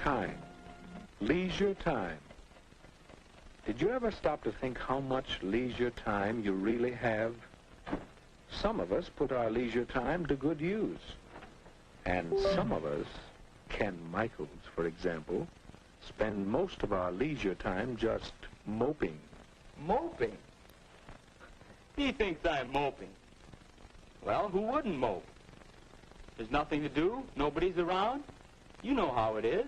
Time. Leisure time. Did you ever stop to think how much leisure time you really have? Some of us put our leisure time to good use. And some of us, Ken Michaels, for example, spend most of our leisure time just moping. Moping? He thinks I'm moping. Well, who wouldn't mope? There's nothing to do, nobody's around. You know how it is.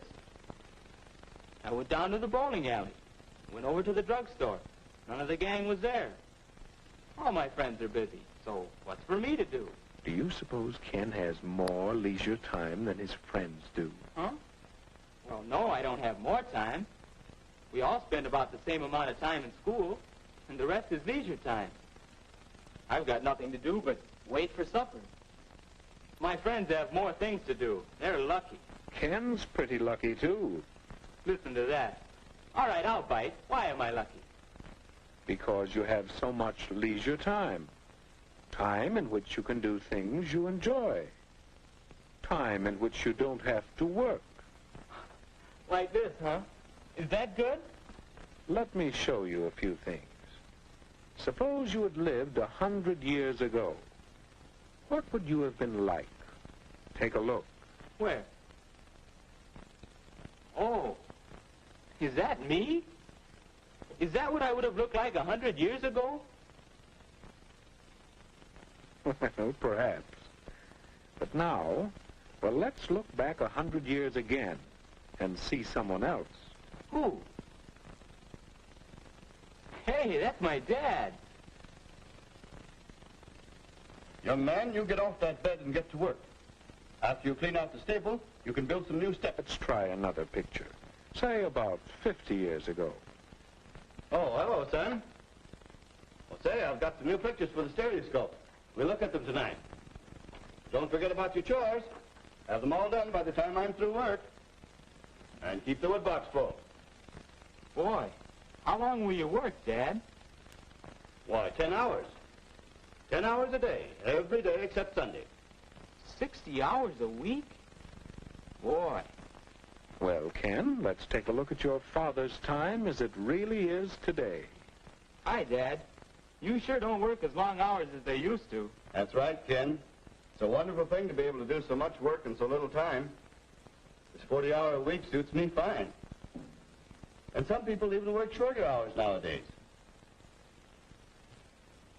I went down to the bowling alley, went over to the drugstore. None of the gang was there. All my friends are busy, so what's for me to do? Do you suppose Ken has more leisure time than his friends do? Huh? Well, no, I don't have more time. We all spend about the same amount of time in school, and the rest is leisure time. I've got nothing to do but wait for supper. My friends have more things to do. They're lucky. Ken's pretty lucky, too. Listen to that. All right, I'll bite. Why am I lucky? Because you have so much leisure time. Time in which you can do things you enjoy. Time in which you don't have to work. Like this, huh? Is that good? Let me show you a few things. Suppose you had lived 100 years ago. What would you have been like? Take a look. Where? Oh, is that me? Is that what I would have looked like 100 years ago? Well, perhaps. But now, well, let's look back 100 years again and see someone else. Who? Hey, that's my dad. Young man, you get off that bed and get to work. After you clean out the stable, you can build some new steps. Let's try another picture. Say about 50 years ago. Oh, hello, son. Well, say, I've got some new pictures for the stereoscope. We'll look at them tonight. Don't forget about your chores. Have them all done by the time I'm through work. And keep the wood box full. Boy, how long will you work, Dad? Why, 10 hours. 10 hours a day, every day except Sunday. 60 hours a week? Boy. Well, Ken, let's take a look at your father's time as it really is today. Hi, Dad. You sure don't work as long hours as they used to. That's right, Ken. It's a wonderful thing to be able to do so much work in so little time. This 40-hour week suits me fine. And some people even work shorter hours nowadays.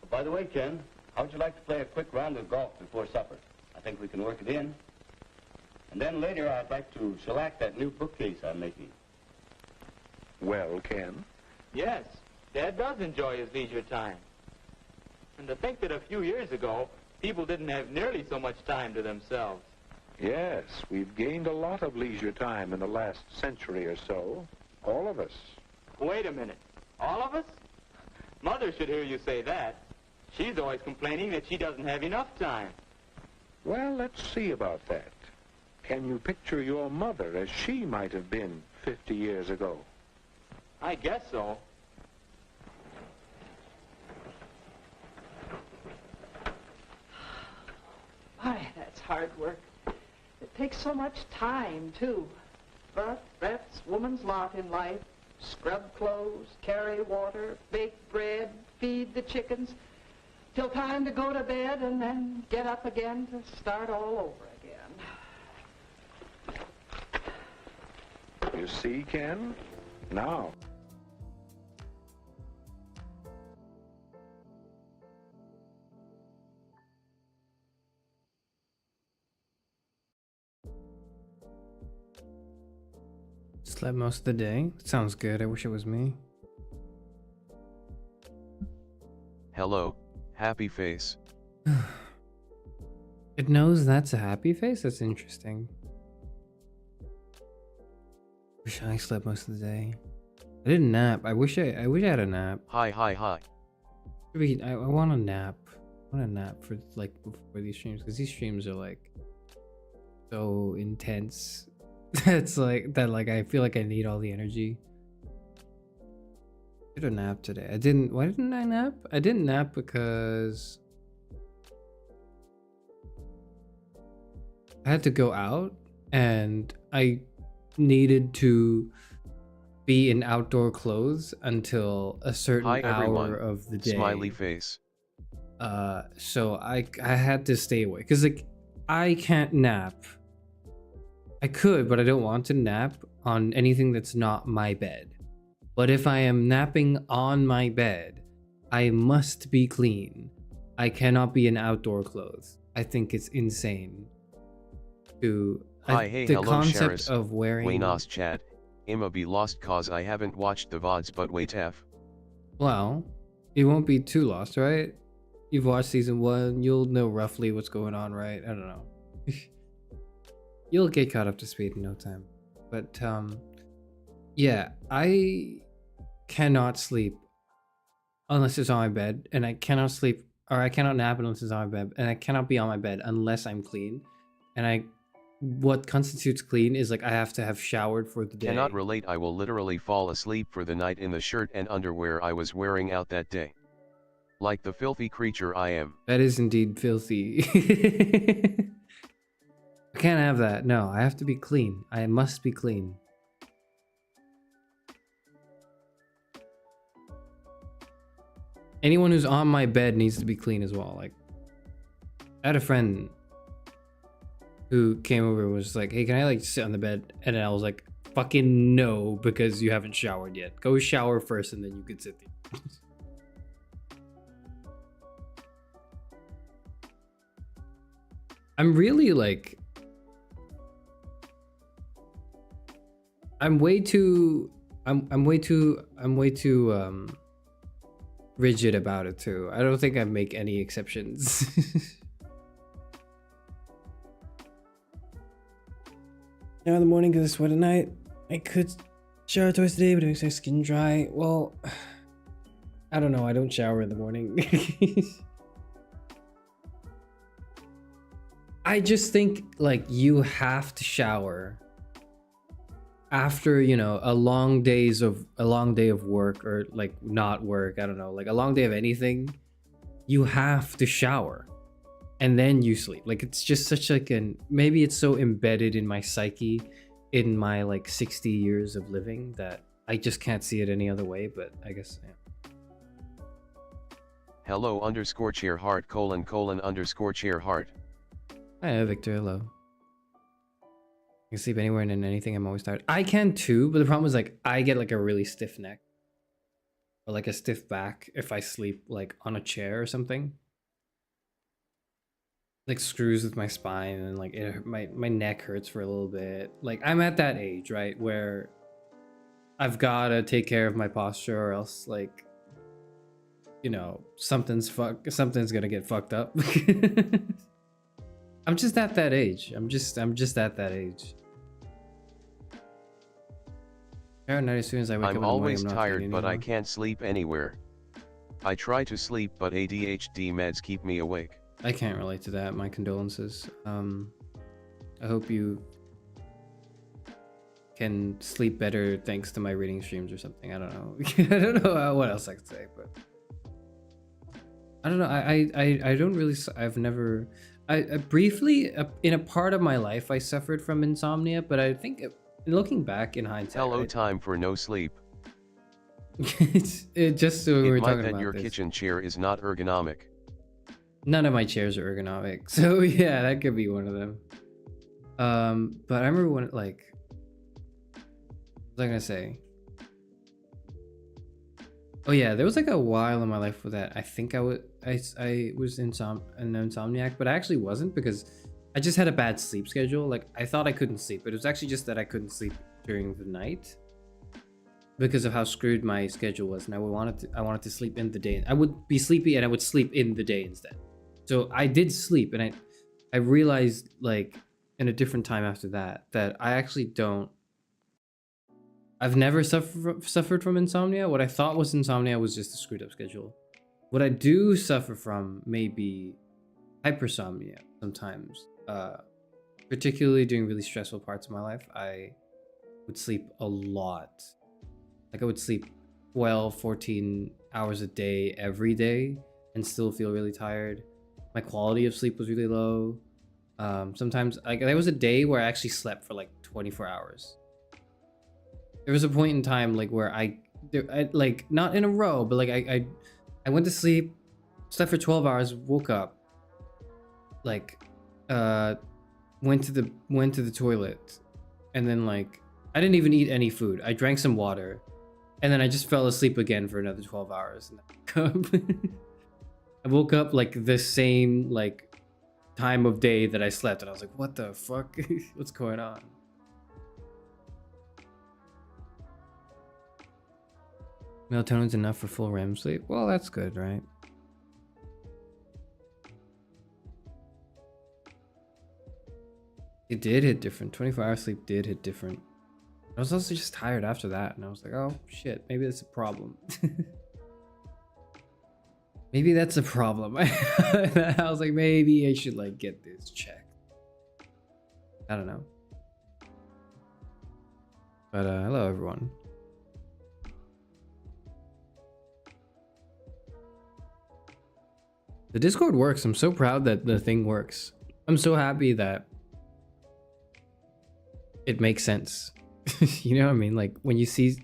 But by the way, Ken, how would you like to play a quick round of golf before supper? I think we can work it in. And then later I'd like to shellac that new bookcase I'm making. Well, Ken? Yes, Dad does enjoy his leisure time. And to think that a few years ago, people didn't have nearly so much time to themselves. Yes, we've gained a lot of leisure time in the last century or so. All of us. Wait a minute. All of us? Mother should hear you say that. She's always complaining that she doesn't have enough time. Well, let's see about that. Can you picture your mother as she might have been 50 years ago? I guess so. My, that's hard work. It takes so much time, too. But that's woman's lot in life. Scrub clothes, carry water, bake bread, feed the chickens, till time to go to bed and then get up again to start all over again. You see, Ken? Now. Slept most of the day. Sounds good. I wish it was me. Hello, happy face. It knows that's a happy face? That's interesting. Wish I slept most of the day. I didn't nap. I wish I had a nap. Hi. I want a nap. I want a nap for like before these streams, because these streams are like so intense. It's like that, like I feel like I need all the energy. I did a nap today. Why didn't I nap? I didn't nap because I had to go out and I needed to be in outdoor clothes until a certain Hi hour everyone. of the day. Smiley face. So I had to stay away because like I can't nap. I could, but I don't want to nap on anything that's not my bed. But if I am napping on my bed, I must be clean. I cannot be in outdoor clothes. I think it's insane. The Hello concept Charis of wearing. Euphranor chat. I'ma be lost cause I haven't watched the VODs but wait F. Well, you won't be too lost, right? You've watched season 1, you'll know roughly what's going on, right? I don't know. You'll get caught up to speed in no time. But yeah, I cannot sleep unless it's on my bed, and I cannot sleep, or I cannot nap unless it's on my bed, and I cannot be on my bed unless I'm clean. And what constitutes clean is like I have to have showered for the day. Cannot relate. I will literally fall asleep for the night in the shirt and underwear I was wearing out that day. Like the filthy creature I am. That is indeed filthy. I can't have that. No, I have to be clean. I must be clean. Anyone who's on my bed needs to be clean as well. Like, I had a friend who came over and was like, hey, can I like sit on the bed? And then I was like, fucking no, because you haven't showered yet. Go shower first and then you can sit there. I'm really like, I'm way too rigid about it too. I don't think I make any exceptions. Now in the morning because I sweat at night. I could shower twice a day, but it makes my skin dry. Well, I don't know. I don't shower in the morning. I just think like you have to shower after, you know, a long day of work, or like not work, I don't know, like a long day of anything. You have to shower and then you sleep. Like it's just such like maybe it's so embedded in my psyche in my like 60 years of living that I just can't see it any other way, but I guess yeah. Hello _ chair heart _ _ chair heart. Hi Victor, hello. I can sleep anywhere and in anything. I'm always tired. I can too, but the problem is like I get like a really stiff neck or like a stiff back if I sleep like on a chair or something. Like screws with my spine, and like my neck hurts for a little bit. Like I'm at that age, right, where I've gotta take care of my posture, or else like, you know, something's gonna get fucked up. I'm just at that age. I'm just at that age. As soon as I wake up in the morning, always I'm not tired, but I anymore. can't sleep anywhere. I try to sleep, but ADHD meds keep me awake. I can't relate to that. My condolences. I hope you can sleep better thanks to my reading streams or something. I don't know. I don't know what else I could say, but I don't know. I don't really. I've never. I briefly in a part of my life I suffered from insomnia, but I think looking back in hindsight. Hello, right, time for no sleep. just so we were talking that about your this. kitchen chair is not ergonomic. None of my chairs are ergonomic, so yeah, that could be one of them. But I remember when like, what was I gonna say? Oh yeah, there was like a while in my life with that. I think I was an insomniac, but I actually wasn't, because I just had a bad sleep schedule. Like I thought I couldn't sleep, but it was actually just that I couldn't sleep during the night because of how screwed my schedule was, and I wanted to sleep in the day. I would be sleepy and I would sleep in the day instead. So I did sleep, and I realized like in a different time after that I actually don't. I've never suffered from insomnia. What I thought was insomnia was just a screwed up schedule. What I do suffer from may be hypersomnia sometimes. Particularly during really stressful parts of my life, I would sleep a lot. Like I would sleep 12, 14 hours a day every day and still feel really tired. My quality of sleep was really low. Sometimes like there was a day where I actually slept for like 24 hours. There was a point in time like where I like not in a row, but like I went to sleep, slept for 12 hours, woke up, like went to the toilet, and then like I didn't even eat any food. I drank some water, and then I just fell asleep again for another 12 hours. And I woke up like the same like time of day that I slept, and I was like, what the fuck? What's going on? Melatonin's enough for full REM sleep? Well, that's good, right? It did hit different. 24-hour sleep did hit different. I was also just tired after that, and I was like, oh shit, maybe that's a problem. Maybe that's a problem. I was like, maybe I should like get this checked. I don't know. But hello everyone. The Discord works. I'm so proud that the thing works. I'm so happy that it makes sense. You know what I mean? Like when you see,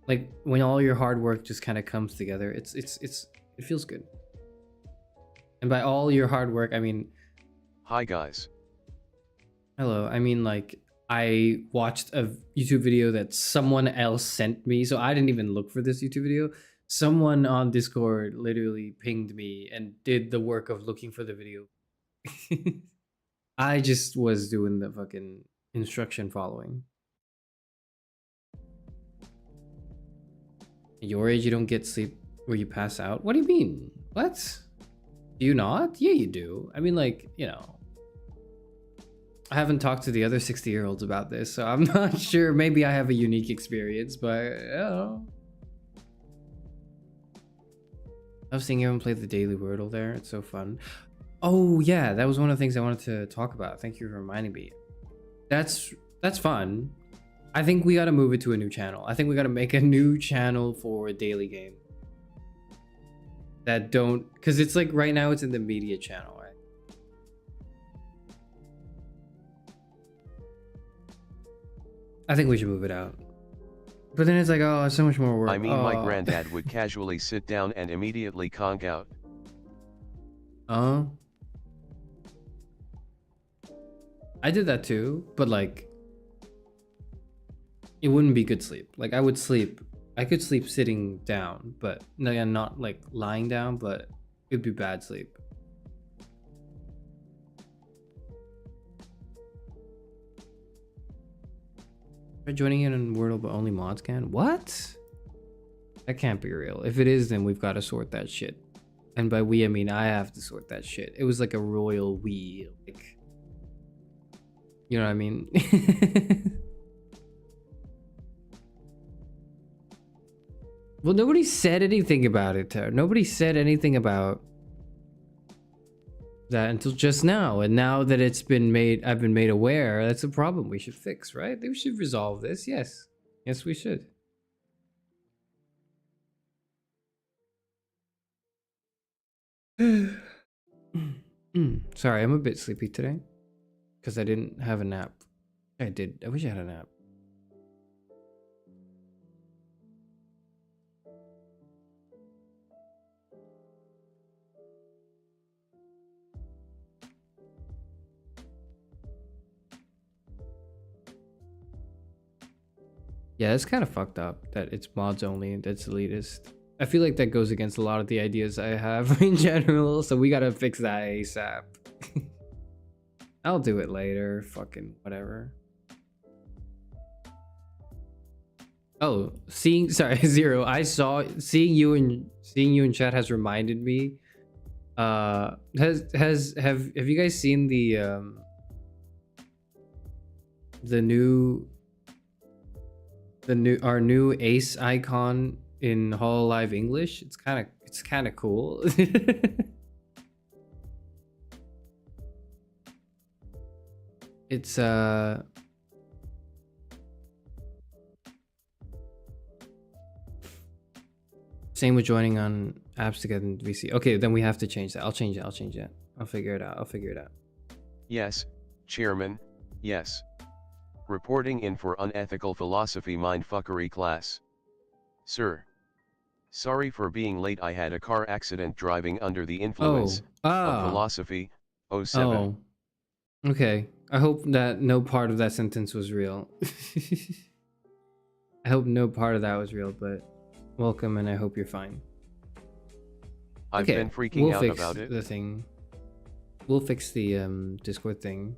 like when all your hard work just kind of comes together, it feels good. And by all your hard work, I mean, Hi guys. hello. I mean, like I watched a YouTube video that someone else sent me, so I didn't even look for this YouTube video. Someone on Discord literally pinged me and did the work of looking for the video. I just was doing the fucking instruction following. At your age, you don't get sleep where you pass out? What do you mean? What? Do you not? Yeah, you do. I mean, like, you know, I haven't talked to the other 60-year-olds about this, so I'm not sure. Maybe I have a unique experience, but I don't know. I was seeing everyone play the Daily Wordle there. It's so fun. Oh yeah, that was one of the things I wanted to talk about. Thank you for reminding me. That's fun. I think we gotta move it to a new channel. I think we gotta make a new channel for a daily game. That don't, because it's like right now it's in the media channel, right? I think we should move it out. But then it's like, oh, it's so much more work. I mean, oh. my granddad would casually sit down and immediately conk out. I did that too, but like, it wouldn't be good sleep. Like I could sleep sitting down, but no, not like lying down, but it'd be bad sleep. Try joining in on Wordle, but only mods can? What? That can't be real. If it is, then we've got to sort that shit. And by we, I mean I have to sort that shit. It was like a royal we. Like, you know what I mean? Well, nobody said anything about it, Tara. Nobody said anything about that until just now. And now that it's been made, I've been made aware, that's a problem we should fix, right? We should resolve this. Yes. Yes, we should. Sorry, I'm a bit sleepy today because I didn't have a nap. I did. I wish I had a nap. Yeah, it's kind of fucked up that it's mods only and that's elitist. I feel like that goes against a lot of the ideas I have in general, so we gotta fix that ASAP. I'll do it later, fucking whatever. Oh, sorry, Zero. Seeing you in chat has reminded me. Have you guys seen our new ace icon in Hololive English? It's kind of cool. It's same with joining on apps together in VC. Okay, then we have to change that. I'll change it. I'll figure it out. Yes, Chairman, yes. Reporting in for unethical philosophy mindfuckery class. Sir. Sorry for being late. I had a car accident driving under the influence of philosophy. 07. Oh, okay. I hope that no part of that sentence was real. I hope no part of that was real, but welcome and I hope you're fine. I've been freaking out about it. The thing. We'll fix the Discord thing.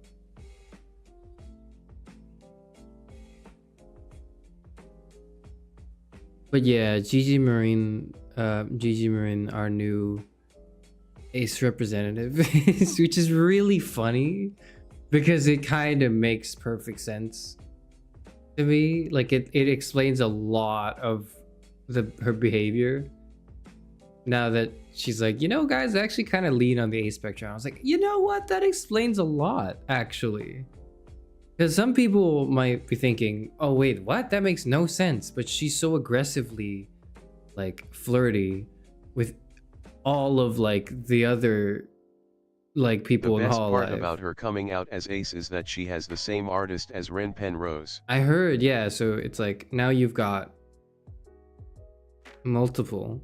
But yeah, Gigi Marine, our new ace representative, which is really funny because it kind of makes perfect sense to me. Like it explains a lot of her behavior. Now that she's like, you know, guys, I actually kind of lean on the ace spectrum. I was like, you know what? That explains a lot, actually. Because some people might be thinking, oh, wait, what? That makes no sense. But she's so aggressively, like, flirty with all of, like, the other, like, people in Hololive. The best part about her coming out as ace is that she has the same artist as Ren Penrose. I heard, yeah. So it's like, now you've got multiple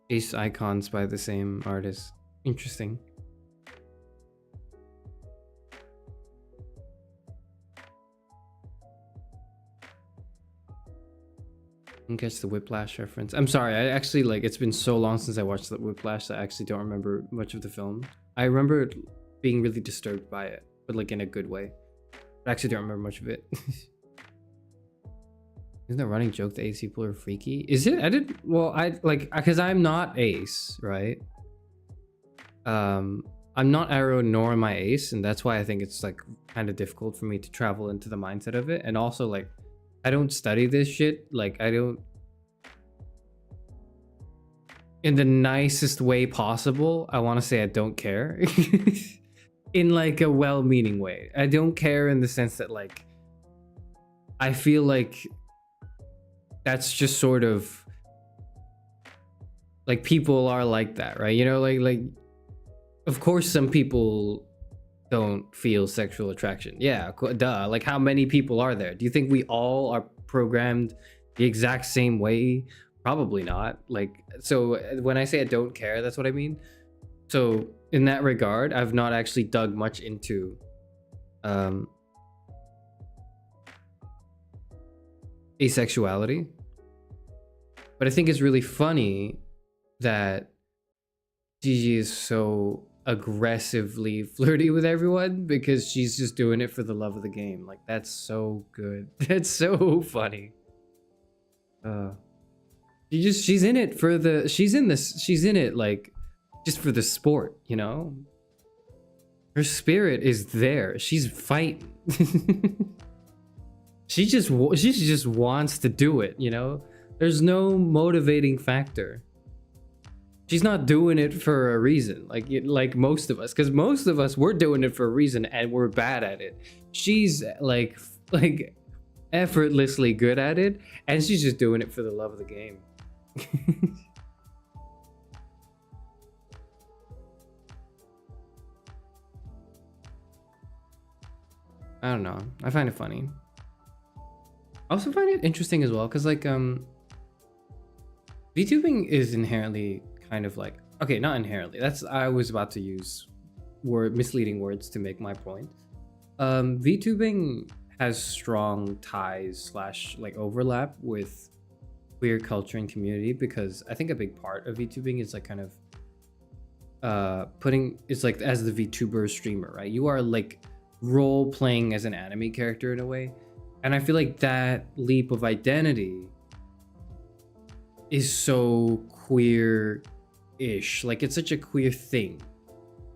ace icons by the same artist. Interesting. Catch the Whiplash reference. I'm sorry, I actually, like, it's been so long since I watched the Whiplash that I actually don't remember much of the film. I remember being really disturbed by it, but like in a good way. I actually don't remember much of it. Isn't the running joke that ace people are freaky? Is it? Because I'm not ace, right? I'm not arrow nor am I ace, and that's why I think it's like kind of difficult for me to travel into the mindset of it. And also, like, I don't study this shit. Like, I don't, in the nicest way possible, I want to say I don't care. In like a well-meaning way. I don't care in the sense that, like, I feel like that's just sort of like people are like that, right? You know, like of course some people don't feel sexual attraction. Yeah, duh. Like, how many people are there? Do you think we all are programmed the exact same way? Probably not. Like, so when I say I don't care, that's what I mean. So in that regard, I've not actually dug much into asexuality, but I think it's really funny that Gigi is so aggressively flirty with everyone because she's just doing it for the love of the game. Like, that's so good. That's so funny. She's in it for the, she's in it like just for the sport, you know? Her spirit is there. She's fighting. she just wants to do it, you know? There's no motivating factor. She's not doing it for a reason, like most of us, because most of us, we're doing it for a reason and we're bad at it. She's like effortlessly good at it, and she's just doing it for the love of the game. I don't know. I find it funny. I also find it interesting as well, because like VTubing is inherently kind of like, okay, not inherently, that's, I was about to use misleading words to make my point. VTubing has strong ties / like overlap with queer culture and community, because I think a big part of VTubing is like kind of it's like as the VTuber streamer, right? You are like role playing as an anime character in a way, and I feel like that leap of identity is so queer-ish. Like, it's such a queer thing.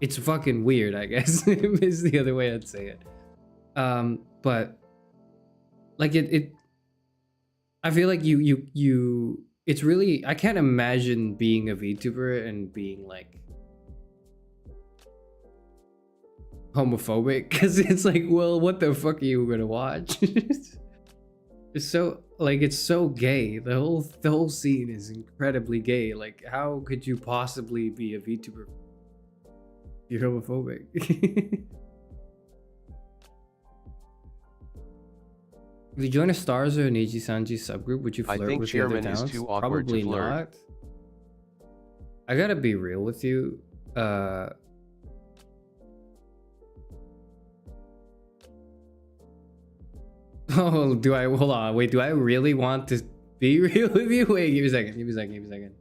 It's fucking weird, I guess, is the other way I'd say it. But like I feel like you it's really, I can't imagine being a VTuber and being like homophobic, because it's like, well, what the fuck are you gonna watch? It's so, like, it's so gay. The whole scene is incredibly gay. Like, how could you possibly be a VTuber? You're homophobic. If you join a Stars or an Eiji Sanji subgroup, would you I flirt think with the other chairman is talents? too awkward Probably to flirt. not. I gotta be real with you. Oh, do I? Hold on. Wait, do I really want to be real with you? Wait, give me a second. Give me a second. Give me a second.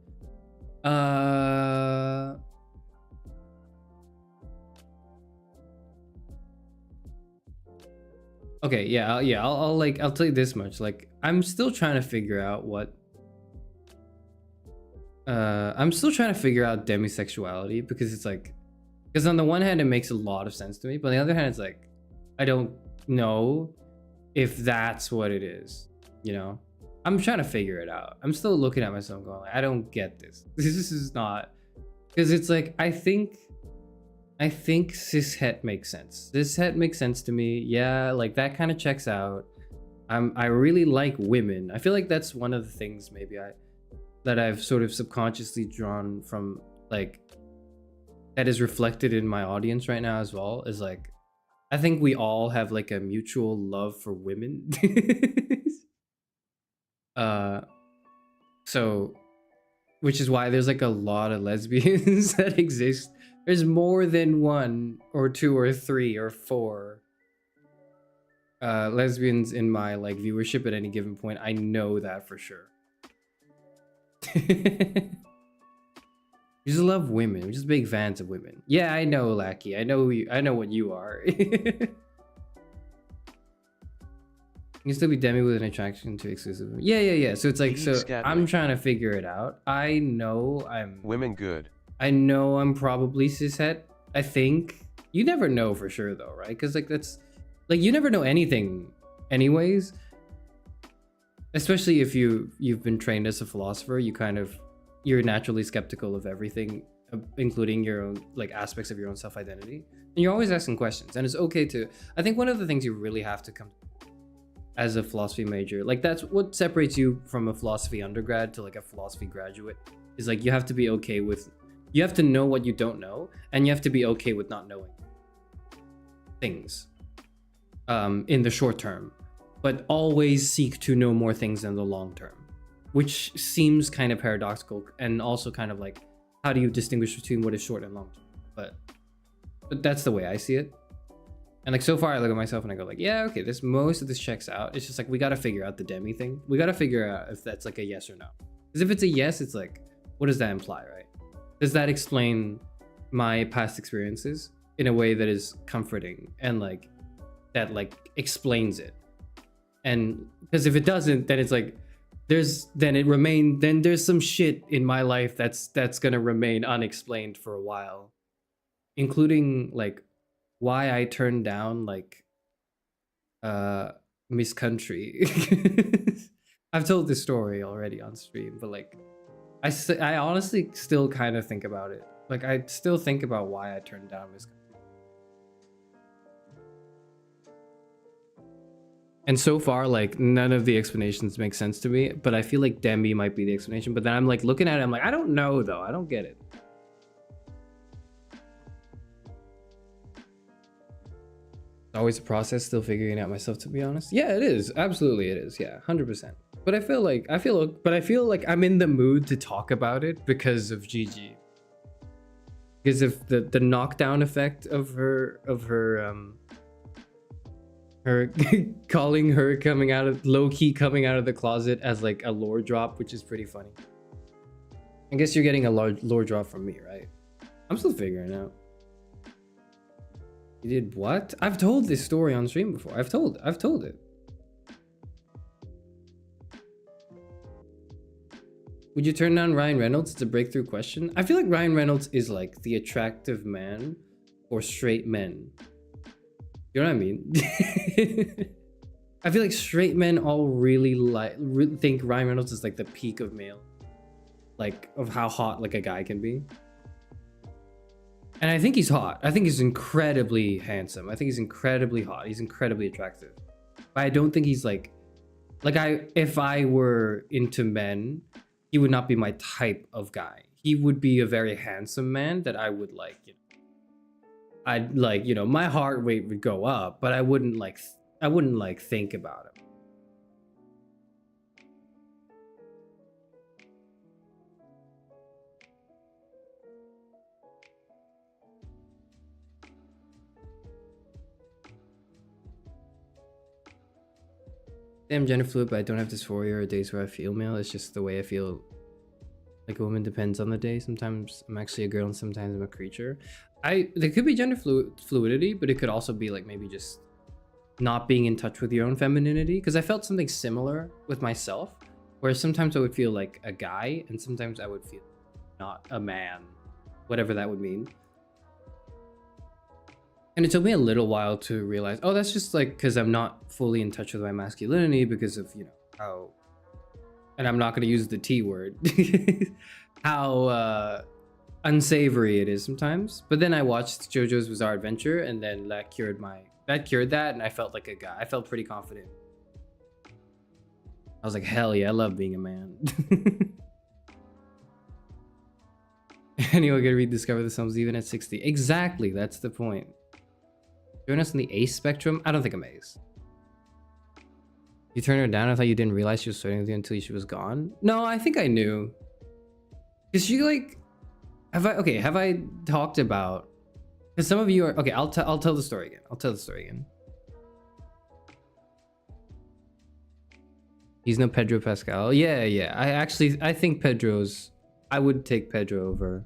Okay, yeah, I'll tell you this much. Like, I'm still trying to figure out what. I'm still trying to figure out demisexuality because it's like, because on the one hand it makes a lot of sense to me, but on the other hand it's like, I don't know if that's what it is. You know, I'm trying to figure it out. I'm still looking at myself going, like, I don't get this. This is not, because it's like I think cishet makes sense. Cishet makes sense to me. Yeah, like that kind of checks out. I really like women. I feel like that's one of the things maybe that I've sort of subconsciously drawn from, like, that is reflected in my audience right now as well, is like, I think we all have like a mutual love for women. So, which is why there's like a lot of lesbians that exist. There's more than one or two or three or four lesbians in my like viewership at any given point. I know that for sure. We just love women. We're just big fans of women. Yeah, I know, Lackey. I know what you are. You can still be demi with an attraction to exclusive. Yeah. So it's like, so I'm trying to figure it out. I know I'm women good. I know I'm probably cishet. I think you never know for sure though, right? Because like that's like you never know anything, anyways. Especially if you've been trained as a philosopher, you're naturally skeptical of everything, including your own like aspects of your own self-identity, and you're always asking questions. And it's okay to. I think one of the things you really have to come as a philosophy major, like that's what separates you from a philosophy undergrad to like a philosophy graduate, is like you have to be okay with. You have to know what you don't know, and you have to be okay with not knowing things in the short term, but always seek to know more things in the long term, which seems kind of paradoxical, and also kind of like, how do you distinguish between what is short and long term? But that's the way I see it. And like so far I look at myself and I go like, yeah, okay, most of this checks out. It's just like we got to figure out the demi thing. We got to figure out if that's like a yes or no. Because if it's a yes, it's like, what does that imply, right? Does that explain my past experiences in a way that is comforting and like that like explains it? And because if it doesn't, then it's like there's some shit in my life that's gonna remain unexplained for a while, including like why I turned down like Miss Country. I've told this story already on stream, but like I honestly still kind of think about it. Like I still think about why I turned down Miss Country. And so far, like none of the explanations make sense to me, but I feel like Demi might be the explanation. But then I'm like looking at it, I'm like, I don't know though. I don't get it. It's always a process, still figuring out myself, to be honest. Yeah, it is. Absolutely, it is. Yeah, 100%. But I feel like I'm in the mood to talk about it because of Gigi. Because of the knockdown effect of her calling her coming out of low-key coming out of the closet as like a lore drop, which is pretty funny. I guess you're getting a lore drop from me, right? I'm still figuring it out. You did what? I've told this story on stream before. I've told it. Would you turn down Ryan Reynolds? It's a breakthrough question. I feel like Ryan Reynolds is like the attractive man for straight men. You know what I mean? I feel like straight men all really think Ryan Reynolds is like the peak of male, like of how hot like a guy can be. And I think he's hot. I think he's incredibly handsome. I think he's incredibly hot. He's incredibly attractive. But I don't think he's like if I were into men, he would not be my type of guy. He would be a very handsome man that I would like, you know. I'd like, you know, my heart rate would go up, but I wouldn't like think about him. I'm gender fluid, but I don't have dysphoria or days where I feel male. It's just the way I feel like a woman depends on the day. Sometimes I'm actually a girl and sometimes I'm a creature. There could be gender fluidity, but it could also be like maybe just not being in touch with your own femininity. Because I felt something similar with myself, where sometimes I would feel like a guy and sometimes I would feel not a man, whatever that would mean. And it took me a little while to realize, oh, that's just like because I'm not fully in touch with my masculinity because of, you know, how, and I'm not going to use the T word, how unsavory it is sometimes. But then I watched JoJo's Bizarre Adventure, and then that cured that, and I felt like a guy. I felt pretty confident. I was like, hell yeah, I love being a man. Anyone can rediscover the Psalms even at 60. Exactly, that's the point. Join us on the ace spectrum? I don't think I'm ace. You turned her down? I thought you didn't realize she was flirting with you until she was gone? No, I think I knew. Is she like... Have I talked about... Because some of you are... Okay, I'll tell the story again. He's no Pedro Pascal. Yeah. I think Pedro's... I would take Pedro over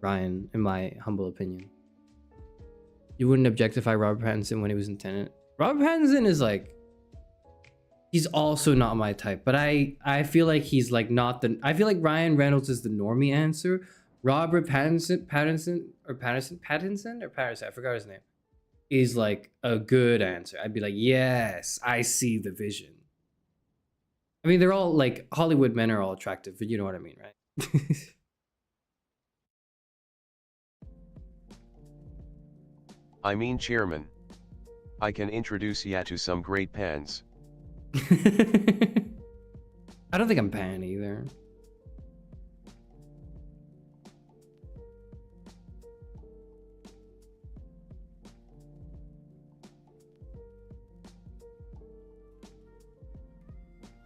Ryan, in my humble opinion. You wouldn't objectify Robert Pattinson when he was in Tenet. Robert Pattinson is like... He's also not my type, but I feel like he's like not the... I feel like Ryan Reynolds is the normie answer. Robert Pattinson, I forgot his name, is like a good answer. I'd be like, yes, I see the vision. I mean, they're all like, Hollywood men are all attractive, but you know what I mean, right? I mean, Chairman, I can introduce ya to some great pans. I don't think I'm pan either.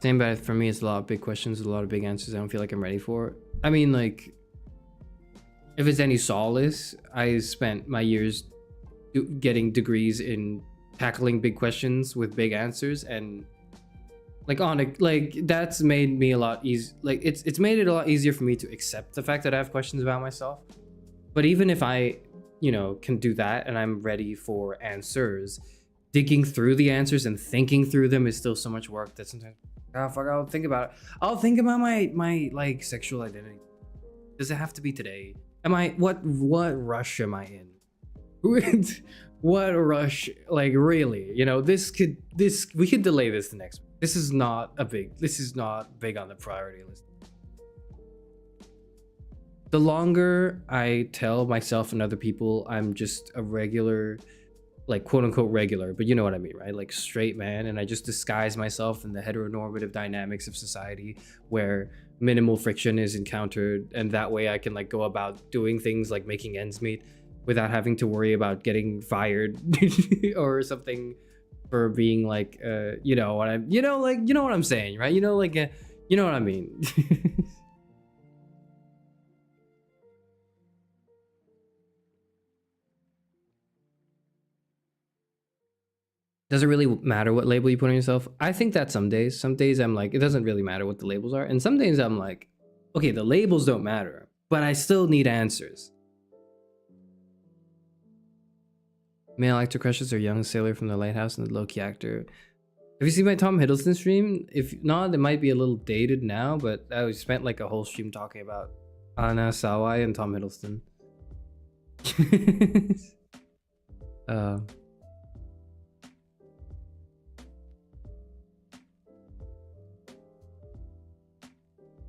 Same, but for me, it's a lot of big questions, a lot of big answers I don't feel like I'm ready for. I mean, like, if it's any solace, I spent my years getting degrees in tackling big questions with big answers, and that's made me a lot easier. Like, it's made it a lot easier for me to accept the fact that I have questions about myself. But even if I, you know, can do that and I'm ready for answers, digging through the answers and thinking through them is still so much work that sometimes, I'll think about it. I'll think about my like sexual identity. Does it have to be today? What rush am I in? What rush? Like, really? You know, we could delay this the next week. This is not big on the priority list. The longer I tell myself and other people I'm just a regular, like, quote unquote regular, but you know what I mean, right? Like, straight man, and I just disguise myself in the heteronormative dynamics of society where minimal friction is encountered, and that way I can like go about doing things like making ends meet without having to worry about getting fired or something for being like you know what I'm saying, right? You know what I mean. Does it really matter what label you put on yourself? I think that some days I'm like, it doesn't really matter what the labels are. And some days I'm like, okay, the labels don't matter, but I still need answers. Male actor crushes or young sailor from The Lighthouse and the Loki actor. Have you seen my Tom Hiddleston stream? If not, it might be a little dated now, but I spent like a whole stream talking about Anna Sawai and Tom Hiddleston.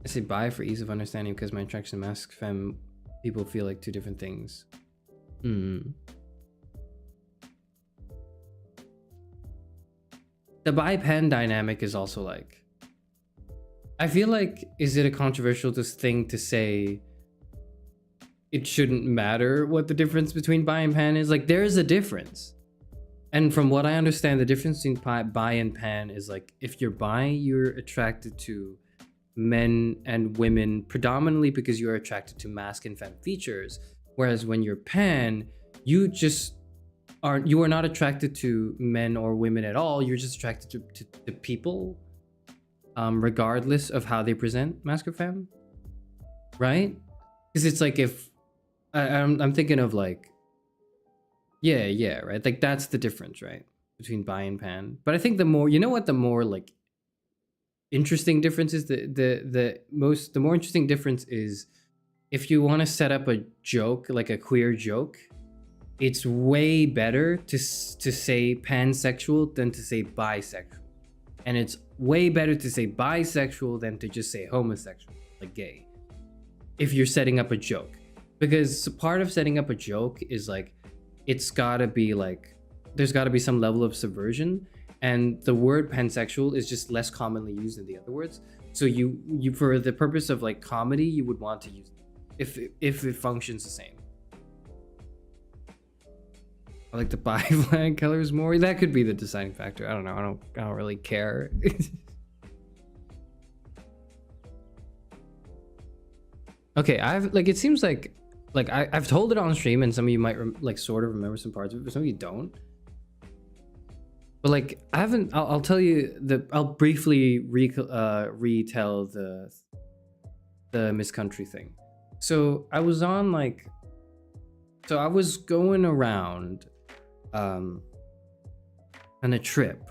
I say bye for ease of understanding because my attraction to mask femme people feel like two different things. The bi-pan dynamic is also like, I feel like, is it a controversial thing to say it shouldn't matter what the difference between bi and pan is? Like, there is a difference. And from what I understand, the difference between bi and pan is like, if you're bi, you're attracted to men and women predominantly because you're attracted to masc and femme features, whereas when you're pan, you are not attracted to men or women at all. You're just attracted to people, regardless of how they present Mask or Femme, right? Because it's like if I'm thinking of like, yeah, right. Like that's the difference, right, between bi and pan. But I think the more, the more like interesting difference is the more interesting difference is if you want to set up a joke, like a queer joke, it's way better to say pansexual than to say bisexual. And it's way better to say bisexual than to just say homosexual, like gay, if you're setting up a joke. Because part of setting up a joke is like, it's gotta be like, there's gotta be some level of subversion. And the word pansexual is just less commonly used than the other words. So you for the purpose of like comedy, you would want to use it if it functions the same. I like the bi flag colors more. That could be the deciding factor. I don't know. I don't really care. Okay, it seems like I've told it on stream, and some of you might sort of remember some parts of it, but some of you don't. But like I haven't. I'll tell you I'll briefly retell the Miss Country thing. So I was on I was going around on a trip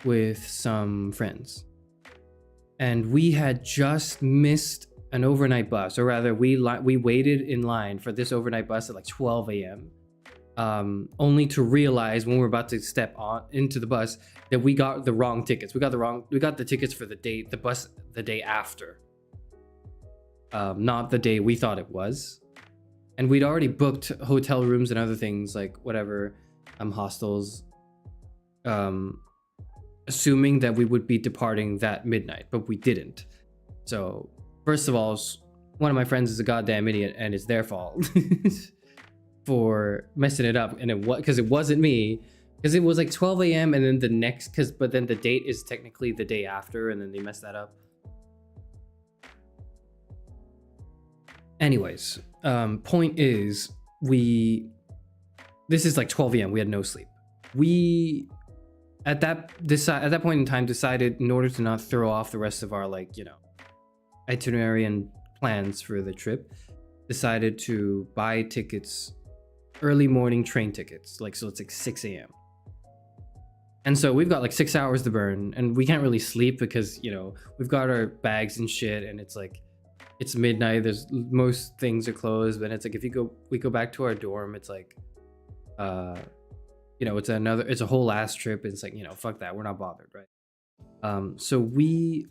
with some friends, and we had just missed an overnight bus, or rather we waited in line for this overnight bus at like 12 a.m. Only to realize when we were about to step on into the bus that we got the wrong tickets. We got the tickets for the bus the day after, not the day we thought it was. And we'd already booked hotel rooms and other things like whatever, hostels, assuming that we would be departing that midnight, but we didn't. So first of all, one of my friends is a goddamn idiot, and it's their fault for messing it up. And because it wasn't me, because it was like 12 a.m. and then but then the date is technically the day after, and then they messed that up. Anyways, point is, this is like 12 a.m. We had no sleep. We at that point in time decided, in order to not throw off the rest of our itinerary and plans for the trip, decided to buy tickets, early morning train tickets, so it's like 6 a.m. And so we've got like 6 hours to burn, and we can't really sleep because we've got our bags and shit, and it's like it's midnight. Most things are closed, but it's like if we go back to our dorm, it's like it's a whole ass trip. It's like fuck that, we're not bothered, right? So we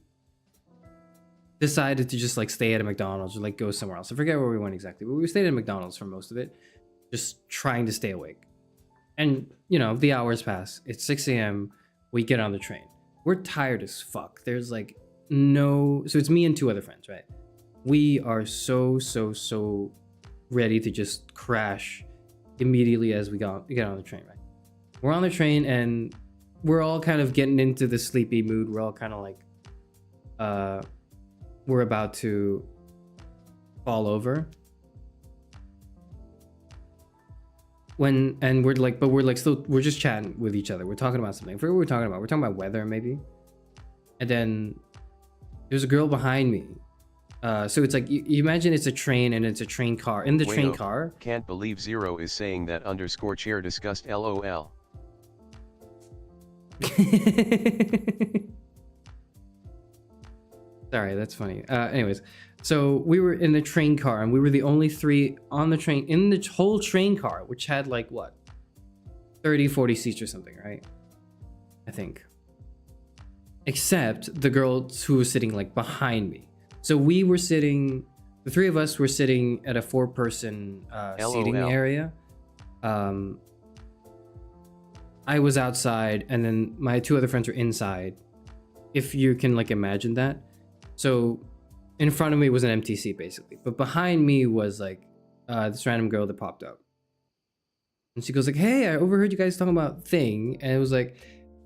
decided to just stay at a McDonald's or go somewhere else. I forget where we went exactly, but we stayed at McDonald's for most of it, just trying to stay awake. And the hours pass. It's 6 a.m. We get on the train. We're tired as fuck. There's so it's me and two other friends, right? We are so ready to just crash immediately as we get on the train, right? We're on the train and we're all kind of getting into the sleepy mood. We're all kind of we're about to fall over. We're just chatting with each other. We're talking about something. I forget what we're talking about. We're talking about weather maybe. And then there's a girl behind me. So it's like, you imagine it's a train and it's a train car. In the train car. Can't believe Zero is saying that _chair discussed LOL. Sorry, that's funny. Anyways, so we were in the train car and we were the only three on the train, in the whole train car, which had 30, 40 seats or something, right? I think. Except the girl who was sitting behind me. So the three of us were sitting at a 4-person seating area. I was outside, and then my two other friends were inside, if you can imagine that. So in front of me was an empty seat basically, but behind me was this random girl that popped up, and she goes hey, I overheard you guys talking about thing, and it was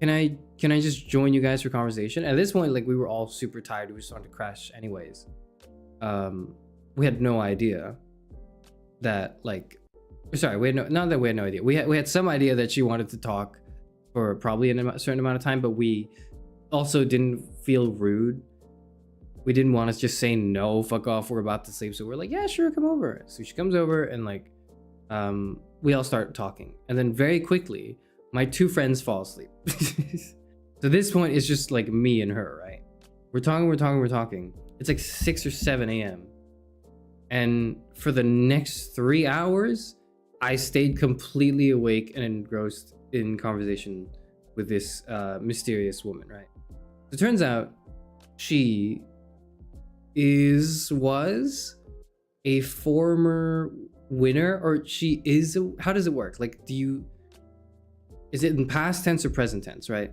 can I just join you guys for conversation? At this point, we were all super tired. We were starting to crash anyways. We had no idea that not that we had no idea. We had some idea that she wanted to talk for probably a certain amount of time, but we also didn't feel rude. We didn't want to just say no, fuck off, we're about to sleep. So we're like, yeah, sure, come over. So she comes over and like, we all start talking. And then very quickly, my two friends fall asleep. So this point is just like me and her, right? We're talking. It's like 6 or 7 a.m. And for the next 3 hours, I stayed completely awake and engrossed in conversation with this mysterious woman, right? It turns out she was a former winner, or she is how does it work? Like, is it in past tense or present tense, right?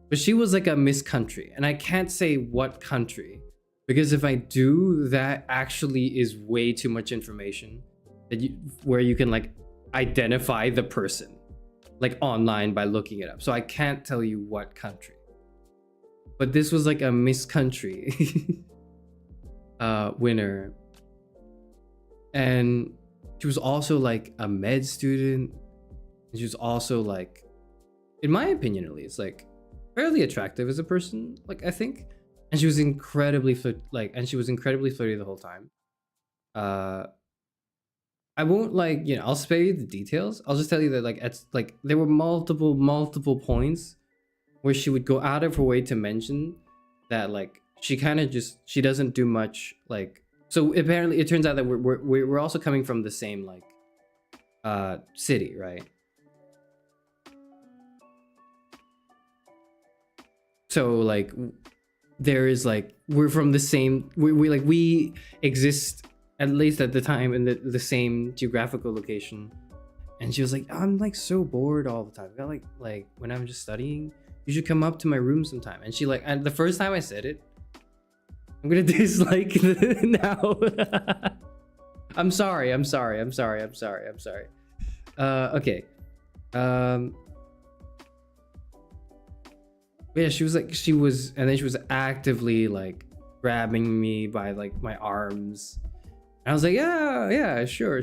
But she was like a Miss Country, and I can't say what country, because if I do, that actually is way too much information where you can like identify the person like online by looking it up. So I can't tell you what country. But this was like a Miss Country winner. And she was also like a med student. And she was also like, in my opinion at least, like fairly attractive as a person, like I think. And she was incredibly flirty the whole time. I won't like, I'll spare you the details. I'll just tell you that like it's like there were multiple points where she would go out of her way to mention that like she doesn't do much, like, so apparently it turns out that we're also coming from the same like city, right? So like there is like we're from the same, we exist at least at the time in the same geographical location. And she was like, I'm like so bored all the time. I got like when I'm just studying, you should come up to my room sometime. And she like, and the first time I said it, I'm gonna dislike now. I'm sorry. Okay. Yeah, and then she was actively like grabbing me by like my arms. And I was like, yeah, sure.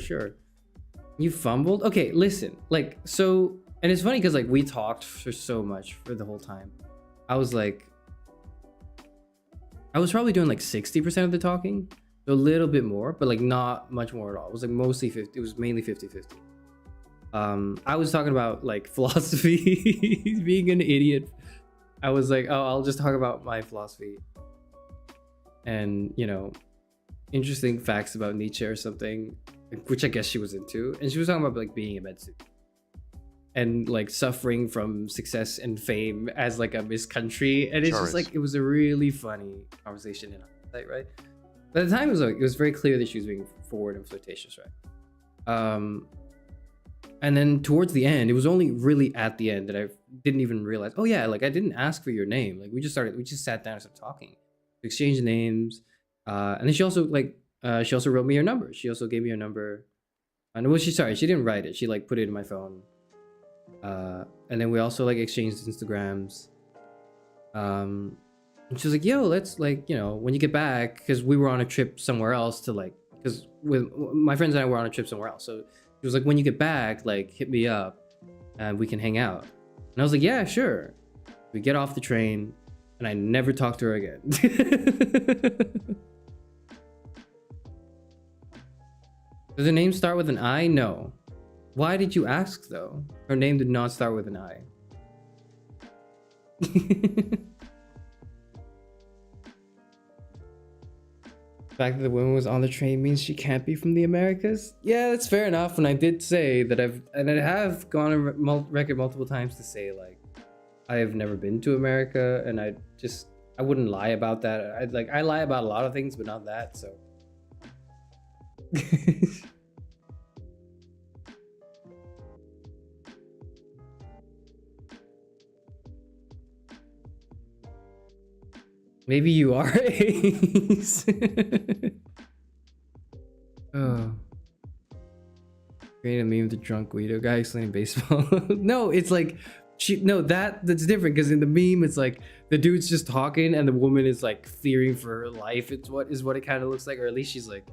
You fumbled? Okay, listen, like, so, and it's funny because like we talked for so much for the whole time. I was probably doing like 60% of the talking, so a little bit more, but like not much more at all. It was like mostly 50, it was mainly 50-50. I was talking about like philosophy, being an idiot. I was like, oh, I'll just talk about my philosophy and, interesting facts about Nietzsche or something, which I guess she was into. And she was talking about like being a med student and like suffering from success and fame as like a Miss Country. And it's Charis. just like, it was a really funny conversation in hindsight, right? But at the time, it was very clear that she was being forward and flirtatious, right? And then towards the end, it was only really at the end that I didn't even realize, oh yeah, like I didn't ask for your name. Like we just sat down and started talking, exchanged names. And then she also wrote me her number. She also gave me her number. And well, she didn't write it. She like put it in my phone. And then we also like exchanged Instagrams. And she was like, yo, let's like, when you get back, because we were on a trip somewhere else because with my friends and I were on a trip somewhere else. So she was like, when you get back, like hit me up and we can hang out. And I was like, yeah, sure. We get off the train and I never talked to her again. Does the name start with an I? No. Why did you ask though? Her name did not start with an I. The fact that the woman was on the train means she can't be from the Americas? Yeah, that's fair enough. And I did say that I have gone on record multiple times to say like, I have never been to America, and I wouldn't lie about that. I lie about a lot of things, but not that, so. Maybe you are Ace. Oh. Create a meme of the drunk Guido guy explaining baseball. No, it's like that's different, because in the meme it's like the dude's just talking and the woman is like fearing for her life. It's what it kind of looks like, or at least she's like,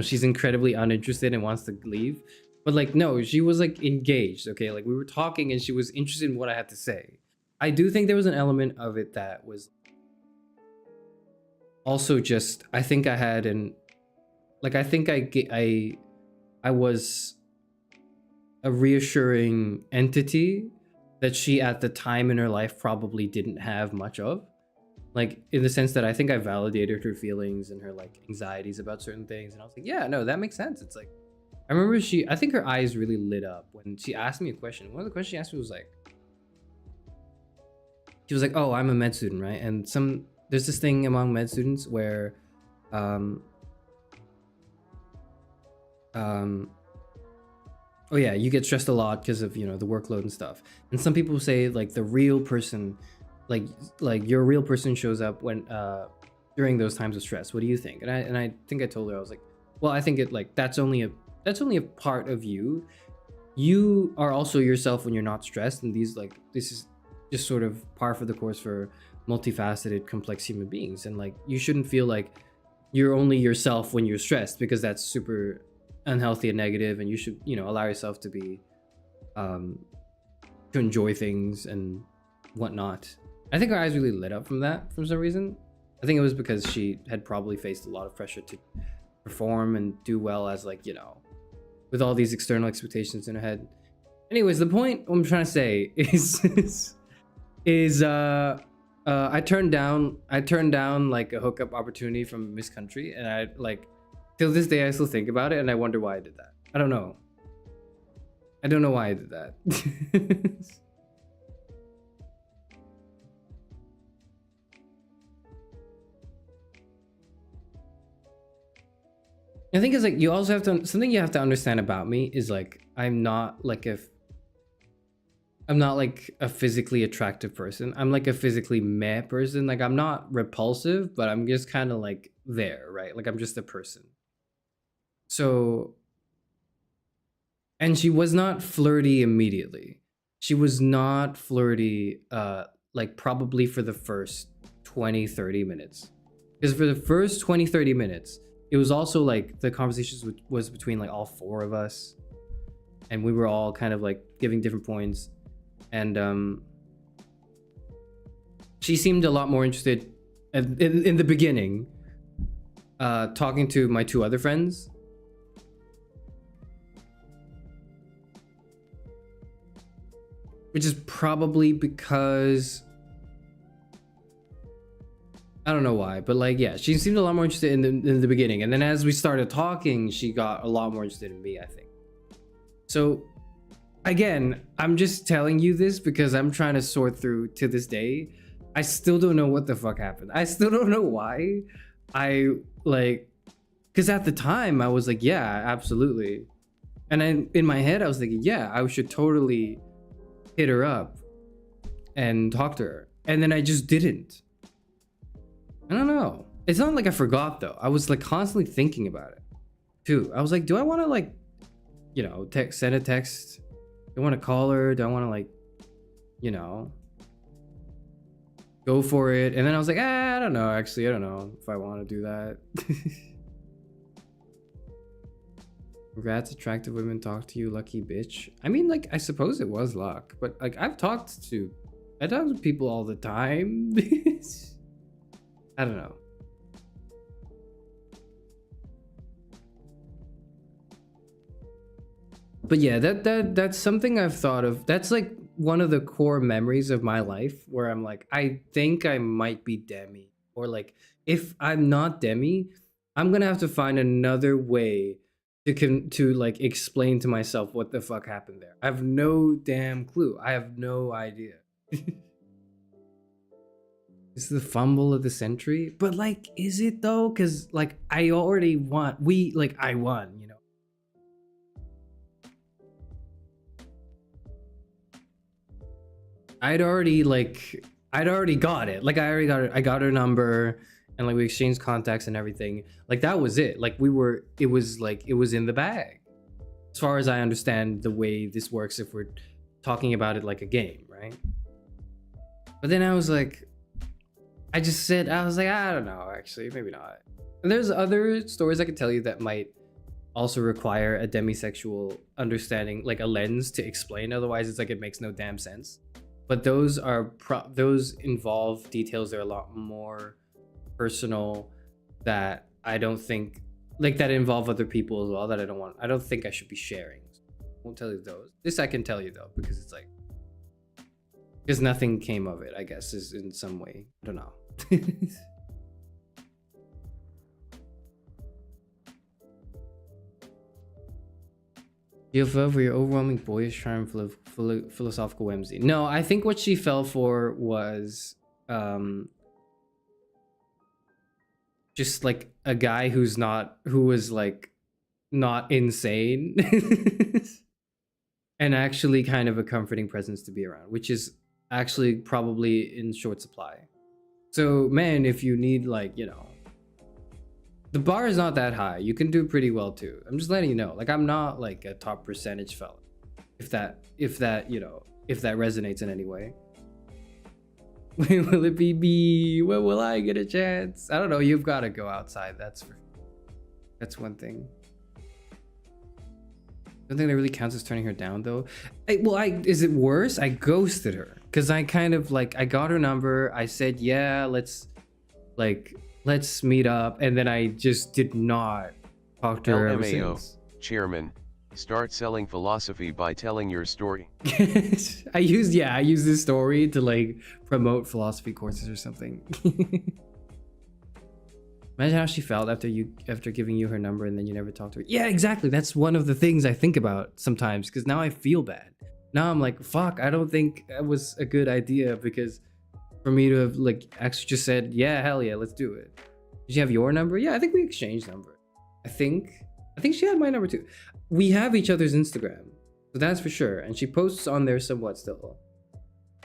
she's incredibly uninterested and wants to leave. But like, no, she was like engaged. Okay, like we were talking and she was interested in what I had to say. I do think there was an element of it that was also just, I think I had an, like, I think I was a reassuring entity that she at the time in her life probably didn't have much of. Like, in the sense that I think I validated her feelings and her like anxieties about certain things. And I was like, yeah, no, that makes sense. It's like, I remember I think her eyes really lit up when she asked me a question. One of the questions she asked me was like, she was like, oh, I'm a med student, right? And there's this thing among med students where, oh yeah, you get stressed a lot because of, you know, the workload and stuff. And some people say like the real person, like your real person shows up when, during those times of stress. What do you think? And I think I told her, I was like, well, I think it like, that's only a part of you. You are also yourself when you're not stressed. And this is just sort of par for the course for multifaceted, complex human beings. And like, you shouldn't feel like you're only yourself when you're stressed, because that's super unhealthy and negative. And you should, you know, allow yourself to be, to enjoy things and whatnot. I think her eyes really lit up from that for some reason. I think it was because she had probably faced a lot of pressure to perform and do well as, like, you know, with all these external expectations in her head. Anyways, the point I'm trying to say is I turned down like a hookup opportunity from Miss Country, and I like till this day I still think about it and I wonder why I did that. I don't know why I did that. I think it's like, you also have to, something you have to understand about me is like, I'm not like a physically attractive person. I'm like a physically meh person. Like, I'm not repulsive, but I'm just kind of like there, right? Like, I'm just a person. So, and she was not flirty immediately. She was not flirty, like probably for the first 20-30 minutes. Because for the first 20-30 minutes, it was also like the conversations was between like all four of us, and we were all kind of like giving different points. And she seemed a lot more interested in the beginning, talking to my two other friends. Which is probably because, I don't know why, but like, yeah, she seemed a lot more interested in the beginning. And then as we started talking, she got a lot more interested in me, I think. So again, I'm just telling you this because I'm trying to sort through, to this day, I still don't know what the fuck happened. I still don't know why. I like, because at the time I was like, yeah, absolutely. And in my head, I was thinking, yeah, I should totally hit her up and talk to her. And then I just didn't. I don't know. It's not like I forgot though. I was like constantly thinking about it too. I was like, do I want to like, you know, send a text? Do I want to call her? Do I want to like, you know, go for it? And then I was like, I don't know. Actually, I don't know if I want to do that. Congrats, attractive women talk to you, lucky bitch. I mean, like, I suppose it was luck, but like, I talk to people all the time. I don't know. But yeah, that's something I've thought of. That's like one of the core memories of my life where I'm like, I think I might be Demi, or like, if I'm not Demi, I'm gonna have to find another way to like explain to myself what the fuck happened there. I have no damn clue. I have no idea. It's the fumble of the century, but like, is it though? Because like, I already won. I won, you know. I'd already got it. Like, I already got it. I got her number, and like we exchanged contacts and everything. Like, that was it. Like, it was in the bag. As far as I understand the way this works, if we're talking about it like a game, right? But then I was like, I was like, I don't know, actually, maybe not. And there's other stories I could tell you that might also require a demisexual understanding, like a lens to explain. Otherwise, it's like, it makes no damn sense. but those those involve details that are a lot more personal that I don't think like that involve other people as well that I don't think I should be sharing. I won't tell you those. This I can tell you though, because it's like because nothing came of it, I guess, is in some way. I don't know. You fell for your overwhelming boyish charm, philosophical whimsy. No, I think what she fell for was just like a guy who was like not insane and actually kind of a comforting presence to be around, which is actually probably in short supply. So man, if you need like, you know, the bar is not that high. You can do pretty well too. I'm just letting you know. Like I'm not like a top percentage fella. If that, you know, if that resonates in any way. Will it be me? When will I get a chance? I don't know. You've got to go outside. That's one thing. Don't think that really counts as turning her down though. Is it worse? I ghosted her because I kind of like I got her number. I said yeah, let's meet up, and then I just did not talk to her ever since. Chairman, start selling philosophy by telling your story. I use this story to like promote philosophy courses or something. Imagine how she felt after giving you her number and then you never talked to her. Yeah, exactly. That's one of the things I think about sometimes because now I feel bad. Now I'm like, fuck, I don't think that was a good idea because for me to have like actually just said, yeah, hell yeah, let's do it. Did you have your number? Yeah, I think we exchanged number. I think she had my number too. We have each other's Instagram, so that's for sure. And she posts on there somewhat still.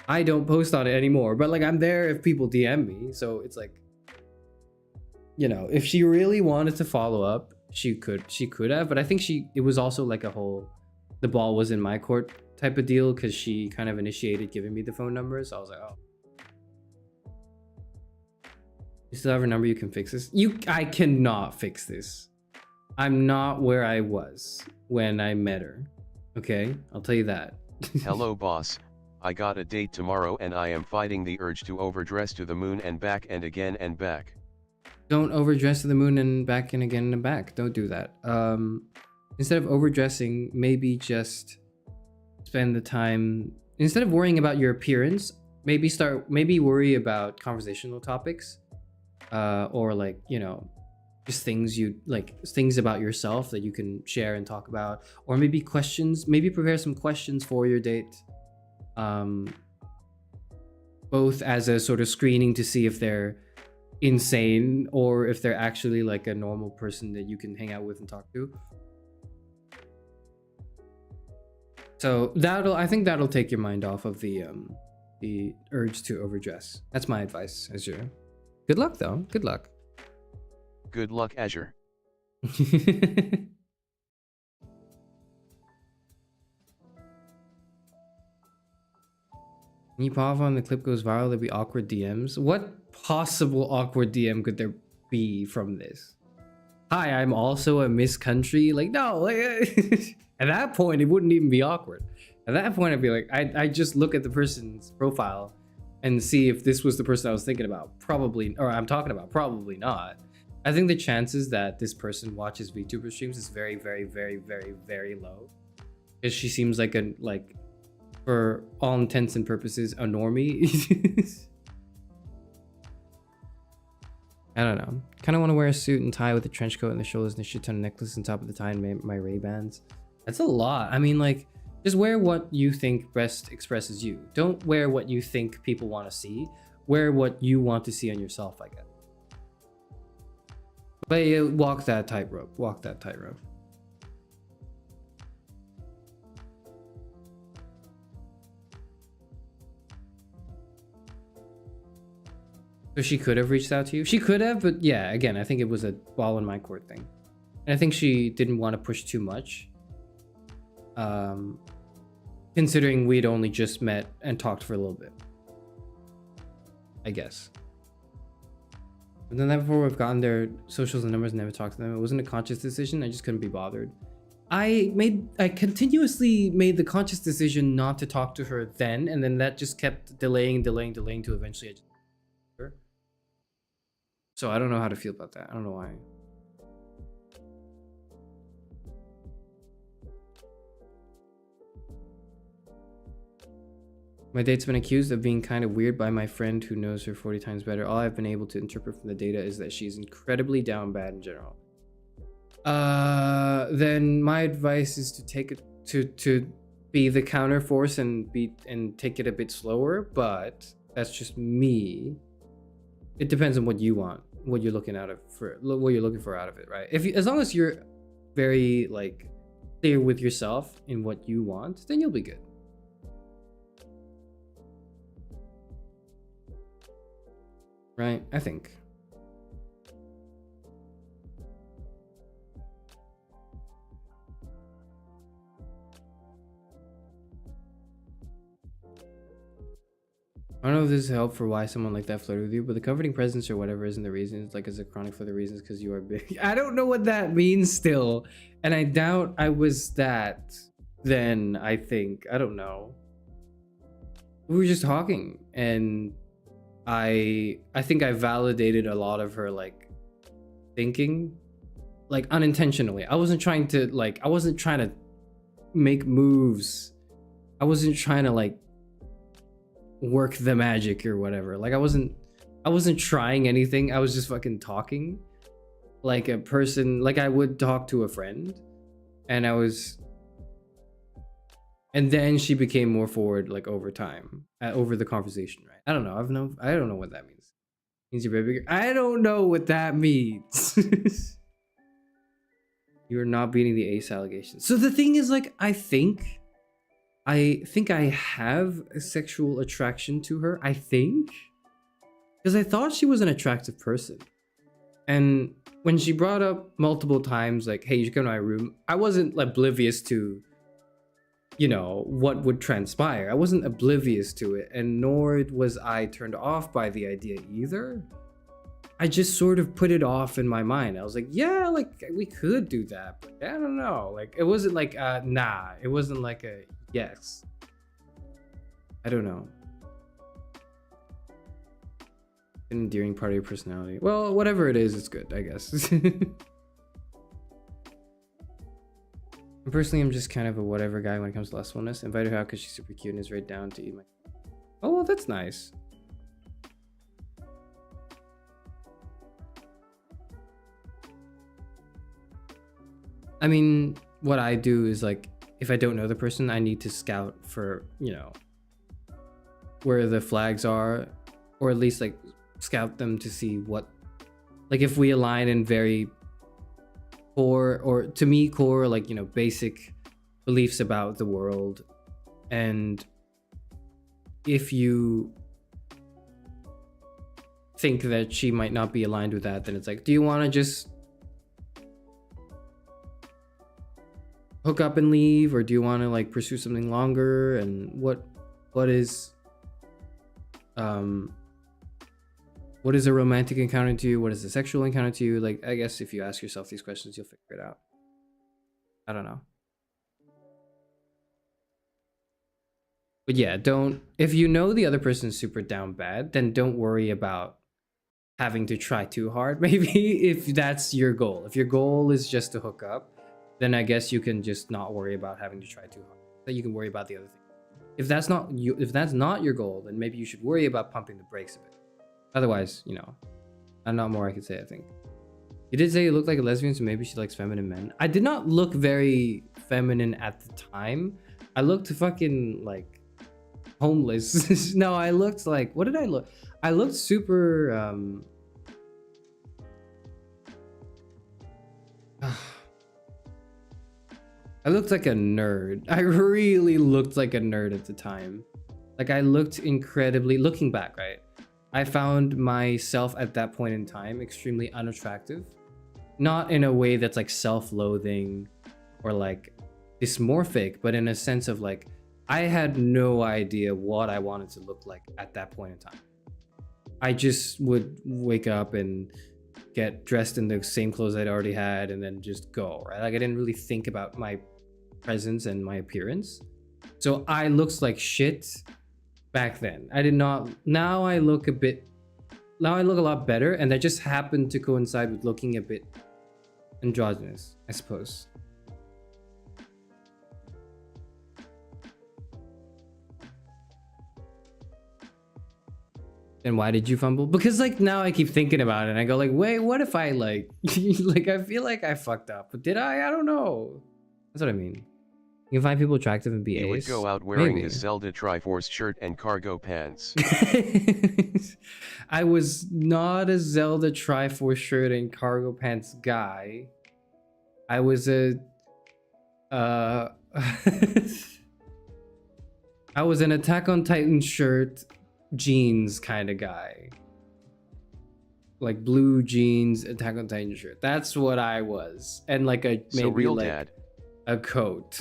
I don't post on it anymore, but like I'm there if people DM me. So it's like, you know, if she really wanted to follow up, she could have. But I think it was also like a whole, the ball was in my court type of deal because she kind of initiated giving me the phone number. So I was like, oh. You still have her number? You can fix this. I cannot fix this. I'm not where I was when I met her. Okay, I'll tell you that. Hello boss, I got a date tomorrow and I am fighting the urge to overdress to the moon and back and again and back. Don't overdress to the moon and back and again and back. Don't do that. Instead of overdressing, maybe just spend the time, instead of worrying about your appearance, maybe worry about conversational topics. Or like, you know, just things things about yourself that you can share and talk about, or maybe questions, maybe prepare some questions for your date, both as a sort of screening to see if they're insane or if they're actually like a normal person that you can hang out with and talk to. So I think that'll take your mind off of the urge to overdress. That's my advice, Azure. Good luck, though. Good luck. Good luck, Azure. Can you pop on the clip goes viral? There'll be awkward DMs. What possible awkward DM could there be from this? Hi, I'm also a Miss Country. Like, no. Like, at that point, it wouldn't even be awkward. At that point, I'd be like, I just look at the person's profile and see if this was the person I was thinking about. Probably, or I'm talking about. Probably not. I think the chances that this person watches VTuber streams is very, very, very, very, very low. Because she seems like for all intents and purposes, a normie. I don't know. Kind of want to wear a suit and tie with a trench coat and the shoulders and a shit ton of necklace on top of the tie and my Ray-Bans. That's a lot. I mean, like, just wear what you think best expresses you. Don't wear what you think people want to see. Wear what you want to see on yourself, I guess. But yeah, walk that tightrope. Walk that tightrope. So she could have reached out to you. She could have, but yeah, again, I think it was a ball in my court thing. And I think she didn't want to push too much. Considering we'd only just met and talked for a little bit. I guess. But then that before we've gotten their socials and numbers and never talked to them. It wasn't a conscious decision. I just couldn't be bothered. I continuously made the conscious decision not to talk to her then, and then that just kept delaying to eventually I just her. So I don't know how to feel about that. I don't know why. My date's been accused of being kind of weird by my friend who knows her 40 times better. All I've been able to interpret from the data is that she's incredibly down bad in general. Then my advice is to take it to be the counter force and take it a bit slower, but that's just me. It depends on what you want, what you're looking for out of it, right? As long as you're very like clear with yourself in what you want, then you'll be good. Right? I think. I don't know if this is help for why someone like that flirted with you, but the comforting presence or whatever isn't the reason. It's like as a chronic for the reasons because you are big. I don't know what that means still. And I doubt I was that then, I think. I don't know. We were just talking and I think I validated a lot of her like thinking, like unintentionally. I wasn't trying to make moves. I wasn't trying to like work the magic or whatever. Like I wasn't trying anything. I was just fucking talking like a person, like I would talk to a friend. And then she became more forward like over time, over the conversation, right? I don't know. I don't know what that means. Means you're very bigger. I don't know what that means. You're not beating the ace allegation. So the thing is, like, I think I have a sexual attraction to her. I think. Because I thought she was an attractive person. And when she brought up multiple times, like, hey, you should come to my room, I wasn't oblivious to, you know, what would transpire. I wasn't oblivious to it, and nor was I turned off by the idea either. I just sort of put it off in my mind. I was like, yeah, like we could do that, but I don't know. Like it wasn't like nah. It wasn't like a yes. I don't know. An endearing part of your personality. Well, whatever it is, it's good, I guess. Personally, I'm just kind of a whatever guy when it comes to lustfulness. Invited her out because she's super cute and is right down to eat my... Oh, well, that's nice. I mean, what I do is like, if I don't know the person, I need to scout for, you know, where the flags are, or at least like scout them to see what, like if we align in very core, or to me core, like, you know, basic beliefs about the world. And if you think that she might not be aligned with that, then it's like, do you want to just hook up and leave, or do you want to like pursue something longer? And what is a romantic encounter to you? What is a sexual encounter to you? Like, I guess if you ask yourself these questions, you'll figure it out. I don't know. But yeah, if you know the other person's super down bad, then don't worry about having to try too hard. Maybe if that's your goal. If your goal is just to hook up, then I guess you can just not worry about having to try too hard. Then you can worry about the other thing. If that's not your goal, then maybe you should worry about pumping the brakes a bit. Otherwise, you know, not more I could say, I think. You did say you looked like a lesbian, so maybe she likes feminine men. I did not look very feminine at the time. I looked fucking like homeless. No, I looked like, what did I look? I looked super I looked like a nerd. I really looked like a nerd at the time. Like I looked incredibly, looking back, right? I found myself at that point in time extremely unattractive. Not in a way that's like self-loathing or like dysmorphic, but in a sense of like, I had no idea what I wanted to look like at that point in time. I just would wake up and get dressed in the same clothes I'd already had and then just go, right? Like I didn't really think about my presence and my appearance. So I looked like shit back then. I did not. Now I look a lot better, and that just happened to coincide with looking a bit androgynous, I suppose. And why did you fumble? Because like now I keep thinking about it and I go like, wait, what if I like like I feel like I fucked up, but did I don't know. That's what I mean. You can find people attractive and be You would ace. go out wearing Maybe. the Zelda Triforce shirt and cargo pants. I was not a Zelda Triforce shirt and cargo pants guy. I was a I was an Attack on Titan shirt, jeans kind of guy. Like blue jeans, Attack on Titan shirt. That's what I was. And like a maybe so real like dad. A coat.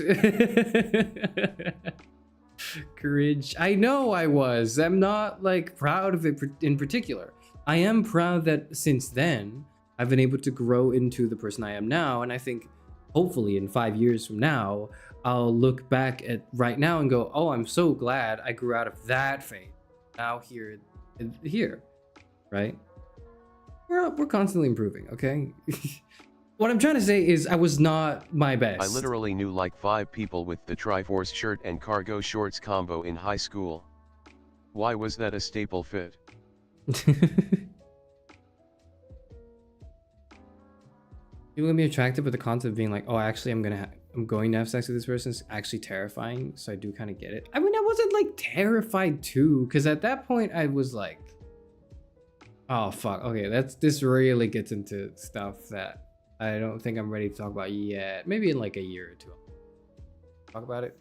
Courage. I know I was. I'm not like proud of it in particular. I am proud that since then I've been able to grow into the person I am now, and I think hopefully in 5 years from now I'll look back at right now and go, oh, I'm so glad I grew out of that phase. Now here, right? We're constantly improving, okay? What I'm trying to say is I was not my best. I literally knew like 5 people with the Triforce shirt and cargo shorts combo in high school. Why was that a staple fit? People can be attracted, but the concept of being like, oh, actually, I'm going to have sex with this person is actually terrifying. So I do kind of get it. I mean, I wasn't like terrified too, because at that point I was like, oh fuck, okay, this really gets into stuff that I don't think I'm ready to talk about yet. Maybe in like a year or two, I'll talk about it.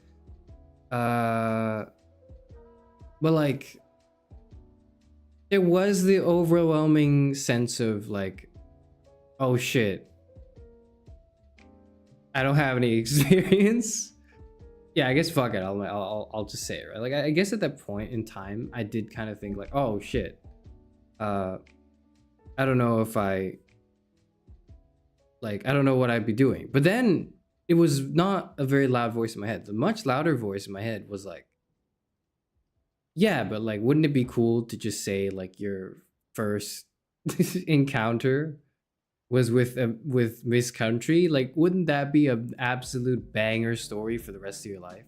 But like, there was the overwhelming sense of like, oh shit, I don't have any experience. Yeah, I guess fuck it. I'll just say it, right? Like, I guess at that point in time, I did kind of think like, oh shit, I don't know if I don't know what I'd be doing. But then it was not a very loud voice in my head. The much louder voice in my head was like, yeah, but like, wouldn't it be cool to just say like your first encounter was with Miss Country? Like, wouldn't that be an absolute banger story for the rest of your life?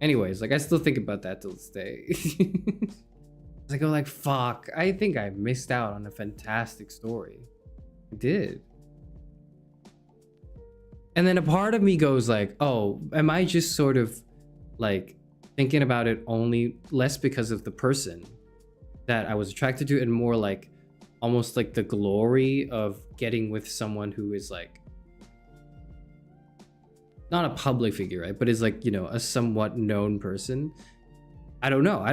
Anyways, like I still think about that till this day. I go like, fuck, I think I missed out on a fantastic story. I did. And then a part of me goes like, oh, am I just sort of like thinking about it only less because of the person that I was attracted to and more like almost like the glory of getting with someone who is like not a public figure, right? But is like, you know, a somewhat known person. I don't know. I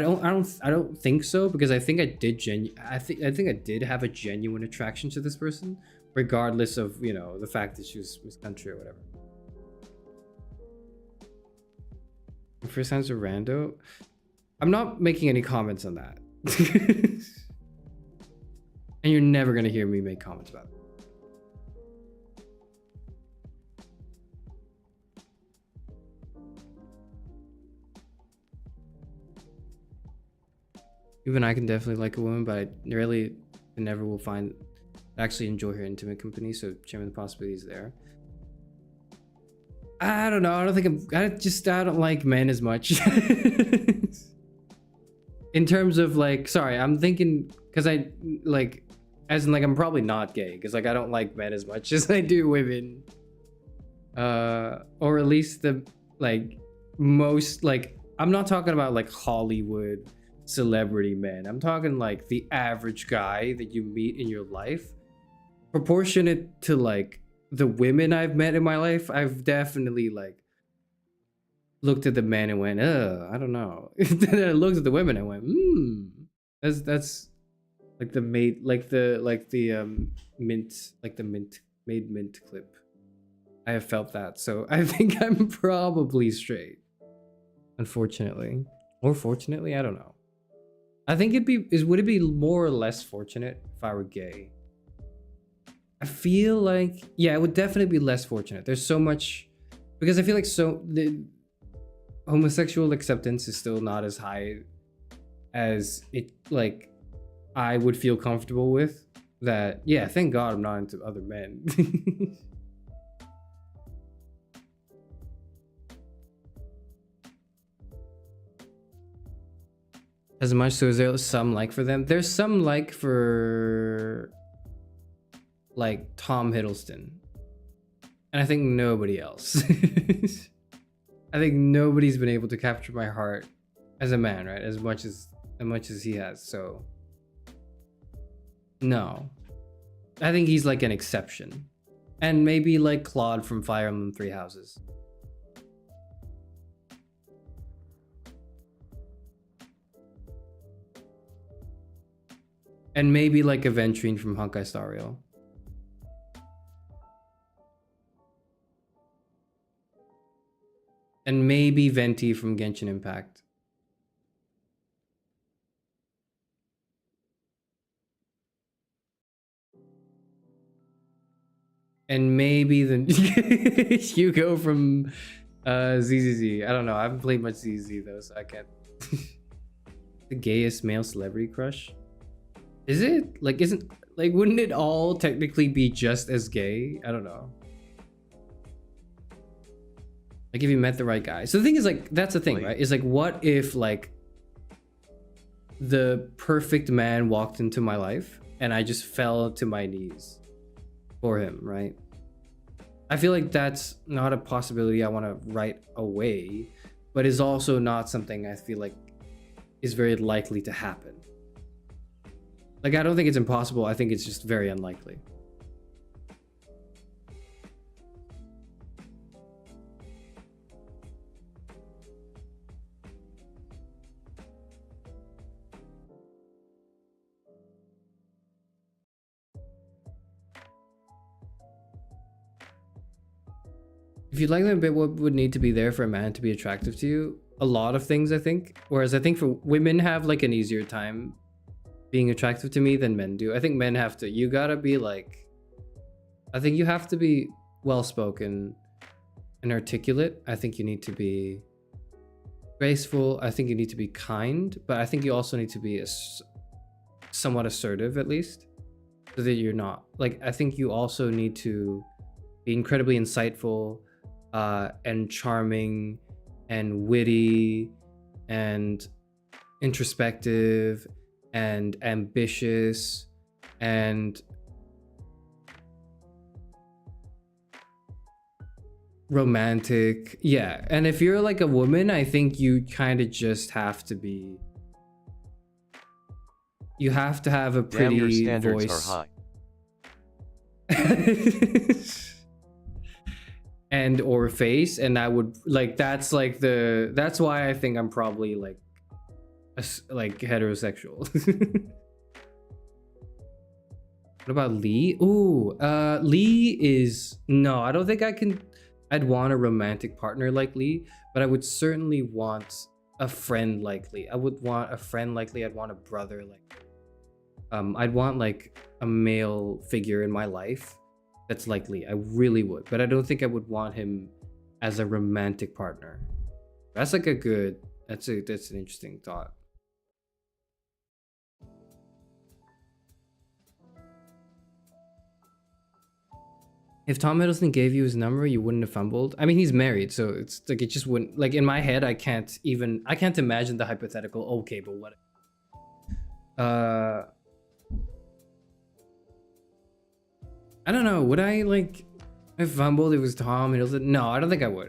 don't think so, because I think I did I think I did have a genuine attraction to this person, regardless of, you know, the fact that she was Miss Country or whatever. First time's a rando. I'm not making any comments on that. And you're never gonna hear me make comments about it. Even I can definitely like a woman, but I really never will actually enjoy her intimate company, so sharing the possibilities there. I don't know. I don't like men as much. In terms of like, sorry, I'm thinking, because I like, as in like, I'm probably not gay, because like I don't like men as much as I do women. Or at least the like most, like, I'm not talking about like Hollywood celebrity men. I'm talking like the average guy that you meet in your life. Proportionate to like the women I've met in my life, I've definitely like looked at the men and went, I don't know. Then I looked at the women and went, that's like the mint clip. I have felt that, so I think I'm probably straight. Unfortunately, or fortunately, I don't know. I think would it be more or less fortunate if I were gay? I feel like, yeah, it would definitely be less fortunate. There's so much, because I feel like the homosexual acceptance is still not as high as it, like, I would feel comfortable with. That, yeah, thank God I'm not into other men. As much, so is there some like for them? There's some like for like Tom Hiddleston. And I think nobody else. I think nobody's been able to capture my heart as a man, right? As much as he has. So no. I think he's like an exception. And maybe like Claude from Fire Emblem Three Houses. And maybe like Aventrine from Honkai Star Rail. And maybe Venti from Genshin Impact. And maybe the Hugo from ZZZ. I don't know. I haven't played much ZZZ though, so I can't. The gayest male celebrity crush? Is it? Like, wouldn't it all technically be just as gay? I don't know. Like, if you met the right guy. So the thing is, like, that's the thing, right? Is like, what if, like, the perfect man walked into my life and I just fell to my knees for him, right? I feel like that's not a possibility I want to write away, but is also not something I feel like is very likely to happen. Like, I don't think it's impossible. I think it's just very unlikely. If you'd like them a bit, what would need to be there for a man to be attractive to you? A lot of things, I think. Whereas I think for women have like an easier time being attractive to me than men do. I think men have to, you gotta be like, I think you have to be well-spoken and articulate. I think you need to be graceful. I think you need to be kind, but I think you also need to be somewhat assertive at least, so that you're not, like, I think you also need to be incredibly insightful and charming and witty and introspective and ambitious and romantic. Yeah, and if you're like a woman, I think you kind of just have to be, you have to have a pretty Damn, your standards voice. Are high. And or face, and I would like, that's like that's why I think I'm probably like heterosexual. What about Lee? Ooh, Lee is, no, I don't think I'd want a romantic partner like Lee, but I would certainly want a friend like Lee. I would want a friend like Lee. I'd want a brother like, I'd want like a male figure in my life that's like Lee. I really would, but I don't think I would want him as a romantic partner. That's like a good, that's an interesting thought. If Tom Hiddleston gave you his number, you wouldn't have fumbled. I mean, he's married, so it's like, it just wouldn't, like, in my head, I can't imagine the hypothetical. Okay, but what? I don't know. Would I, like, if fumbled, it was Tom Hiddleston? No, I don't think I would.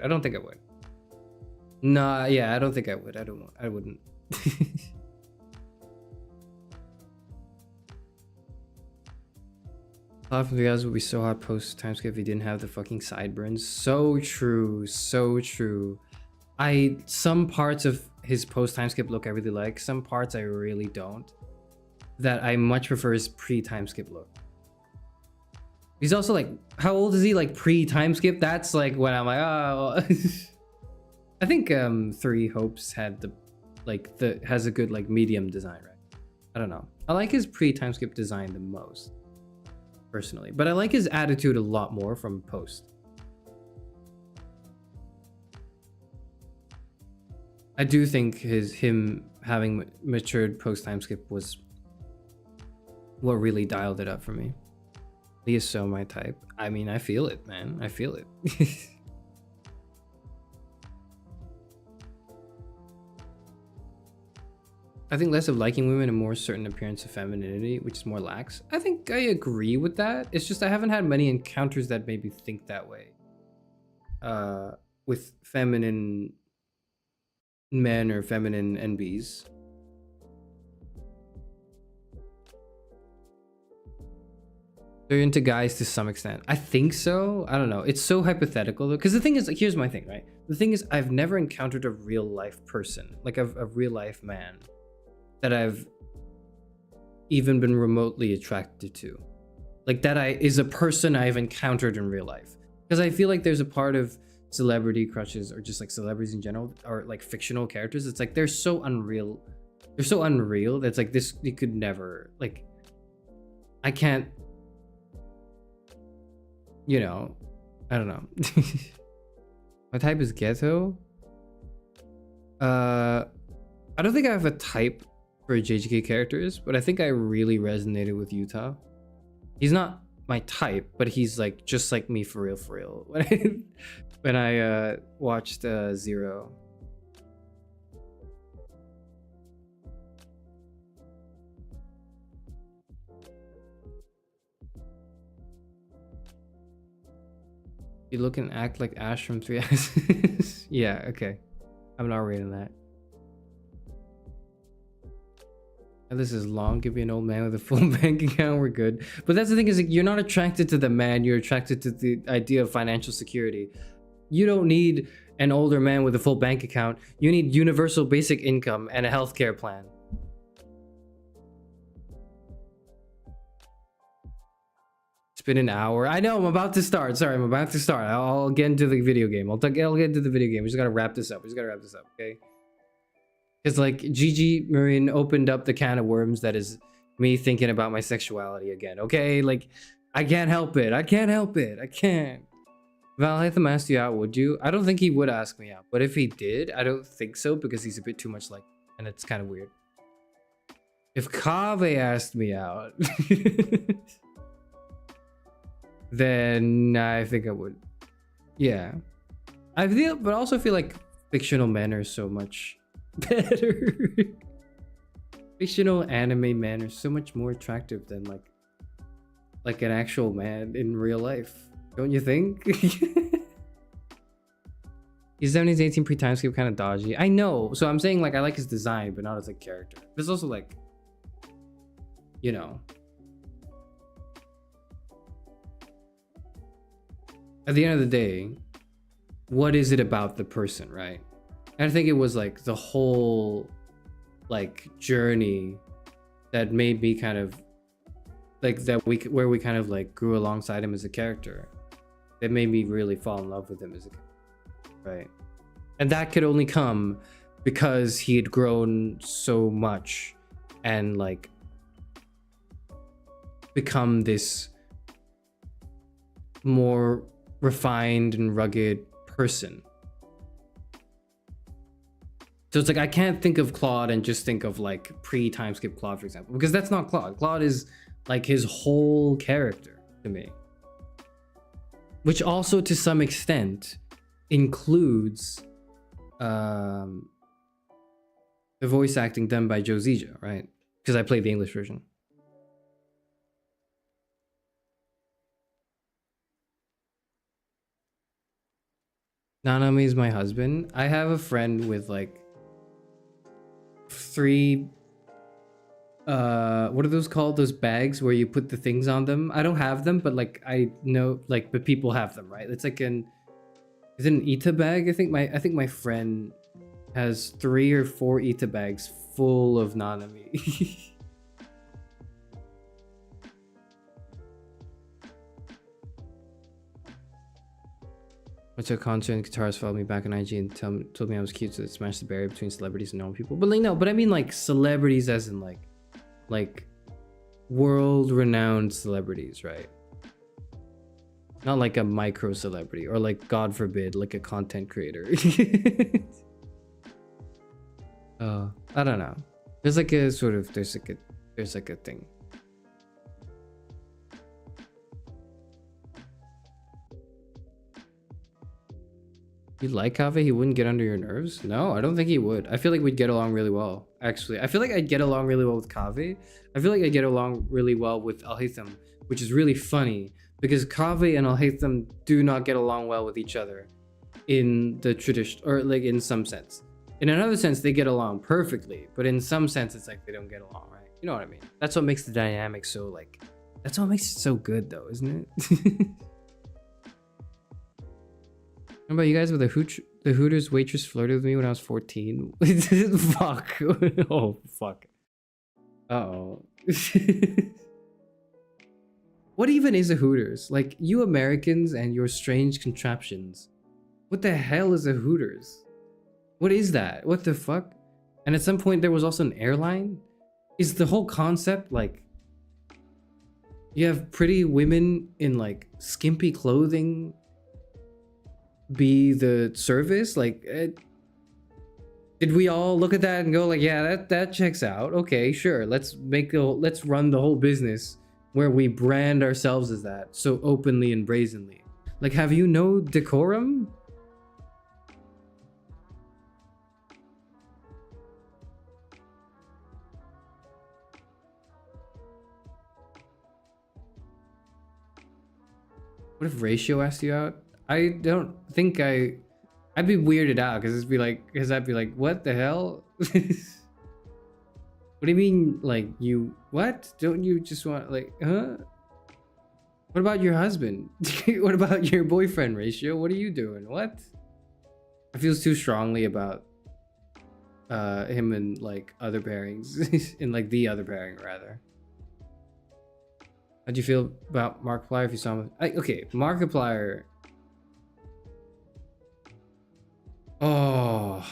Nah, yeah, I don't think I would. I wouldn't. Live from the guys would be so hard post timeskip if he didn't have the fucking sideburns. So true, so true. Some parts of his post timeskip look I really like. Some parts I really don't. That I much prefer his pre-timeskip look. He's also like, how old is he? Like pre-timeskip? That's like when I'm like, oh. I think Three Hopes had has a good like medium design, right? I don't know. I like his pre-timeskip design the most. personally. But I like his attitude a lot more from post. I do think him having matured post time skip was what really dialed it up for me. He is so my type. I mean, I feel it, man. I feel it. I think less of liking women and more certain appearance of femininity, which is more lax. I think I agree with that. It's just I haven't had many encounters that made me think that way. With feminine men or feminine NBs. They're into guys to some extent. I think so. I don't know. It's so hypothetical though. Because the thing is, like, here's my thing, right? The thing is, I've never encountered a real life person, like a real life man, that I've even been remotely attracted to. Like that is a person I've encountered in real life. Because I feel like there's a part of celebrity crushes or just like celebrities in general or like fictional characters. It's like they're so unreal. They're so unreal that's like this, you could never, like, I can't, you know, I don't know. My type is ghetto. I don't think I have a type for JJK characters, but I think I really resonated with Utah. He's not my type, but he's like just like me for real. When I watched Zero. You look and act like Ash from 3 Eyes. Yeah, okay. I'm not reading that. And this is long. Give me an old man with a full bank account. We're good. But that's the thing is, like, you're not attracted to the man. You're attracted to the idea of financial security. You don't need an older man with a full bank account. You need universal basic income and a healthcare plan. It's been an hour. I know, I'm about to start. Sorry, I'm about to start. I'll get into the video game. I'll get into the video game. We just gotta wrap this up. Okay? Because like Gigi Marin opened up the can of worms that is me thinking about my sexuality again. Okay, like I can't help it. I can't. Valhatham asked you out, would you? I don't think he would ask me out, but if he did, I don't think so because he's a bit too much like, and it's kind of weird. If Kaveh asked me out, then I think I would. Yeah, I feel, but also feel like fictional men are so much better. Fictional anime men are so much more attractive than like an actual man in real life, don't you think? He's 70s 18 pre-time skip kind of dodgy. I know, so I'm saying like I like his design but not as a character. There's also like, you know, at the end of the day, what is it about the person, right? And I think it was like the whole like journey that made me kind of like where we kind of like grew alongside him as a character, that made me really fall in love with him as a character, right? And that could only come because he had grown so much and like become this more refined and rugged person. So it's like I can't think of Claude and just think of like pre-time skip Claude, for example, because that's not Claude. Claude is like his whole character to me, which also to some extent includes the voice acting done by Joe Zija, right? Because I played the English version. Nanami is my husband. I have a friend with like 3 what are those called, those bags where you put the things on them? I don't have them, but like I know, like, but people have them, right? It's like is it an Ita bag? I think my friend has 3 or 4 Ita bags full of Nanami. What's a concert? Guitarist followed me back on IG and told me I was cute, so it smashed the barrier between celebrities and normal people. But like no, but I mean like celebrities as in like world-renowned celebrities, right? Not like a micro celebrity or like, God forbid, like a content creator. I don't know. There's like a sort of, there's like a thing. You like Kaveh? He wouldn't get under your nerves? No, I don't think he would. I feel like we'd get along really well, actually. I feel like I'd get along really well with Kaveh. I feel like I'd get along really well with Al-Haytham, which is really funny because Kaveh and Al-Haytham do not get along well with each other in the tradition, or like in some sense. In another sense, they get along perfectly, but in some sense, it's like they don't get along, right? You know what I mean? That's what makes the dynamic so like, that's what makes it so good though, isn't it? How about you guys with the Hooters waitress flirted with me when I was 14? Fuck. Oh, fuck. Uh-oh. What even is a Hooters? Like, you Americans and your strange contraptions. What the hell is a Hooters? What is that? What the fuck? And at some point there was also an airline? Is the whole concept like... You have pretty women in like skimpy clothing be the service? Like, did we all look at that and go like, yeah, that checks out. Okay, sure. Let's run the whole business where we brand ourselves as that so openly and brazenly. Like, have you no decorum? What if Ratio asked you out? I don't think I'd be weirded out because I'd be like, what the hell? What do you mean, like, you, what? Don't you just want, like, huh? What about your husband? What about your boyfriend, Ratio? What are you doing? What? I feel too strongly about him and, like, other pairings. In, like, the other pairing, rather. How'd you feel about Markiplier if you saw him? Okay, Markiplier... Oh,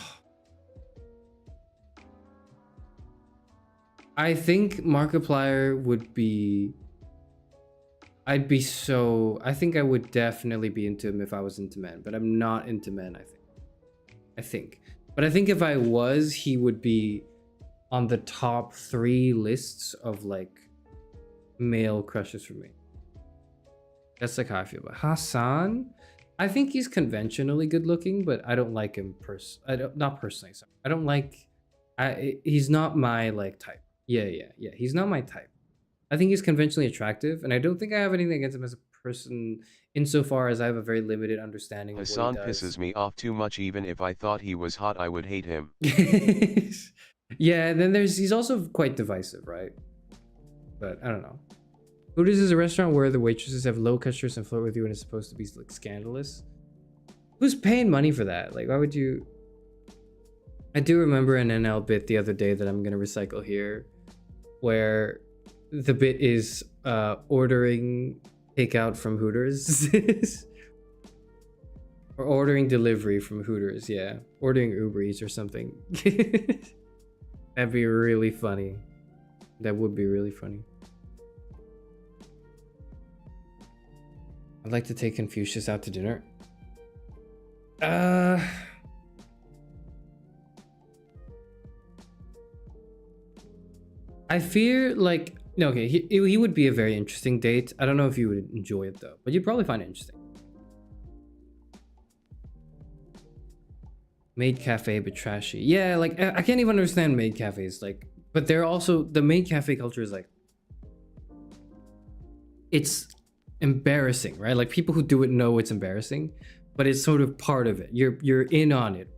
I think Markiplier would be... I think I would definitely be into him if I was into men, but I'm not into men, I think. But I think if I was, he would be on the top 3 lists of like male crushes for me. That's like how I feel about Hassan. I think he's conventionally good looking, but I don't like him not personally. Sorry. I don't like, he's not my like type. Yeah. He's not my type. I think he's conventionally attractive, and I don't think I have anything against him as a person insofar as I have a very limited understanding of Hassan what he does. pisses me off too much. Even if I thought he was hot, I would hate him. Yeah, and then he's also quite divisive, right? But I don't know. Hooters is a restaurant where the waitresses have low customers and flirt with you and it's supposed to be like scandalous. Who's paying money for that? Like, why would you? I do remember an NL bit the other day that I'm gonna recycle here, where the bit is ordering takeout from Hooters. Or ordering delivery from Hooters, yeah. Ordering Uber Eats or something. That'd be really funny. That would be really funny. I'd like to take Confucius out to dinner. I fear like, no, okay, he would be a very interesting date. I don't know if you would enjoy it though, but you'd probably find it interesting. Maid cafe, but trashy. Yeah, like I can't even understand maid cafes. Like, but they're also, the maid cafe culture is like, it's embarrassing, right? Like people who do it know it's embarrassing, but it's sort of part of it. You're in on it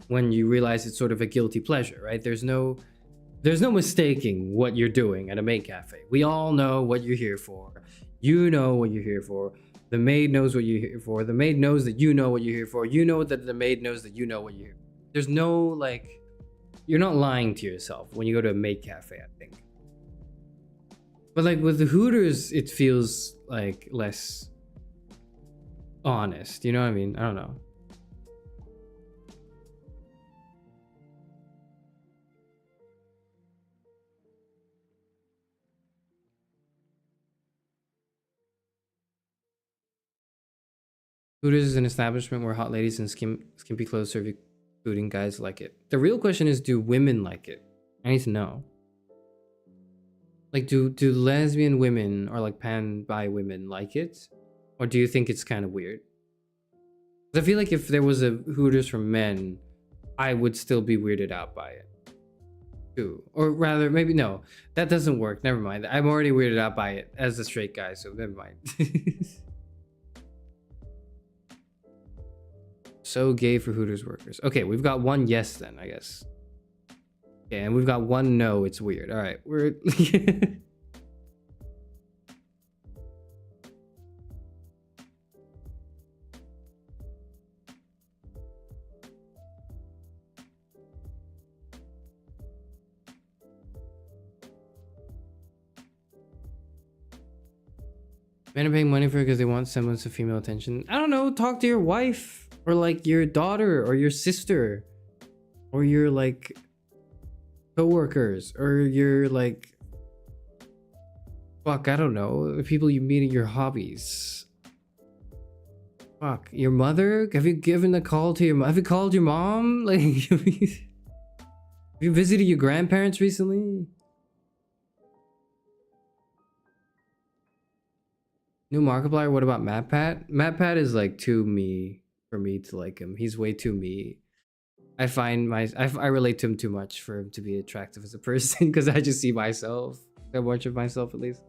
when you realize it's sort of a guilty pleasure, right? There's no mistaking what you're doing at a maid cafe. We all know what you're here for. You know what you're here for. The maid knows what you're here for. The maid knows that you know what you're here for. You know that the maid knows that you know what you're here for. There's no, like, you're not lying to yourself when you go to a maid cafe, I think. But like with the Hooters, it feels like less honest. You know what I mean? I don't know. Hooters is an establishment where hot ladies in skimpy clothes serve you food and guys like it. The real question is, do women like it? I need to know. Like, do lesbian women or like pan-bi women like it? Or do you think it's kind of weird? I feel like if there was a Hooters for men, I would still be weirded out by it. Too. Or rather, maybe no. That doesn't work. Never mind. I'm already weirded out by it as a straight guy, so never mind. So gay for Hooters workers. Okay, we've got one yes then, I guess. Okay, and we've got one no, it's weird. All right, we're... Men are paying money for it because they want semblance of female attention. I don't know, talk to your wife or like your daughter or your sister or your like co-workers or your like fuck, I don't know, the people you meet at your hobbies. Fuck, your mother? Have you given a call to your mom? Have you called your mom? Like, have you visited your grandparents recently? New Markiplier, what about MatPat? MatPat is like too me for me to like him. He's way too me. I relate to him too much for him to be attractive as a person because I just see myself. So much of myself at least.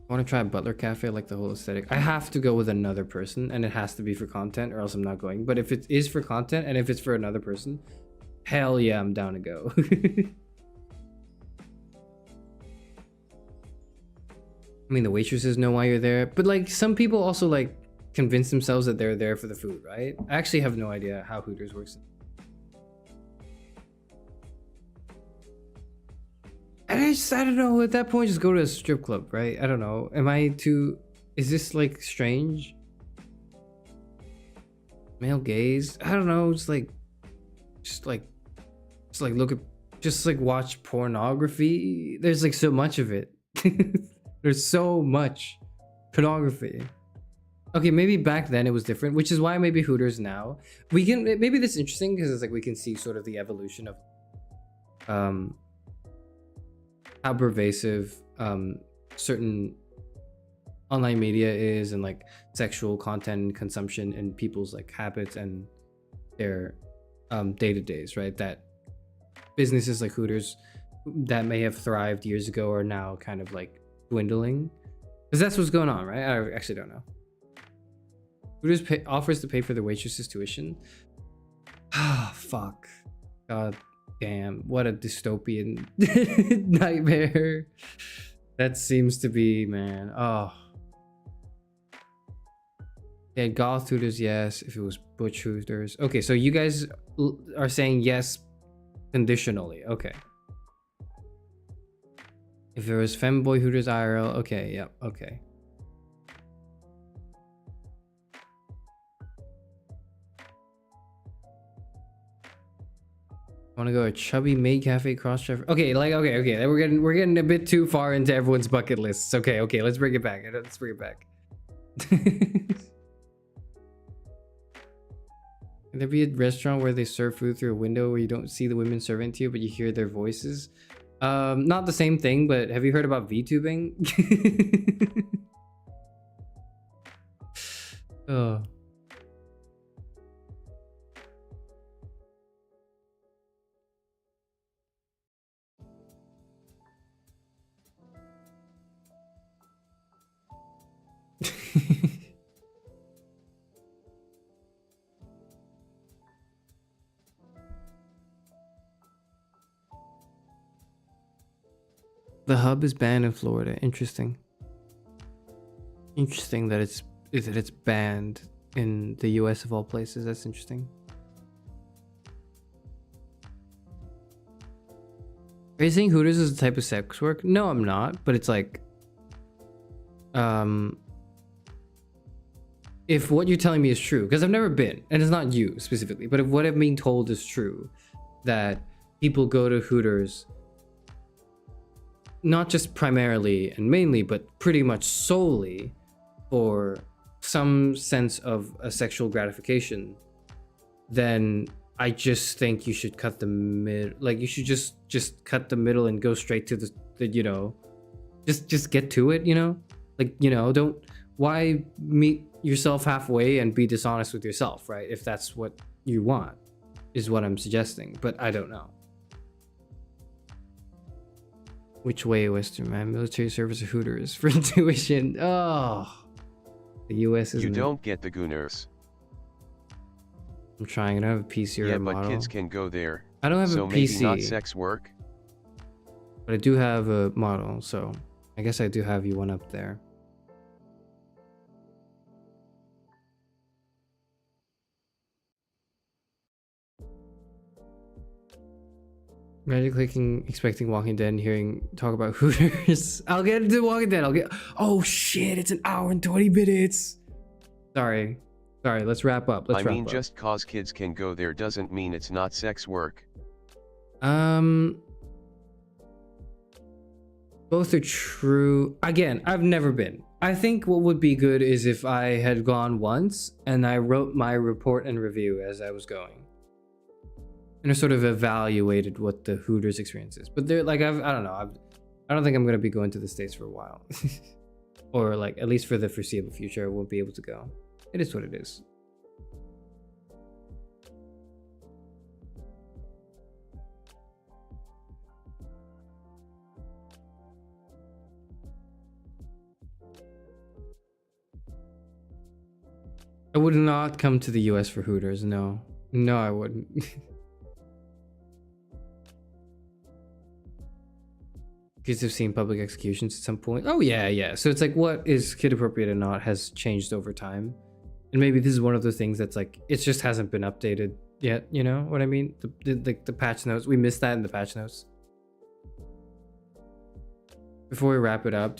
I want to try Butler Cafe, like the whole aesthetic. I have to go with another person and it has to be for content or else I'm not going. But if it is for content and if it's for another person, hell yeah, I'm down to go. I mean, the waitresses know why you're there, but like some people also like convince themselves that they're there for the food, right? I actually have no idea how Hooters works. And I don't know, at that point, just go to a strip club, right? I don't know. Is this like strange? Male gaze? I don't know, just watch pornography. There's like so much of it. There's so much pornography. Okay, maybe back then it was different, which is why maybe Hooters now. Maybe this is interesting because it's like we can see sort of the evolution of how pervasive certain online media is and like sexual content and consumption and people's like habits and their day-to-days, right? That businesses like Hooters that may have thrived years ago are now kind of like dwindling, because that's what's going on, right? I actually don't know. Hooters offers to pay for the waitress's tuition. Ah, fuck. God damn, what a dystopian nightmare that seems to be, man. Oh. Yeah, goth Hooters, yes. If it was butch Hooters. Okay, so you guys are saying yes conditionally. Okay. If it was femboy Hooters IRL, okay, yep, okay. Want to go to chubby maid cafe cross driver? Okay, like okay. We're getting a bit too far into everyone's bucket lists. Okay, let's bring it back. Let's bring it back. Can there be a restaurant where they serve food through a window where you don't see the women serving to you, but you hear their voices? Not the same thing, but have you heard about VTubing? Oh. The hub is banned in Florida. Interesting. Interesting that it's banned in the US of all places. That's interesting. Are you saying Hooters is a type of sex work? No, I'm not. But it's like, if what you're telling me is true, because I've never been, and it's not you specifically, but if what I'm being told is true, that people go to Hooters not just primarily and mainly, but pretty much solely for some sense of a sexual gratification, then I just think you should cut the mid. Like you should just cut the middle and go straight to the you know, just get to it. You know, like you know, don't why meet yourself halfway and be dishonest with yourself, right? If that's what you want, is what I'm suggesting. But I don't know. Which way, Western man? Military service or Hooters for tuition? Oh, the U.S. is. You don't get the Gooners. I'm trying. I don't have a PC or a model. Yeah, but kids can go there. I don't have a PC. So maybe not sex work. But I do have a model, so I guess I do have you one up there. Imagine clicking, expecting Walking Dead and hearing talk about Hooters. I'll get into Walking Dead. Oh shit, it's an hour and 20 minutes. Sorry, let's wrap up. I mean, just cause kids can go there doesn't mean it's not sex work. Both are true. Again, I've never been. I think what would be good is if I had gone once and I wrote my report and review as I was going. And I sort of evaluated what the Hooters experience is. But they're like, I don't know. I don't think I'm going to be going to the States for a while. Or like, at least for the foreseeable future, I won't be able to go. It is what it is. I would not come to the US for Hooters, no. No, I wouldn't. Kids have seen public executions at some point. Oh yeah. So it's like what is kid appropriate and not has changed over time. And maybe this is one of the things that's like, it just hasn't been updated yet, you know what I mean? The patch notes, we missed that in the patch notes. Before we wrap it up,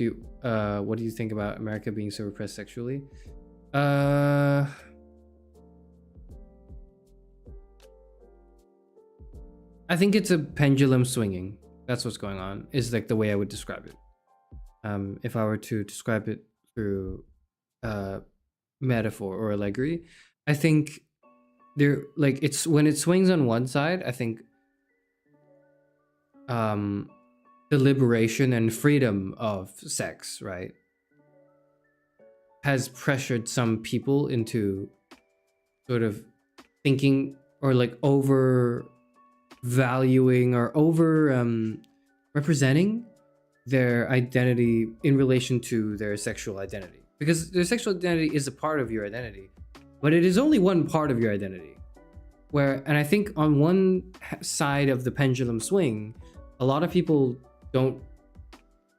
what do you think about America being so repressed sexually? I think it's a pendulum swinging. That's what's going on, is like the way I would describe it. If I were to describe it through metaphor or allegory, I think it's when it swings on one side, I think the liberation and freedom of sex, right, has pressured some people into sort of thinking or like over valuing or over representing their identity in relation to their sexual identity, because their sexual identity is a part of your identity, but it is only one part of your identity. And I think on one side of the pendulum swing, a lot of people don't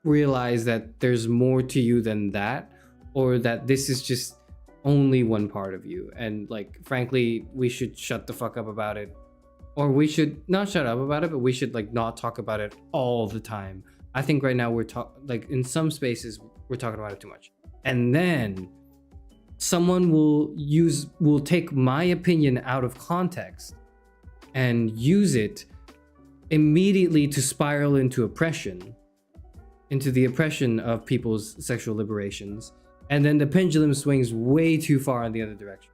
realize that there's more to you than that, or that this is just only one part of you, and like frankly we should shut the fuck up about it. Or we should not shut up about it, but we should like not talk about it all the time. I think right now like in some spaces we're talking about it too much. And then someone will take my opinion out of context and use it immediately to spiral into oppression, into the oppression of people's sexual liberations. And then the pendulum swings way too far in the other direction,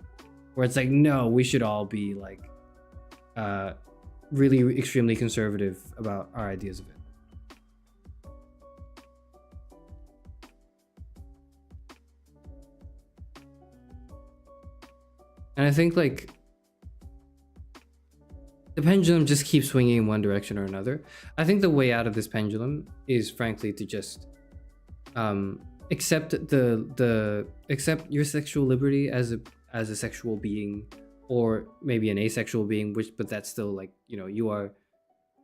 where it's like, no, we should all be like really extremely conservative about our ideas of it. And I think like the pendulum just keeps swinging in one direction or another. I think the way out of this pendulum is frankly to just accept accept your sexual liberty as a sexual being, or maybe an asexual being, but that's still like, you know, you are,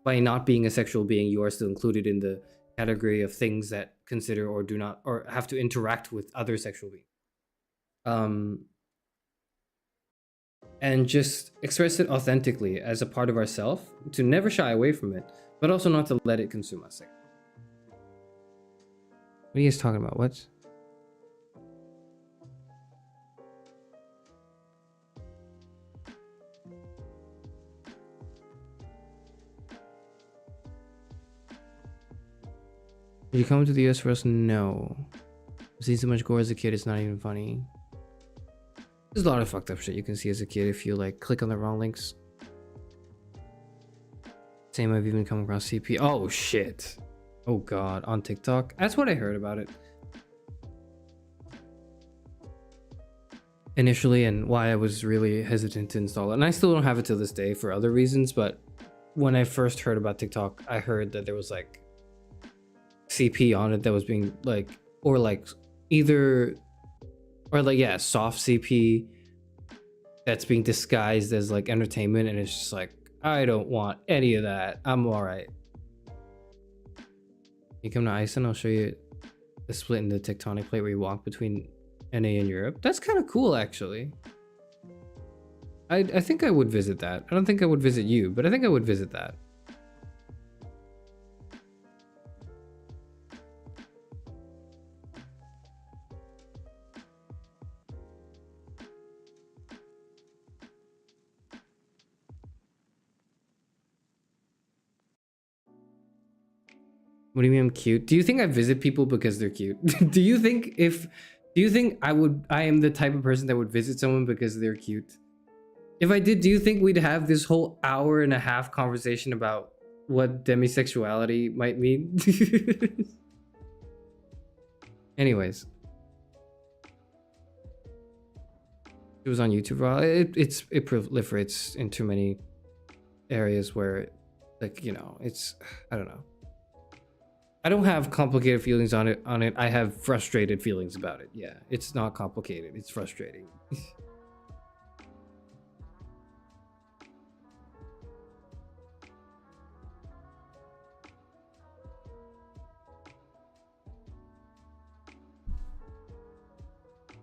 by not being a sexual being, you are still included in the category of things that consider or do not, or have to interact with other sexual beings. And just express it authentically as a part of ourself, to never shy away from it, but also not to let it consume us. What are you guys talking about? What? Did you come to the US for us? No. I've seen so much gore as a kid, it's not even funny. There's a lot of fucked up shit you can see as a kid if you like click on the wrong links. Same, I've even come across CP. Oh shit. Oh god, on TikTok. That's what I heard about it initially, and why I was really hesitant to install it. And I still don't have it to this day for other reasons, but when I first heard about TikTok, I heard that there was like CP on it that was being like, or like either, or like, yeah, soft CP that's being disguised as like entertainment, and it's just like, I don't want any of that. I'm alright. You come to Iceland, I'll show you the split in the tectonic plate where you walk between NA and Europe. That's kind of cool, actually. I think I would visit that. I don't think I would visit you, but I think I would visit that. What do you mean I'm cute? Do you think I visit people because they're cute? Do you think I am the type of person that would visit someone because they're cute? If I did, do you think we'd have this whole hour-and-a-half conversation about what demisexuality might mean? Anyways. It was on YouTube raw. It proliferates in too many areas where, like, you know, it's, I don't know. I don't have complicated feelings on it. I have frustrated feelings about it. Yeah, it's not complicated. It's frustrating.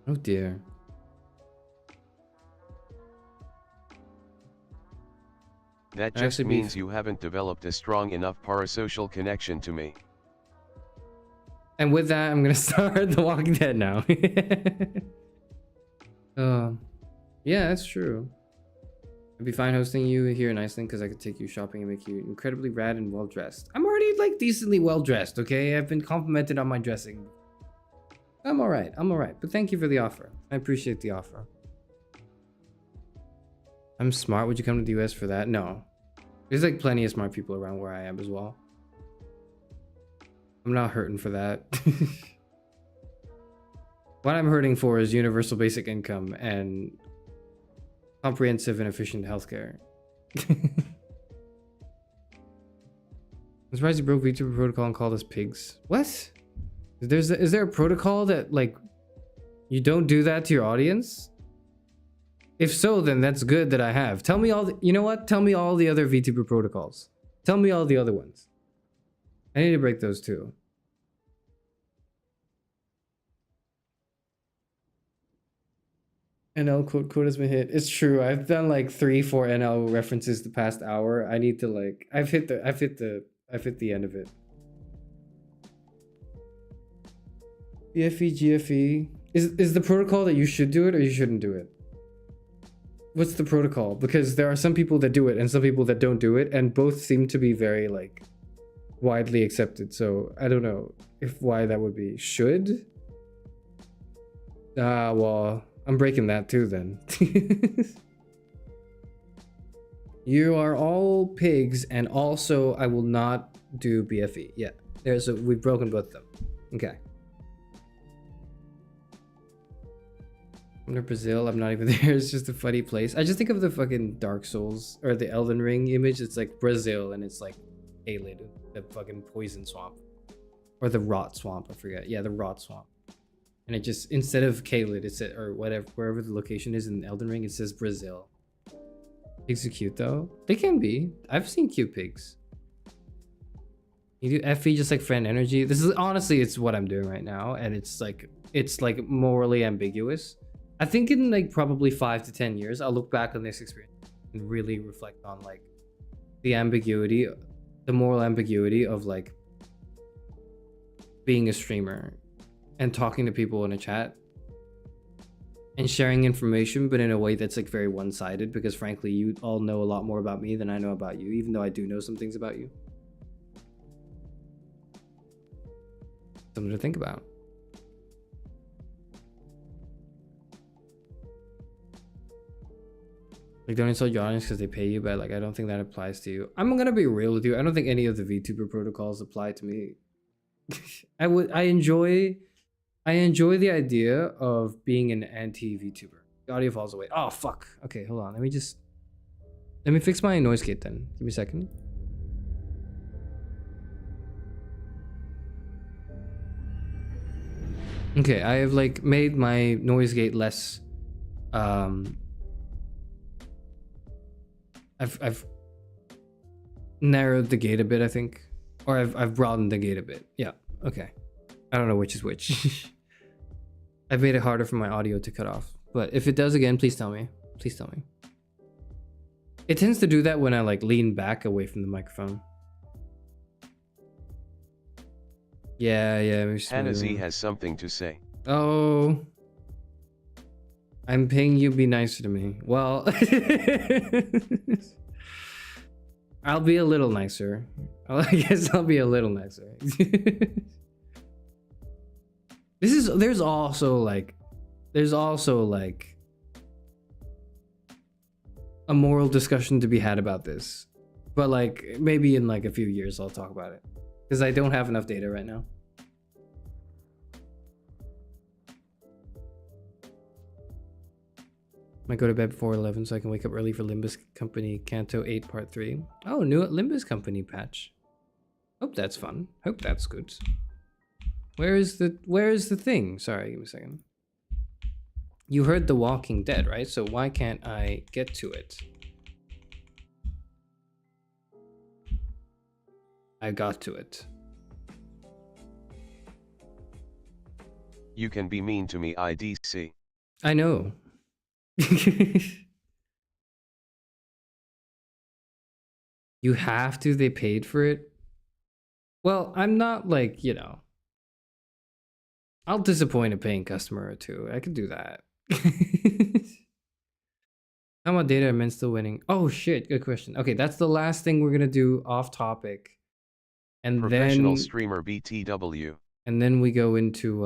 Oh dear. That just means you haven't developed a strong enough parasocial connection to me. And with that, I'm gonna start The Walking Dead now. Yeah, that's true. I'd be fine hosting you here in Iceland because I could take you shopping and make you incredibly rad and well dressed. I'm already like decently well dressed, okay? I've been complimented on my dressing. I'm alright, but thank you for the offer. I appreciate the offer. I'm smart, would you come to the US for that? No. There's like plenty of smart people around where I am as well. I'm not hurting for that. What I'm hurting for is universal basic income and comprehensive and efficient healthcare. I'm surprised you broke VTuber protocol and called us pigs. What? Is there a protocol that, like, you don't do that to your audience? If so, then that's good that I have. Tell me all the, you know what? Tell me all the other VTuber protocols. Tell me all the other ones. I need to break those too. NL quote has been hit. It's true. I've done like 3-4 NL references the past hour. I need to like I've hit the end of it. BFE, GFE. Is the protocol that you should do it or you shouldn't do it? What's the protocol? Because there are some people that do it and some people that don't do it, and both seem to be very like widely accepted. So I don't know if why that would be. Should? Well, I'm breaking that too then. You are all pigs, and also I will not do BFE. Yeah, we've broken both of them. Okay. I'm to Brazil. I'm not even there. It's just a funny place. I just think of the fucking Dark Souls or the Elden Ring image. It's like Brazil, and it's like Caelid, the fucking poison swamp, or the rot swamp. I forget. Yeah, the rot swamp. And it just, instead of Caelid, it said, or whatever, wherever the location is in Elden Ring, it says Brazil. Pigs are cute though. They can be. I've seen cute pigs. You do FE just like friend energy. This is honestly, it's what I'm doing right now, and it's like morally ambiguous. I think in like probably 5 to 10 years, I'll look back on this experience and really reflect on like the ambiguity, the moral ambiguity of like being a streamer and talking to people in a chat and sharing information, but in a way that's like very one-sided, because frankly, you all know a lot more about me than I know about you, even though I do know some things about you. Something to think about. Like, don't insult your audience because they pay you, but like, I don't think that applies to you. I'm gonna be real with you. I don't think any of the VTuber protocols apply to me. I enjoy the idea of being an anti-VTuber. The audio falls away. Oh fuck. Okay, hold on. Let me fix my noise gate then. Give me a second. Okay, I have like made my noise gate less I've narrowed the gate a bit, I think. Or I've broadened the gate a bit. Yeah, okay. I don't know which is which. I've made it harder for my audio to cut off. But if it does again, please tell me. Please tell me. It tends to do that when I like lean back away from the microphone. Yeah. Hannah Z has something to say. Oh. I'm paying you, be nicer to me. Well, I'll be a little nicer. I guess I'll be a little nicer. There's also like a moral discussion to be had about this. But like maybe in like a few years I'll talk about it. Because I don't have enough data right now. Might go to bed before 11 so I can wake up early for Limbus Company Canto 8 Part 3. Oh, new Limbus Company patch. Hope that's fun. Hope that's good. Where is the thing? Sorry, give me a second. You heard The Walking Dead, right? So why can't I get to it? I got to it. You can be mean to me, IDC. I know. You have to, they paid for it. Well, I'm not like, you know, I'll disappoint a paying customer or two. I can do that. How about data are men still winning? Oh shit, good question. Okay, that's the last thing we're gonna do off topic. And Professional then streamer BTW. And then we go into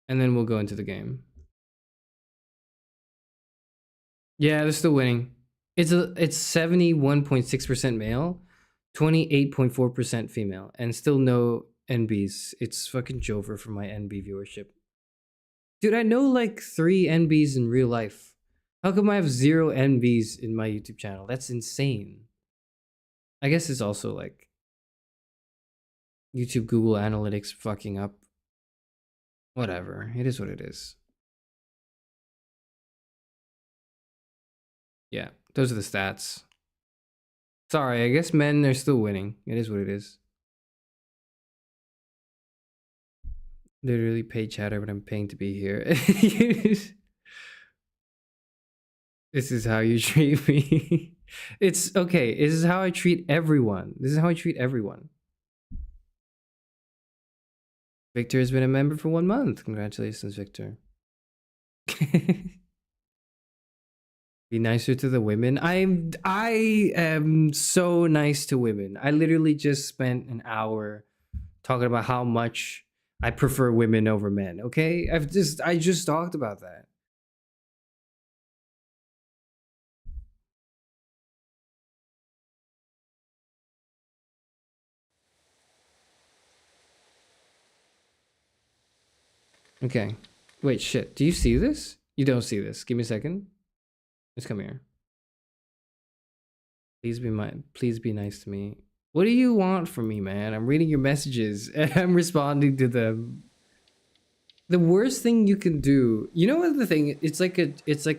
and then we'll go into the game. Yeah, they're still winning. It's 71.6% male, 28.4% female, and still no NBs. It's fucking Jover for my NB viewership. Dude, I know like 3 NBs in real life. How come I have 0 NBs in my YouTube channel? That's insane. I guess it's also like YouTube, Google Analytics fucking up. Whatever. It is what it is. Yeah, those are the stats. Sorry, I guess men are still winning. It is what it is. Literally pay chatter, but I'm paying to be here. This is how you treat me. It's okay. This is how I treat everyone. This is how I treat everyone. Victor has been a member for 1 month. Congratulations, Victor. Be nicer to the women. I am so nice to women. I literally just spent an hour talking about how much I prefer women over men. Okay, I just talked about that. Okay. Wait, shit. Do you see this? You don't see this. Give me a second. Just come here. Please be nice to me. What do you want from me, man? I'm reading your messages and I'm responding to them. The worst thing you can do, you know what the thing, it's like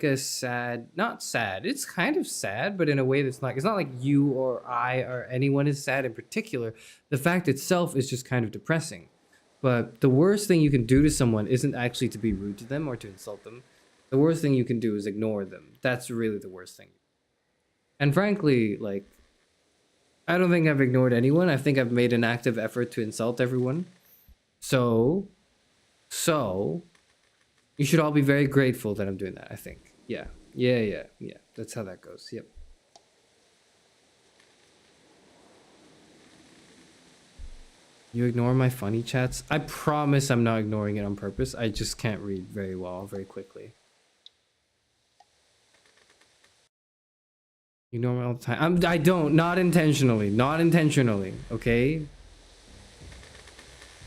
a sad, not sad, it's kind of sad, but in a way that's not, it's not like you or I or anyone is sad in particular. The fact itself is just kind of depressing. But the worst thing you can do to someone isn't actually to be rude to them or to insult them. The worst thing you can do is ignore them. That's really the worst thing. And frankly, like, I don't think I've ignored anyone. I think I've made an active effort to insult everyone. So you should all be very grateful that I'm doing that, I think. Yeah. That's how that goes. Yep. You ignore my funny chats? I promise I'm not ignoring it on purpose. I just can't read very well, very quickly. You ignore me all the time. I don't. Not intentionally. Not intentionally. Okay?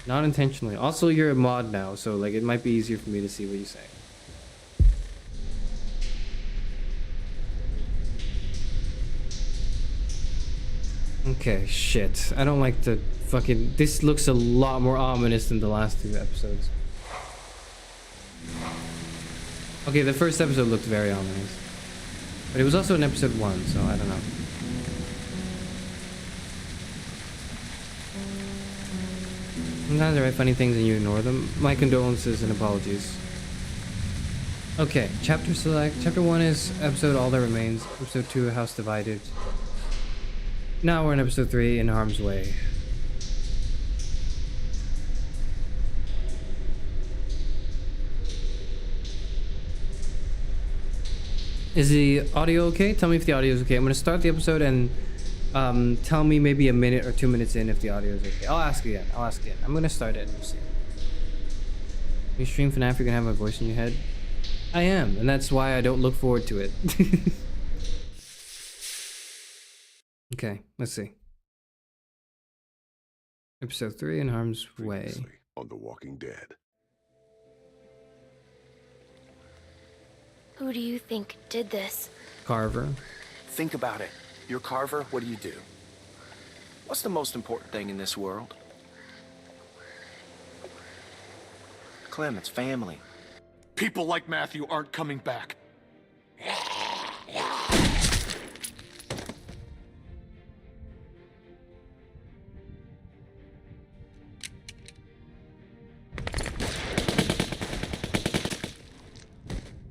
Not intentionally. Also, you're a mod now, so like it might be easier for me to see what you say. Okay, shit. I don't like the fucking... This looks a lot more ominous than the last 2 episodes. Okay, the first episode looked very ominous. But it was also in episode 1, so I don't know. Sometimes I write funny things and you ignore them. My condolences and apologies. Okay, chapter select. Chapter 1 is episode All That Remains. Episode 2, House Divided. Now we're in episode 3, In Harm's Way. Is the audio okay? Tell me if the audio is okay. I'm going to start the episode and tell me maybe a minute or 2 minutes in if the audio is okay. I'll ask again. I'm going to start it and we'll see. You stream FNAF, you're going to have my voice in your head? I am, and that's why I don't look forward to it. Okay, let's see. Episode 3, In Harm's Way. On The Walking Dead. Who do you think did this? Carver. Think about it. You're Carver, what do you do? What's the most important thing in this world? Clem, it's family. People like Matthew aren't coming back.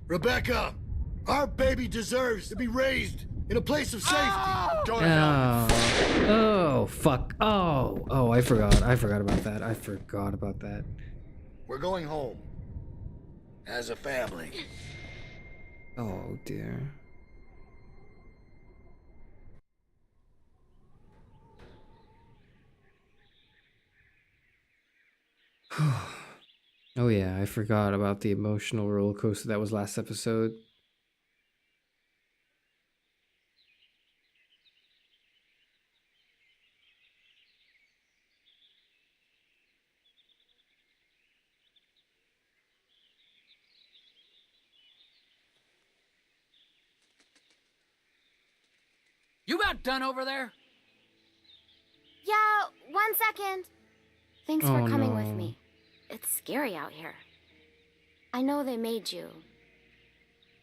Rebecca, our baby deserves to be raised in a place of safety. Go to hell. Oh, fuck. Oh, I forgot about that. We're going home. As a family. Oh, dear. Oh yeah, I forgot about the emotional roller coaster that was last episode. You about done over there? Yeah, 1 second. Thanks for coming with me. It's scary out here. I know they made you.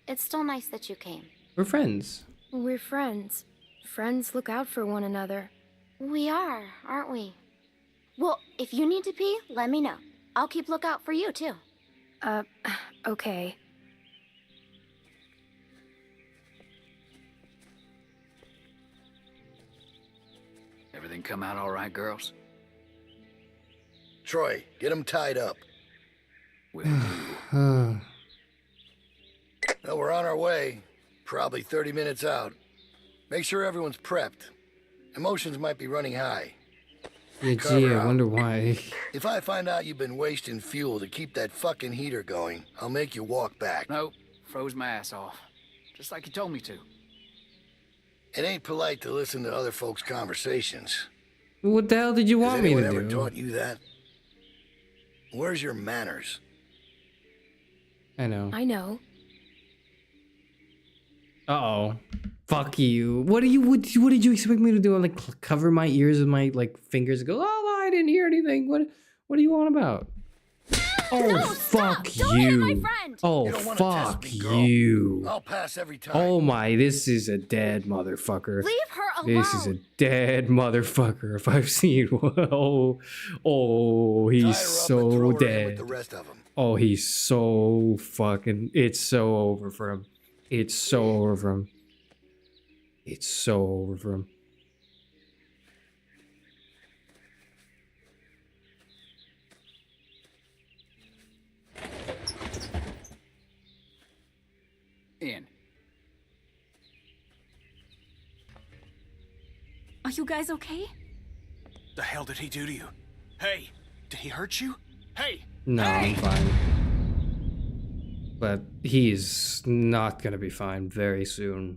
It's still nice that you came. We're friends. We're friends. Friends look out for one another. We are, aren't we? Well, if you need to pee, let me know. I'll keep lookout for you, too. Okay. Everything come out all right, girls? Troy, get him tied up. Will do. Well, we're on our way. Probably 30 minutes out. Make sure everyone's prepped. Emotions might be running high. Yeah, gee, I wonder why. If I find out you've been wasting fuel to keep that fucking heater going, I'll make you walk back. Nope, froze my ass off. Just like you told me to. It ain't polite to listen to other folks' conversations. What the hell did you want me to do? Has anyone ever taught you that? Where's your manners? I know. I know. Uh-oh. Fuck you. What did you expect me to do? Like cover my ears with my like fingers and go, oh, I didn't hear anything. What are you on about? Oh, no, fuck stop. Don't you. hit my friend. Oh, fuck you. I'll pass every time. Oh my, this is a dead motherfucker. Leave her alone. This is a dead motherfucker if I've seen one. Oh, he's so dead. The rest of them. Oh, he's so fucking... It's so over for him. It's so over for him. It's so over for him. In. Are you guys okay? The hell did he do to you? Hey, did he hurt you? Hey! No, hey! I'm fine. But he's not gonna be fine very soon.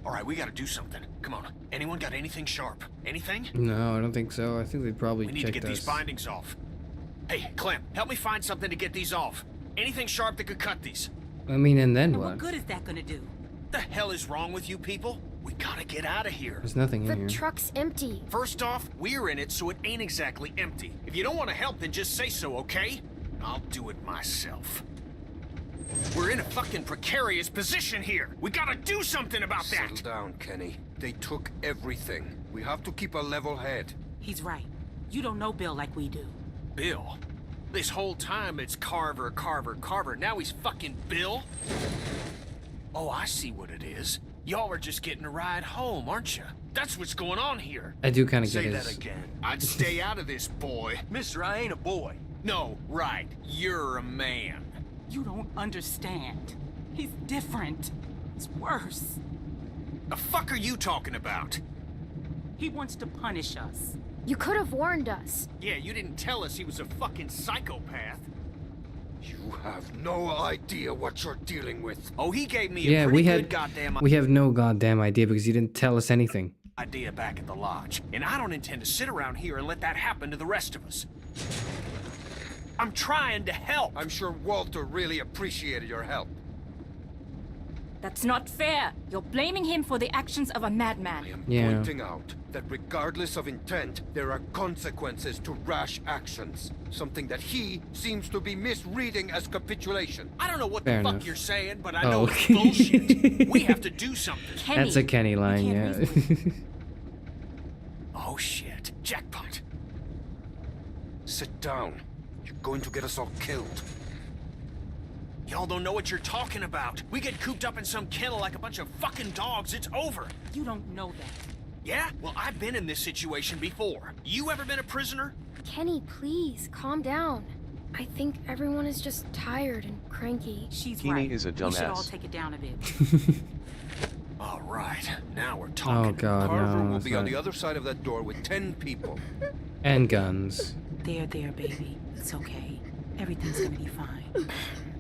All right, we gotta do something. Come on. Anyone got anything sharp? Anything? No, I don't think so. I think they probably We need to get these bindings off. Hey, Clem, help me find something to get these off. Anything sharp that could cut these. I mean, and then And what? what good is that gonna do? The hell is wrong with you people? We gotta get out of here. There's nothing in The here. truck's empty. First off, we're in it, so it ain't exactly empty. If you don't want to help, then just say so, okay? I'll do it myself. We're in a fucking precarious position here. We gotta do something about that. Settle down, Kenny. They took everything. We have to keep a level head. He's right. You don't know Bill like we do. Bill? This whole time it's Carver, Carver, Carver. Now he's fucking Bill? Oh, I see what it is. Y'all are just getting a ride home, aren't you? That's what's going on here. I do kind of get Say his... that again. I'd stay out of this, boy. Mister, I ain't a boy. No, right. You're a man. You don't understand. He's different. It's worse. The fuck are you talking about? He wants to punish us. You could have warned us. Yeah, you didn't tell us he was a fucking psychopath. You have no idea what you're dealing with. Oh, he gave me Yeah, a we pretty had... good goddamn We have no goddamn idea because you didn't tell us anything. idea back at the lodge. And I don't intend to sit around here and let that happen to the rest of us. I'm trying to help. I'm sure Walter really appreciated your help. That's not fair. You're blaming him for the actions of a madman. I am pointing out that regardless of intent, there are consequences to rash actions. Something that he seems to be misreading as capitulation. I don't know what Fair the enough. fuck you're saying, but I know it's bullshit. We have to do something. Kenny, That's a Kenny line, yeah. Oh shit. Jackpot. Sit down. You're going to get us all killed. Y'all don't know what you're talking about. We get cooped up in some kennel like a bunch of fucking dogs, it's over. You don't know that. Yeah? Well, I've been in this situation before. You ever been a prisoner? Kenny, please, calm down. I think everyone is just tired and cranky. She's Keeney right. is a We should all dumbass. take it down a bit. All right, now we're Oh talking. god, Carver no. will it's be on not- the other side of that door with 10 people. And guns. There, baby. It's okay. Everything's gonna be fine.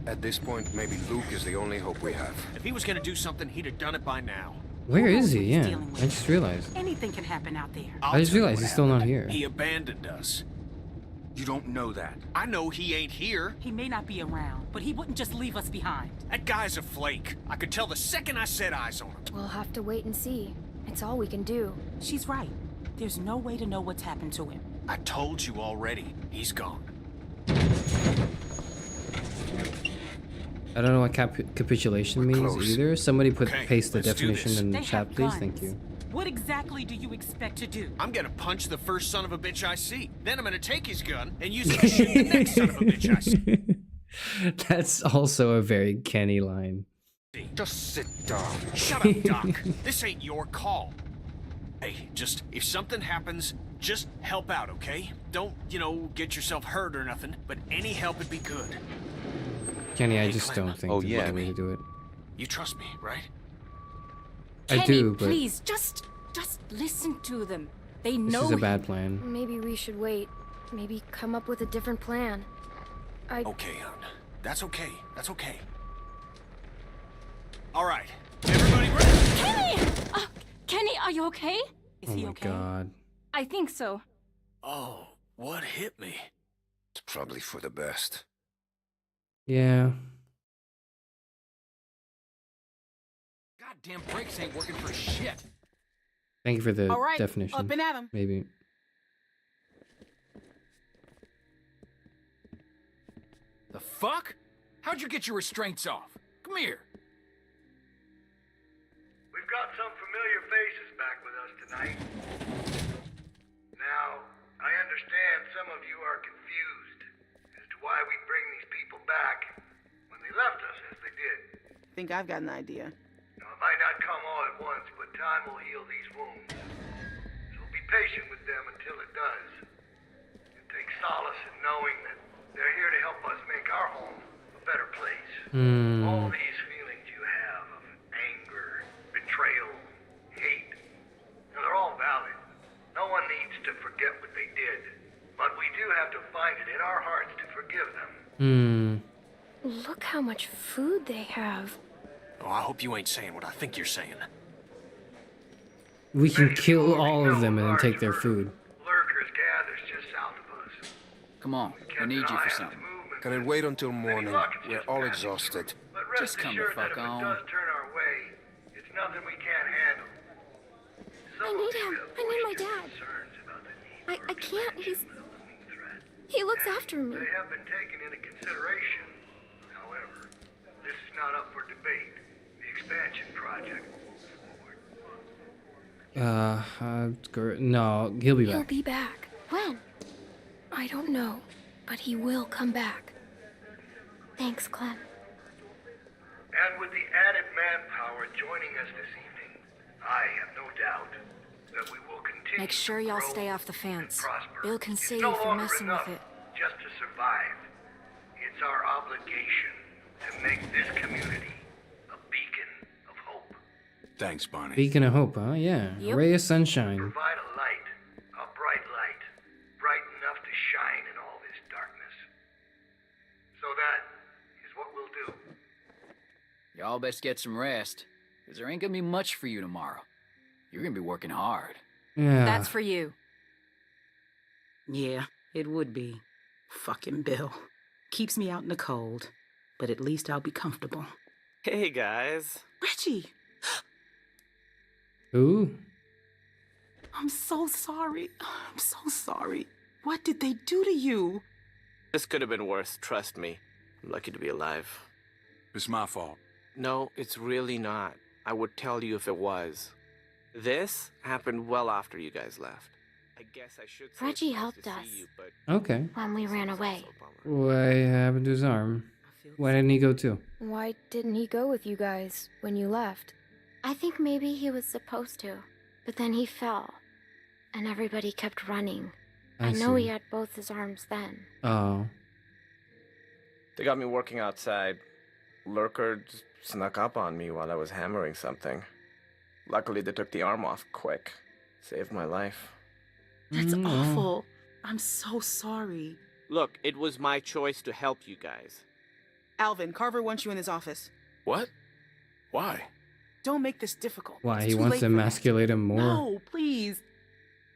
At this point, maybe Luke is the only hope we have. If he was gonna do something, he'd have done it by now. Where Who knows is he? what he's Yeah, dealing with? I just realized. Anything can happen out there. I'll I just tell you realized what he's still not happened. here. He abandoned us. You don't know that. I know he ain't here. He may not be around, but he wouldn't just leave us behind. That guy's a flake. I could tell the second I set eyes on him. We'll have to wait and see. It's all we can do. She's right. There's no way to know what's happened to him. I told you already. He's gone. I don't know what capitulation means close. either. Somebody Okay, paste the let's do definition this. in the They chat, have please. guns. Thank you. What exactly do you expect to do? I'm gonna punch the first son of a bitch I see. Then I'm gonna take his gun and use it to shoot the next son of a bitch I see. That's also a very Kenny line. Just sit down. Shut up, Doc. This ain't your call. Hey, just, if something happens, just help out, okay? Don't, get yourself hurt or nothing, but any help would be good. Kenny, I Hey, just Clem. don't think Oh, there's yeah. a way to do it. You trust me, right? I Kenny, do, but please, just listen to them. They this know is a him. bad plan. Maybe we should wait. Maybe come up with a different plan. Okay, hon. That's okay. That's okay. All right. Everybody ready? Kenny! Kenny, are you okay? Oh my god. I think so. Oh, what hit me? It's probably for the best. Yeah. Goddamn brakes ain't working for shit. Thank you for the All right, definition. up and at 'em. Maybe. The fuck? How'd you get your restraints off? Come here. We've got some familiar faces back with us tonight. Now, I understand some of you are confused as to why we bring these people back when they left us as they did. I think I've got an idea. Now, it might not come all at once, but time will heal these wounds. So be patient with them until it does. And take solace in knowing that they're here to help us make our home a better place. All these feelings you have of anger, betrayal, hate, they're all valid. No one needs to forget what they did. But we do have to find it in our hearts to forgive them. Look how much food they have. Oh, I hope you ain't saying what I think you're saying. We can kill all of them and then take their food. Lurkers gathers just south of us. Come on, I need you for something. Can it wait until morning? We're all exhausted. But rest Just come the assured that fuck if on. it does turn our way, it's nothing we can't handle. I need him. I need my dad. I can't. He looks after me. They have been taken into consideration. However, this is not up for debate. The expansion project moves forward. No, he'll be He'll back. be back. When? I don't know, but he will come back. Thanks, Clem. And with the added manpower joining us this evening, I have no doubt that we will continue. Make sure to y'all grow stay off the fence. and prosper. Bill can It's see no you for longer messing enough with it. just to survive. It's our obligation to make this community a beacon of hope. Thanks, Bonnie. Beacon of hope, huh? Yeah. Yep. Ray of sunshine. Provide a light, a bright light, bright enough to shine in all this darkness. So that is what we'll do. Y'all best get some rest, because there ain't gonna be much for you tomorrow. You're gonna be working hard. Yeah. That's for you. Yeah, it would be. Fucking Bill. Keeps me out in the cold, but at least I'll be comfortable. Hey, guys. Reggie! Who? I'm so sorry. I'm so sorry. What did they do to you? This could have been worse, trust me. I'm lucky to be alive. It's my fault. No, it's really not. I would tell you if it was. This happened well after you guys left. I guess I should say Reggie it's nice helped to us. see you, but Okay. When we ran away. What happened to his arm? Why didn't he go too? Why didn't he go with you guys when you left? I think maybe he was supposed to, but then he fell, and everybody kept running. I know see. he had both his arms then. Oh. They got me working outside. Lurker just snuck up on me while I was hammering something. Luckily, they took the arm off quick. Saved my life. That's awful. I'm so sorry. Look, it was my choice to help you guys. Alvin, Carver wants you in his office. What? Why? Don't make this difficult. Why? It's He too wants late to for that. emasculate him more? No, please.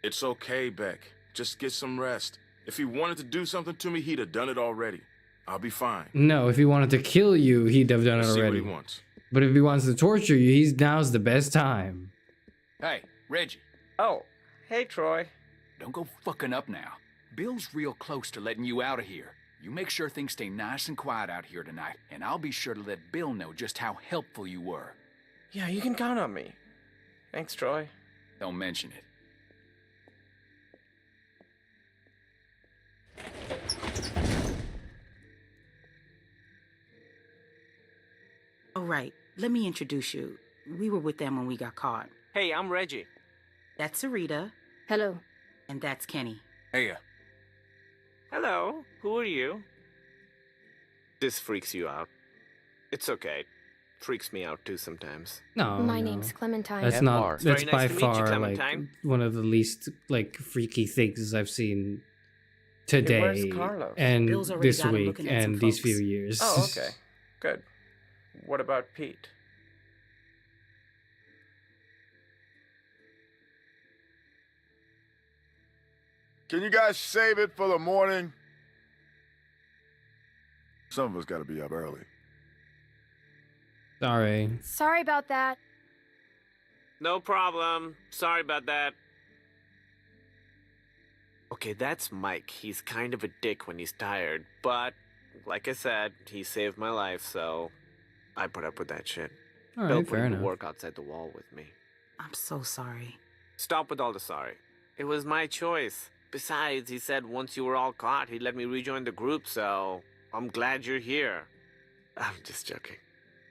It's okay, Beck. Just get some rest. If he wanted to do something to me, he'd have done it already. I'll be fine. No, if he wanted to kill you, he'd have done it Let's see what already. he wants. But if he wants to torture you, now's the best time. Hey, Reggie. Oh, hey, Troy. Don't go fucking up now. Bill's real close to letting you out of here. You make sure things stay nice and quiet out here tonight, and I'll be sure to let Bill know just how helpful you were. Yeah, you can count on me. Thanks, Troy. Don't mention it. All right, let me introduce you. We were with them when we got caught. Hey, I'm Reggie. That's Sarita. Hello. And that's Kenny. Hey, Hello, who are you? This freaks you out. It's okay. Freaks me out too sometimes. No, My no. name's Clementine. That's not. Very That's nice by to meet you, far like Clementine. one of the least like freaky things I've seen Hey, today where's Carlos? and Bill's already this got him week looking at some and these folks. few years. Oh, okay. Good. What about Pete? Can you guys save it for the morning? Some of us gotta be up early. Sorry. Sorry about that. No problem. Sorry about that. Okay, that's Mike. He's kind of a dick when he's tired, but like I said, he saved my life, so I put up with that shit. All Bill right, put fair him to enough. work outside the wall with me. I'm so sorry. Stop with all the sorry. It was my choice. Besides, he said once you were all caught, he'd let me rejoin the group, so I'm glad you're here. I'm just joking.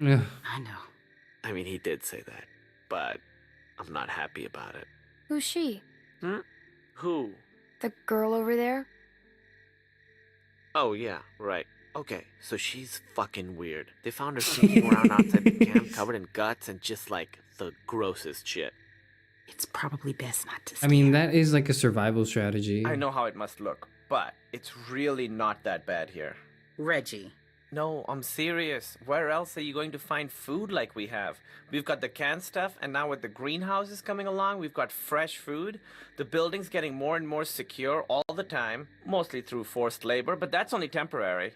Yeah. I know. I mean, he did say that, but I'm not happy about it. Who's she? Who? The girl over there? Oh, yeah, right. Okay, so she's fucking weird. They found her sneaking around outside the camp covered in guts and just like the grossest shit. It's probably best not to I mean, that is like a survival strategy. I know how it must look, but it's really not that bad here. Reggie. No, I'm serious. Where else are you going to find food like we have? We've got the canned stuff, and now with the greenhouses coming along, we've got fresh food. The building's getting more and more secure all the time, mostly through forced labor, but that's only temporary.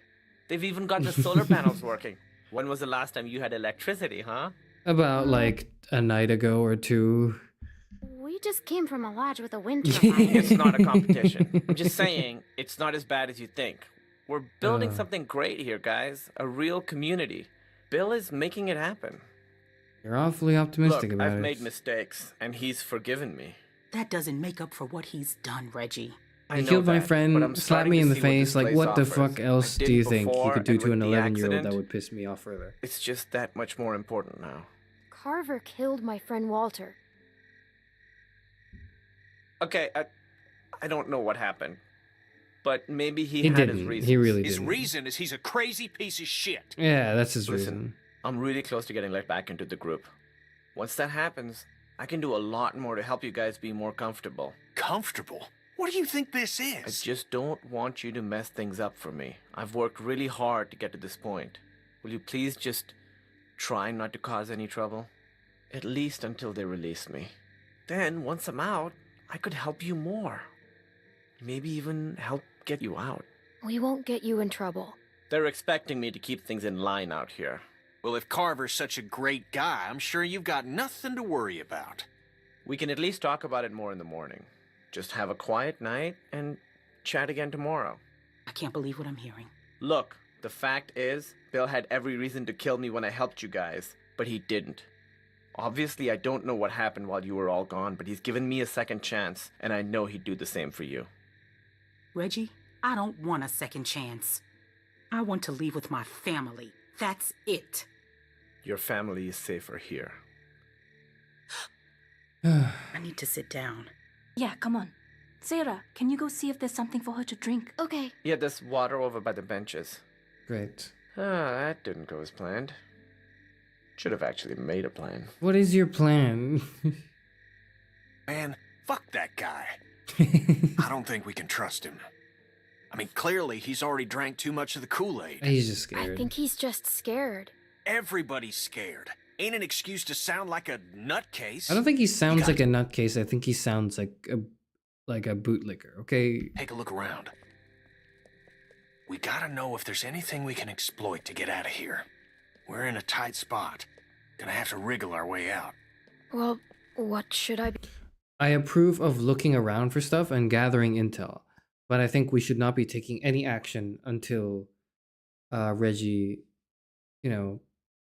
They've even got the solar panels working. When was the last time you had electricity, huh? About like a night ago or two. We just came from a lodge with a wind turbine. It's not a competition. I'm just saying, it's not as bad as you think. We're building something great here, guys. A real community. Bill is making it happen. You're awfully optimistic Look, about I've it. made mistakes, and he's forgiven me. That doesn't make up for what he's done, Reggie. You killed my friend, slapped me in the face. Like, what the fuck else do you think you could do to an 11-year-old that would piss me off further? It's just that much more important now. Carver killed my friend Walter. Okay, I don't know what happened. But maybe he had didn't. his reasons. He really His didn't. reason is he's a crazy piece of shit. Yeah, that's his Listen, reason. I'm really close to getting let back into the group. Once that happens, I can do a lot more to help you guys be more comfortable. Comfortable? What do you think this is? I just don't want you to mess things up for me. I've worked really hard to get to this point. Will you please just try not to cause any trouble? At least until they release me. Then, once I'm out, I could help you more. Maybe even help get you out. We won't get you in trouble. They're expecting me to keep things in line out here. Well, if Carver's such a great guy, I'm sure you've got nothing to worry about. We can at least talk about it more in the morning. Just have a quiet night and chat again tomorrow. I can't believe what I'm hearing. Look, the fact is, Bill had every reason to kill me when I helped you guys, but he didn't. Obviously, I don't know what happened while you were all gone, but he's given me a second chance, and I know he'd do the same for you. Reggie, I don't want a second chance. I want to leave with my family. That's it. Your family is safer here. I need to sit down. Yeah, come on. Sarah, can you go see if there's something for her to drink? Okay. Yeah, there's water over by the benches. Great. That didn't go as planned. Should have actually made a plan. What is your plan? Man, fuck that guy. I don't think we can trust him. I mean, clearly he's already drank too much of the Kool-Aid. He's just scared. I think he's just scared. Everybody's scared. Ain't an excuse to sound like a nutcase. I don't think he sounds like a nutcase. I think he sounds like a bootlicker, okay? Take a look around. We gotta know if there's anything we can exploit to get out of here. We're in a tight spot. Gonna have to wriggle our way out. Well, what should I be? I approve of looking around for stuff and gathering intel, but I think we should not be taking any action until Reggie,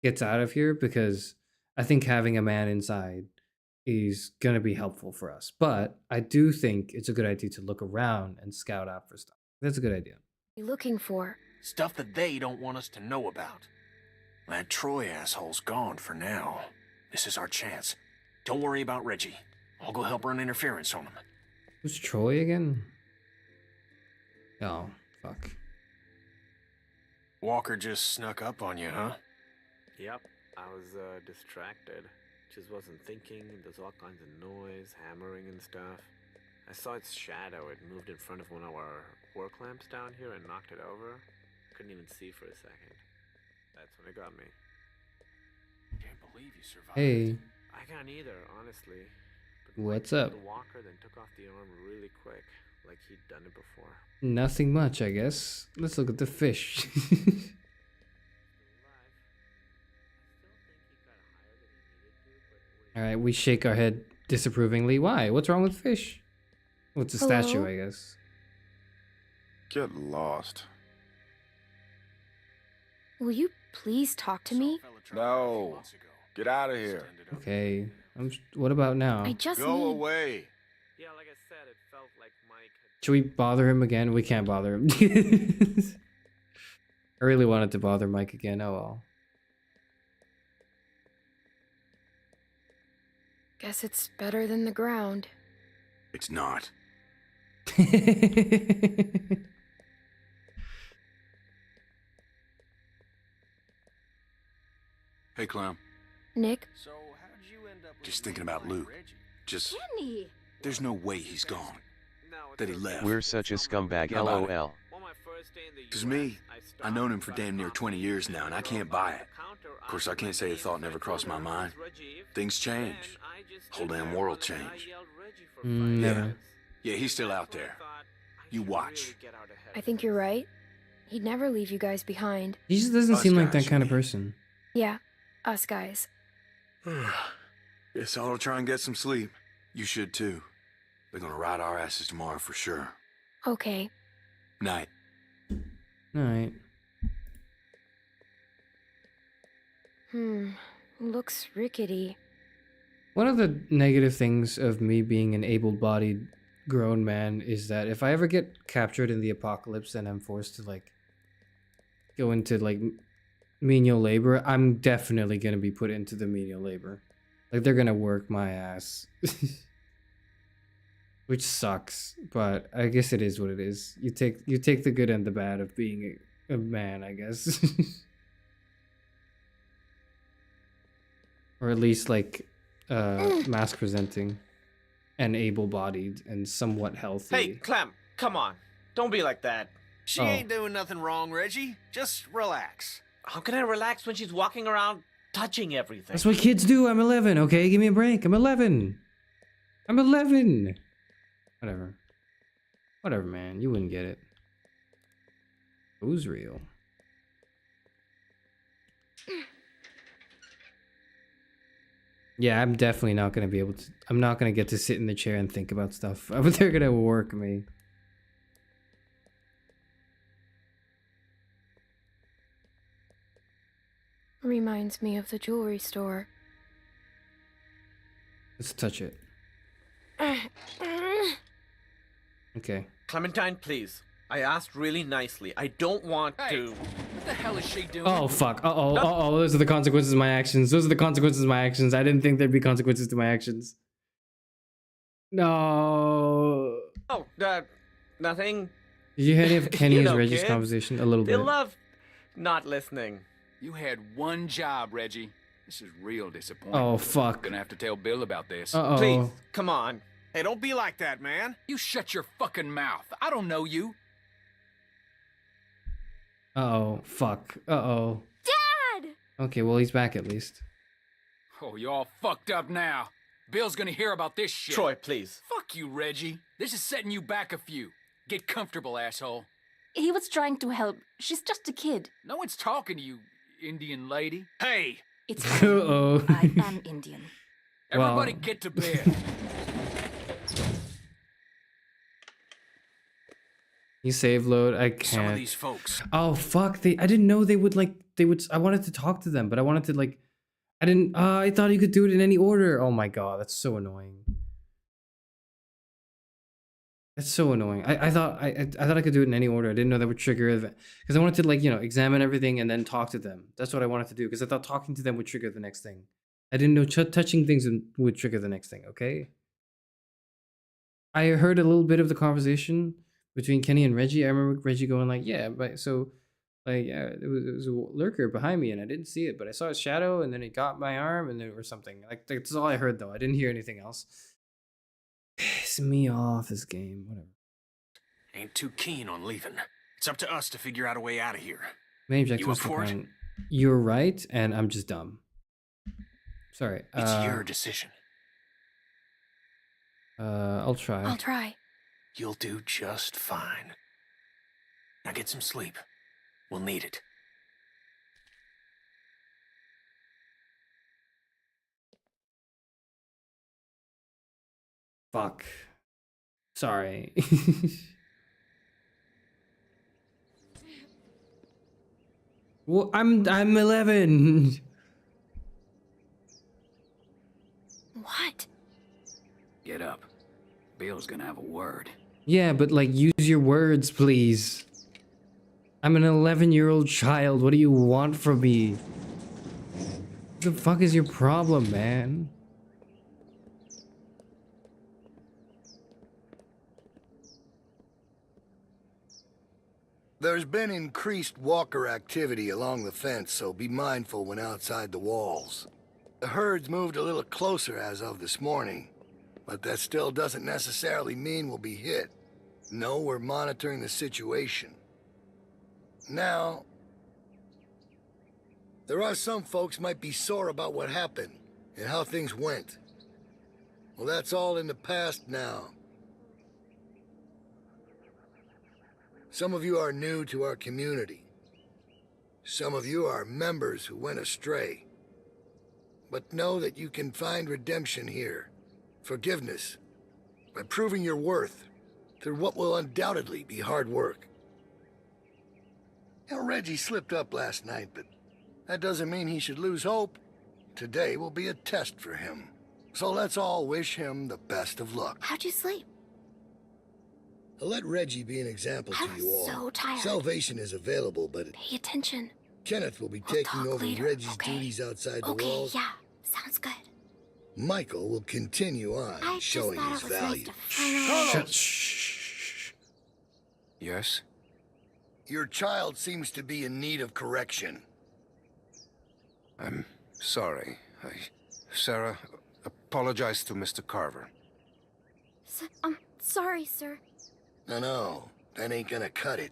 gets out of here, because I think having a man inside is going to be helpful for us. But I do think it's a good idea to look around and scout out for stuff. That's a good idea. Be looking for? Stuff that they don't want us to know about. That Troy asshole's gone for now. This is our chance. Don't worry about Reggie. I'll go help run interference on him. Who's Troy again? Oh, fuck. Walker just snuck up on you, huh? Yep, I was distracted. Just wasn't thinking. There's all kinds of noise, hammering and stuff. I saw its shadow. It moved in front of one of our work lamps down here and knocked it over. Couldn't even see for a second. That's when it got me. Can't believe you survived. Hey. I can't either, honestly. What's up? The walker then took off the arm really quick, like he'd done it before. Nothing much, I guess. Let's look at the fish. All right, we shake our head disapprovingly. Why? What's wrong with fish? Well, it's a statue, I guess. Get lost. Will you please talk to me? No. Get out of here. Okay. What about now? I just Go need... away. Yeah, like I said, it felt like Mike had... Should we bother him again? We can't bother him. I really wanted to bother Mike again. Oh well. Guess it's better than the ground. It's not. Hey, Clem. Nick? Just thinking about Luke. Just... Kenny! There's no way he's gone. That he left. We're such a scumbag, lol. Because me, I've known him for damn near 20 years now, and I can't buy it. Of course, I can't say the thought never crossed my mind. Things change. Whole damn world change. Never. Yeah, he's still out there. You watch. I think you're right. He'd never leave you guys behind. He just doesn't Us seem like guys, that kind of person. Yeah, us guys. Guess I'll try and get some sleep. You should too. They're gonna ride our asses tomorrow for sure. Okay. Night. Alright. Looks rickety. One of the negative things of me being an able-bodied grown man is that if I ever get captured in the apocalypse and I'm forced to like go into like menial labor, I'm definitely gonna be put into the menial labor. Like they're gonna work my ass. Which sucks, but I guess it is what it is. You take the good and the bad of being a man, I guess. Or at least like mask presenting and able-bodied and somewhat healthy. Hey, Clem, come on. Don't be like that. She ain't doing nothing wrong, Reggie. Just relax. How can I relax when she's walking around touching everything? That's what kids do. I'm 11, okay? Give me a break. I'm 11. I'm 11. Whatever. Whatever, man. You wouldn't get it. Who's real? Yeah, I'm definitely not going to be able to... I'm not going to get to sit in the chair and think about stuff. They're going to work me. Reminds me of the jewelry store. Let's touch it. Okay. Clementine, please. I asked really nicely. I don't want to... What the hell is she doing? Oh, fuck. Uh-oh. Uh-oh. Those are the consequences of my actions. Those are the consequences of my actions. I didn't think there'd be consequences to my actions. No. Oh, nothing. Did you hear any of Kenny and Reggie's kids, conversation? A little they bit. love not listening. You had one job, Reggie. This is real disappointing. Oh, fuck. Gonna have to tell Bill about this. Uh-oh. Please, come on. Hey, don't be like that, man. You shut your fucking mouth. I don't know you. Uh-oh. Fuck. Uh-oh. Dad! Okay, well, he's back at least. Oh, you all fucked up now. Bill's gonna hear about this shit. Troy, please. Fuck you, Reggie. This is setting you back a few. Get comfortable, asshole. He was trying to help. She's just a kid. No one's talking to you, Indian lady. Hey! It's fine. Uh-oh. I am Indian. Everybody get to bed. You save load. I can't. Some of these folks. Oh, fuck. I didn't know they would I wanted to talk to them, but I wanted to I thought you could do it in any order. Oh my god, that's so annoying. That's so annoying. I thought I could do it in any order. I didn't know that would trigger because I wanted to examine everything and then talk to them. That's what I wanted to do because I thought talking to them would trigger the next thing. I didn't know touching things would trigger the next thing. Okay. I heard a little bit of the conversation between Kenny and Reggie. I remember Reggie going like, "Yeah, but there was a lurker behind me and I didn't see it, but I saw his shadow and then it got my arm and there was something." Like that's all I heard though. I didn't hear anything else. Piss me off, this game. Whatever. Ain't too keen on leaving. It's up to us to figure out a way out of here. Main objective You was up for it? You're right, and I'm just dumb. Sorry. It's your decision. I'll try. I'll try. You'll do just fine. Now get some sleep. We'll need it. Fuck. Sorry. Well, I'm 11. What? Get up. Bill's gonna have a word. Yeah, but like, use your words, please. I'm an 11-year-old child. What do you want from me? What the fuck is your problem, man? There's been increased walker activity along the fence, so be mindful when outside the walls. The herd's moved a little closer as of this morning, but that still doesn't necessarily mean we'll be hit. No, we're monitoring the situation. Now, there are some folks might be sore about what happened and how things went. Well, that's all in the past now. Some of you are new to our community. Some of you are members who went astray. But know that you can find redemption here, forgiveness, by proving your worth through what will undoubtedly be hard work. Now, Reggie slipped up last night, but that doesn't mean he should lose hope. Today will be a test for him. So let's all wish him the best of luck. How'd you sleep? I'll let Reggie be an example to you all. So tired. Salvation is available, but Pay attention. Kenneth will be taking over later, Reggie's okay? duties outside the Okay, walls. yeah. Sounds good. Michael will continue on I showing just his thought it was value. nice to finally... Shh. Yes? Your child seems to be in need of correction. I'm sorry. Sarah, apologize to Mr. Carver. Sorry, sir. No, that ain't gonna cut it.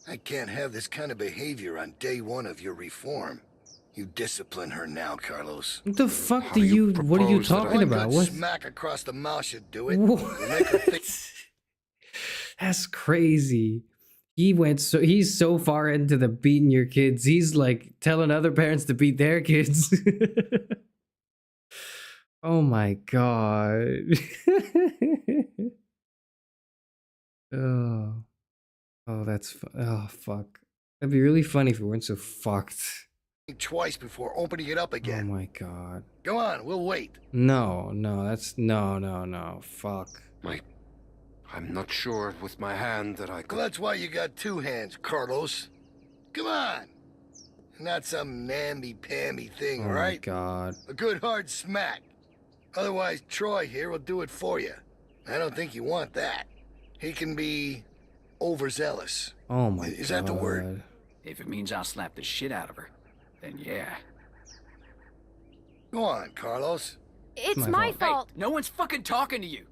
I can't have this kind of behavior on day one of your reform. You discipline her now, Carlos. What the fuck what are you talking about? One What? good smack across the mouth should do it. You'll make her think. That's crazy. He's so far into the beating your kids. He's like telling other parents to beat their kids. Oh my god. Oh, oh fuck. That'd be really funny if we weren't so fucked. Twice before opening it up again. Oh my god. Go on, we'll wait. No, that's no. Fuck. I'm not sure with my hand that I could... Well, that's why you got two hands, Carlos. Come on. Not some namby-pamby thing, all right? Oh my god. A good hard smack. Otherwise, Troy here will do it for you. I don't think you want that. He can be overzealous. Oh my god. Is that the word? If it means I'll slap the shit out of her, then yeah. Go on, Carlos. It's my fault. Hey, no one's fucking talking to you.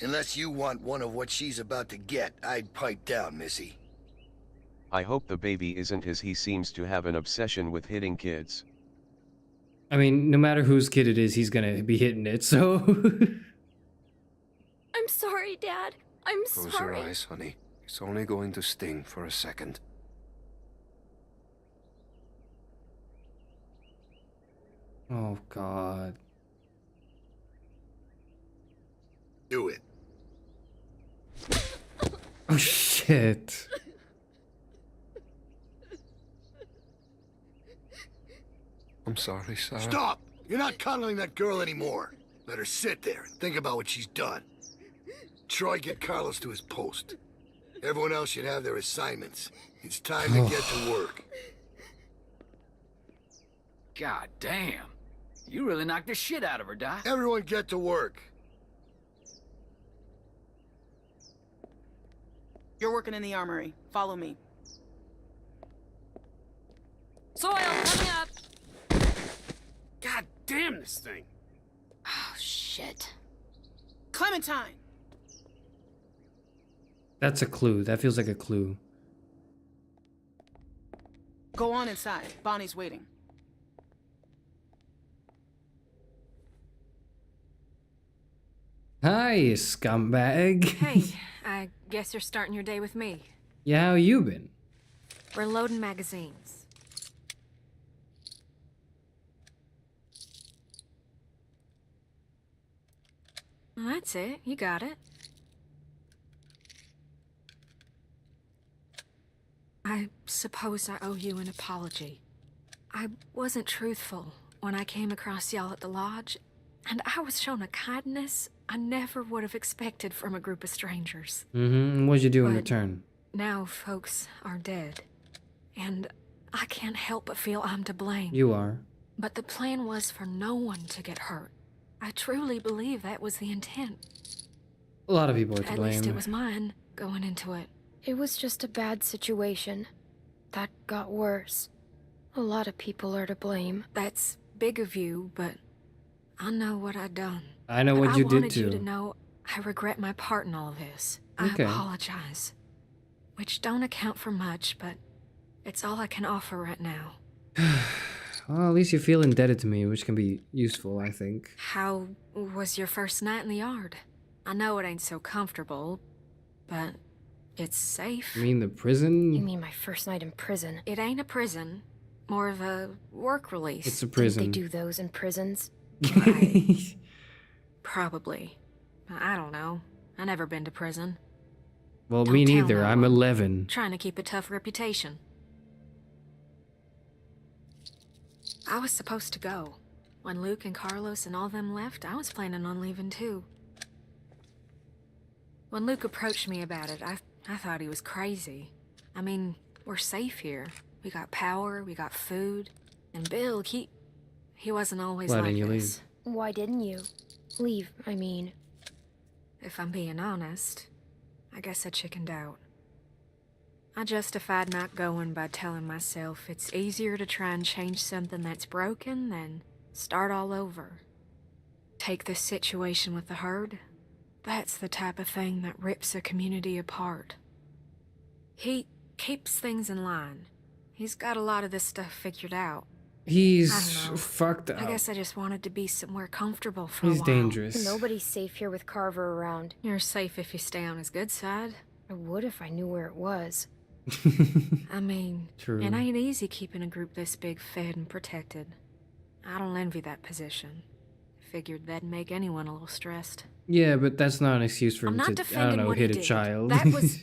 Unless you want one of what she's about to get, I'd pipe down, Missy. I hope the baby isn't his. He seems to have an obsession with hitting kids. I mean, no matter whose kid it is, he's gonna be hitting it, so... I'm sorry, Dad. I'm sorry. Close your eyes, honey. It's only going to sting for a second. Oh god. Do it. Oh shit. I'm sorry, Sarah. Stop! You're not cuddling that girl anymore. Let her sit there and think about what she's done. Troy, get Carlos to his post. Everyone else should have their assignments. It's time to get to work. God damn. You really knocked the shit out of her, Doc. Everyone get to work. You're working in the armory. Follow me. Soil coming up. God damn this thing. Oh, shit. Clementine! That's a clue. That feels like a clue. Go on inside. Bonnie's waiting. Hi, you scumbag. Hey, I guess you're starting your day with me. Yeah, how you been? We're loading magazines. Well, that's it. You got it. I suppose I owe you an apology. I wasn't truthful when I came across y'all at the lodge, and I was shown a kindness I never would have expected from a group of strangers. Mm-hmm. What'd you do in return? Now folks are dead, and I can't help but feel I'm to blame. You are. But the plan was for no one to get hurt. I truly believe that was the intent. A lot of people are to At blame. least it was mine going into it. It was just a bad situation. That got worse. A lot of people are to blame. That's big of you, but I know what I done. I know what you did I wanted too. you to know I regret my part in all this. Okay. I apologize. Which don't account for much, but it's all I can offer right now. Well, at least you feel indebted to me, which can be useful, I think. How was your first night in the yard? I know it ain't so comfortable, but it's safe. You mean the prison? You mean my first night in prison? It ain't a prison. More of a work release. It's a prison. Didn't they do those in prisons? Probably. I don't know. I never been to prison. Well, Don't me tell neither. no I'm one. 11. Trying to keep a tough reputation. I was supposed to go. When Luke and Carlos and all them left, I was planning on leaving too. When Luke approached me about it, I thought he was crazy. I mean, we're safe here. We got power, we got food. And Bill, he wasn't always Why like didn't you this. leave? Why didn't you? Leave, I mean. If I'm being honest, I guess I chickened out. I justified not going by telling myself it's easier to try and change something that's broken than start all over. Take this situation with the herd. That's the type of thing that rips a community apart. He keeps things in line. He's got a lot of this stuff figured out. He's I don't know. fucked up. I guess I just wanted to be somewhere comfortable for a He's while. dangerous. Nobody's safe here with Carver around. You're safe if you stay on his good side. I would if I knew where it was. I mean, True. it ain't easy keeping a group this big fed and protected. I don't envy that position. Figured that'd make anyone a little stressed. Yeah, but that's not an excuse for I'm him not to, I defending don't know, what he hit a did. child. That was...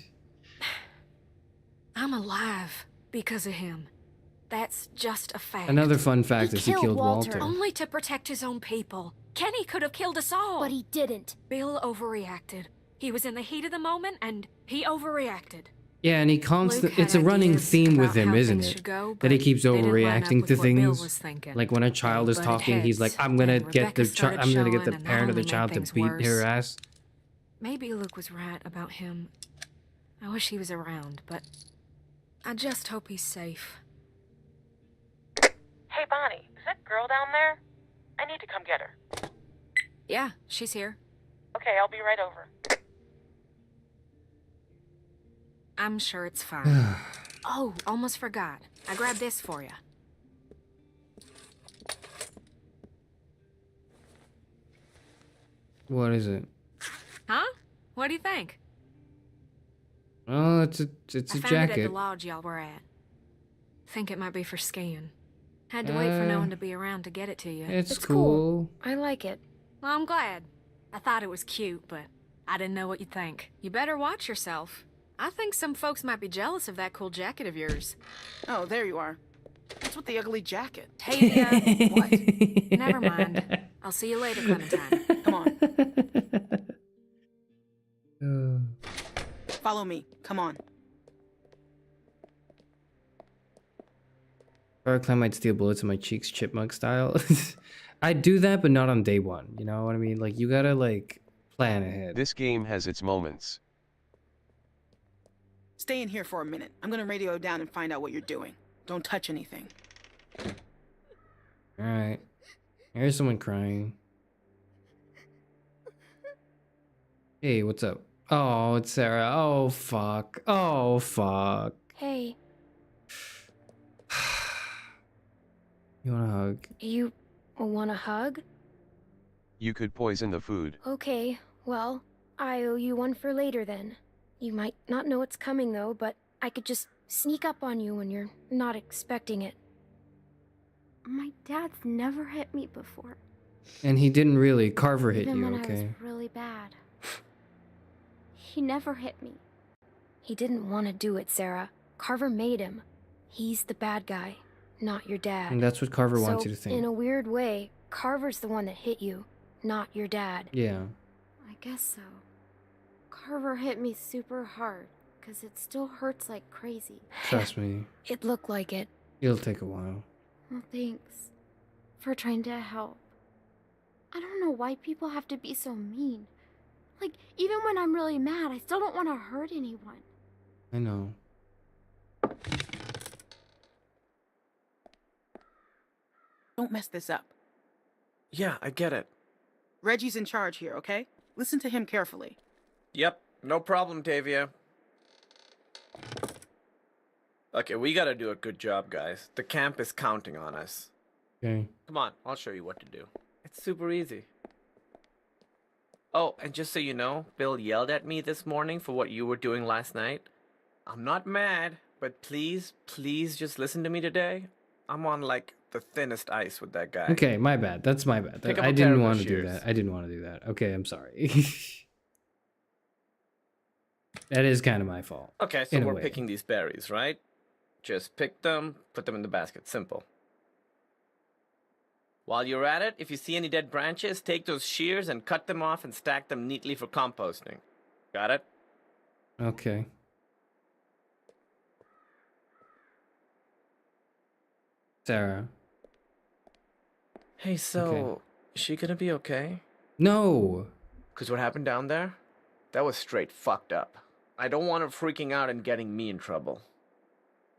I'm alive because of him. That's just a fact. Another fun fact is he killed Walter. Only to protect his own people. Kenny could have killed us all. But he didn't. Bill overreacted. He was in the heat of the moment, and he overreacted. Yeah, and he it's a running theme with him, isn't it? That he keeps overreacting to things. Like when a child is talking, he's like, I'm gonna get the parent of the child to beat her ass. Maybe Luke was right about him. I wish he was around, but I just hope he's safe. Hey, Bonnie, is that girl down there? I need to come get her. Yeah, she's here. Okay, I'll be right over. I'm sure it's fine. Oh, almost forgot. I grabbed this for you. What is it? Huh? What do you think? Oh, it's a I found it at jacket. the lodge y'all were at. Think it might be for skiing. Had to wait for no one to be around to get it to you. It's cool. I like it. Well, I'm glad. I thought it was cute, but I didn't know what you'd think. You better watch yourself. I think some folks might be jealous of that cool jacket of yours. Oh, there you are. What's with the ugly jacket? Tavia. What? Never mind. I'll see you later, Clementine. Come on. Follow me. Come on. Or I might steal bullets in my cheeks, chipmunk style. I'd do that, but not on day one. You know what I mean? Like, you gotta, like, plan ahead. This game has its moments. Stay in here for a minute. I'm gonna radio down and find out what you're doing. Don't touch anything. Alright. Here's someone crying. Hey, what's up? Oh, it's Sarah. Oh, fuck. Oh, fuck. Hey, You want a hug? you want a hug? You could poison the food. Okay, well, I owe you one for later then. You might not know it's coming though, but I could just sneak up on you when you're not expecting it. My dad's never hit me before. And he didn't really. Carver hit Even you, when I okay? was really bad. He never hit me. He didn't want to do it, Sarah. Carver made him. He's the bad guy, not your dad. And that's what Carver wants you to think. In a weird way, Carver's the one that hit you, not your dad. Yeah. I guess so. Carver hit me super hard, because it still hurts like crazy. Trust me. It looked like it. It'll take a while. Well, thanks for trying to help. I don't know why people have to be so mean. Like, even when I'm really mad, I still don't want to hurt anyone. I know. Don't mess this up. Yeah, I get it. Reggie's in charge here, okay? Listen to him carefully. Yep, no problem, Tavia. Okay, we gotta do a good job, guys. The camp is counting on us. Okay. Come on, I'll show you what to do. It's super easy. Oh, and just so you know, Bill yelled at me this morning for what you were doing last night. I'm not mad, but please, please just listen to me today. I'm on, like, the thinnest ice with that guy. Okay, my bad. That's my bad. Pick up I a pair didn't of want those to do shears. that. I didn't want to do that. Okay, I'm sorry. That is kind of my fault. Okay, so in a we're way. picking these berries, right? Just pick them, put them in the basket. Simple. While you're at it, if you see any dead branches, take those shears and cut them off and stack them neatly for composting. Got it? Okay. Sarah. Hey, so, Okay. is she gonna be okay? No. Because what happened down there? That was straight fucked up. I don't want her freaking out and getting me in trouble.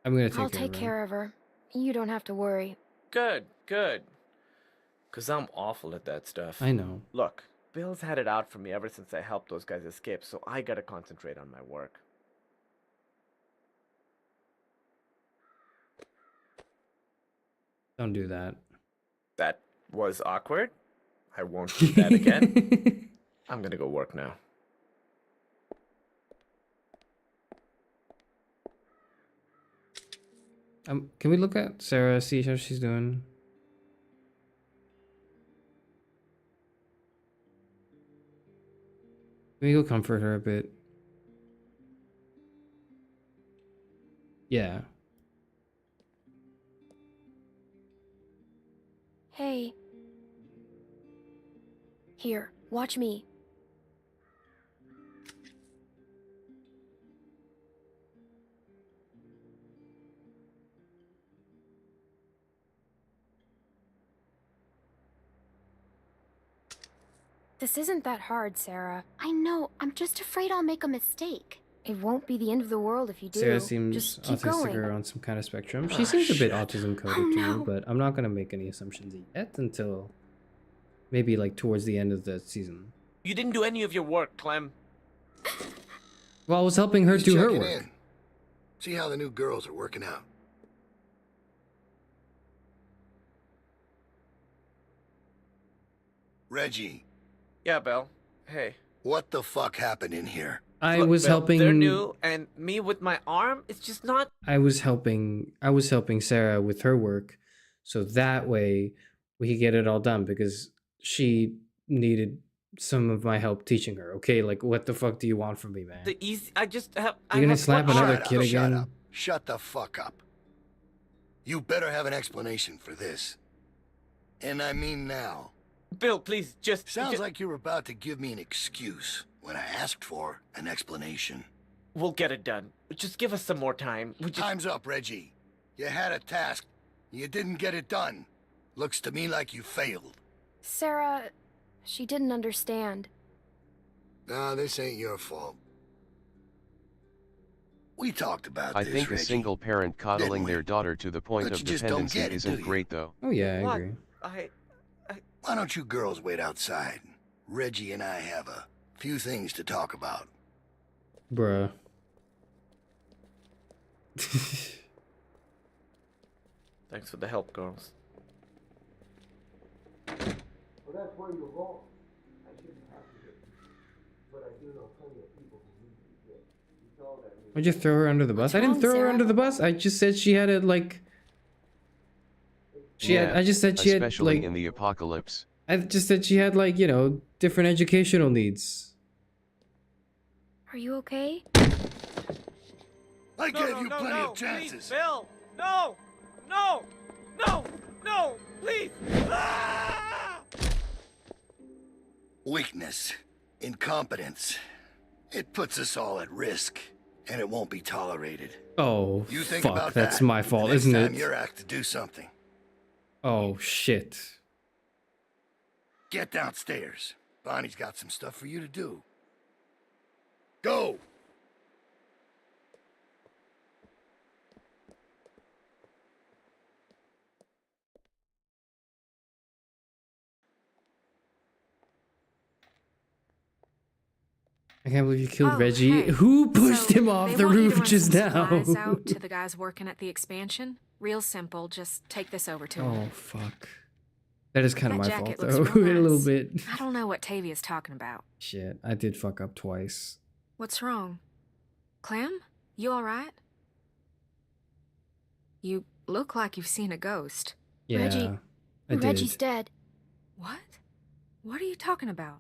I'm gonna take I'll care take of her. care of her. You don't have to worry. Good, good. Because I'm awful at that stuff. I know. Look, Bill's had it out for me ever since I helped those guys escape, so I gotta concentrate on my work. Don't do that. That was awkward. I won't do that again. I'm gonna go work now. Can we look at Sarah, see how she's doing? Can we go comfort her a bit? Yeah. Hey. Here, watch me. This isn't that hard, Sarah. I know. I'm just afraid I'll make a mistake. It won't be the end of the world if you do. Sarah seems just keep autistic going. or on some kind of spectrum. She seems a bit autism coded Oh, too, no. but I'm not gonna make any assumptions yet until maybe like towards the end of the season. You didn't do any of your work, Clem. Well, I was helping her Just do her checking work. in. See how the new girls are working out. Reggie, Yeah, Bill. Hey. what the fuck happened in here? I Look, was Bill, helping. They're new, and me with my arm, it's just not... I was helping Sarah with her work, so that way we could get it all done because she needed some of my help teaching her. Okay, like what the fuck do you want from me, man? The easy... I just have... You're gonna slap another Shut kid up, again? Shut up. Shut the fuck up. You better have an explanation for this. And I mean now. Bill, please, just... Sounds like you were about to give me an excuse when I asked for an explanation. We'll get it done. Just give us some more time. Time's up, Reggie. You had a task. You didn't get it done. Looks to me like you failed. Sarah, she didn't understand. No, this ain't your fault. We talked about I this, think a Reggie. single parent coddling their daughter to the point But of you just don't dependency get it, isn't do you? great, though. Oh yeah, I What? agree. Why don't you girls wait outside? Reggie and I have a few things to talk about. Bruh. Thanks for the help, girls. Well, that's where you're wrong. I shouldn't have to hit you. But I do know plenty of people who need to be hit. You saw that. Would you throw her under the bus? I didn't wrong, throw her Sarah? under the bus. I just said she had it like. I just said she had Especially like. in the apocalypse. I just said she had, like, you know, different educational needs. Are you okay? I gave you plenty of chances. Please, Bill! No! No! No! No! Please! Ah! Weakness, incompetence. It puts us all at risk, and it won't be tolerated. Oh, You think fuck, about that's that my fault, the next isn't time it? you're asked to do something. Oh, shit. Get downstairs. Bonnie's got some stuff for you to do. Go! I can't believe you killed Oh, Reggie. hey. Who pushed So, him off they the want you to roof run just some now? supplies out to the guys working at the expansion. Real simple. Just take this over to them. Oh, fuck. That is kind of That my fault, jacket looks though. real A little nice. bit. I don't know what Tavia's talking about. Shit, I did fuck up twice. What's wrong? Clem? You alright? You look like you've seen a ghost. Yeah, Reggie. I did. Reggie's dead. What? What are you talking about?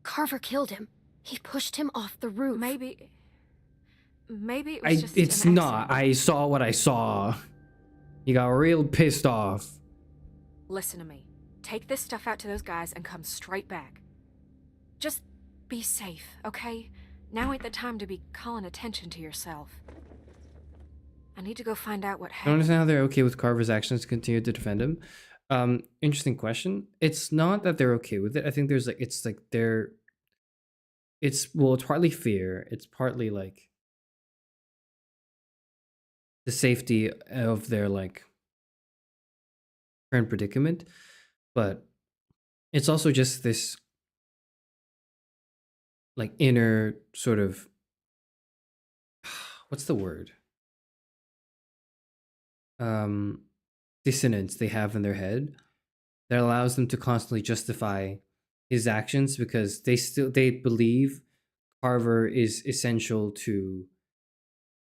Carver killed him. He pushed him off the roof. Maybe it was just It's an not. accident. I saw what I saw. He got real pissed off. Listen to me. Take this stuff out to those guys and come straight back. Just be safe, okay? Now ain't the time to be calling attention to yourself. I need to go find out what I don't happened. understand how they're okay with Carver's actions to continue to defend him. Interesting question. It's not that they're okay with it. I think there's it's partly fear. It's partly like the safety of their like current predicament, but it's also just this like inner sort of what's the word? Dissonance they have in their head that allows them to constantly justify his actions because they believe Carver is essential to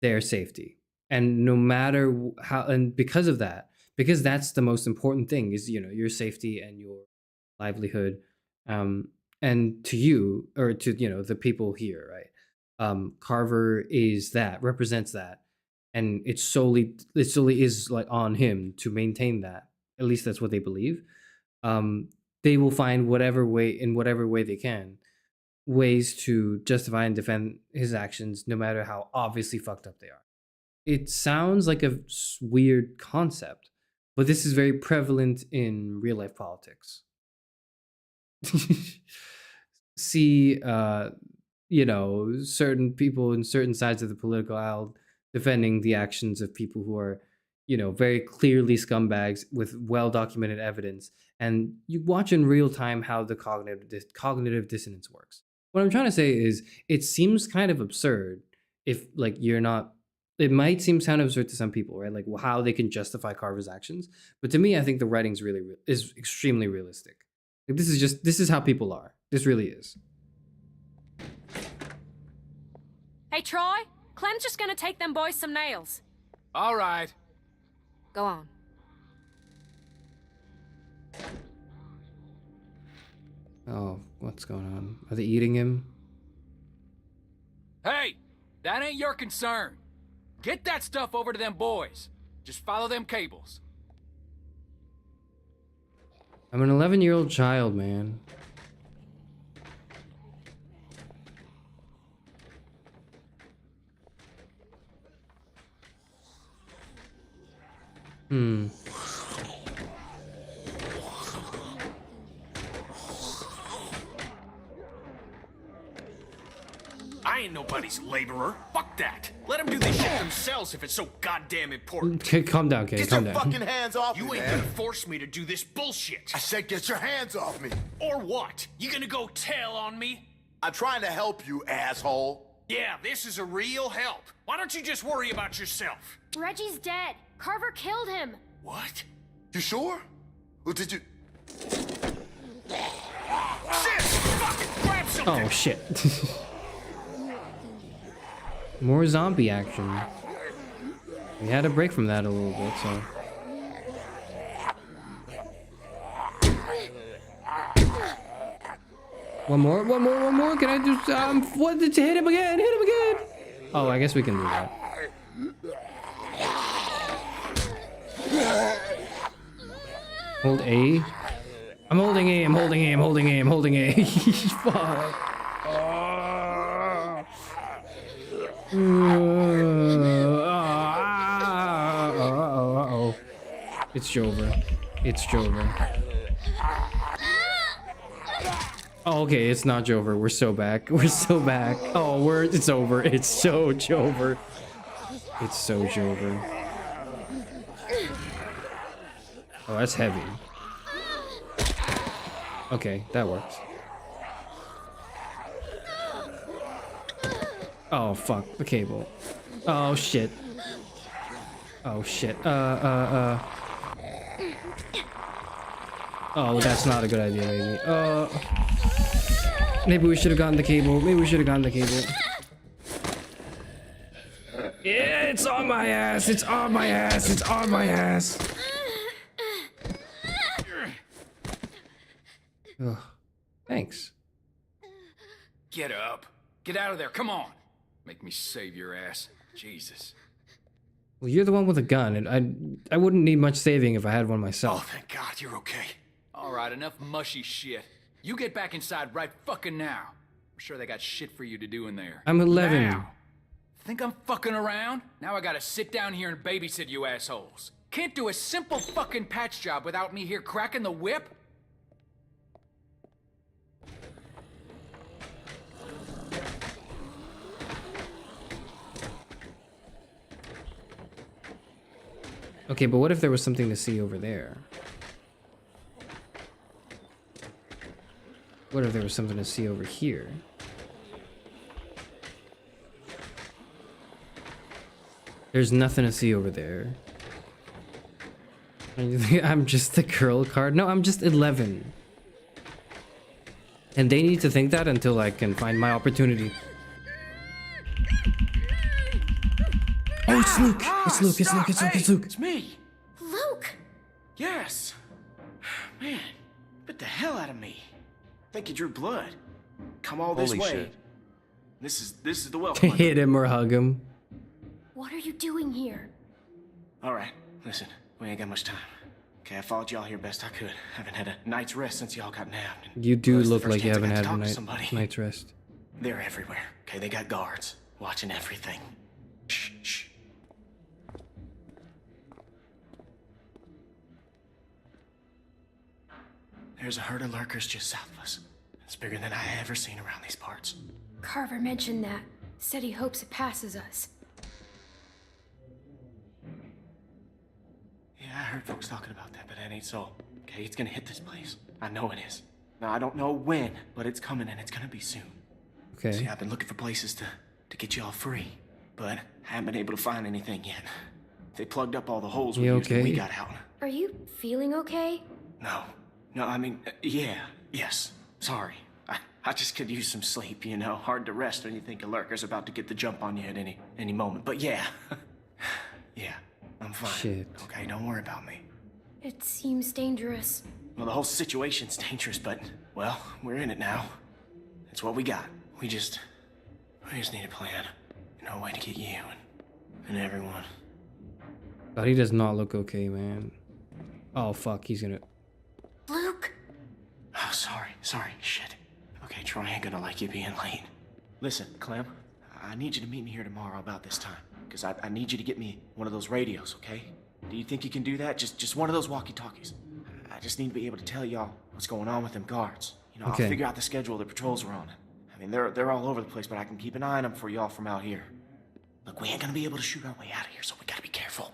their safety. And no matter how, and because of that, because that's the most important thing is, you know, your safety and your livelihood, and to you, or to, you know, the people here, right? Carver represents that. And it solely is like on him to maintain that. At least that's what they believe. They will find whatever way they can, ways to justify and defend his actions, no matter how obviously fucked up they are. It sounds like a weird concept, but this is very prevalent in real life politics. See, you know, certain people in certain sides of the political aisle defending the actions of people who are, you know, very clearly scumbags with well-documented evidence. And you watch in real time how the cognitive dissonance works. What I'm trying to say is it seems kind of absurd if, like, you're not... It might seem kind of absurd to some people, right? Like, well, how they can justify Carver's actions. But to me, I think the writing's is extremely realistic. Like, this is how people are. This really is. Hey, Troy? Clem's just gonna take them boys some nails. All right. Go on. Oh, what's going on? Are they eating him? Hey, that ain't your concern. Get that stuff over to them boys. Just follow them cables. I'm an 11-year-old child, man. I ain't nobody's laborer. Fuck that. Let them do this shit themselves if it's so goddamn important. Okay, calm down, Kay. Calm down. Get your fucking hands off me, You ain't man. gonna force me to do this bullshit. I said get your hands off me. Or what? You gonna go tell on me? I'm trying to help you, asshole. Yeah, this is a real help. Why don't you just worry about yourself? Reggie's dead. Carver killed him. What? You sure? Or did you... Shit! Fucking grab something! Oh, shit. More zombie action. We had a break from that a little bit, so... One more. Can I just what? Hit him again. Oh, I guess we can do that. Hold A. I'm holding A. Fuck. Uh-oh. It's Jover. Oh, okay, it's not Jover. We're so back. Oh, it's over. It's so Jover. Oh, that's heavy. Okay, that works. Oh, fuck. The cable. Oh, shit. Oh, that's not a good idea, maybe. Maybe we should have gotten the cable. Yeah, it's on my ass. Ugh. Thanks. Get up. Get out of there. Come on. Make me save your ass. Jesus. Well, you're the one with a gun, and I wouldn't need much saving if I had one myself. Oh, thank God you're okay. All right, enough mushy shit. You get back inside right fucking now. I'm sure they got shit for you to do in there. I'm 11. Now. Think I'm fucking around? Now I gotta sit down here and babysit you assholes. Can't do a simple fucking patch job without me here cracking the whip? Okay, but what if there was something to see over there? What if there was something to see over here? There's nothing to see over there. I'm just the girl card? No, I'm just 11. And they need to think that until I can find my opportunity. Oh, it's Luke! It's Luke! It's me! Luke! Yes! Man, bit the hell out of me. Think you drew blood. Come all this Holy way. shit. This is the welcome. Hit him or hug him. What are you doing here? Alright, listen, we ain't got much time. Okay, I followed y'all here best I could. Haven't had a night's rest since y'all got nabbed. You do Well, look this is the like first you chance I haven't got had to a talk to somebody. night's rest. They're everywhere. Okay, they got guards watching everything. Shh. There's a herd of lurkers just south of us. It's bigger than I ever seen around these parts. Carver mentioned that. Said he hopes it passes us. Yeah, I heard folks talking about that, but that ain't so. Okay, it's gonna hit this place. I know it is. Now, I don't know when, but it's coming and it's gonna be soon. Okay. See, I've been looking for places to get y'all free, but I haven't been able to find anything yet. They plugged up all the holes we used when we got out. Are you feeling okay? No, I mean, yes. Sorry. I just could use some sleep, you know. Hard to rest when you think a lurker's about to get the jump on you at any moment. But yeah. Yeah, I'm fine. Shit. Okay, don't worry about me. It seems dangerous. Well, the whole situation's dangerous, but, well, we're in it now. It's what we got. We just need a plan. You know, a way to get you and everyone. God, he does not look okay, man. Oh, fuck, he's gonna... Luke! Oh, sorry. Shit. Okay, Troy ain't gonna like you being late. Listen, Clem, I need you to meet me here tomorrow about this time. Because I need you to get me one of those radios, okay? Do you think you can do that? Just one of those walkie-talkies. I just need to be able to tell y'all what's going on with them guards. You know, Okay. I'll figure out the schedule the patrols are on. I mean, they're all over the place, but I can keep an eye on them for y'all from out here. Look, we ain't gonna be able to shoot our way out of here, so we gotta be careful.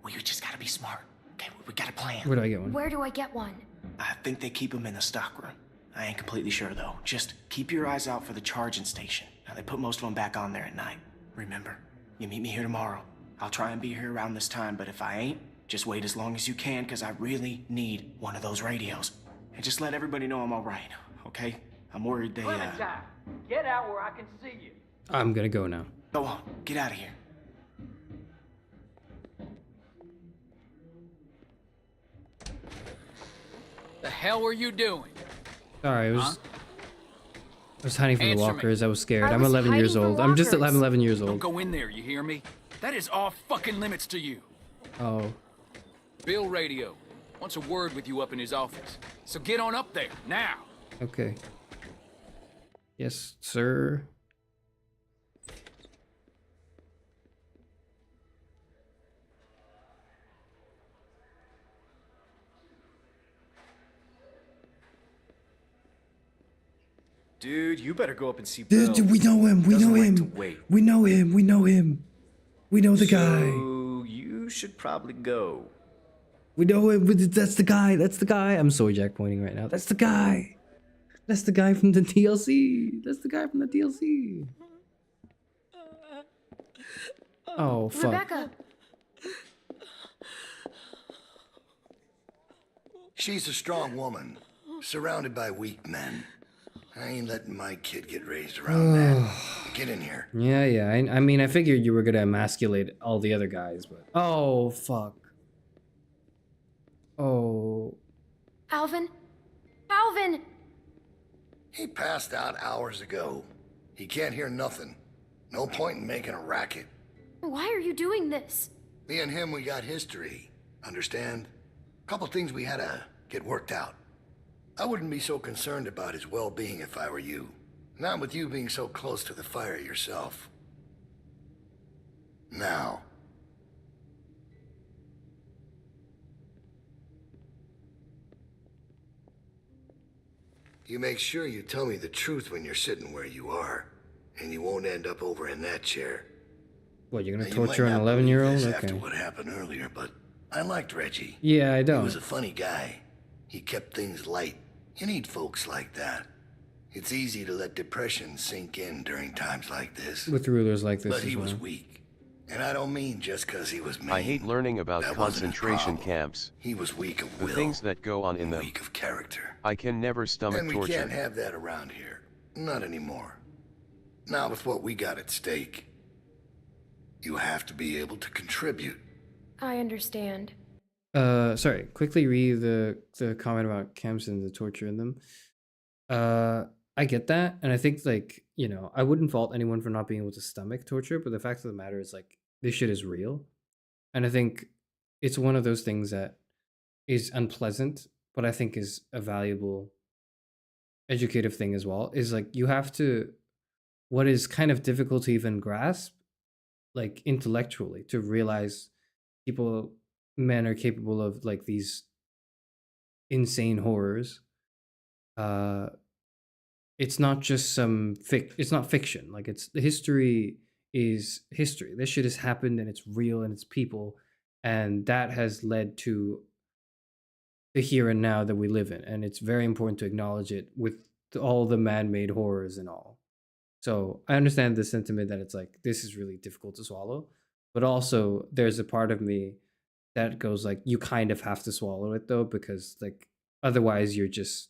We just gotta be smart, okay? We got a plan. Where do I get one? Where do I get one? I think they keep them in the stockroom. I ain't completely sure, though. Just keep your eyes out for the charging station. Now, they put most of them back on there at night. Remember, you meet me here tomorrow. I'll try and be here around this time, but if I ain't, just wait as long as you can, because I really need one of those radios. And just let everybody know I'm all right, okay? I'm worried they, Clementine, get out where I can see you. I'm gonna go now. Go on, get out of here. The hell were you doing? Sorry, it was... Huh? was hiding from the Answer me. walkers. I was scared. I I'm was 11 years hiding old. from I'm just walkers. 11 years Don't old. go in there, you hear me? That is off fucking limits to you. Oh. Bill Radio wants a word with you up in his office. So get on up there, now. Okay. Yes, sir. Dude, you better go up and see Bill. Dude, we know him. We know Doesn't like him. to wait. We know him. We know him. We know the guy. So you should probably go. We know him. That's the guy. That's the guy. I'm Soy Jack pointing right now. That's the guy. That's the guy from the DLC. That's the guy from the DLC. Oh, fuck. Rebecca. She's a strong woman, surrounded by weak men. I ain't letting my kid get raised around that. Get in here. Yeah. I mean, I figured you were gonna emasculate all the other guys, but... Oh, fuck. Oh. Alvin? Alvin! He passed out hours ago. He can't hear nothing. No point in making a racket. Why are you doing this? Me and him, we got history. Understand? Couple things we had to get worked out. I wouldn't be so concerned about his well-being if I were you. Not with you being so close to the fire yourself. Now. You make sure you tell me the truth when you're sitting where you are, and you won't end up over in that chair. What, you're gonna Now, torture you an might not believe 11-year-old? this Okay. after what happened earlier, but I liked Reggie. Yeah, I don't. He was a funny guy. He kept things light. You need folks like that. It's easy to let depression sink in during times like this. With rulers like this But as he was well. weak. And I don't mean just because he was mean. I hate learning about That wasn't his concentration problem. camps. He was weak of The will. things that go on in them. Weak of character. I can never stomach And we torture. can't have that around here. Not anymore. Not with what we got at stake. You have to be able to contribute. I understand. Sorry, quickly read the comment about camps and the torture in them. I get that, and I think, like, you know, I wouldn't fault anyone for not being able to stomach torture, but the fact of the matter is, like, this shit is real. And I think it's one of those things that is unpleasant, but I think is a valuable educative thing as well. Is like, you have to, what is kind of difficult to even grasp, like, intellectually, to realize men are capable of, like, these insane horrors. It's not just it's not fiction. Like, the history is history. This shit has happened, and it's real, and it's people, and that has led to the here and now that we live in, and it's very important to acknowledge it with all the man-made horrors and all. So I understand the sentiment that it's like, this is really difficult to swallow, but also there's a part of me that goes like, you kind of have to swallow it though, because, like, otherwise you're just,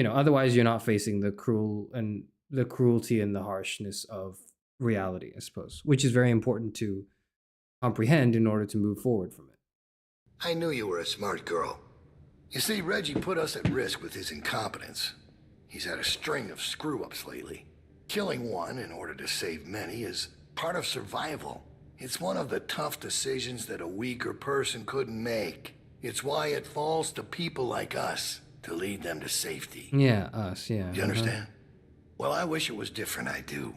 otherwise you're not facing the cruelty and the harshness of reality, I suppose, which is very important to comprehend in order to move forward from it. I knew you were a smart girl. You see, Reggie put us at risk with his incompetence. He's had a string of screw-ups lately. Killing one in order to save many is part of survival. It's one of the tough decisions that a weaker person couldn't make. It's why it falls to people like us to lead them to safety. Yeah, us, yeah. You understand? Well, I wish it was different, I do.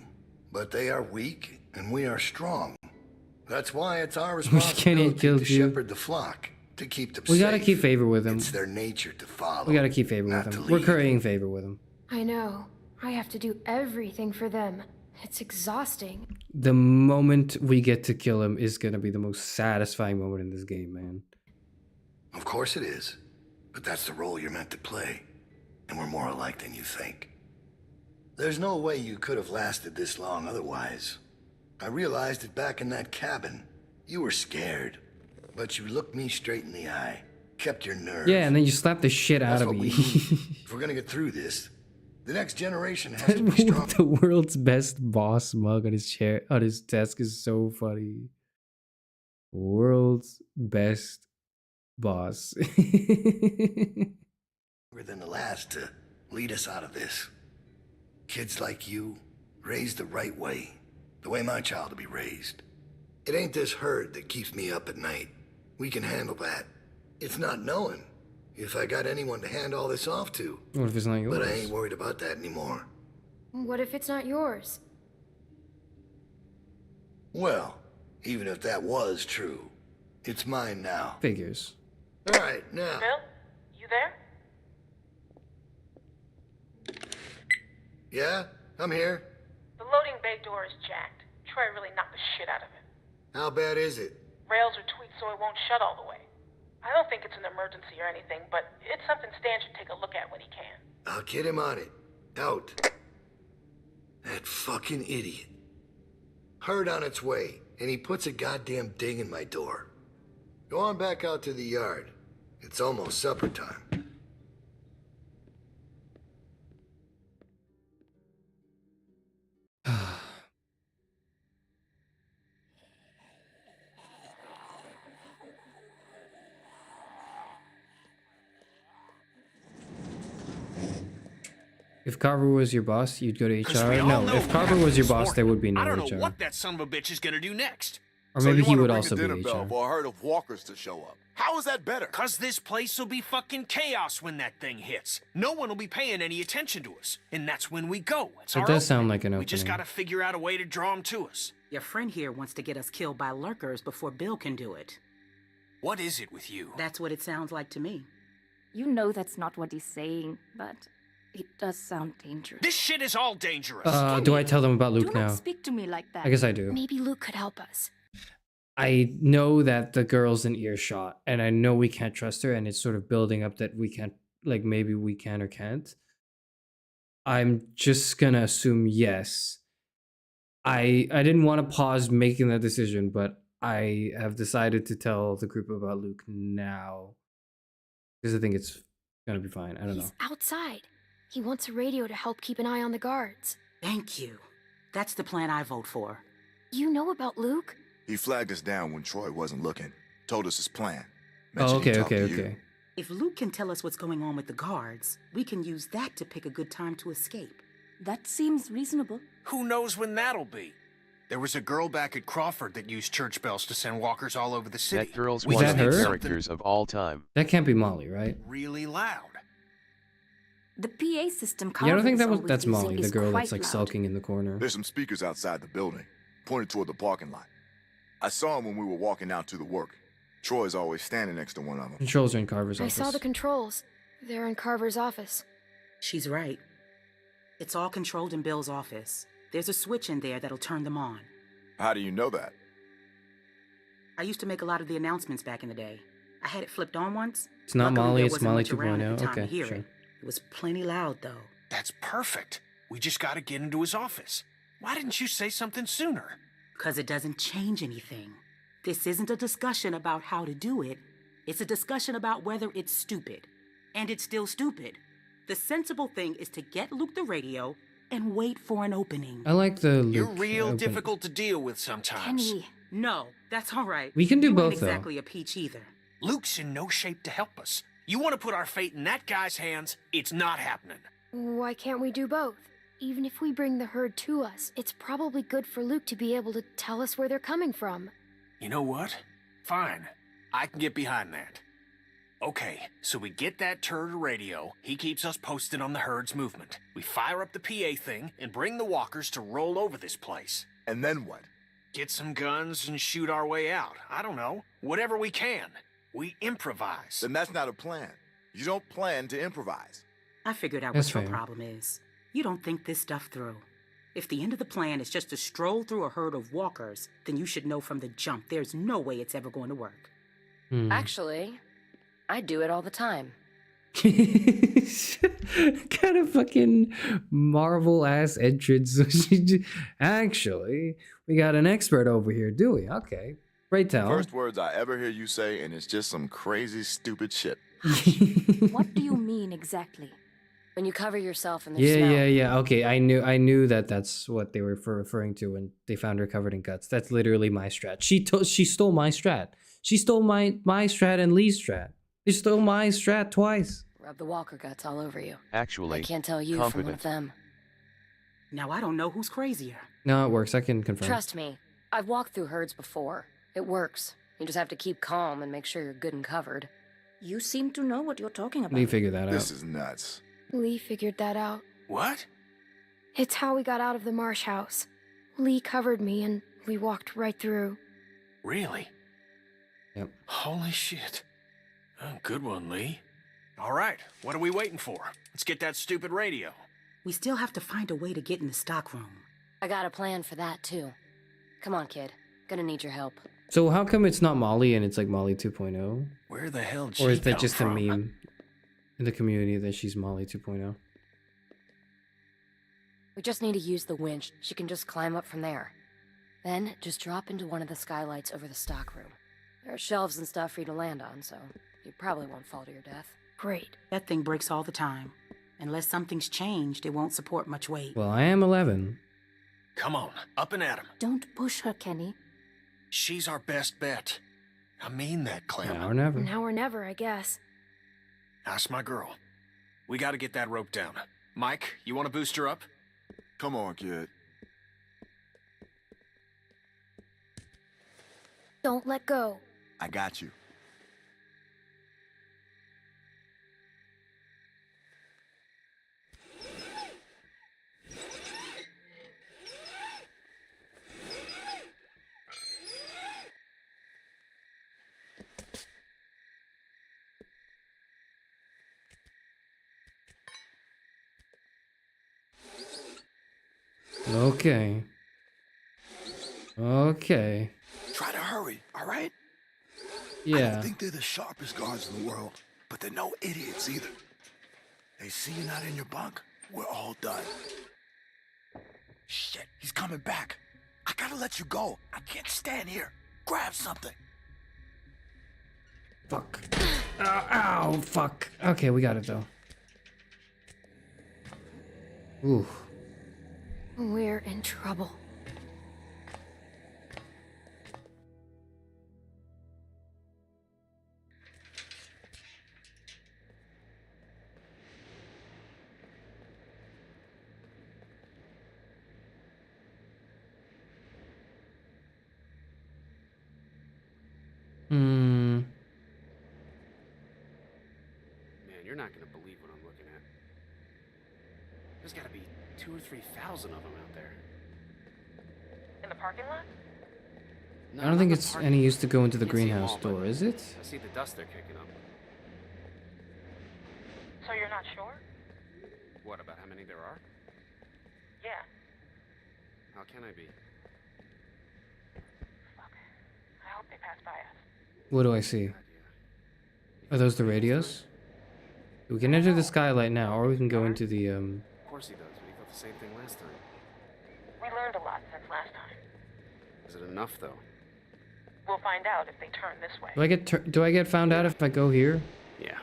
But they are weak, and we are strong. That's why it's our responsibility to shepherd the flock, to keep them safe. We gotta keep favor with them. It's their nature to follow. We gotta keep favor with them. We're currying favor with them. I know. I have to do everything for them. It's exhausting. The moment we get to kill him is gonna be the most satisfying moment in this game, man. Of course it is. But that's the role you're meant to play. And we're more alike than you think. There's no way you could have lasted this long otherwise. I realized it back in that cabin. You were scared. But you looked me straight in the eye. Kept your nerve. Yeah, and then you slap the shit out of me. If we're gonna get through this, the next generation has to be strong. The world's best boss mug on his desk is so funny. World's best boss. Than the last to lead us out of this. Kids like you, raised the right way. The way my child will be raised. It ain't this herd that keeps me up at night. We can handle that. It's not knowing if I got anyone to hand all this off to. What if it's not yours? But I ain't worried about that anymore. What if it's not yours? Well, even if that was true, it's mine now. Figures. All right, now. Bill, you there? Yeah, I'm here. The loading bay door is jacked. Troy really knocked the shit out of it. How bad is it? Rails are tweaked so it won't shut all the way. I don't think it's an emergency or anything, but it's something Stan should take a look at when he can. I'll get him on it. Out. That fucking idiot. Herd on its way, and he puts a goddamn ding in my door. Go on back out to the yard. It's almost supper time. If Carver was your boss, you'd go to HR? No, if Carver was your boss, there would be no HR. I don't know what that son of a bitch is gonna do next. Or maybe he would also be HR. For a herd of walkers to show up. How is that better? Cause this place will be fucking chaos when that thing hits. No one will be paying any attention to us. And that's when we go. It's It our does sound opening. like an opening. We just gotta figure out a way to draw them to us. Your friend here wants to get us killed by lurkers before Bill can do it. What is it with you? That's what it sounds like to me. You know that's not what he's saying, but it does sound dangerous. This shit is all dangerous. Do I tell them about Luke Do now? not speak to me like that. I guess I do. Maybe Luke could help us. I know that the girl's in earshot, and I know we can't trust her, and it's sort of building up that we can't, like maybe we can or can't. I'm just gonna assume yes. I didn't want to pause making that decision, but I have decided to tell the group about Luke now. Because I think it's gonna be fine. I don't know. He's outside. He wants a radio to help keep an eye on the guards. Thank you. That's the plan I vote for. You know about Luke? He flagged us down when Troy wasn't looking. Told us his plan. Oh, Mentioned he okay, talked okay, to you. okay. If Luke can tell us what's going on with the guards, we can use that to pick a good time to escape. That seems reasonable. Who knows when that'll be? There was a girl back at Crawford that used church bells to send walkers all over the city. That girl's We one just of the need characters of all time. That can't be Molly, right? really loud. The PA system Yeah, I don't think Carver's that's always Molly, using the is girl quite that's like loud. sulking in the corner. There's some speakers outside the building, pointed toward the parking lot. I saw him when we were walking out to the work. Troy's always standing next to one of them. Controls are in Carver's I office. saw the controls. They're in Carver's office. She's right. It's all controlled in Bill's office. There's a switch in there that'll turn them on. How do you know that? I used to make a lot of the announcements back in the day. I had it flipped on once. It's not Luckily, Molly, there it's wasn't Molly much around at 2.0. the time to Okay, hear sure. It was plenty loud, though. That's perfect. We just gotta get into his office. Why didn't you say something sooner? Because it doesn't change anything. This isn't a discussion about how to do it. It's a discussion about whether it's stupid. And it's still stupid. The sensible thing is to get Luke the radio and wait for an opening. I like the Luke. You're real open- difficult to deal with sometimes. Kenny. No, that's all right. We can do You both, ain't though. exactly a peach either. Luke's in no shape to help us. You want to put our fate in that guy's hands, it's not happening. Why can't we do both? Even if we bring the herd to us, it's probably good for Luke to be able to tell us where they're coming from. You know what? Fine. I can get behind that. Okay, so we get that turd radio. He keeps us posted on the herd's movement. We fire up the PA thing and bring the walkers to roll over this place. And then what? Get some guns and shoot our way out. I don't know. Whatever we can. We improvise. Then that's not a plan. You don't plan to improvise. I figured out That's what your fair. problem is. You don't think this stuff through. If the end of the plan is just to stroll through a herd of walkers, then you should know from the jump there's no way it's ever going to work. Actually, I do it all the time. Kind of fucking Marvel ass entrance. Actually, we got an expert over here, do we? Okay. Great tell. First words I ever hear you say, and it's just some crazy, stupid shit. What do you mean exactly? When you cover yourself in the smell. Yeah. Okay, I knew that that's what they were referring to when they found her covered in guts. That's literally my strat. She stole my strat. She stole my strat and Lee's strat. She stole my strat twice. Rub the walker guts all over you. Actually, I can't tell you from one of them. Now I don't know who's crazier. No, it works. I can confirm. Trust me, I've walked through herds before. It works. You just have to keep calm and make sure you're good and covered. You seem to know what you're talking about. Lee figured that out. This is nuts. Lee figured that out. What? It's how we got out of the marsh house. Lee covered me and we walked right through. Really? Yep. Holy shit. Oh, good one, Lee. All right, what are we waiting for? Let's get that stupid radio. We still have to find a way to get in the stockroom. I got a plan for that, too. Come on, kid. Gonna need your help. So how come it's not Molly and it's like Molly 2.0? Where the hell did Or is she that come just from? a meme in the community that she's Molly 2.0? We just need to use the winch. She can just climb up from there. Then, just drop into one of the skylights over the stockroom. There are shelves and stuff for you to land on, so you probably won't fall to your death. Great. That thing breaks all the time. Unless something's changed, it won't support much weight. Well, I am 11. Come on, up and at him. Don't push her, Kenny. She's our best bet. I mean that, Clem. Now or never. Now or never, I guess. Ask my girl. We gotta get that rope down. Mike, you wanna boost her up? Come on, kid. Don't let go. I got you. Okay. Okay. Try to hurry, all right? I Yeah. don't think they're the sharpest guards in the world, but they're no idiots either. They see you're not in your bunk, we're all done. Shit, he's coming back. I gotta let you go. I can't stand here. Grab something. Fuck. Ow, ow, fuck. Okay, we got it though. Ooh. We're in trouble. Hmm. Man, you're not gonna believe what I'm looking at. There's gotta be 2,000 or 3,000 of them out there. In the parking lot? No, I don't not think in the it's parking any lot. use to go into the Can't see 'em greenhouse all, but door, is it? I see the dust they're kicking up. So you're not sure? What, about how many there are? Yeah. How can I be? I hope they pass by us. What do I see? Are those the radios? We can enter the skylight now, or we can go into the, Of course he does, but he thought the same thing last time. We learned a lot since last time. Is it enough, though? We'll find out if they turn this way. Do I get found out if I go here? Yeah.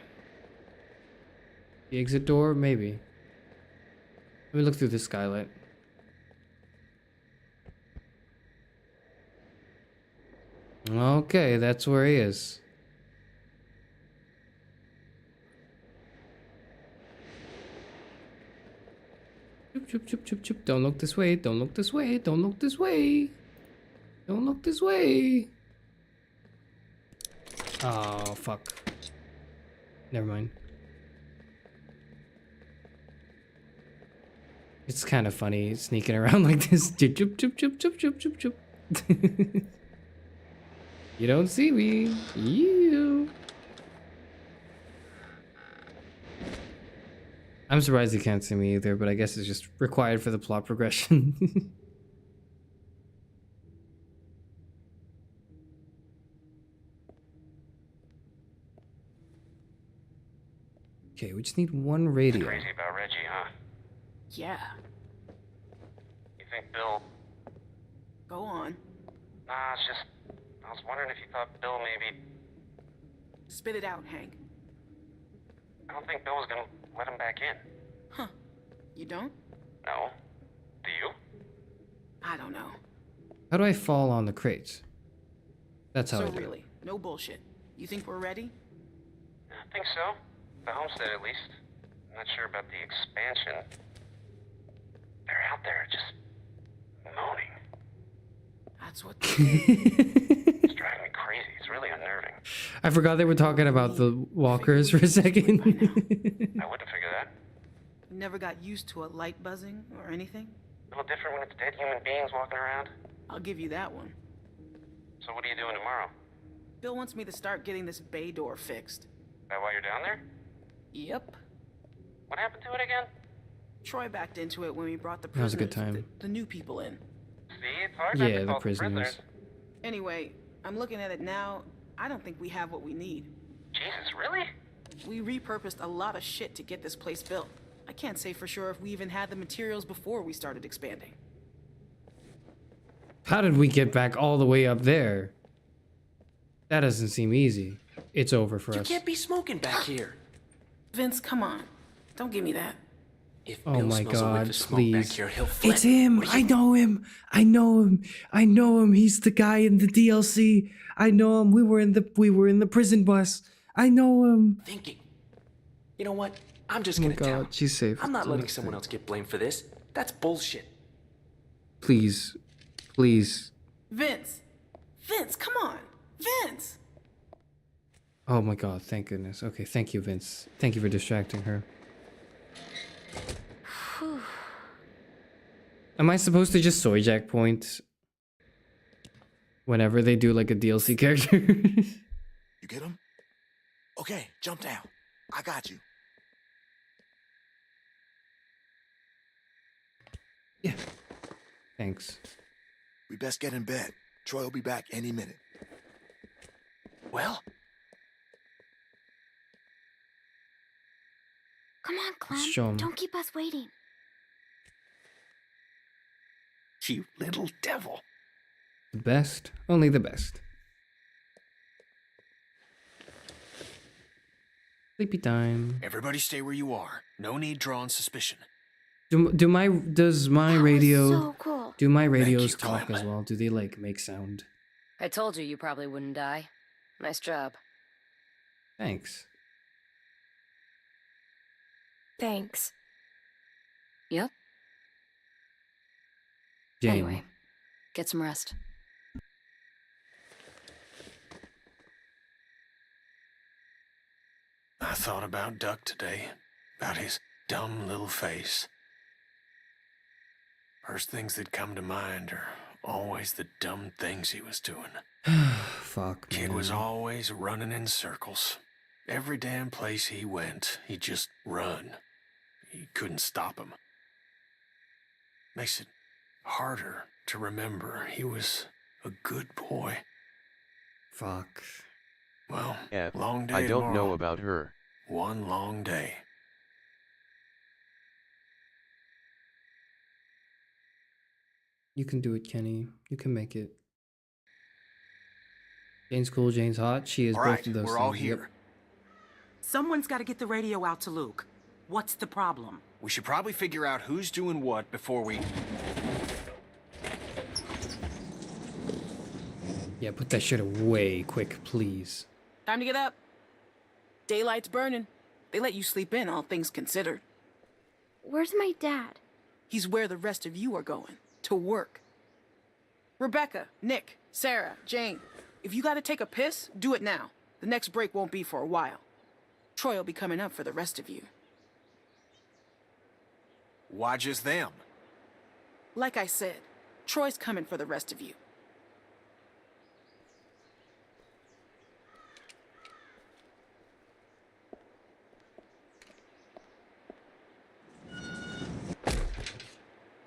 The exit door? Maybe. Let me look through this skylight. Okay, that's where he is. Choop, choop, choop, choop, choop. Don't look this way, don't look this way, don't look this way. Don't look this way. Oh, fuck. Never mind. It's kind of funny sneaking around like this. Choop, choop, choop, choop, choop, choop, choop, choop. You don't see me. You. I'm surprised you can't see me either, but I guess it's just required for the plot progression. Okay, we just need one radio. Crazy about Reggie, huh? Yeah. You think Bill... Go on. Nah, it's just... I was wondering if you thought Bill maybe... Spit it out, Hank. I don't think Bill was gonna let him back in. Huh. You don't? No. Do you? I don't know. How do I fall on the crates? That's how So I do it. really, no bullshit. You think we're ready? I think so. The homestead, at least. I'm not sure about the expansion. They're out there just moaning. That's what It's driving me crazy. It's really unnerving. I forgot they were talking about the walkers for a second. I wouldn't figure that. never got used to a light buzzing or anything. A little different when it's dead human beings walking around. I'll give you that one. So what are you doing tomorrow? Bill wants me to start getting this bay door fixed. That why you're down there? Yep. What happened to it again? Troy backed into it when we brought the That was a prisoners, good time. the new people in. See, it's hard not Yeah, to the call prisoners. Anyway, I'm looking at it now. I don't think we have what we need. Jesus, really? We repurposed a lot of shit to get this place built. I can't say for sure if we even had the materials before we started expanding. How did we get back all the way up there? That doesn't seem easy. It's over for You us. can't be smoking back here. Vince, come on. Don't give me that. If Oh Bill my smells a whiff god, of smoke back please. here, he'll flip. It's him. I know him. I know him. I know him. He's the guy in the DLC. I know him. We were in the prison bus. I know him. Thinking. You know what? I'm just Oh my gonna tell god, him. she's safe. I'm not It's letting okay. someone else get blamed for this. That's bullshit. Please. Please. Vince! Vince, come on! Vince! Oh my god, thank goodness. Okay, thank you, Vince. Thank you for distracting her. Am I supposed to just soy jack point whenever they do like a DLC character? You get him? Okay, jump down. I got you. Thanks. We best get in bed. Troy will be back any minute. Well? Come on, Clem. show 'em. Don't keep us waiting. You little devil. The best. Only the best. Sleepy time. Everybody stay where you are. No need drawing suspicion. Does my radio so cool. do my radios talk as well? Do they like make sound? I told you probably wouldn't die. Nice job. Thanks. Thanks. Yep. Jane. Anyway, get some rest. I thought about Duck today. About his dumb little face. First things that come to mind are always the dumb things he was doing. Fuck. Kid man. was always running in circles. Every damn place he went, he'd just run. You couldn't stop him. Makes it harder to remember he was a good boy. Fuck. Well, F. long day I don't tomorrow. know about her. One long day. You can do it, Kenny. You can make it. Jane's cool, Jane's hot. She is All both right, of those we're all things. here. Yep. Someone's got to get the radio out to Luke. What's the problem? We should probably figure out who's doing what before we... Yeah, put that shit away quick, please. Time to get up. Daylight's burning. They let you sleep in, all things considered. Where's my dad? He's where the rest of you are going. To work. Rebecca, Nick, Sarah, Jane. If you gotta take a piss, do it now. The next break won't be for a while. Troy will be coming up for the rest of you. Why just them? Like I said, Troy's coming for the rest of you.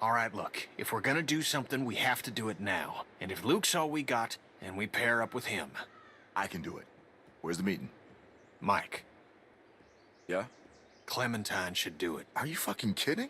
All right, look. If we're gonna do something, we have to do it now. And if Luke's all we got, and we pair up with him. I can do it. Where's the meeting? Mike, Yeah? Clementine should do it. Are you fucking kidding?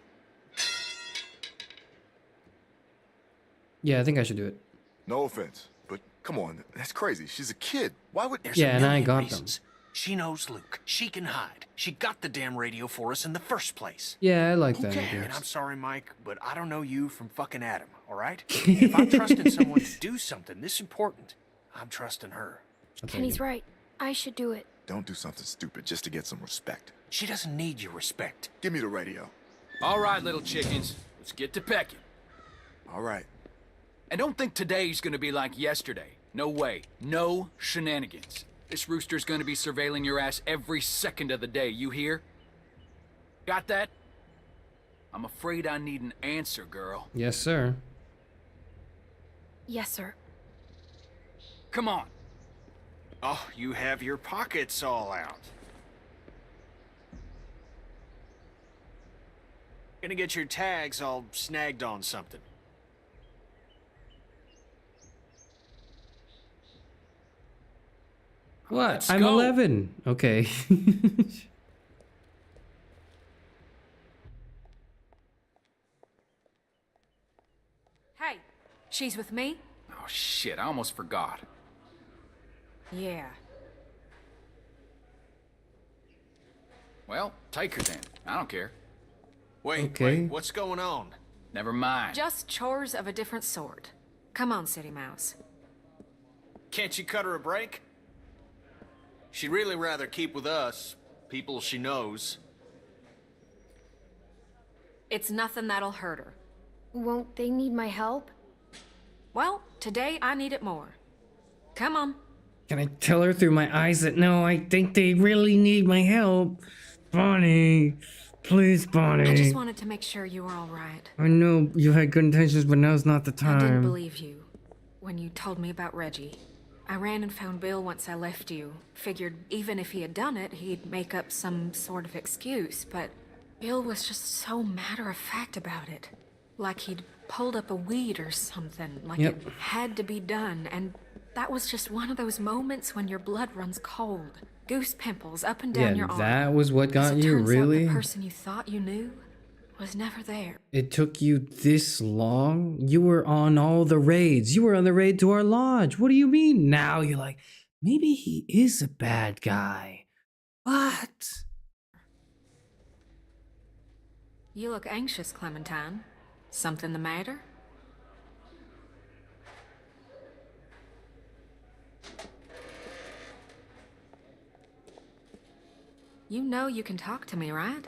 Yeah, I think I should do it. No offense, but come on, that's crazy. She's a kid. Why would... There's Yeah, a and I million got reasons. She knows Luke. She can hide. She got the damn radio for us in the first place. Yeah, I like that. Okay, idea. and I'm sorry, Mike, but I don't know you from fucking Adam, all right? If I'm trusting someone to do something this important, I'm trusting her. Kenny's right. I should do it. Don't do something stupid just to get some respect. She doesn't need your respect. Give me the radio. All right, little chickens. Let's get to pecking. All right. And don't think today's gonna be like yesterday. No way. No shenanigans. This rooster's gonna be surveilling your ass every second of the day, you hear? Got that? I'm afraid I need an answer, girl. Yes, sir. Yes, sir. Come on. Oh, you have your pockets all out. Gonna get your tags all snagged on something. What? Let's I'm go. 11. Okay. Hey, she's with me? Oh shit, I almost forgot. Yeah. Well, take her then. I don't care. Wait, what's going on? Never mind. Just chores of a different sort. Come on, City Mouse. Can't you cut her a break? She'd really rather keep with us, people she knows. It's nothing that'll hurt her. Won't they need my help? Well, today I need it more. Come on. Can I tell her through my eyes that no, I think they really need my help? Bonnie, please, Bonnie. I just wanted to make sure you were all right. I know you had good intentions, but now's not the time. I didn't believe you when you told me about Reggie. I ran and found Bill once I left you. Figured even if he had done it, he'd make up some sort of excuse, but Bill was just so matter-of-fact about it. Like he'd pulled up a weed or something, like it had to be done, and that was just one of those moments when your blood runs cold. Goose pimples up and down your arm. That was what got As it you, turns out, really? the person you thought you knew was never there. It took you this long? You were on all the raids. You were on the raid to our lodge. What do you mean now? You're like, maybe he is a bad guy. What? You look anxious, Clementine. Something the matter? You know you can talk to me, right?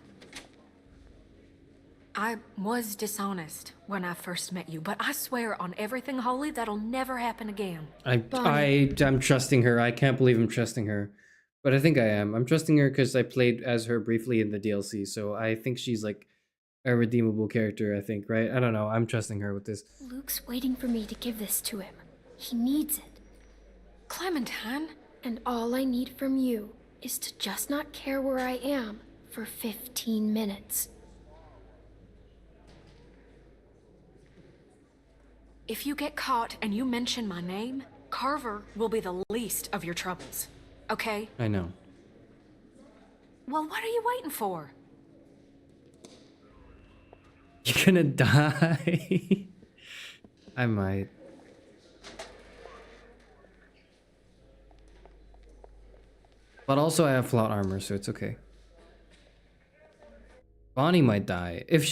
I was dishonest when I first met you, but I swear on everything holy that'll never happen again. I'm trusting her. I can't believe I'm trusting her. But I think I am. I'm trusting her because I played as her briefly in the DLC, so I think she's like a redeemable character, I think, right? I don't know. I'm trusting her with this. Luke's waiting for me to give this to him. He needs it. Clementine? And all I need from you is to just not care where I am for 15 minutes. If you get caught and you mention my name, Carver will be the least of your troubles. Okay? I know. Well, what are you waiting for? You're gonna die. I might. But also I have plot armor, so it's okay. Bonnie might die. If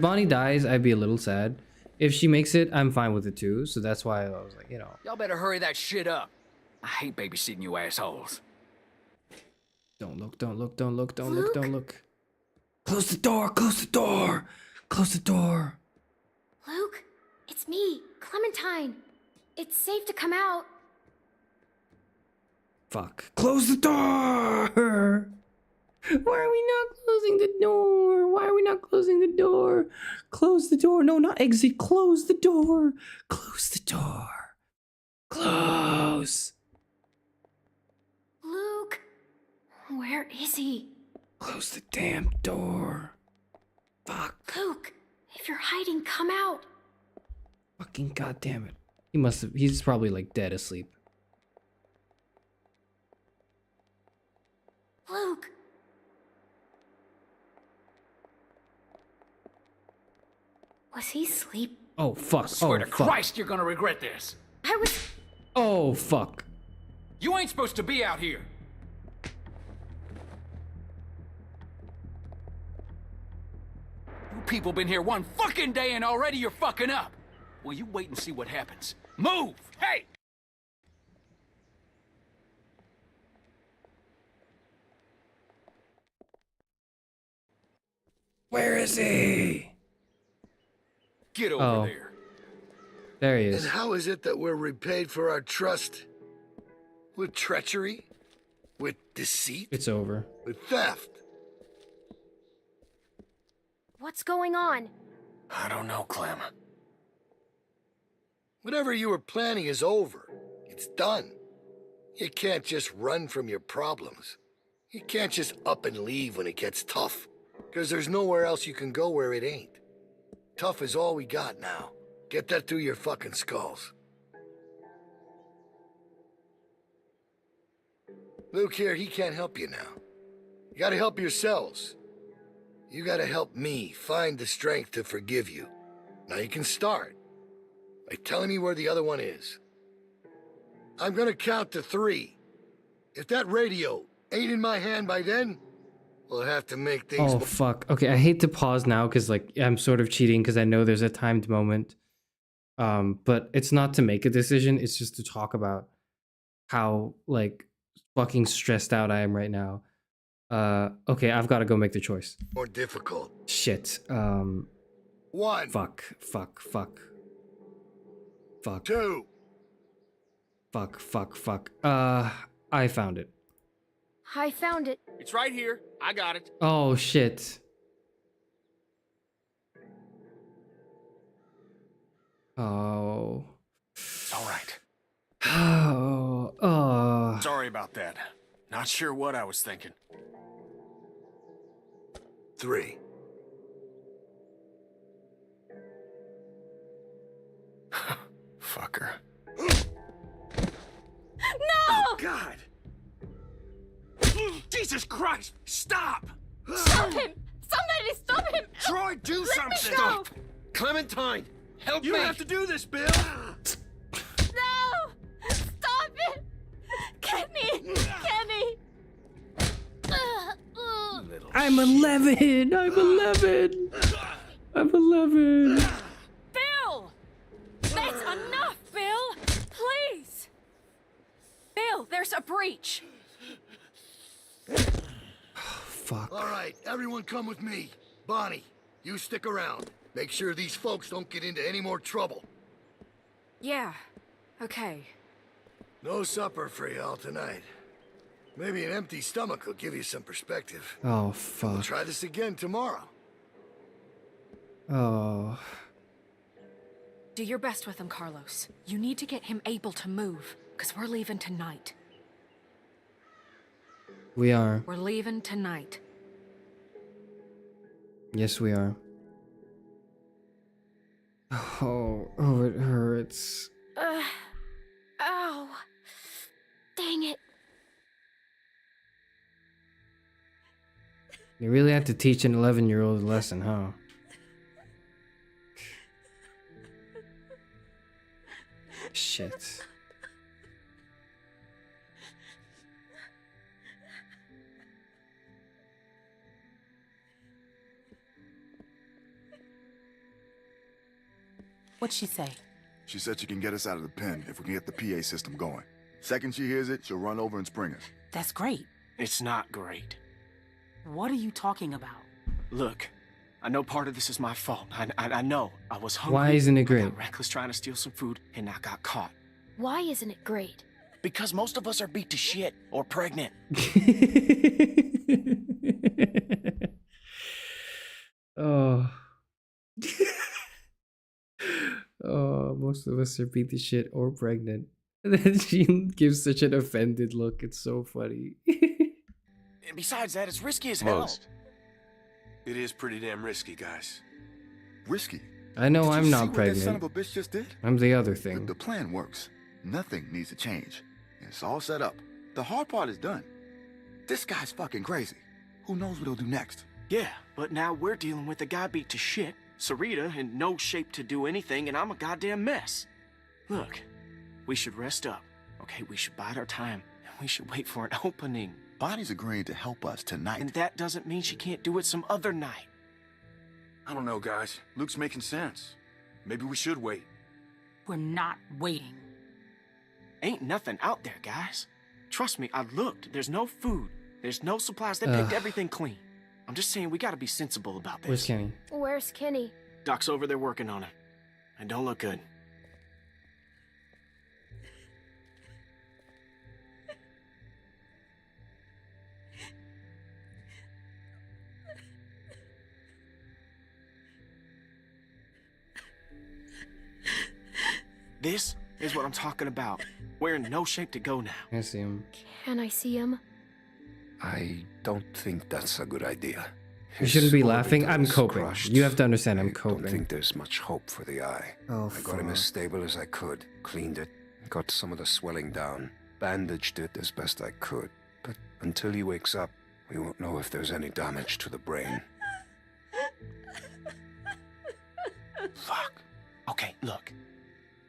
Bonnie dies, I'd be a little sad. If she makes it, I'm fine with it too. So that's why I was like, you know. Y'all better hurry that shit up. I hate babysitting you assholes. Don't look, don't look, don't look, don't look, don't look. Close the door, close the door, close the door. Luke, it's me, Clementine. It's safe to come out. Fuck. Close the door! Why are we not closing the door? Why are we not closing the door? Close the door. No, not exit. Close the door. Close the door. Close. Luke, where is he? Close the damn door. Fuck. Luke, if you're hiding, come out. Fucking goddamn it. He's probably like dead asleep. Luke. Was he asleep? Oh, fuck. Swear to fuck. Christ, you're gonna regret this. I was... Oh, fuck. You ain't supposed to be out here. You people been here one fucking day and already you're fucking up. Well, you wait and see what happens. Move! Hey! Where is he? Get over there. There he is. And how is it that we're repaid for our trust? With treachery? With deceit? It's over. With theft? What's going on? I don't know, Clem. Whatever you were planning is over. It's done. You can't just run from your problems. You can't just up and leave when it gets tough. Because there's nowhere else you can go where it ain't. Tough is all we got now. Get that through your fucking skulls. Luke here, he can't help you now. You gotta help yourselves. You gotta help me find the strength to forgive you. Now you can start by telling me where the other one is. I'm gonna count to 3. If that radio ain't in my hand by then, we'll have to make things... Oh, fuck. Okay, I hate to pause now because, like, I'm sort of cheating because I know there's a timed moment. But it's not to make a decision. It's just to talk about how, like, fucking stressed out I am right now. Okay, I've got to go make the choice. More difficult. Shit. 1. Fuck. 2. Fuck. I found it. I found it. It's right here. I got it. Oh, shit. Oh. All right. Oh. Sorry about that. Not sure what I was thinking. 3. Fucker. No! Oh, God! Jesus Christ! Stop! Stop him! Somebody stop him! Troy, do Let something! Me go. Stop! Clementine, help You me! You have to do this, Bill! No! Stop it! Kenny! Kenny! I'm 11! I'm 11! I'm 11! Bill! That's enough, Bill! Please! Bill, there's a breach! Fuck. All right, everyone come with me. Bonnie, you stick around. Make sure these folks don't get into any more trouble. Yeah, okay. No supper for y'all tonight. Maybe an empty stomach will give you some perspective. Oh, We'll fuck. try this again tomorrow. Oh. Do your best with him, Carlos. You need to get him able to move, because we're leaving tonight. We are. We're leaving tonight. Yes, we are. Oh, it hurts. Ow. Dang it. You really have to teach an 11-year-old a lesson, huh? Shit. What'd she say? She said she can get us out of the pen if we can get the PA system going. Second she hears it, she'll run over and spring us. That's great. It's not great. What are you talking about? Look, I know part of this is my fault. I know. I was hungry. Why isn't it I great? got reckless trying to steal some food, and I got caught. Why isn't it great? Because most of us are beat to shit or pregnant. Oh. Oh, most of us are beat to shit or pregnant. And then she gives such an offended look. It's so funny. And besides that, it's risky as hell. Most. It is pretty damn risky, guys. Risky? I know Did you I'm see not what that son pregnant. of a bitch just did? I'm the other thing. The plan works. Nothing needs to change. It's all set up. The hard part is done. This guy's fucking crazy. Who knows what he'll do next? Yeah, but now we're dealing with a guy beat to shit, Sarita in no shape to do anything, and I'm a goddamn mess. Look, we should rest up, okay? We should bide our time, and we should wait for an opening. Bonnie's agreeing to help us tonight. And that doesn't mean she can't do it some other night. I don't know, guys. Luke's making sense. Maybe we should wait. We're not waiting. Ain't nothing out there, guys. Trust me, I looked. There's no food. There's no supplies. They picked everything clean. I'm just saying we gotta be sensible about this. Where's Kenny? Where's Kenny? Doc's over there working on him. It don't look good. This is what I'm talking about. We're in no shape to go now. I see him. Can I see him? I don't think that's a good idea. You shouldn't be laughing. I'm is coping. crushed. You have to understand I'm I coping. don't think there's much hope for the eye. Oh, I got him fuck. as stable as I could, cleaned it, got some of the swelling down, bandaged it as best I could. But until he wakes up, we won't know if there's any damage to the brain. Fuck. Okay, look.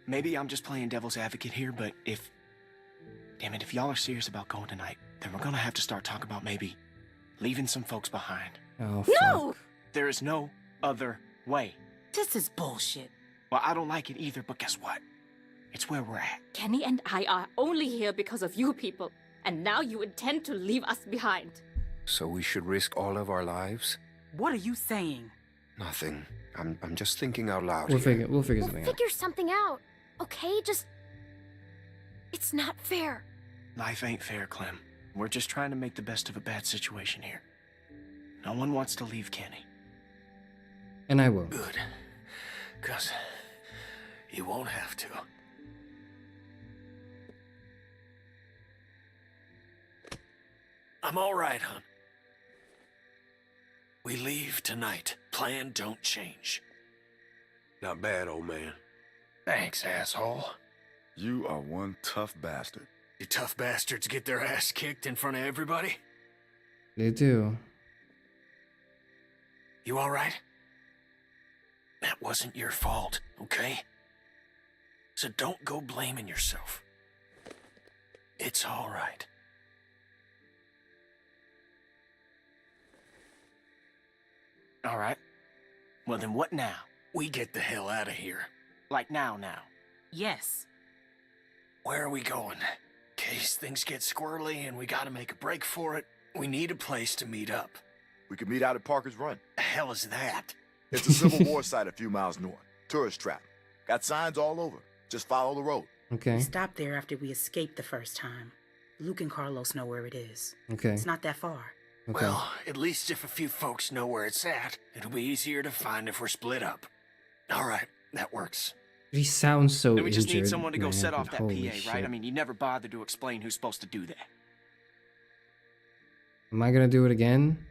Maybe I'm just playing devil's advocate here, but if... Damn it, if y'all are serious about going tonight, then we're gonna have to start talking about maybe leaving some folks behind. Oh, No! There is no other way. This is bullshit. Well, I don't like it either, but guess what? It's where we're at. Kenny and I are only here because of you people, and now you intend to leave us behind. So we should risk all of our lives? What are you saying? Nothing. I'm just thinking out loud. We'll here. figure something out. Figure something out, okay? Just... It's not fair. Life ain't fair, Clem. We're just trying to make the best of a bad situation here. No one wants to leave Kenny. And I will. Good. 'Cause you won't have to. I'm all right, hon. We leave tonight. Plan don't change. Not bad, old man. Thanks, asshole. You are one tough bastard. You tough bastards get their ass kicked in front of everybody? They do. You all right? That wasn't your fault, okay? So don't go blaming yourself. It's all right. All right. Well, then what now? We get the hell out of here. Like now. Yes. Where are we going? In case things get squirrely and we gotta make a break for it, we need a place to meet up. We could meet out at Parker's Run. The hell is that? It's a Civil War site a few miles north. Tourist trap. Got signs all over. Just follow the road. Okay. We stopped there after we escaped the first time. Luke and Carlos know where it is. Okay. It's not that far. Okay. Well, at least if a few folks know where it's at, it'll be easier to find if we're split up. All right, that works. He sounds so Then we just need injured, someone to go man. set off that PA, Holy right? shit. I mean, you never bothered to explain who's supposed to do that. Am I gonna do it again?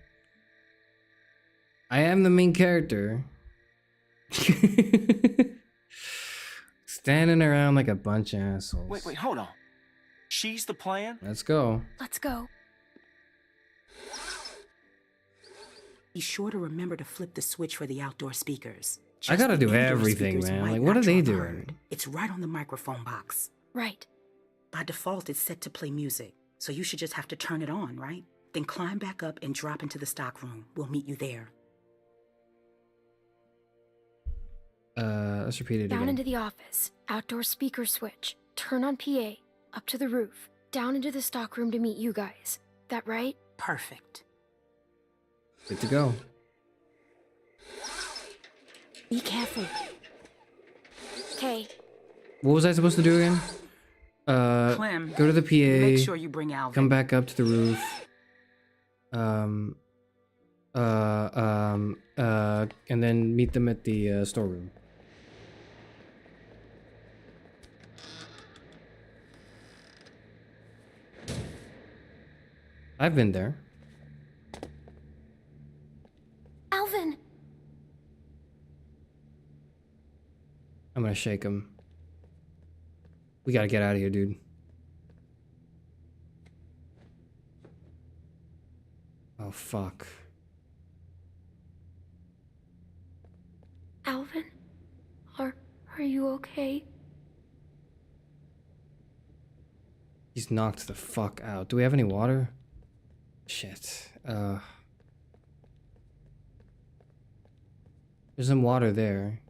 I am the main character. Standing around like a bunch of assholes. Wait, hold on. She's the plan? Let's go. Let's go. Be sure to remember to flip the switch for the outdoor speakers. I gotta the do indoor everything, speakers man. might Like, what not are they drop doing? heard. It's right on the microphone box. Right. By default, it's set to play music, so you should just have to turn it on, right? Then climb back up and drop into the stock room. We'll meet you there. Let's repeat it Down again. into the office. Outdoor speaker switch. Turn on PA. Up to the roof. Down into the stock room to meet you guys. That right? Perfect. Good to go. Be careful. Okay. What was I supposed to do again? Clem, Go to the PA. make sure you bring Alvin. Come back up to the roof. And then meet them at the storeroom. I've been there. Alvin! I'm gonna shake him. We gotta get out of here, dude. Oh, fuck. Alvin? Are you okay? He's knocked the fuck out. Do we have any water? Shit. There's some water there.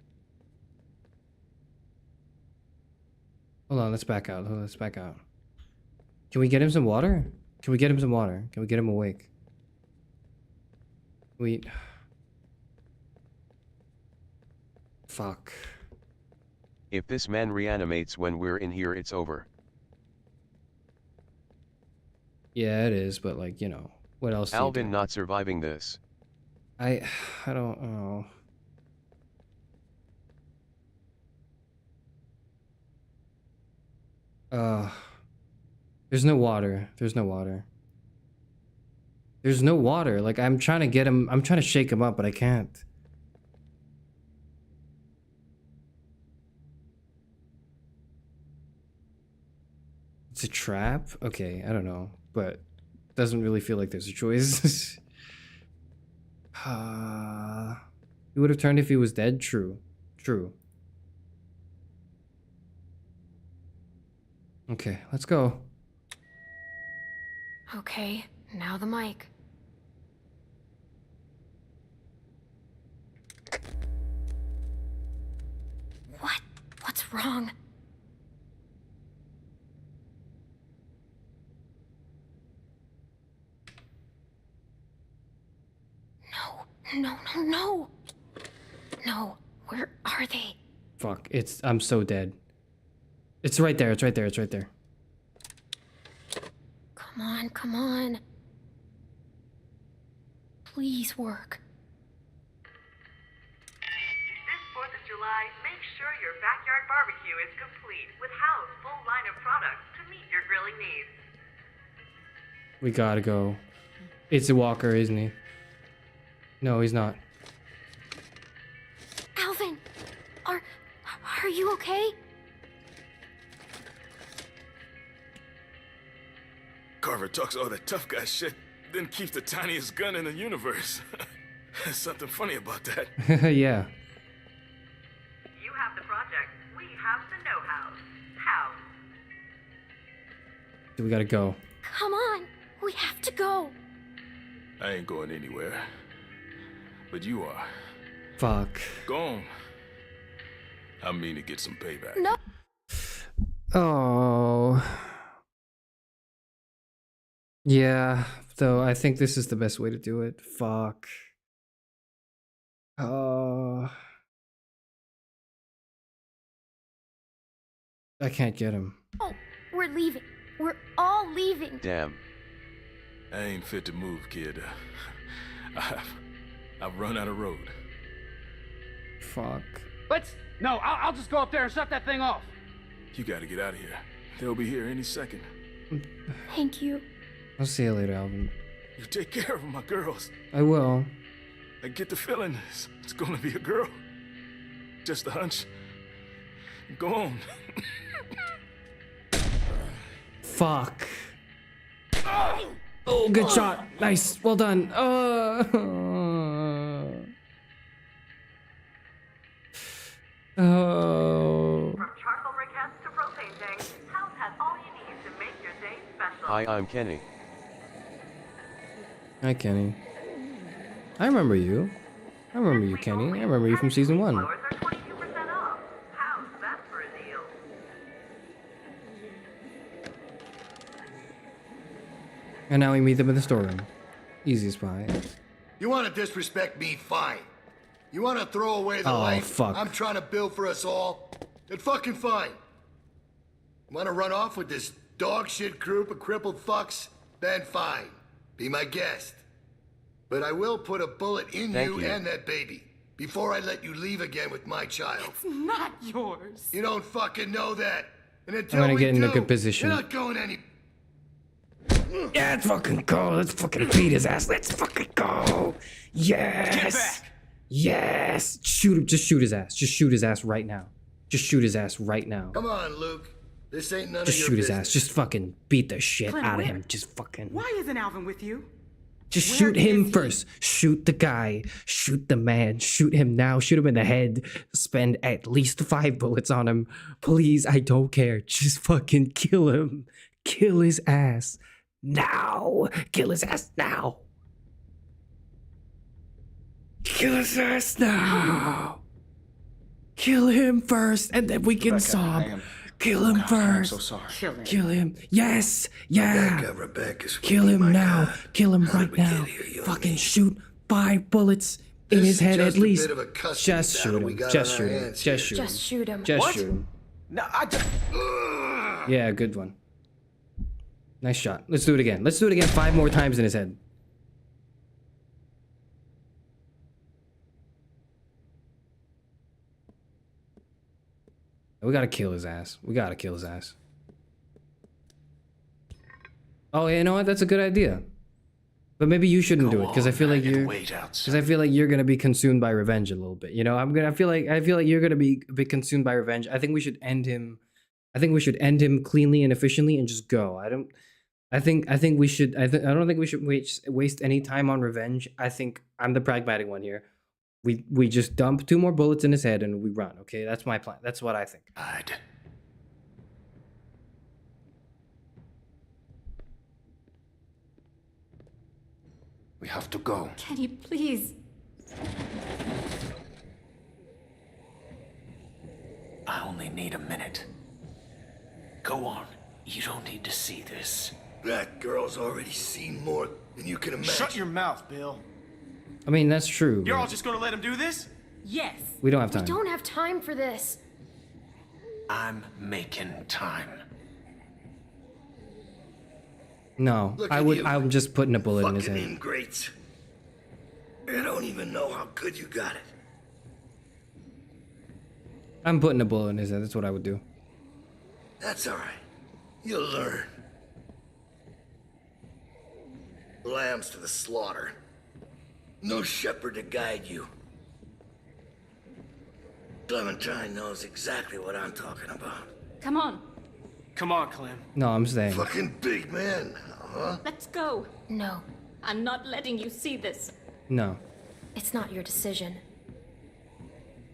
Hold on, let's back out. Let's back out. Can we get him some water? Can we get him some water? Can we get him awake? Fuck. If this man reanimates when we're in here, it's over. Yeah, it is, but like, you know, what else do you Alvin do? not surviving this. I don't know. There's no water. There's no water. There's no water. Like, I'm trying to get him. I'm trying to shake him up, but I can't. It's a trap? Okay, I don't know. But it doesn't really feel like there's a choice. He would have turned if he was dead? True. True. Okay, let's go. Okay, now the mic. What? What's wrong? No. No, where are they? Fuck, I'm so dead. It's right there, it's right there, it's right there. Come on. Please work. This 4th of July, make sure your backyard barbecue is complete with Hal's full line of products to meet your grilling needs. We gotta go. It's a walker, isn't he? No, he's not. Alvin, are you okay? Carver talks all that tough guy shit, then keeps the tiniest gun in the universe. There's something funny about that. Yeah. You have the project. We have the know-how. How? We gotta go. Come on, we have to go. I ain't going anywhere. But you are. Fuck. Go on. I mean to get some payback. No. Oh. Yeah, though I think this is the best way to do it. Fuck. Oh. I can't get him. Oh, we're leaving. We're all leaving. Damn. I ain't fit to move, kid. I've run out of road. Fuck. No, I'll just go up there and shut that thing off. You gotta get out of here. They'll be here any second. Thank you. I'll see you later, Alvin. You take care of my girls. I will. I get the feeling it's gonna be a girl. Just a hunch. Go on. Fuck. Oh, good shot. Nice. Well done. Oh. From charcoal briquettes to propane tanks, House has all you need to make your day special. Hi, I'm Kenny. Hi, Kenny. I remember you. I remember you, Kenny. I remember you from season 1. Flowers are 22% off. House, that's for a deal. And now we meet them in the storeroom. Easiest pie. You want to disrespect me? Fine. You want to throw away the Oh, life fuck. I'm trying to build for us all? Then fucking fine. Want to run off with this dog shit group of crippled fucks? Then fine. Be my guest. But I will put a bullet in Thank you you. and that baby before I let you leave again with my child. It's not yours. You don't fucking know that. And I'm until gonna we get in a do, good position. you're not going any. Yeah, let's fucking go. Let's fucking beat his ass. Let's fucking go. Yes. Yes. Shoot him. Just shoot his ass. Just shoot his ass right now. Just shoot his ass right now. Come on, Luke. This ain't none Just of your shoot his business. ass. Just fucking beat the shit Clint, out of where? him. Just fucking. Why isn't Alvin with you? Just Where shoot him is he? first. Shoot the guy. Shoot the man. Shoot him now. Shoot him in the head. Spend at least 5 bullets on him. Please, I don't care. Just fucking kill him. Kill his ass. Now. Kill his ass now. Kill his ass now. Kill him first, and then we can sob. Kill him first. I'm so sorry. Kill him. Kill him. Yes. Yeah. Rebecca's Kill him now. Kill him right now. Fucking shoot 5 bullets in his This is head just at a least. bit of a custody Just shoot battle we him. got Just on shoot our him. hands Just here. shoot him. Just shoot him. Just What? shoot him. No, I just... Yeah, good one. Nice shot. Let's do it again. Let's do it again 5 more times in his head. We gotta kill his ass. We gotta kill his ass. Oh, yeah, you know what? That's a good idea. But maybe you shouldn't do it because I feel like you're gonna be consumed by revenge a little bit. You know, I feel like you're gonna be a bit consumed by revenge. I think we should end him. I think we should end him cleanly and efficiently and just go. I don't think we should waste any time on revenge. I think I'm the pragmatic one here. We just dump 2 more bullets in his head and we run. Okay, that's my plan. That's what I think. We have to go. Kenny, please. I only need a minute. Go on. You don't need to see this. That girl's already seen more than you can imagine. Shut your mouth, Bill. I mean, that's true. You're but all just gonna let him do this? Yes. We don't have We time. don't have time for this. I'm making time. No, Look I at would. you. I'm just putting a bullet in his Fucking head. ingrates. I don't even know how good you got it. I'm putting a bullet in his head. That's what I would do. That's all right. You'll learn. Lambs to the slaughter. No shepherd to guide you. Clementine knows exactly what I'm talking about. Come on. Come on, Clem. No, I'm staying. Fucking big man, huh? Let's go. No, I'm not letting you see this. No. it's not your decision.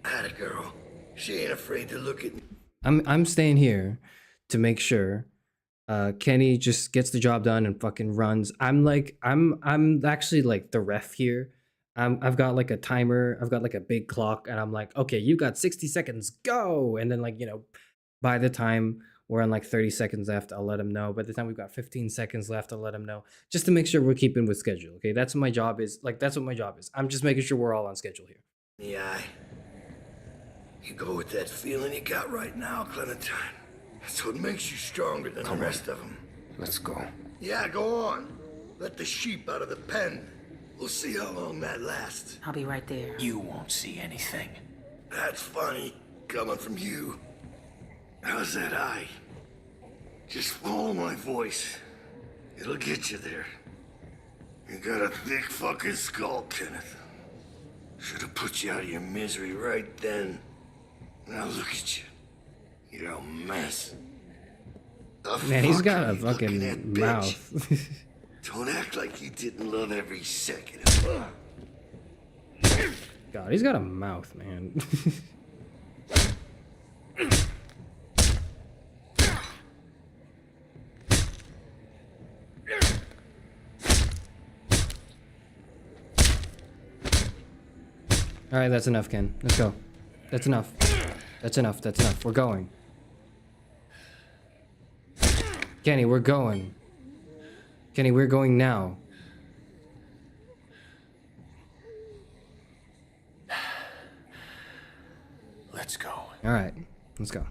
Atta girl. She ain't afraid to look at me. I'm staying here to make sure Kenny just gets the job done and fucking runs. I'm actually like the ref here. I've got like a timer. I've got like a big clock, and I'm like, okay, you got 60 seconds, go. And then like, you know, by the time we're on like 30 seconds left, I'll let him know. By the time we've got 15 seconds left, I'll let him know, just to make sure we're keeping with schedule. Okay, that's what my job is. Like, that's what my job is. I'm just making sure we're all on schedule here. Yeah. You go with that feeling you got right now, Clementine. That's what makes you stronger than the rest of them. Let's go. Yeah, go on. Let the sheep out of the pen. We'll see how long that lasts. I'll be right there. You won't see anything. That's funny, coming from you. How's that eye? Just follow my voice. It'll get you there. You got a thick fucking skull, Kenneth. Should have put you out of your misery right then. Now look at you. You're a mess. Man, he's got a fucking mouth. Don't act like you didn't love every second of it. God, he's got a mouth, man. All right, that's enough, Ken. Let's go. That's enough. That's enough. That's enough. We're going. Kenny, we're going. Kenny, we're going now. Let's go. All right, let's go.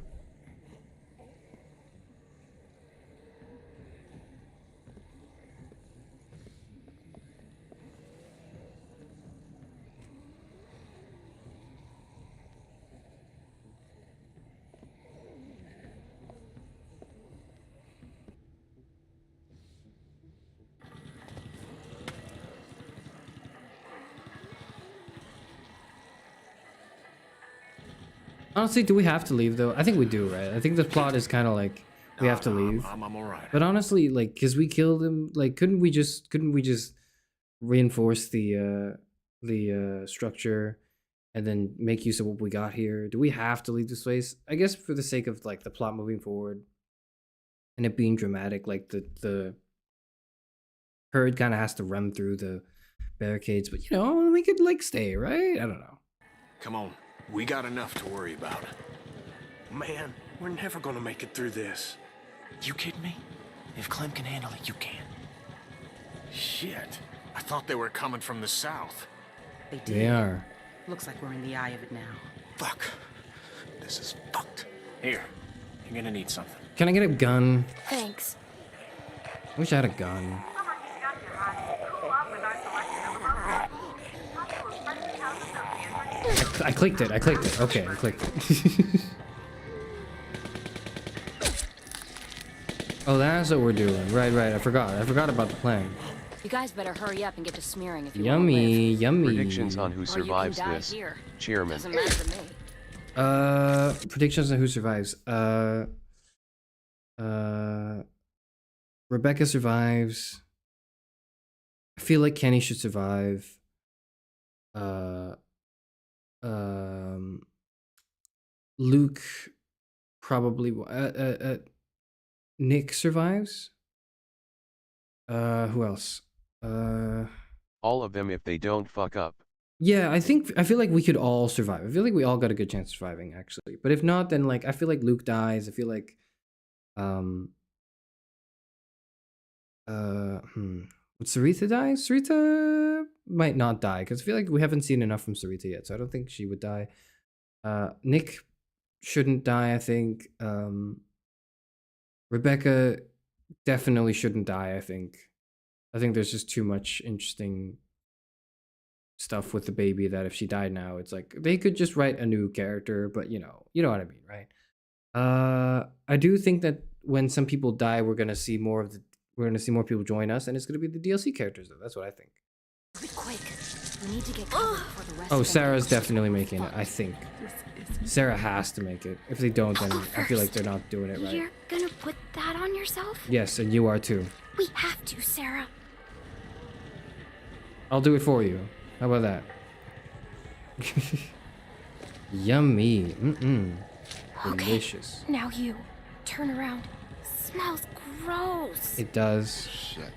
Honestly, do we have to leave though? I think we do, right? I think the plot is kind of like we have to leave. I'm all right. But honestly, like, cause we killed him. Like, couldn't we just reinforce the structure and then make use of what we got here? Do we have to leave this place? I guess for the sake of like the plot moving forward and it being dramatic, like the herd kind of has to run through the barricades. But you know, we could like stay, right? I don't know. Come on. We got enough to worry about. Man, we're never gonna make it through this. You kidding me? If Clem can handle it, you can. Shit. I thought they were coming from the south. They did. They are. Looks like we're in the eye of it now. Fuck. This is fucked. Here, you're gonna need something. Can I get a gun? Thanks. I wish I had a gun. I clicked it. Okay, I clicked it. Oh, that's what we're doing. Right. I forgot about the plan. You guys better hurry up and get to smearing if you Yummy, yummy. Predictions on who survives this. here. Chairman. Doesn't matter to me. Predictions on who survives. Rebecca survives. I feel like Kenny should survive. Luke probably. Nick survives. Who else? All of them if they don't fuck up. Yeah, I feel like we could all survive. I feel like we all got a good chance of surviving, actually. But if not, then like I feel like Luke dies. I feel like would Sarita die? Sarita might not die, because I feel like we haven't seen enough from Sarita yet, so I don't think she would die. Nick shouldn't die, I think. Rebecca definitely shouldn't die, I think. I think there's just too much interesting stuff with the baby that if she died now, it's like they could just write a new character, but you know what I mean, right? I do think that when some people die, we're gonna see more people join us, and it's gonna be the DLC characters though. That's what I think. Be quick. We need to get covered before the rest Oh, of them Sarah's get definitely making it, I think. Sarah has to make it. If they don't, then I feel like they're not doing it right. You're gonna put that on yourself? Yes, and you are too. We have to, Sarah. I'll do it for you. How about that? Yummy. Delicious. Now you. Turn around. Smells gross. It does. Shit.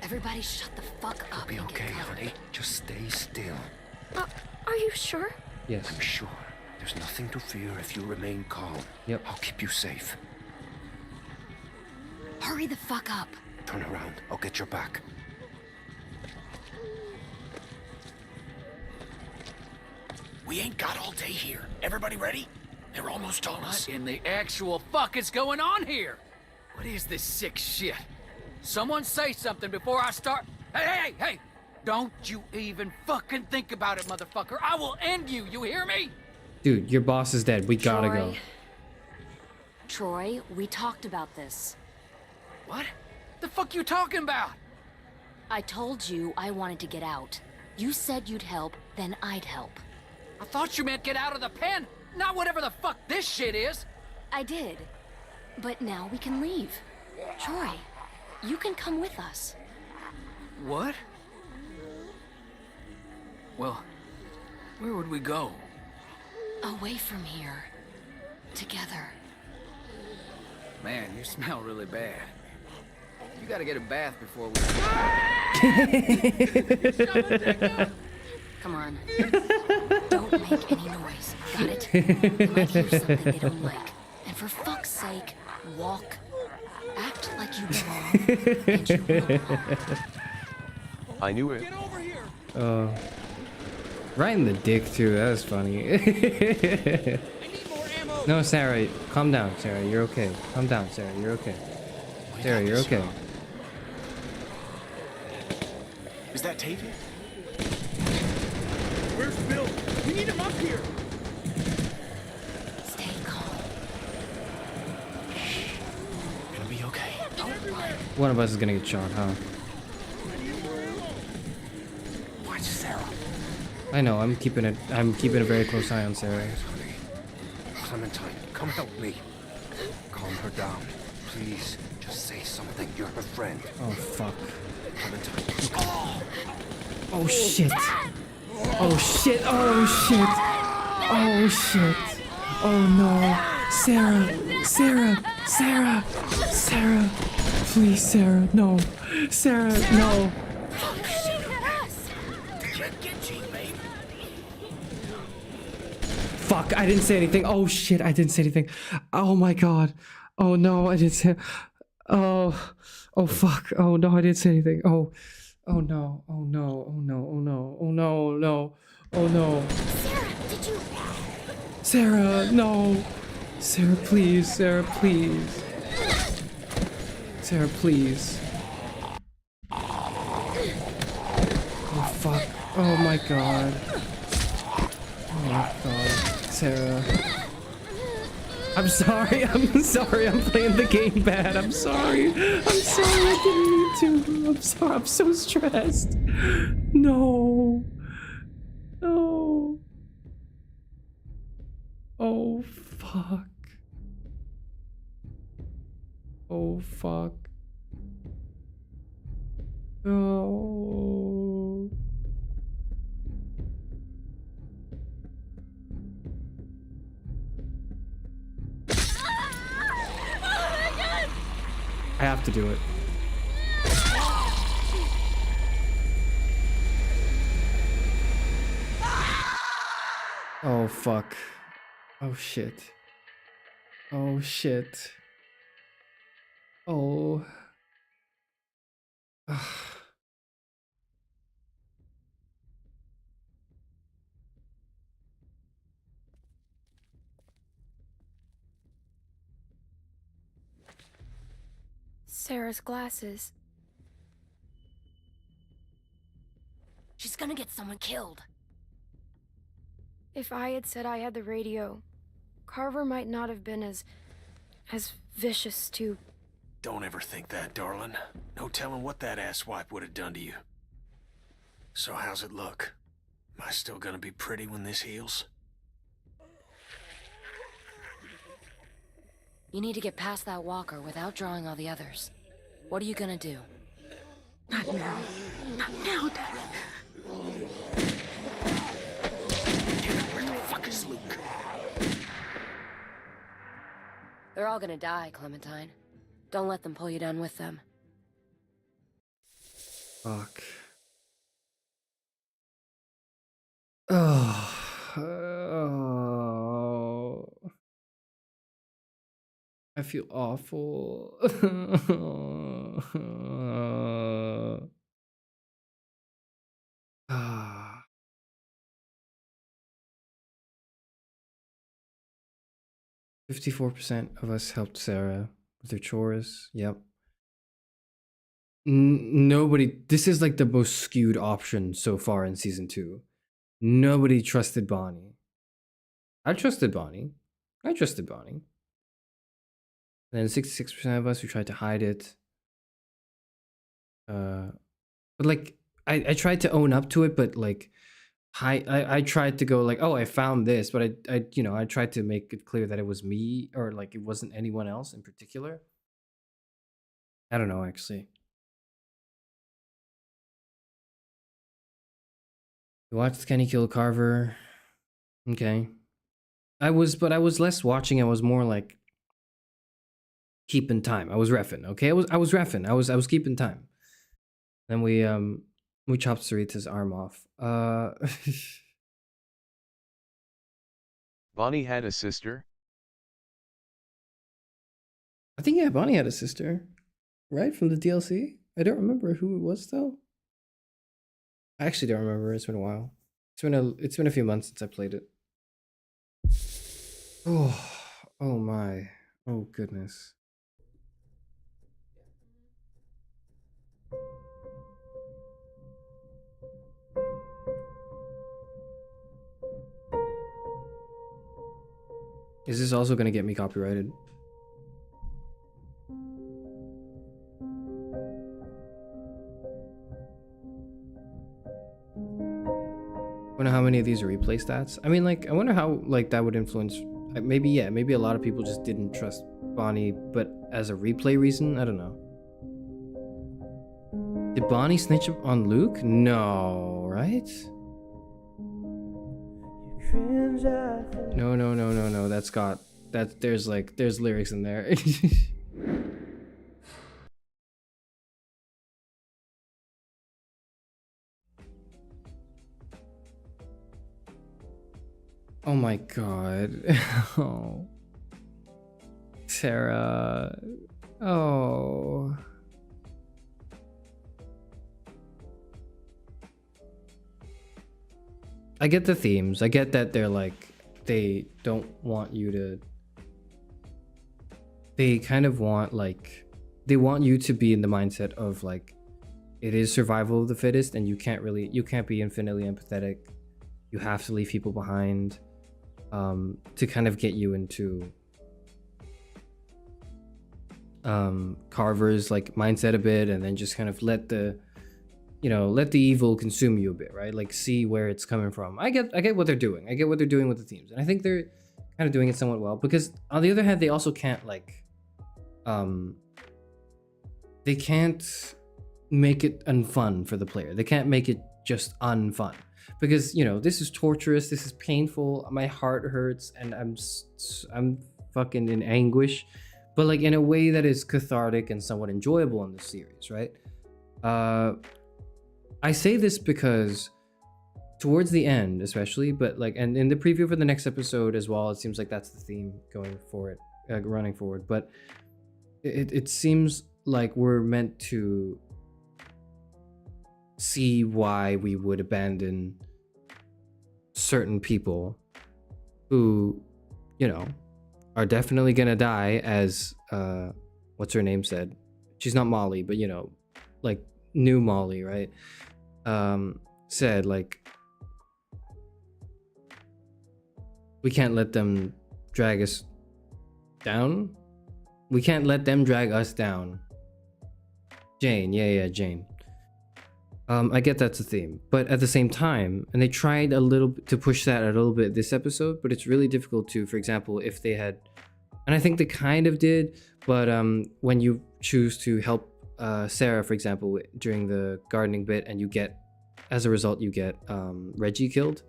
Everybody shut the fuck up. Be okay, honey. Just stay still. Are you sure? Yes. I'm sure. There's nothing to fear if you remain calm. Yep. I'll keep you safe. Hurry the fuck up. Turn around. I'll get your back. We ain't got all day here. Everybody ready? They're almost on us. What in the actual fuck is going on here? What is this sick shit? Someone say something before I start. Hey! Don't you even fucking think about it, motherfucker. I will end you. You hear me? Dude, your boss is dead. We gotta go. Troy, we talked about this. What? The fuck you talking about? I told you I wanted to get out. You said you'd help, then I'd help. I thought you meant get out of the pen, not whatever the fuck this shit is. I did. But now we can leave. Troy, you can come with us. What? Well, where would we go? Away from here. Together. Man, you smell really bad. You gotta get a bath before we... Come on. Don't make any noise. Got it? You might hear something they don't like. And for fuck's sake, walk. Act like you belong. And you will belong. I knew it. Oh. Right in the dick too, that was funny. No, Sarah, calm down, Sarah, you're okay. Calm down, Sarah, you're okay. Sarah, you're okay. Is that Tavia? Where's Bill? We need him up here. Stay calm. Gonna be okay. One of us is gonna get shot, huh? Watch Sarah. I know, I'm keeping a very close eye on Sarah. Clementine, come help me. Calm her down. Please, just say something. You're her friend. Oh, fuck. Clementine. Oh, shit. Oh, shit. Oh, shit. Oh, shit. Oh, no. Sarah. Please, Sarah. No. Sarah, no. Fuck, I didn't say anything. Oh, shit, I didn't say anything. Oh, my God. Oh, no, I didn't say... Oh, fuck. Oh, no, I didn't say anything. Oh, no. Oh no. Sarah, did you? Sarah, no. Sarah, please. Sarah, please. Sarah, please. Oh fuck. Oh my god. Oh my god. Sarah. I'm sorry. I'm sorry. I'm playing the game bad. I'm sorry. I'm sorry. I didn't mean to. I'm sorry. I'm so stressed. No. No. Oh fuck. Oh fuck. No. I have to do it. Oh fuck. Oh shit. Oh shit. Oh. Sarah's glasses. She's gonna get someone killed. If I had said I had the radio, Carver might not have been as vicious to... Don't ever think that, darling. No telling what that asswipe would have done to you. So how's it look? Am I still gonna be pretty when this heals? You need to get past that walker without drawing all the others. What are you gonna do? Not now. Not now, Daddy. Where the fuck is Luke? They're all gonna die, Clementine. Don't let them pull you down with them. Fuck. Oh. Oh. I feel awful. Ah. 54% of us helped Sarah with her chores. Yep. Nobody. This is like the most skewed option so far in season 2. Nobody trusted Bonnie. I trusted Bonnie. I trusted Bonnie. And then 66% of us who tried to hide it. But like, I tried to own up to it, but like, I tried to go like, oh, I found this, but I tried to make it clear that it was me, or like it wasn't anyone else in particular. I don't know, actually. You watched Kenny kill Carver. Okay. I was less watching. I was more like keeping time. I was reffing. Okay, I was reffing. I was keeping time. Then we chopped Sarita's arm off. Bonnie had a sister? I think, yeah, Bonnie had a sister, right? From the DLC? I don't remember who it was, though. I actually don't remember. It's been a while. It's been a few months since I played it. Oh my. Oh, goodness. Is this also going to get me copyrighted? I wonder how many of these are replay stats. I mean, like, I wonder how, like, that would influence. Maybe, yeah, maybe a lot of people just didn't trust Bonnie, but as a replay reason, I don't know. Did Bonnie snitch on Luke? No, right? No. That's got that. There's lyrics in there. Oh my god. Oh. Sarah. Oh. I get the themes. I get that they're like, they don't want you to, they kind of want like, they want you to be in the mindset of like, it is survival of the fittest, and you can't be infinitely empathetic. You have to leave people behind, to kind of get you into Carver's like mindset a bit, and then just kind of let the evil consume you a bit, right? Like, see where it's coming from. I get what they're doing. I get what they're doing with the themes, and I think they're kind of doing it somewhat well, because on the other hand, they also can't like they can't make it unfun for the player. They can't make it just unfun, because this is torturous, this is painful, my heart hurts, and I'm fucking in anguish, but like in a way that is cathartic and somewhat enjoyable in the series, right? I say this because towards the end especially, but like, and in the preview for the next episode as well, it seems like that's the theme going for it, running forward, but it seems like we're meant to see why we would abandon certain people who, are definitely gonna die, as what's her name said. She's not Molly, but like new Molly, right? Said like, we can't let them drag us down. We can't let them drag us down. Jane, yeah, Jane. I get that's a theme, but at the same time, and they tried a little to push that a little bit this episode, but it's really difficult to, for example, if they had, and I think they kind of did, but when you choose to help Sarah, for example, during the gardening bit, and you get, as a result, you get Reggie killed.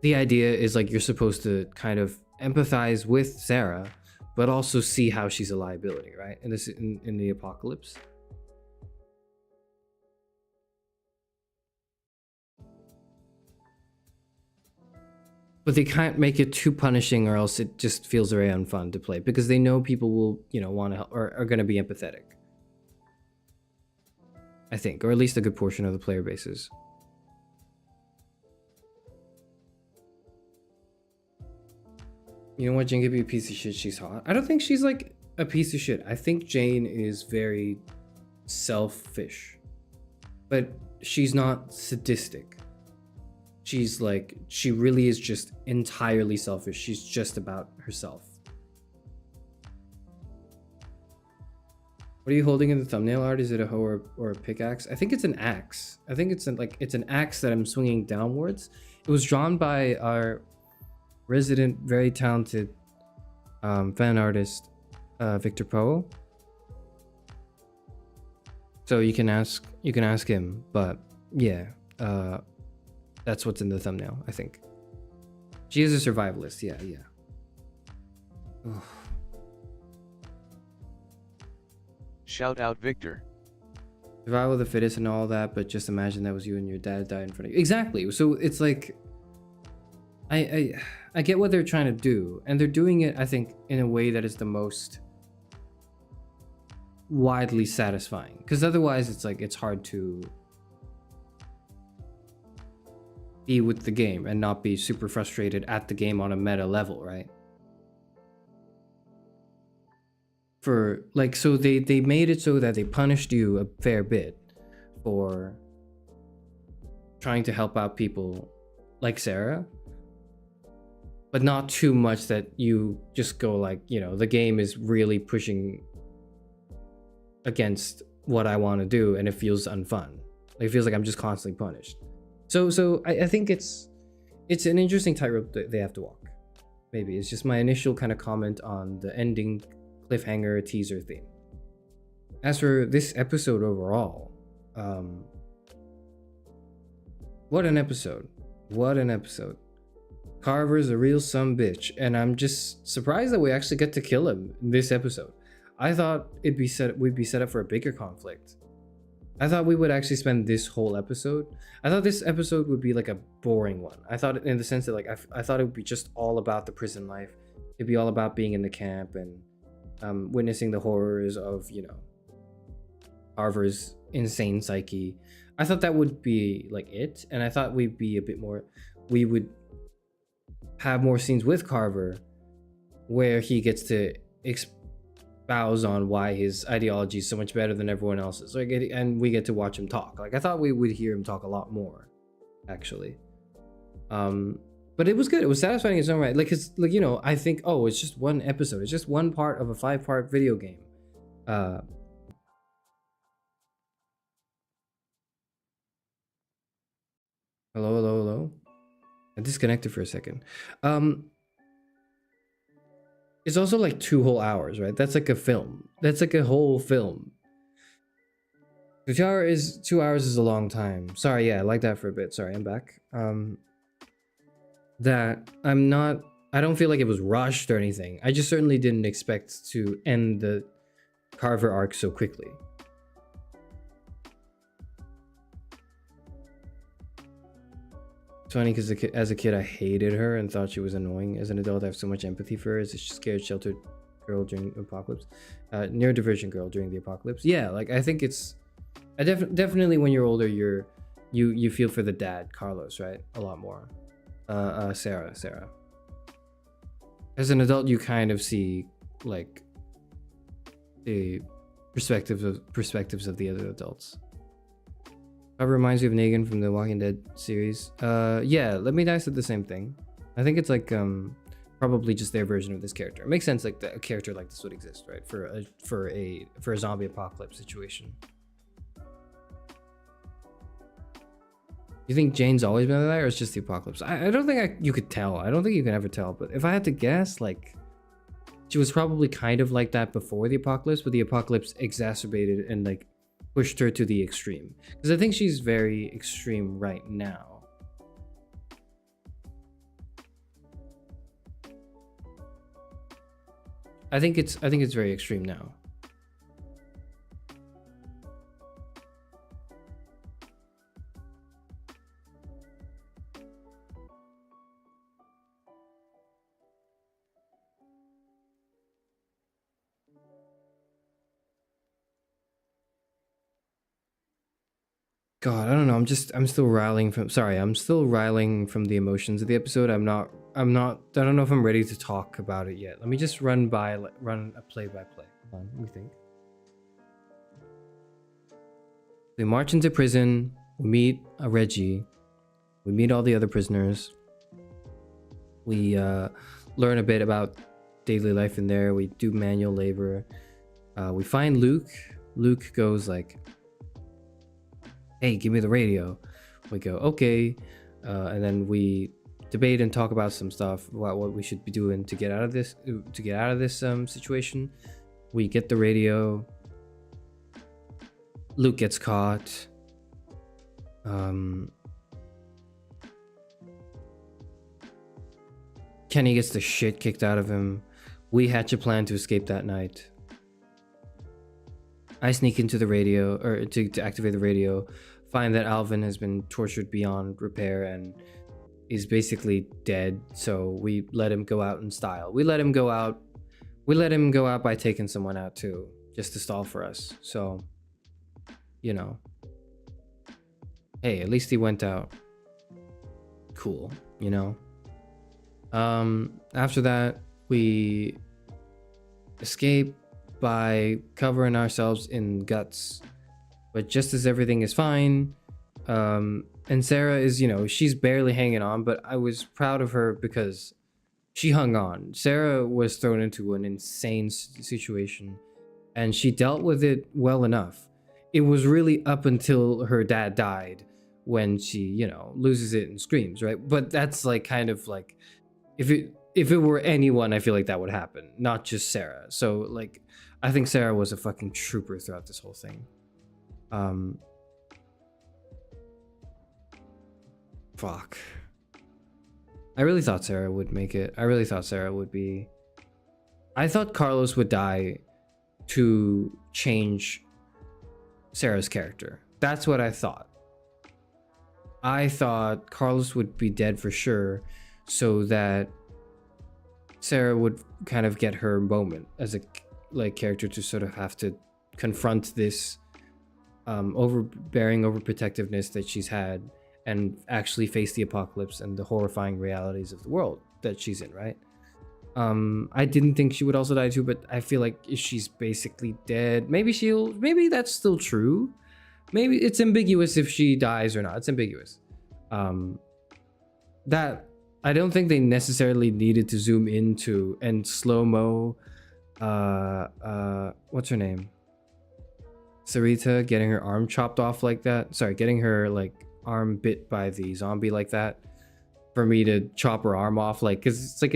The idea is like, you're supposed to kind of empathize with Sarah, but also see how she's a liability, right? In this, in the apocalypse. But they can't make it too punishing, or else it just feels very unfun to play, because they know people will, want to help, or are going to be empathetic. I think, or at least a good portion of the player bases. You know what? Jane could be a piece of shit. She's hot. I don't think she's like a piece of shit. I think Jane is very selfish, but she's not sadistic. She's like, she really is just entirely selfish. She's just about herself. What are you holding in the thumbnail art? Is it a hoe or a pickaxe? I think it's an axe. I think it's an axe that I'm swinging downwards. It was drawn by our resident, very talented fan artist, Victor Poe. So you can ask him, but yeah, that's what's in the thumbnail, I think. She is a survivalist, yeah. Ugh. Shout out Victor. Survival of the fittest and all that, but just imagine that was you and your dad died in front of you. Exactly. So it's like, I get what they're trying to do, and they're doing it, I think, in a way that is the most widely satisfying. Because otherwise, it's like, it's hard to be with the game and not be super frustrated at the game on a meta level, right? For like, so they made it so that they punished you a fair bit for trying to help out people like Sarah, but not too much that you just go like, the game is really pushing against what I want to do, and it feels unfun. Like, it feels like I'm just constantly punished. So I think it's an interesting tightrope that they have to walk. Maybe it's just my initial kind of comment on the ending cliffhanger teaser theme. As for this episode overall, what an episode. Carver's a real sumbitch, and I'm just surprised that we actually get to kill him in this episode. I thought we'd be set up for a bigger conflict. I thought we would actually spend this whole episode. I thought this episode would be like a boring one. I thought, in the sense that like I thought it would be just all about the prison life. It'd be all about being in the camp and witnessing the horrors of, Carver's insane psyche. I thought that would be like it, and I thought we'd be a bit more. We would have more scenes with Carver, where he gets to espouse on why his ideology is so much better than everyone else's. Like, and we get to watch him talk. Like, I thought we would hear him talk a lot more, actually. But it was good. It was satisfying in its own right. Like, cause like, you know, I think, oh, it's just one episode. It's just one part of a 5-part video game. Hello. I disconnected for a second. It's also like 2 whole hours, right? That's like a film. That's like a whole film. 2 hours is a long time. Sorry, yeah, I like that for a bit. Sorry, I'm back. I don't feel like it was rushed or anything. I just certainly didn't expect to end the Carver arc so quickly. It's funny because as a kid, I hated her and thought she was annoying. As an adult, I have so much empathy for her as a scared, sheltered girl during the apocalypse. Neurodivergent girl during the apocalypse. Yeah, like I think it's... definitely when you're older, you feel for the dad, Carlos, right? A lot more. Sarah. As an adult, you kind of see like the perspectives of the other adults. That reminds me of Negan from the Walking Dead series. Yeah, Let Me Die said the same thing. I think it's like probably just their version of this character. It makes sense like a character like this would exist, right? For a zombie apocalypse situation. You think Jane's always been like that, or it's just the apocalypse? I don't think you could tell. I don't think you can ever tell. But if I had to guess, like, she was probably kind of like that before the apocalypse, but the apocalypse exacerbated and like pushed her to the extreme. Because I think she's very extreme right now. I think it's very extreme now. God, I don't know. I'm still riling from the emotions of the episode. I don't know if I'm ready to talk about it yet. Let me just run a play-by-play. Hold on, let me think. We march into prison, we meet Reggie, we meet all the other prisoners. We learn a bit about daily life in there. We do manual labor. We find Luke. Luke goes like, hey, give me the radio. We go, okay. And then we debate and talk about some stuff about what we should be doing to get out of this situation. We get the radio. Luke gets caught. Kenny gets the shit kicked out of him. We hatch a plan to escape that night. I sneak into the radio, or to activate the radio, find that Alvin has been tortured beyond repair and is basically dead, so we let him go out in style. We let him go out by taking someone out too, just to stall for us. So, you know. Hey, at least he went out cool, you know? After that, we escape by covering ourselves in guts. But just as everything is fine, and Sarah is, you know, she's barely hanging on, but I was proud of her because she hung on. Sarah was thrown into an insane situation, and she dealt with it well enough. It was really up until her dad died when she, you know, loses it and screams, right? But that's like kind of like, if it were anyone, I feel like that would happen, not just Sarah. So like, I think Sarah was a fucking trooper throughout this whole thing. Fuck. I really thought Sarah would make it. I really thought Sarah would be... I thought Carlos would die to change Sarah's character. That's what I thought. I thought Carlos would be dead for sure, so that Sarah would kind of get her moment as a like character to sort of have to confront this overbearing overprotectiveness that she's had, and actually face the apocalypse and the horrifying realities of the world that she's in, right? I didn't think she would also die too, but I feel like she's basically dead. Maybe that's still true. Maybe it's ambiguous if she dies or not. It's ambiguous. That I don't think they necessarily needed to zoom into and slow-mo what's her name? Sarita getting her arm chopped off like that. Sorry, getting her like arm bit by the zombie like that. For me to chop her arm off, like, cause it's like,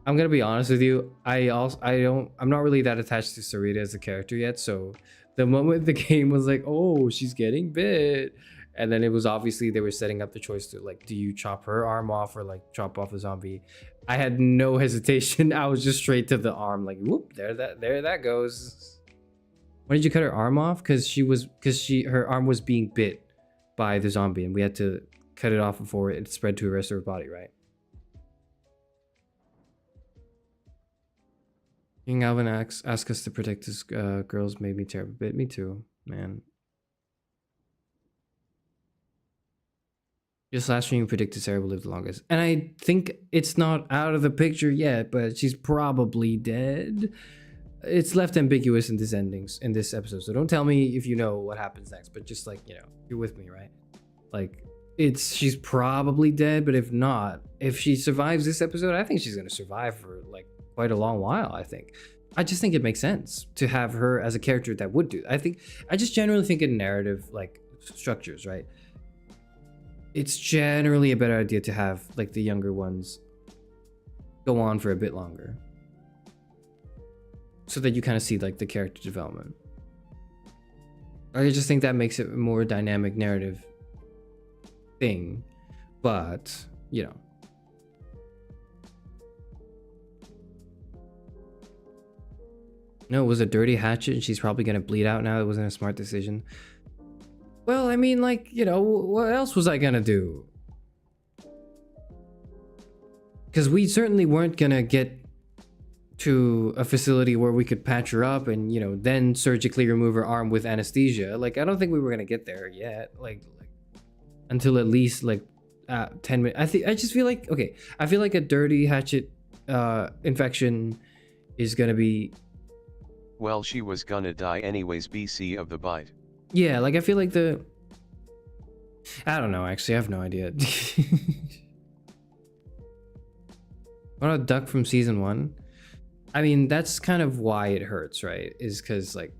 I'm gonna be honest with you. I'm not really that attached to Sarita as a character yet. So the moment the game was like, oh, she's getting bit, and then it was obviously they were setting up the choice to like, do you chop her arm off or like chop off a zombie? I had no hesitation. I was just straight to the arm, like, whoop, there that goes. Why did you cut her arm off? Because her arm was being bit by the zombie, and we had to cut it off before it spread to the rest of her body, right? King Alvin asked us to protect his girls made me terrible. Bit me too, man. Just last stream you predicted Sarah will live the longest. And I think it's not out of the picture yet, but she's probably dead. It's left ambiguous in this episode. So don't tell me if you know what happens next, but just like, you know, you're with me, right? Like, she's probably dead, but if not, if she survives this episode, I think she's gonna survive for like quite a long while. I just think it makes sense to have her as a character that would do. I just generally think in narrative like structures, right? It's generally a better idea to have like the younger ones go on for a bit longer, so that you kind of see like the character development. I just think that makes it a more dynamic narrative thing, but you know. No, it was a dirty hatchet and she's probably gonna bleed out now. It wasn't a smart decision. Well, I mean, like, you know, what else was I gonna do? Because we certainly weren't gonna get to a facility where we could patch her up and, you know, then surgically remove her arm with anesthesia. Like, I don't think we were gonna get there yet. Like until at least like 10 minutes. I just feel like, okay, I feel like a dirty hatchet infection is gonna be. Well, she was gonna die anyways, BC of the bite. Yeah, like I feel like I don't know, actually, I have no idea. What about Duck from season 1? I mean, that's kind of why it hurts, right? Is because like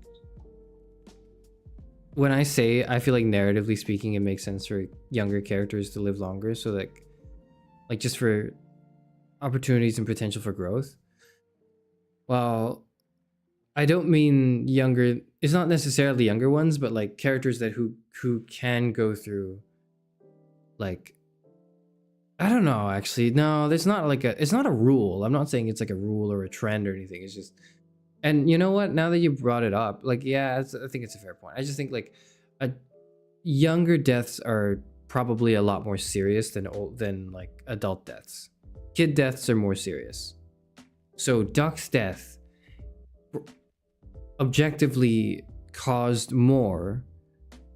when I say I feel like narratively speaking, it makes sense for younger characters to live longer, so like just for opportunities and potential for growth. Well, I don't mean younger. It's not necessarily younger ones, but like characters that who can go through, like, I don't know, actually. No, there's not it's not a rule. I'm not saying it's like a rule or a trend or anything. It's just, and you know what? Now that you brought it up, like, yeah, I think it's a fair point. I just think like younger deaths are probably a lot more serious than like adult deaths. Kid deaths are more serious. So Duck's death objectively caused more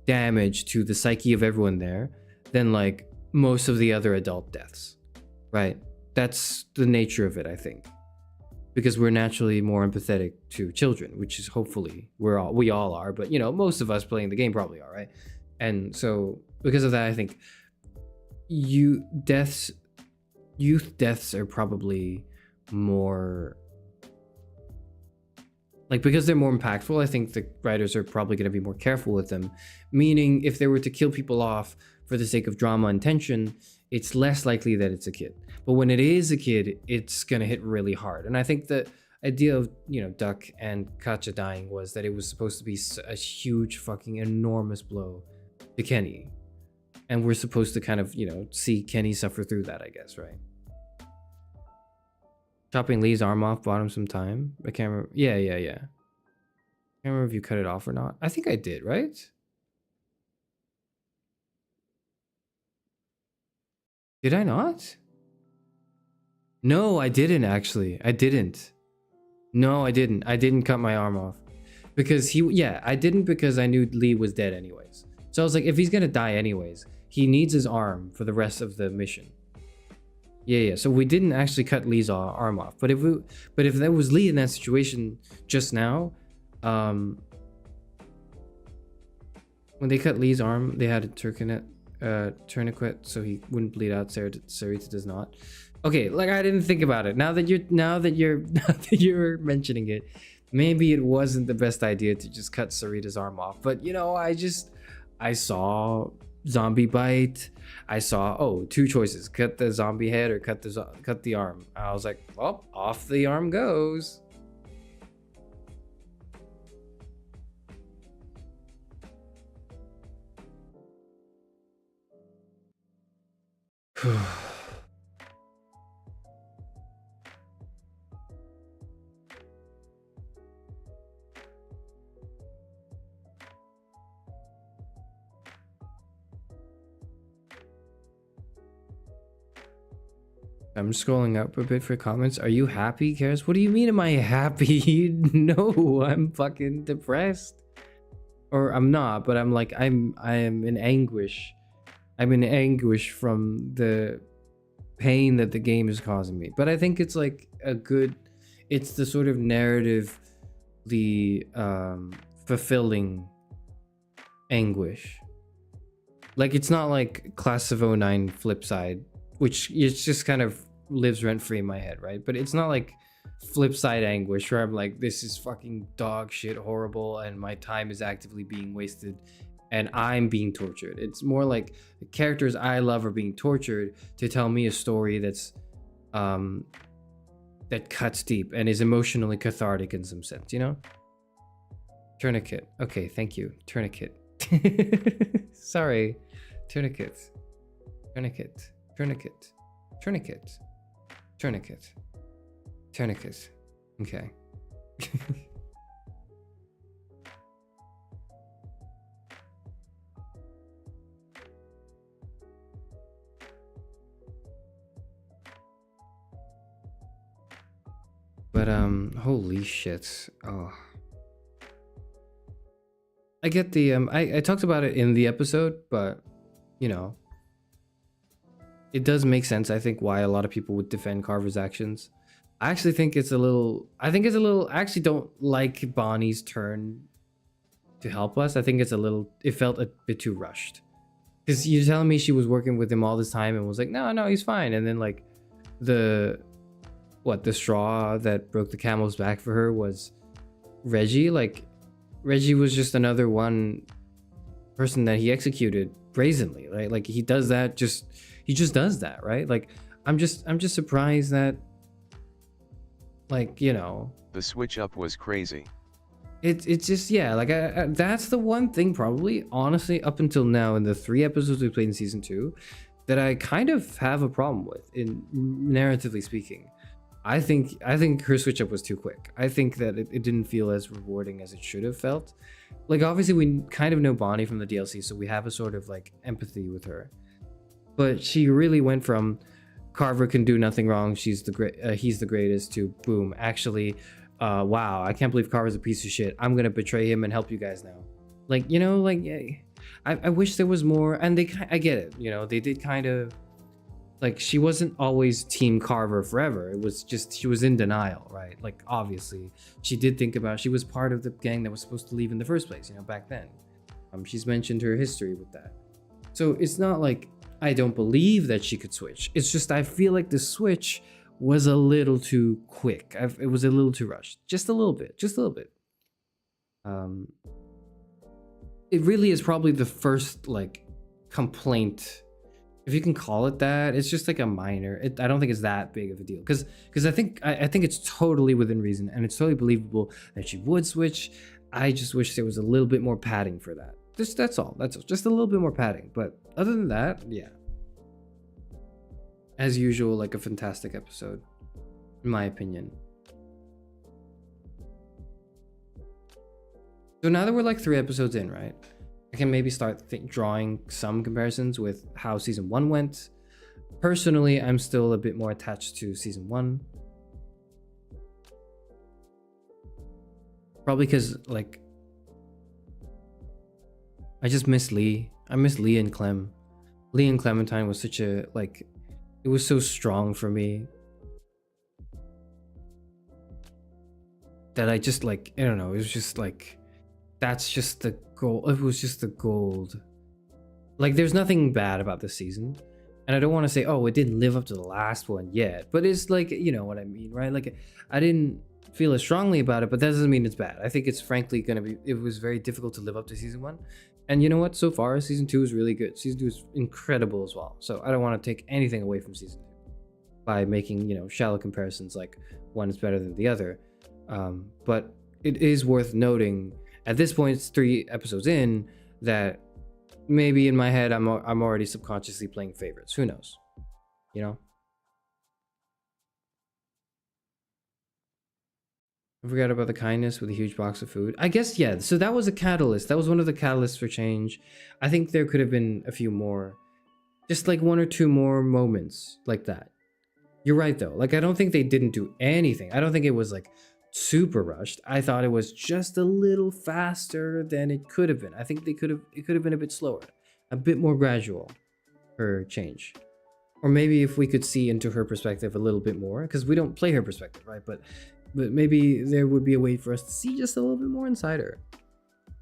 damage to the psyche of everyone there than like most of the other adult deaths, right? That's the nature of it, I think, because we're naturally more empathetic to children, which is hopefully we all are, but you know, most of us playing the game probably are, right? And so because of that, I think youth deaths are probably more like, because they're more impactful. I think the writers are probably going to be more careful with them, meaning if they were to kill people off for the sake of drama and tension, it's less likely that it's a kid. But when it is a kid, it's going to hit really hard. And I think the idea of, you know, Duck and Katja dying was that it was supposed to be a huge fucking enormous blow to Kenny, and we're supposed to kind of, you know, see Kenny suffer through that, I guess, right? Chopping Lee's arm off bought him some time. I can't remember. Yeah. I can't remember if you cut it off or not. I think I did, right? Did I not? No, I didn't actually. I didn't. No, I didn't. I didn't cut my arm off. because I didn't because I knew Lee was dead anyways. So I was like, if he's gonna die anyways, he needs his arm for the rest of the mission. Yeah. So we didn't actually cut Lee's arm off. But if there was Lee in that situation just now, when they cut Lee's arm, they had a tourniquet so he wouldn't bleed out. Sarita does not. Okay, like I didn't think about it. Now that you're mentioning it, maybe it wasn't the best idea to just cut Sarita's arm off. But you know, I saw zombie bite. I saw two choices: cut the zombie head or cut the arm. I was like, well, off the arm goes. I'm scrolling up a bit for comments. Are you happy, Charis? What do you mean, am I happy? No, I'm fucking depressed. Or I'm not, but I'm like, I am in anguish. I'm in anguish from the pain that the game is causing me. But I think it's like it's the sort of narrative, the fulfilling anguish. Like, it's not like Class of 09 flip side, which it's just kind of lives rent-free in my head, right? But it's not like flip side anguish where I'm like, this is fucking dog shit horrible and my time is actively being wasted and I'm being tortured. It's more like the characters I love are being tortured to tell me a story that's that cuts deep and is emotionally cathartic in some sense, you know? Tourniquet. Okay, thank you. Tourniquet. Sorry. Tourniquet. Tourniquet. Tourniquet. Tourniquet. Tourniquet. Tourniquet. Okay. But holy shit. Oh. I get the I talked about it in the episode, but you know, it does make sense, I think, why a lot of people would defend Carver's actions. I actually think it's a little I actually don't like Bonnie's turn to help us. I think it felt a bit too rushed. Because you're telling me she was working with him all this time and was like, no, he's fine. And then like the straw that broke the camel's back for her was Reggie. Like Reggie was just another one person that he executed brazenly, right? Like he does that he just does that, right? Like I'm just surprised that, like, you know, the switch up was crazy. It's just, yeah, like that's the one thing probably, honestly, up until now in the 3 episodes we played in season 2 that I kind of have a problem with, in narratively speaking. I think her switch up was too quick. I think that it didn't feel as rewarding as it should have felt. Like obviously we kind of know Bonnie from the DLC, so we have a sort of like empathy with her. But she really went from Carver can do nothing wrong, he's the greatest, to boom, actually, wow, I can't believe Carver's a piece of shit. I'm gonna betray him and help you guys now. Like, you know, like I wish there was more. And I get it, you know, they did kind of like, she wasn't always Team Carver forever. It was just she was in denial, right? Like obviously she did think about, she was part of the gang that was supposed to leave in the first place, you know, back then. She's mentioned her history with that. So it's not like I don't believe that she could switch. It's just I feel like the switch was a little too quick. It was a little too rushed. Just a little bit. It really is probably the first like complaint, if you can call it that. It's just like a minor. I don't think it's that big of a deal because I think it's totally within reason and it's totally believable that she would switch. I just wish there was a little bit more padding for that. That's all. That's just a little bit more padding. But other than that, yeah. As usual, like a fantastic episode, in my opinion. So now that we're like 3 episodes in, right? I can maybe start drawing some comparisons with how season 1 went. Personally, I'm still a bit more attached to season 1. Probably because like I just miss Lee. I miss Lee and Clem. Lee and Clementine was such a, like, it was so strong for me that I just, like, I don't know, it was just like, that's just the gold. It was just the gold. Like, there's nothing bad about this season. And I don't want to say, oh, it didn't live up to the last one yet. But it's like, you know what I mean, right? Like, I didn't feel as strongly about it, but that doesn't mean it's bad. I think it's frankly going to be, it was very difficult to live up to season 1. And you know what? So far, season 2 is really good. Season 2 is incredible as well. So I don't want to take anything away from season 2 by making, you know, shallow comparisons like one is better than the other. But it is worth noting, at this point, it's 3 episodes in, that maybe in my head I'm already subconsciously playing favorites. Who knows? You know? I forgot about the kindness with a huge box of food. I guess, yeah, so that was a catalyst. That was one of the catalysts for change. I think there could have been a few more. Just like 1 or 2 more moments like that. You're right though. Like, I don't think they didn't do anything. I don't think it was like super rushed. I thought it was just a little faster than it could have been. I think it could have been a bit slower, a bit more gradual, her change. Or maybe if we could see into her perspective a little bit more, because we don't play her perspective, right? But maybe there would be a way for us to see just a little bit more inside her.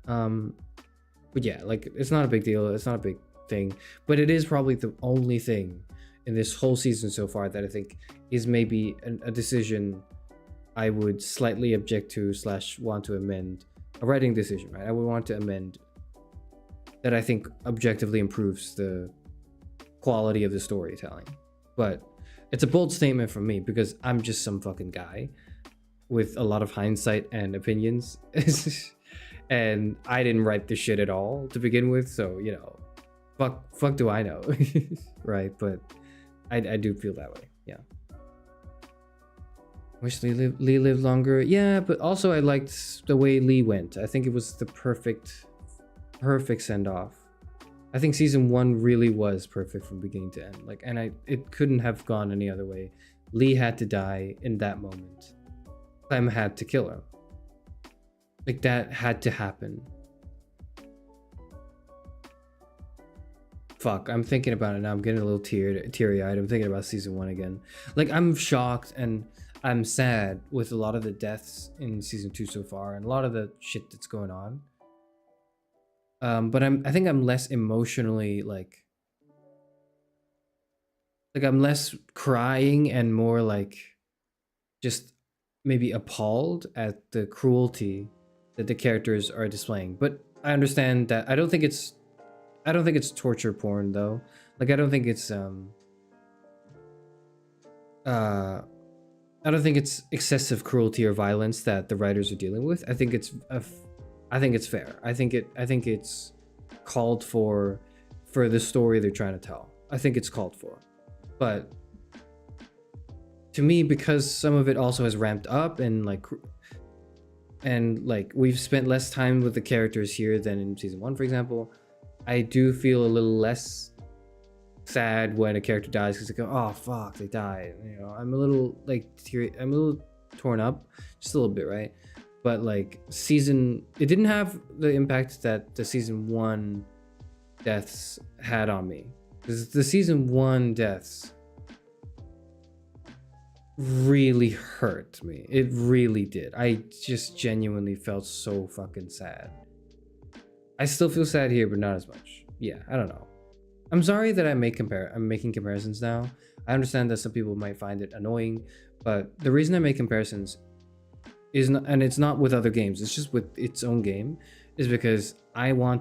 But yeah, like, it's not a big deal. It's not a big thing, but it is probably the only thing in this whole season so far that I think is maybe a decision I would slightly object to / want to amend. A writing decision, right? I would want to amend that I think objectively improves the quality of the storytelling. But it's a bold statement from me because I'm just some fucking guy with a lot of hindsight and opinions. And I didn't write this shit at all to begin with, so, you know, fuck do I know. Right? But I do feel that way. Yeah. Wish Lee lived longer. Yeah, but also I liked the way Lee went. I think it was the perfect send-off. I think season 1 really was perfect from beginning to end. Like, and it couldn't have gone any other way. Lee had to die in that moment. Clem had to kill her. Like, that had to happen. Fuck, I'm thinking about it now. I'm getting a little teary-eyed. I'm thinking about season 1 again. Like, I'm shocked and I'm sad with a lot of the deaths in season 2 so far and a lot of the shit that's going on. But I think I'm less emotionally like I'm less crying and more like just maybe appalled at the cruelty that the characters are displaying. But I understand that I don't think it's torture porn though. Like, I don't think it's I don't think it's excessive cruelty or violence that the writers are dealing with. I think it's fair. I think it's called for the story they're trying to tell. I think it's called for. But to me, because some of it also has ramped up and we've spent less time with the characters here than in season 1, for example, I do feel a little less sad when a character dies because I go, oh fuck, they died. You know, I'm a little I'm a little torn up, just a little bit, right? But like it didn't have the impact that the season 1 deaths had on me. Because the season 1 deaths really hurt me. It really did. I just genuinely felt so fucking sad. I still feel sad here, but not as much. Yeah, I don't know. I'm sorry that I'm making comparisons now. I understand that some people might find it annoying, but the reason I make comparisons is not, and it's not with other games, it's just with its own game, is because I need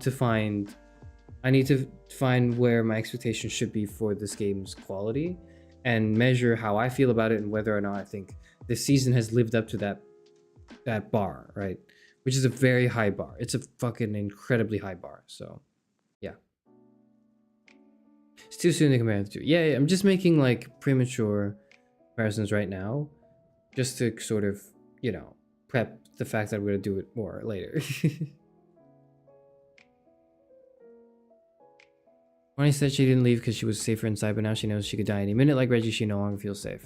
to find where my expectations should be for this game's quality and measure how I feel about it and whether or not I think this season has lived up to that bar, right? Which is a very high bar. It's a fucking incredibly high bar. So, yeah. It's too soon to compare the two. Yeah, I'm just making like premature comparisons right now, just to sort of, you know, prep the fact that I'm going to do it more later. Bonnie said she didn't leave because she was safer inside, but now she knows she could die any minute. Like Reggie, she no longer feels safe.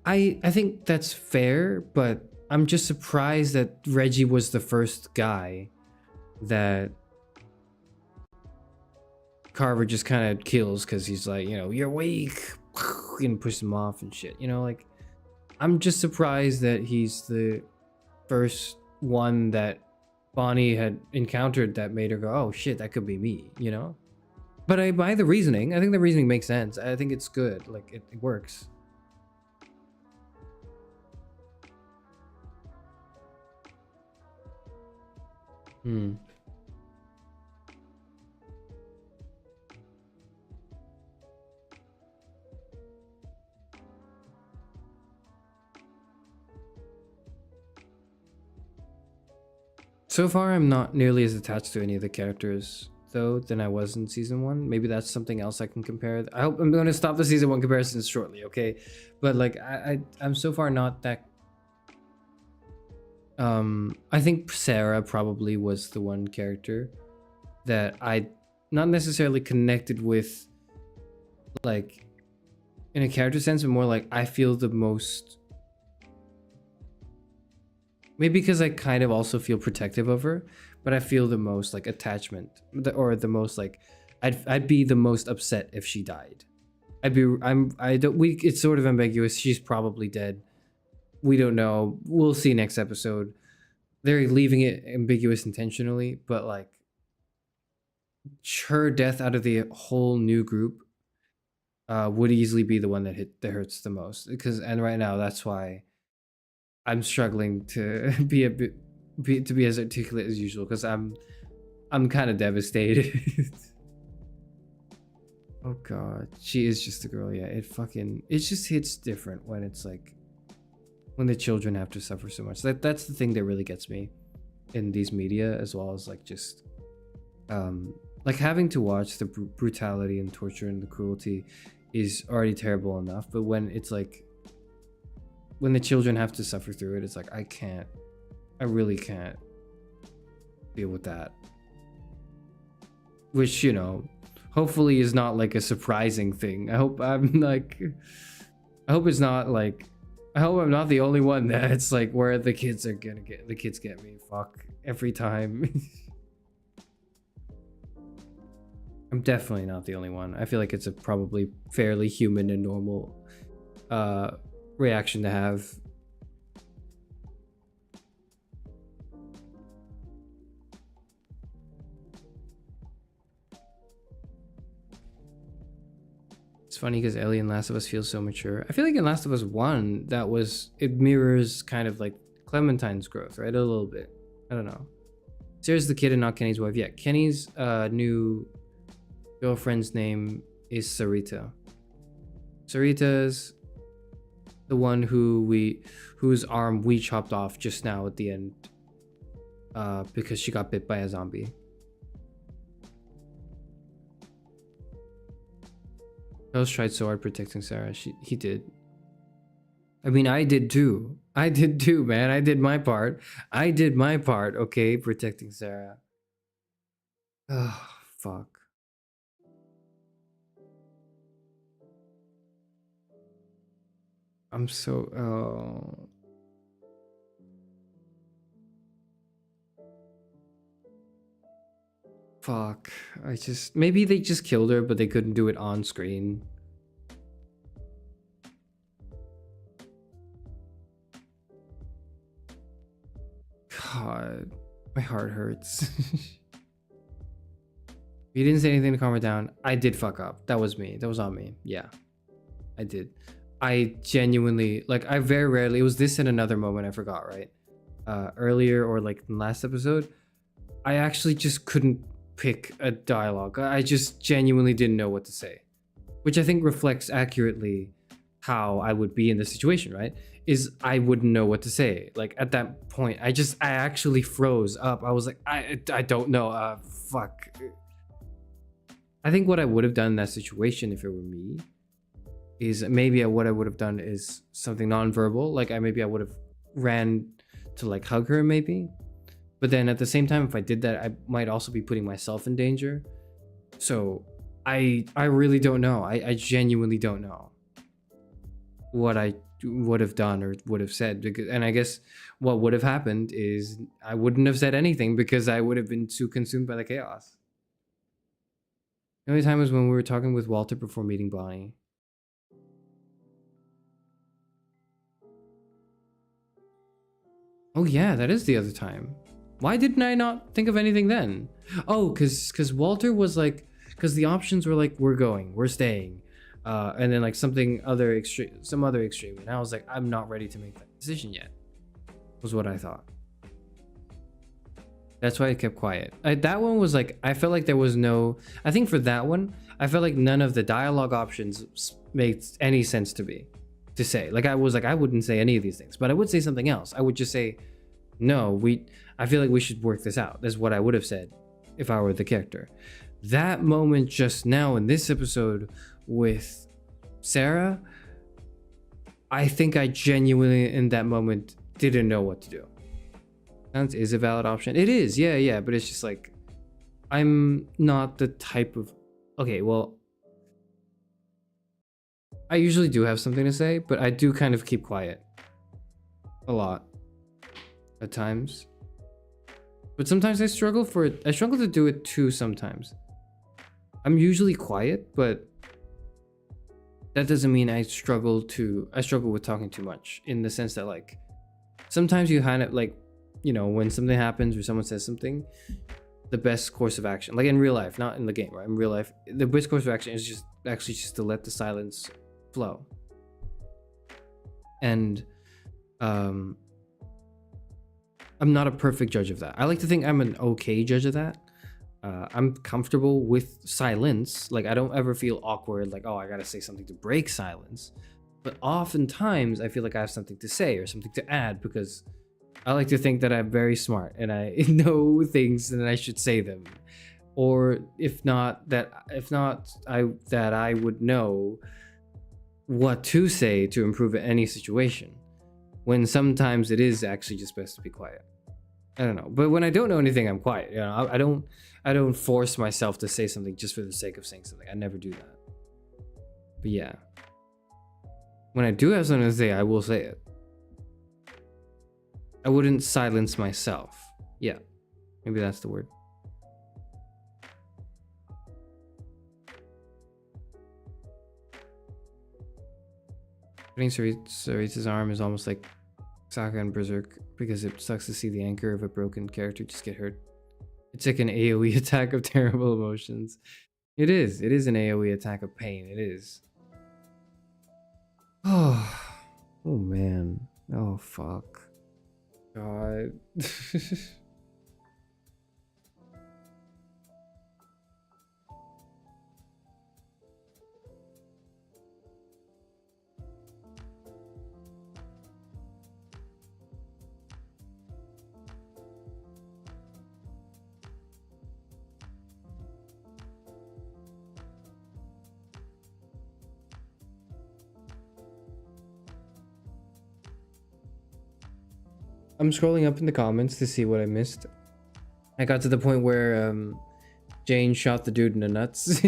I think that's fair, but I'm just surprised that Reggie was the first guy that Carver just kind of kills because he's like, you know, you're weak, and push him off and shit. You know, like, I'm just surprised that he's the first one that Bonnie had encountered that made her go, oh shit, that could be me, you know? But I buy the reasoning. I think the reasoning makes sense. I think it's good. Like, it works. So far, I'm not nearly as attached to any of the characters, though, than I was in season 1. Maybe that's something else I can compare. I hope I'm going to stop the season 1 comparisons shortly, okay? But, like, I'm so far not that... I think Sarah probably was the one character that I not necessarily connected with, like, in a character sense, but more like I feel the most... Maybe because I kind of also feel protective of her, but I feel the most like attachment, or the most like, I'd be the most upset if she died. It's sort of ambiguous. She's probably dead. We don't know. We'll see next episode. They're leaving it ambiguous intentionally, but like, her death out of the whole new group would easily be the one that hurts the most. And right now, that's why I'm struggling to be as articulate as usual, because I'm kind of devastated. Oh god, she is just a girl. Yeah, it just hits different when it's like, when the children have to suffer so much. That's the thing that really gets me in these media, as well as like just like having to watch the brutality and torture and the cruelty is already terrible enough, but when it's like, when the children have to suffer through it, it's like, I really can't deal with that. Which, you know, hopefully is not like a surprising thing. I hope I'm not the only one that's like, where the kids get me. Fuck, every time. I'm definitely not the only one. I feel like it's a probably fairly human and normal reaction to have. It's funny because Ellie in Last of Us feels so mature. I feel like in Last of Us 1, it mirrors kind of like Clementine's growth, right? A little bit. I don't know. Sarah's the kid and not Kenny's wife. Yeah, Kenny's new girlfriend's name is Sarita. Sarita's the one whose arm we chopped off just now at the end because she got bit by a zombie. Charles tried so hard protecting Sarah. He did. I mean, I did too. Man. I did my part. Okay, protecting Sarah. Oh, fuck. I'm so... Oh. Fuck. Maybe they just killed her, but they couldn't do it on screen. God. My heart hurts. You didn't say anything to calm her down. I did fuck up. That was me. That was on me. Yeah. I did. I genuinely, like, I very rarely, it was this and another moment I forgot, right? Earlier, or like in the last episode, I actually just couldn't pick a dialogue. I just genuinely didn't know what to say, which I think reflects accurately how I would be in the situation, right? Is I wouldn't know what to say. Like at that point, I actually froze up. I was like, I don't know. Fuck. I think what I would have done in that situation if it were me is maybe what I would have done is something nonverbal. Like I would have ran to like hug her maybe. But then at the same time, if I did that, I might also be putting myself in danger. So I really don't know. I genuinely don't know what I would have done or would have said. And I guess what would have happened is I wouldn't have said anything because I would have been too consumed by the chaos. The only time was when we were talking with Walter before meeting Bonnie. Oh yeah, that is the other time. Why didn't I not think of anything then? Oh, cause Walter was like, cause the options were like, we're going, we're staying, and then like some other extreme, and I was like, I'm not ready to make that decision yet. Was what I thought. That's why I kept quiet. That one was like, I felt like there was no. I think for that one, I felt like none of the dialogue options made any sense to me. To say, like, I was like, I wouldn't say any of these things, but I would say something else. I would just say, no, I feel like we should work this out. That's what I would have said if I were the character. That moment just now in this episode with Sarah, I think I genuinely in that moment didn't know what to do. Silence is a valid option. It is, yeah, but it's just like, I'm not the type of, okay, well, I usually do have something to say, but I do kind of keep quiet a lot at times. But sometimes I struggle to do it too sometimes. I'm quiet, but that doesn't mean I struggle with talking too much, in the sense that like sometimes you kind of like, you know, when something happens or someone says something, the best course of action, like in real life, not in the game, right? In real life, the best course of action is just to let the silence flow. And I'm not a perfect judge of that. I like to think I'm an okay judge of that. I'm comfortable with silence. Like, I don't ever feel awkward, like, oh, I gotta say something to break silence. But oftentimes I feel like I have something to say or something to add, because I like to think that I'm very smart and I know things and I should say them. Or if not, I would know what to say to improve any situation, when sometimes it is actually just best to be quiet. I don't know, but when I don't know anything, I'm quiet. You know, I don't force myself to say something just for the sake of saying something. I never do that. But yeah, when I do have something to say, I will say it. I wouldn't silence myself. Yeah, maybe that's the word. Putting Cerise's arm is almost like Sokka and Berserk, because it sucks to see the anchor of a broken character just get hurt. It's like an AoE attack of terrible emotions. It is an AoE attack of pain. It is. Oh man. Oh fuck. God. I'm scrolling up in the comments to see what I missed. I got to the point where Jane shot the dude in the nuts.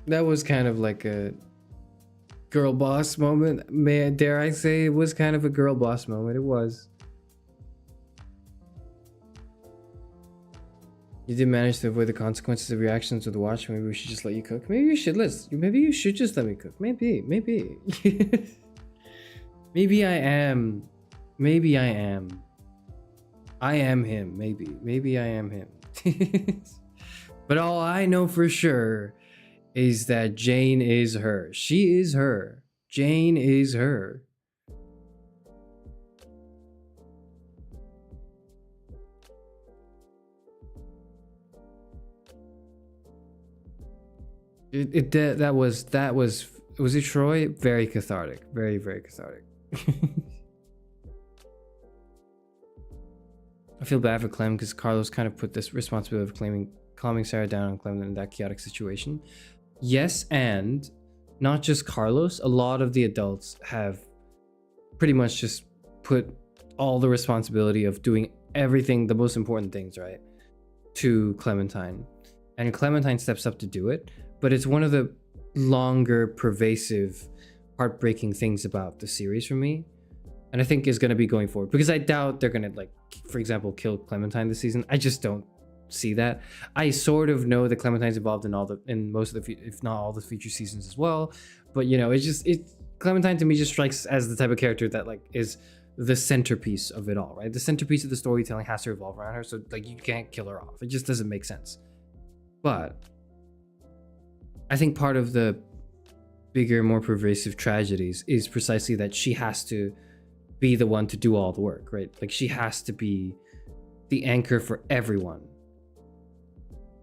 That was kind of like a girl boss moment. Dare I say it was kind of a girl boss moment. It was. You did manage to avoid the consequences of your actions with the watch. Maybe we should just let you cook. Maybe you should maybe you should just let me cook. Maybe. Maybe I am. Maybe I am. I am him. Maybe I am him. But all I know for sure is that Jane is her. She is her. Jane is her. Was it Troy? Very cathartic. Very, very cathartic. I feel bad for Clem because Carlos kind of put this responsibility of calming Sarah down and Clement in that chaotic situation. Yes, and not just Carlos, a lot of the adults have pretty much just put all the responsibility of doing everything, the most important things, right, to Clementine. And Clementine steps up to do it, but it's one of the longer, pervasive, heartbreaking things about the series for me. And I think is going to be going forward, because I doubt they're going to, like, for example, kill Clementine this season. I just don't see that. I sort of know that Clementine's involved in most of the, if not all the future seasons as well. But, you know, Clementine to me just strikes as the type of character that, like, is the centerpiece of it all, right? The centerpiece of the storytelling has to revolve around her. So, like, you can't kill her off. It just doesn't make sense. But I think part of the bigger, more pervasive tragedies is precisely that she has to be the one to do all the work, right? Like, she has to be the anchor for everyone.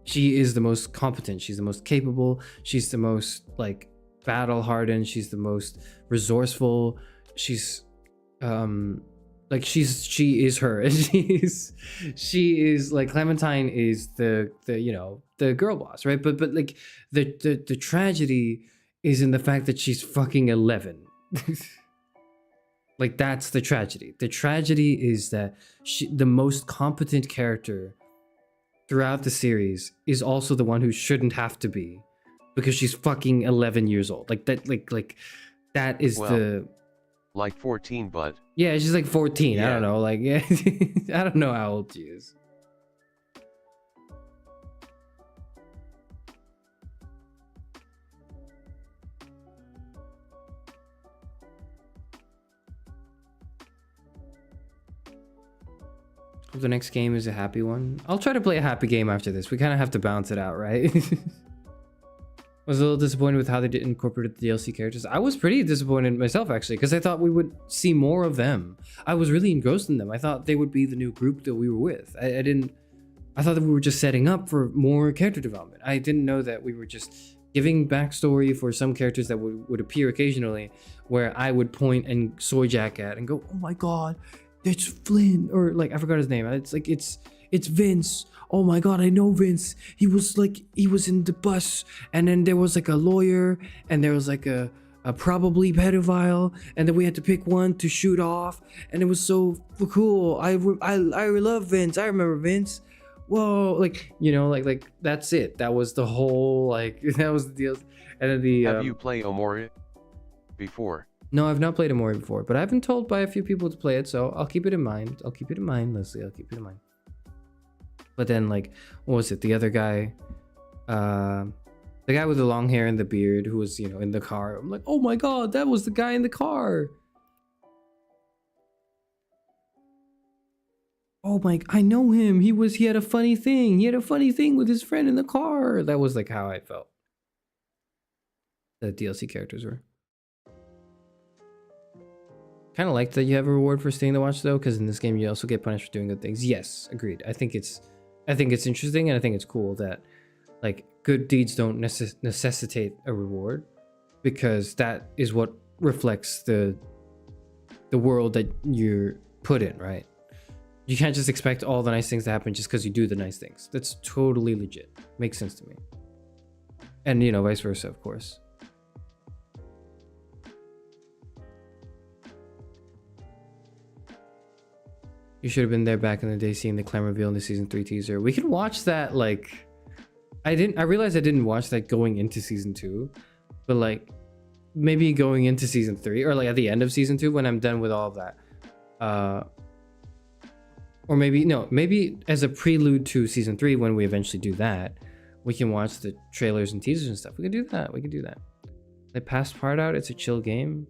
She is the most competent, she's the most capable, she's the most, like, battle hardened, she's the most resourceful, she's like, she is her. she is like, Clementine is the you know, the girl boss, right? But like, the tragedy is in the fact that she's fucking 11. Like, that's the tragedy. The tragedy is that the most competent character throughout the series is also the one who shouldn't have to be, because she's fucking 11 years old. Like, that, like that is, well, like 14, but yeah, she's like 14. Yeah. I don't know. Like, yeah, I don't know how old she is. Hope the next game is a happy one. I'll try to play a happy game after this. We kind of have to balance it out, right? Was a little disappointed with how they didn't incorporate the DLC characters. I was pretty disappointed myself, actually, because I thought we would see more of them. I was really engrossed in them. I thought they would be the new group that we were with. I thought that we were just setting up for more character development. I didn't know that we were just giving backstory for some characters that would appear occasionally, where I would point and soy jack at and go, oh my god, it's Flynn, or like, I forgot his name. It's like, it's Vince. Oh my god, I know Vince. He was in the bus, and then there was like a lawyer, and there was like a probably pedophile, and then we had to pick one to shoot off, and it was so cool. I love Vince. I remember Vince. Whoa, like, you know, like that's it. That was the whole, like, that was the deal. And then the have you played Omori before? No, I've not played Omori before, but I've been told by a few people to play it, so I'll keep it in mind. I'll keep it in mind, Leslie. I'll keep it in mind. But then, like, what was it? The other guy, the guy with the long hair and the beard who was, you know, in the car. I'm like, oh my god, that was the guy in the car. Oh my, I know him. He had a funny thing. He had a funny thing with his friend in the car. That was like how I felt the DLC characters were. Kind of like that you have a reward for staying to watch, though, because in this game you also get punished for doing good things. Yes, agreed. I think it's interesting, and I think it's cool that, like, good deeds don't necessitate a reward, because that is what reflects the world that you're put in, right? You can't just expect all the nice things to happen just because you do the nice things. That's totally legit. Makes sense to me. And, you know, vice versa, of course. You should have been there back in the day seeing the clan reveal in the season 3 teaser. We can watch that, like, I realized I didn't watch that going into season 2, but like maybe going into season 3, or like at the end of season 2 when I'm done with all of that. Or maybe as a prelude to season 3, when we eventually do that, we can watch the trailers and teasers and stuff. We can do that. The past part out, it's a chill game.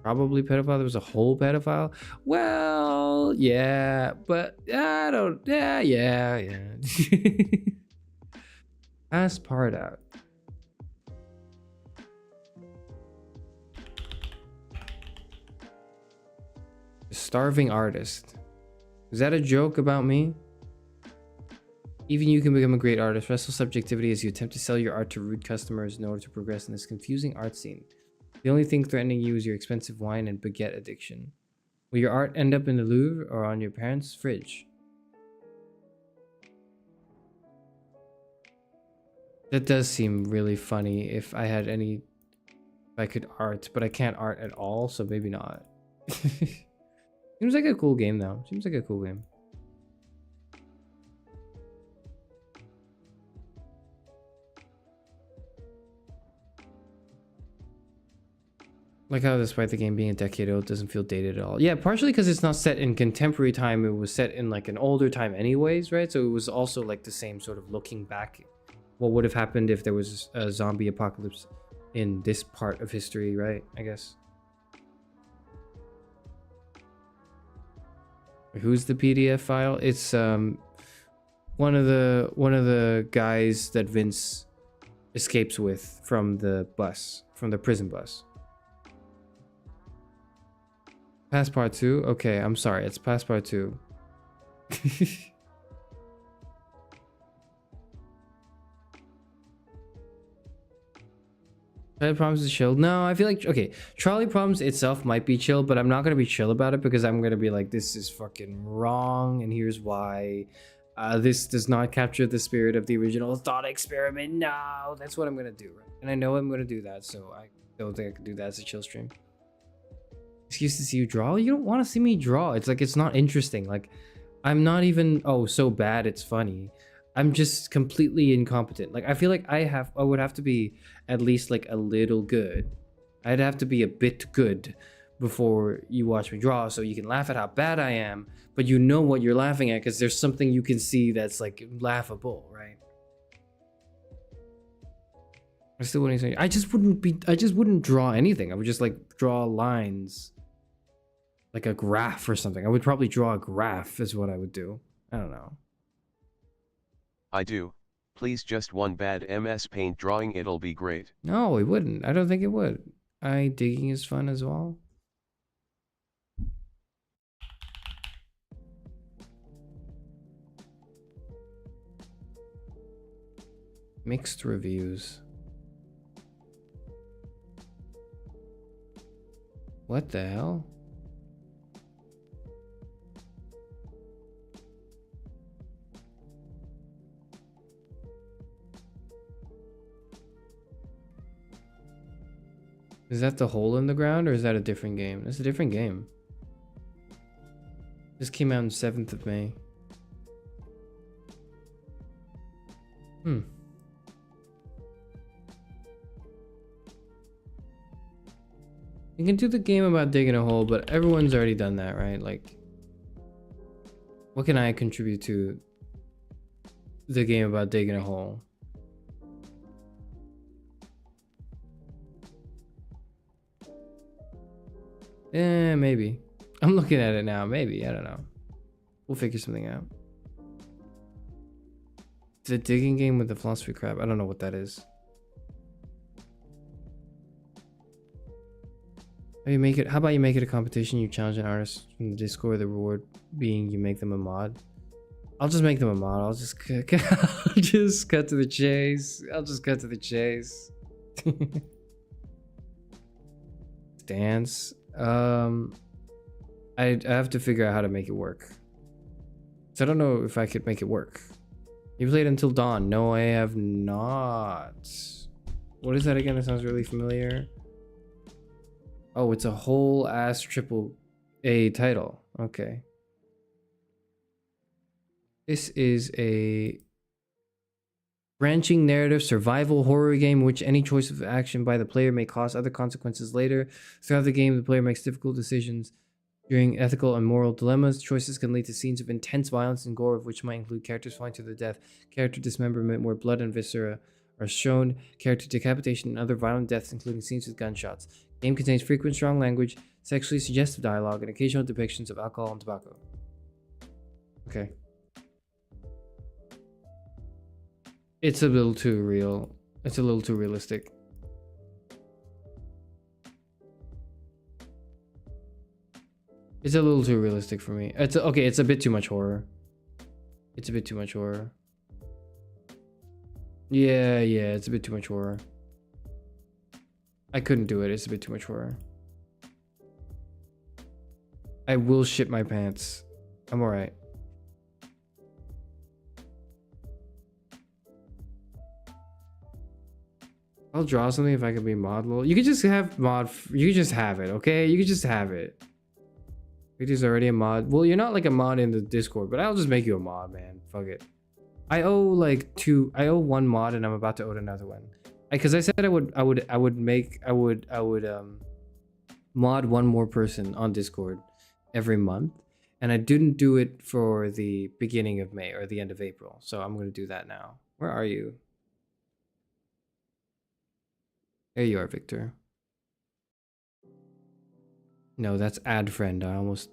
Probably pedophile. There was a whole pedophile. Well, yeah, but I don't. Yeah. Past part out. Starving artist. Is that a joke about me? Even you can become a great artist. Wrestle subjectivity as you attempt to sell your art to rude customers in order to progress in this confusing art scene. The only thing threatening you is your expensive wine and baguette addiction. Will your art end up in the Louvre or on your parents' fridge? That does seem really funny if I had any, if I could art, but I can't art at all, so maybe not. Seems like a cool game though. Seems like a cool game. Like how despite the game being a decade old, it doesn't feel dated at all. Yeah, partially because it's not set in contemporary time. It was set in like an older time anyways, right? So it was also like the same sort of looking back. What would have happened if there was a zombie apocalypse in this part of history, right? I guess. Who's the PDF file? It's one of the guys that Vince escapes with from the bus, from the prison bus. Past part 2? Okay, I'm sorry. It's past part 2. Trolley Problems is chill. No, I feel like, okay, Trolley Problems itself might be chill, but I'm not going to be chill about it because I'm going to be like, this is fucking wrong, and here's why. This does not capture the spirit of the original thought experiment. No, that's what I'm going to do, right? And I know I'm going to do that, so I don't think I can do that as a chill stream. Excuse to see you draw? You don't want to see me draw. It's like, it's not interesting. Like, I'm not even, oh, so bad it's funny. I'm just completely incompetent. Like, I feel like I would have to be at least like a little good. I'd have to be a bit good before you watch me draw so you can laugh at how bad I am, but you know what you're laughing at because there's something you can see that's like laughable, right? I still wouldn't say, I just wouldn't draw anything. I would just like draw lines. Like a graph or something. I would probably draw a graph is what I would do. I don't know. I do. Please just one bad MS Paint drawing, it'll be great. No, it wouldn't. I don't think it would. Digging is fun as well. Mixed reviews. What the hell? Is that the hole in the ground or is that a different game? That's a different game. This came out on 7th of May. You can do the game about digging a hole, but everyone's already done that, right? Like, what can I contribute to the game about digging a hole? Maybe. I'm looking at it now. Maybe. I don't know. We'll figure something out. It's a digging game with the philosophy crap. I don't know what that is. How about you make it a competition? You challenge an artist from the Discord. The reward being you make them a mod. I'll just make them a mod. I'll just cut to the chase. I'll just cut to the chase. Dance. I have to figure out how to make it work. So I don't know if I could make it work. You played Until Dawn? No, I have not. What is that again? It sounds really familiar. Oh, it's a whole ass AAA title. Okay. This is a branching narrative survival horror game in which any choice of action by the player may cause other consequences later. Throughout the game, the player makes difficult decisions during ethical and moral dilemmas. Choices can lead to scenes of intense violence and gore, which might include characters falling to their death, character dismemberment where blood and viscera are shown, character decapitation, and other violent deaths, including scenes with gunshots. The game contains frequent strong language, sexually suggestive dialogue, and occasional depictions of alcohol and tobacco. Okay. It's a little too real. It's a little too realistic. It's a little too realistic for me. Okay, it's a bit too much horror. It's a bit too much horror. Yeah, it's a bit too much horror. I couldn't do it. It's a bit too much horror. I will shit my pants. I'm alright. I'll draw something if I could be mod. Well, you could just have mod. You could just have it, okay? You could just have it. Victor's already a mod. Well, you're not like a mod in the Discord, but I'll just make you a mod, man. Fuck it. I owe like I owe one mod, and I'm about to owe another one. Because I said I would mod one more person on Discord every month, and I didn't do it for the beginning of May or the end of April. So I'm gonna do that now. Where are you? There you are, Victor. No, that's add friend. I almost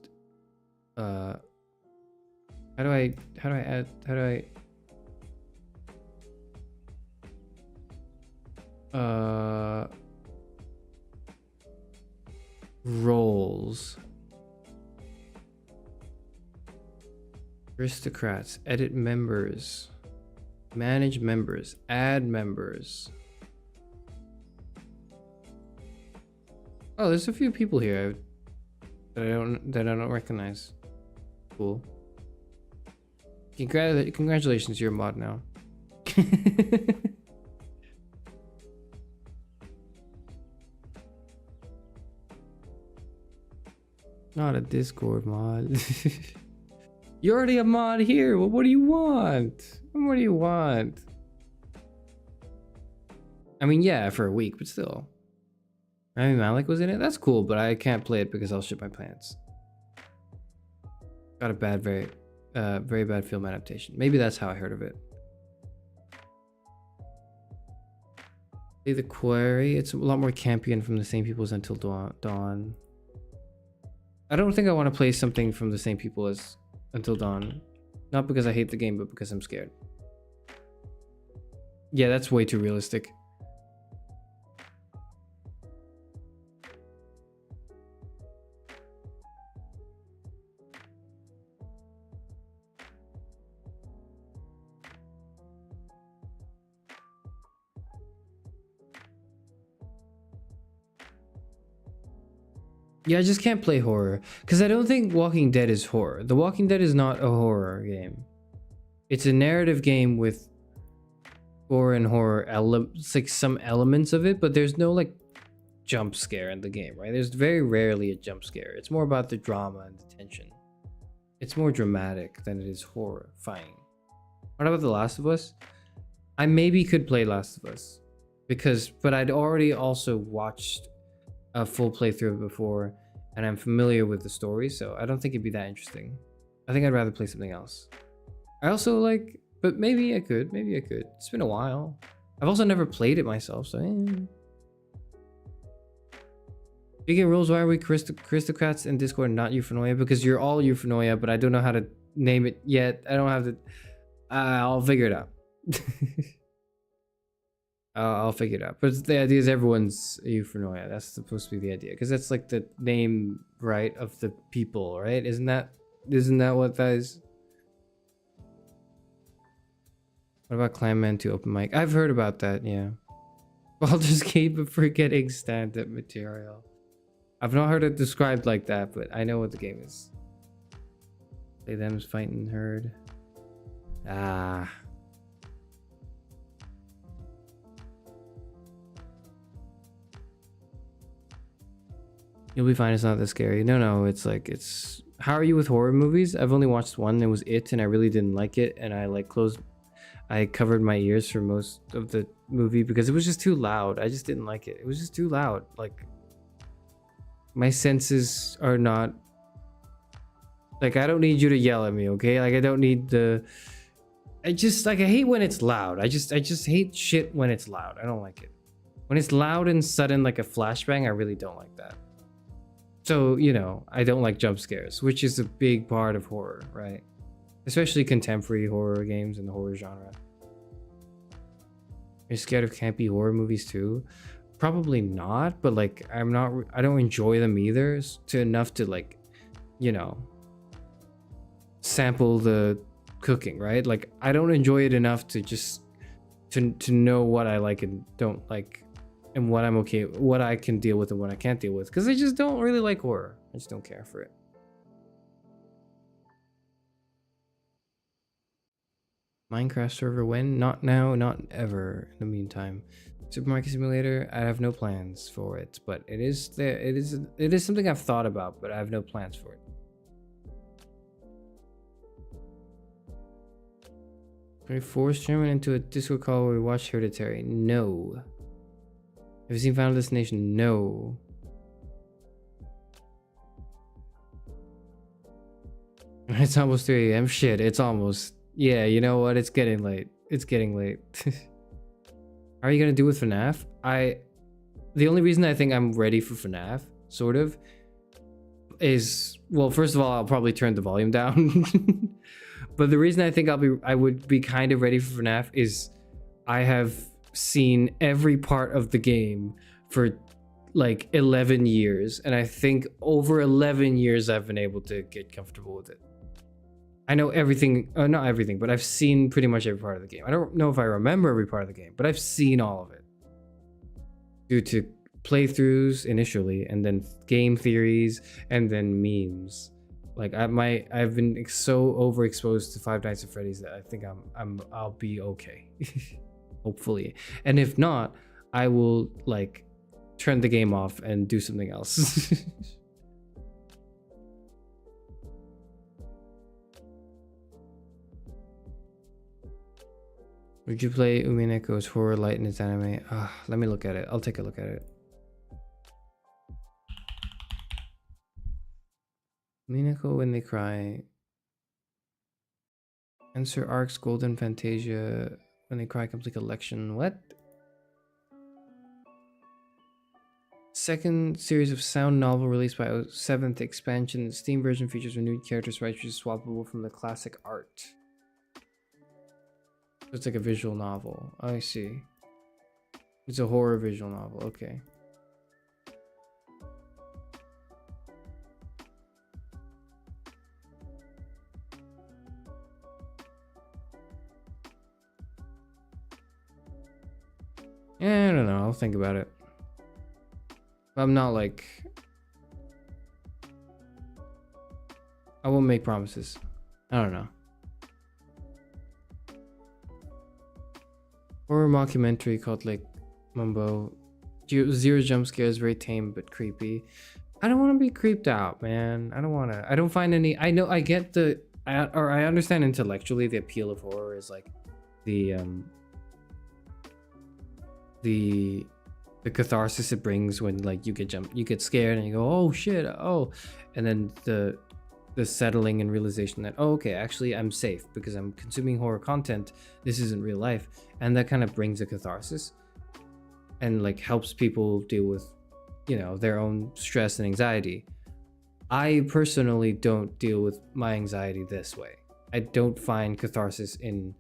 how do I add roles, aristocrats, edit members, manage members, add members. Oh, there's a few people here that I don't recognize. Cool. Congratulations, you're a mod now. Not a Discord mod. You're already a mod here. Well, what do you want? What do you want? I mean, yeah, for a week, but still. Rami Malek was in it? That's cool, but I can't play it because I'll shit my pants. Got a bad, very bad film adaptation. Maybe that's how I heard of it. Play the Quarry. It's a lot more campy and from the same people as Until Dawn. I don't think I want to play something from the same people as Until Dawn. Not because I hate the game, but because I'm scared. Yeah, that's way too realistic. Yeah, I just can't play horror because I don't think Walking Dead is horror. The Walking Dead is not a horror game. It's a narrative game with gore and horror elements, like some elements of it, but there's no like jump scare in the game, right? There's very rarely a jump scare. It's more about the drama and the tension. It's more dramatic than it is horrifying. What about The Last of Us? I maybe could play Last of Us but I'd already also watched a full playthrough before, and I'm familiar with the story, so I don't think it'd be that interesting. I think I'd rather play something else. I also like, but maybe I could. It's been a while. I've also never played it myself, so Speaking of rules, why are we aristocrats in Discord and not Euphanoia? Because you're all Euphanoia, but I don't know how to name it yet. I don't have to. I'll figure it out. I'll figure it out. But the idea is everyone's Euphanoia. That's supposed to be the idea, because that's like the name, right, of the people, right? Isn't that what that is? What about Clanman 2 open mic? I've heard about that, yeah. Baldur's Gate, but forgetting stand-up material. I've not heard it described like that, but I know what the game is. Play them's fighting herd. Ah. You'll be fine, it's not that scary. No, it's like, it's... How are you with horror movies? I've only watched one, it was It, and I really didn't like it, and I covered my ears for most of the movie because it was just too loud. I just didn't like it. It was just too loud. Like, my senses are not... Like, I don't need you to yell at me, okay? Like, I don't need the... I hate when it's loud. I just hate shit when it's loud. I don't like it. When it's loud and sudden, like a flashbang, I really don't like that. So, you know, I don't like jump scares, which is a big part of horror, right? Especially contemporary horror games and the horror genre. You're scared of campy horror movies too? Probably not, but like, I don't enjoy them either to enough to like, you know, sample the cooking, right? Like, I don't enjoy it enough to just, to know what I like and don't like, and what I'm okay, what I can deal with and what I can't deal with, because I just don't really like horror. I just don't care for it. Minecraft server when? Not now, not ever. In the meantime, Supermarket Simulator. I have no plans for it, but it is there. It is something I've thought about, but I have no plans for it. Can we force German into a Discord call where we watch Hereditary? No. Have you seen Final Destination? No. It's almost 3 a.m. Shit, it's almost. Yeah, you know what? It's getting late. It's getting late. How are you gonna do with FNAF? The only reason I think I'm ready for FNAF, sort of, is, well, first of all, I'll probably turn the volume down. But the reason I think I would be kind of ready for FNAF is I have seen every part of the game for like 11 years, and I think over 11 years I've been able to get comfortable with it. I know everything, not everything, but I've seen pretty much every part of the game. I don't know if I remember every part of the game, but I've seen all of it. Due to playthroughs initially, and then game theories, and then memes. Like I've been so overexposed to Five Nights at Freddy's that I think I'll be okay. Hopefully. And if not, I will like turn the game off and do something else. Would you play Umineko's Horror Light in its anime? Let me look at it. I'll take a look at it. Umineko When They Cry. Answer Ark's Golden Fantasia When They Cry Complete Collection. What? Second series of sound novel released by 7th expansion. The Steam version features renewed characters, which is swappable from the classic art. It's like a visual novel. I see. It's a horror visual novel. Okay. Yeah, I don't know. I'll think about it. I'm not like... I won't make promises. I don't know. Horror mockumentary called like Mumbo. Zero jump scares, very tame but creepy. I don't want to be creeped out, man. I don't find any... I know I get the... I understand intellectually the appeal of horror is like the catharsis it brings when like you get scared and you go, oh shit, oh, and then the settling and realization that, oh, okay, actually I'm safe because I'm consuming horror content. This isn't real life, and that kind of brings a catharsis and like helps people deal with, you know, their own stress and anxiety. I personally don't deal with my anxiety this way. I don't find catharsis in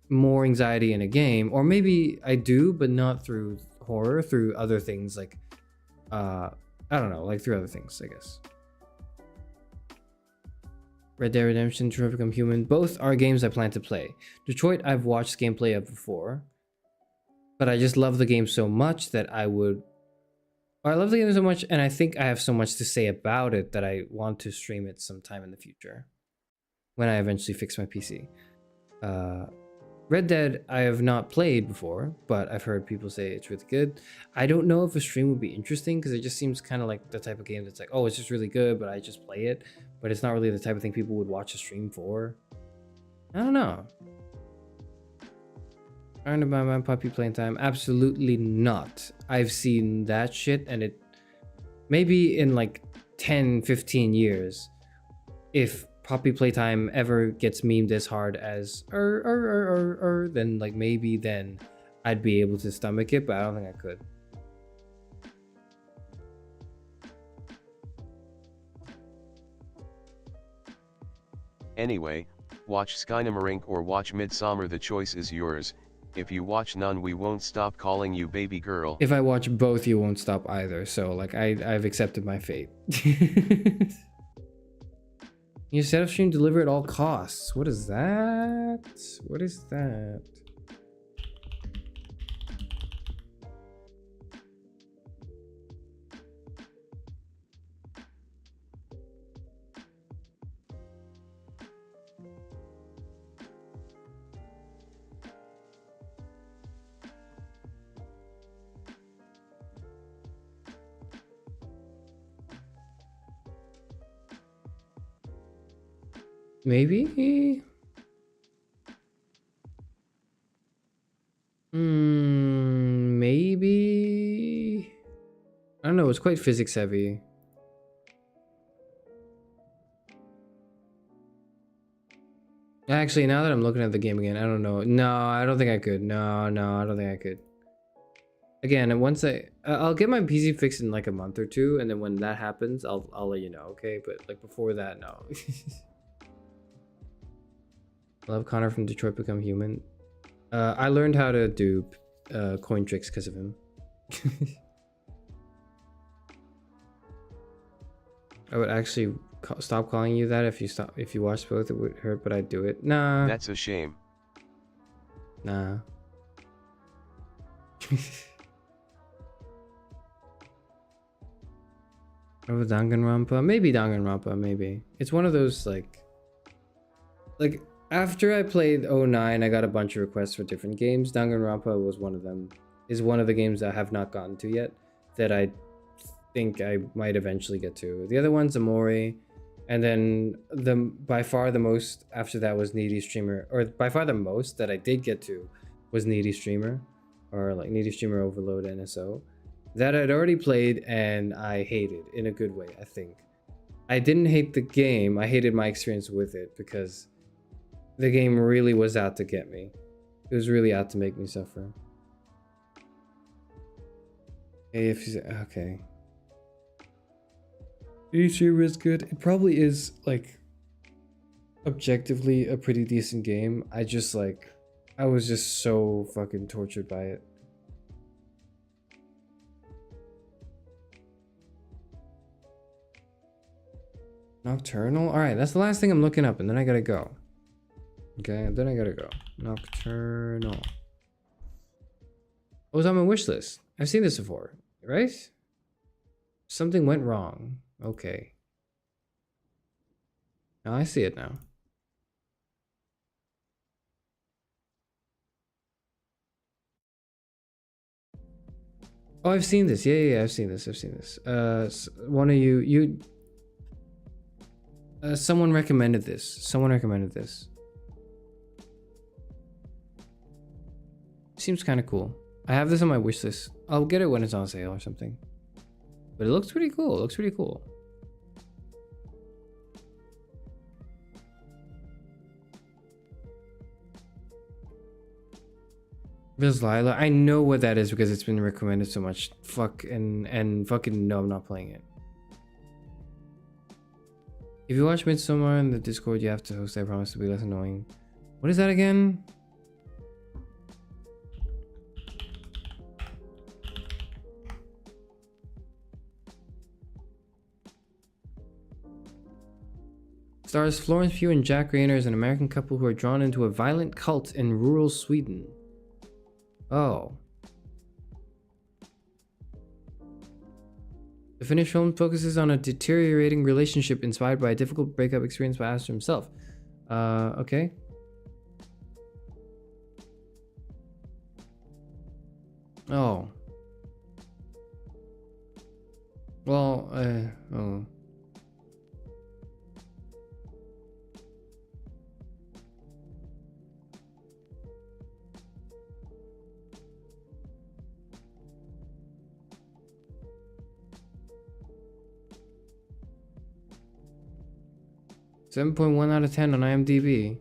more anxiety in a game, or maybe I do, but not through horror, through other things like I don't know, like through other things, I guess. Red Dead Redemption, Detroit Become Human, both are games I plan to play. Detroit I've watched gameplay of before, but I just love the game so much that I love the game so much, and I think I have so much to say about it that I want to stream it sometime in the future when I eventually fix my PC. Red Dead I have not played before, but I've heard people say it's really good. I don't know if a stream would be interesting because it just seems kind of like the type of game that's like, oh, it's just really good, but I just play it. But it's not really the type of thing people would watch a stream for. I don't know. Earned about my puppy playing time? Absolutely not. I've seen that shit, and it maybe in like 10, 15 years, if Poppy Playtime ever gets memed as hard as then like maybe then I'd be able to stomach it, but I don't think I could. Anyway, watch Skynamarink or watch Midsummer, the choice is yours. If you watch none, we won't stop calling you baby girl. If I watch both, you won't stop either, so like I've accepted my fate. You set up stream deliver at all costs. What is that? What is that? Maybe. Maybe. I don't know. It's quite physics heavy. Actually, now that I'm looking at the game again, I don't know. No, I don't think I could. No, I don't think I could. Again, once I'll get my PC fixed in like a month or two, and then when that happens, I'll let you know, okay? But like before that, no. Love Connor from Detroit Become Human. I learned how to do coin tricks because of him. I would actually stop calling you that if you watched both. It would hurt, but I'd do it. Nah. That's a shame. Nah. Over Danganronpa? Maybe Danganronpa, maybe. It's one of those like after I played 09, I got a bunch of requests for different games. Danganronpa was one of them. Is one of the games I have not gotten to yet that I think I might eventually get to. The other one's Amori, and then by far the most after that was Needy Streamer, or by far the most that I did get to was Needy Streamer, or like Needy Streamer Overload NSO. That I'd already played and I hated in a good way, I think. I didn't hate the game, I hated my experience with it because the game really was out to get me. It was really out to make me suffer. Okay. Streamer is good. It probably is like objectively a pretty decent game. I was just so fucking tortured by it. Nocturnal? Alright, that's the last thing I'm looking up, and then I gotta go. Okay, then I gotta go. Nocturnal. Oh, it's on my wish list. I've seen this before, right? Something went wrong. Okay. Now I see it now. Oh, I've seen this. Yeah, I've seen this. One of you someone recommended this. Seems kind of cool. I have this on my wish list. I'll get it when it's on sale or something. But it looks pretty cool. Viz Lila. I know what that is because it's been recommended so much. Fuck and fucking no, I'm not playing it. If you watch Midsommar in the Discord, you have to host. I promise to be less annoying. What is that again? Stars Florence Pugh and Jack Rayner as an American couple who are drawn into a violent cult in rural Sweden. Oh. The Finnish film focuses on a deteriorating relationship inspired by a difficult breakup experience by Astor himself. Okay. Oh. Well, oh. 7.1 out of 10 on IMDb.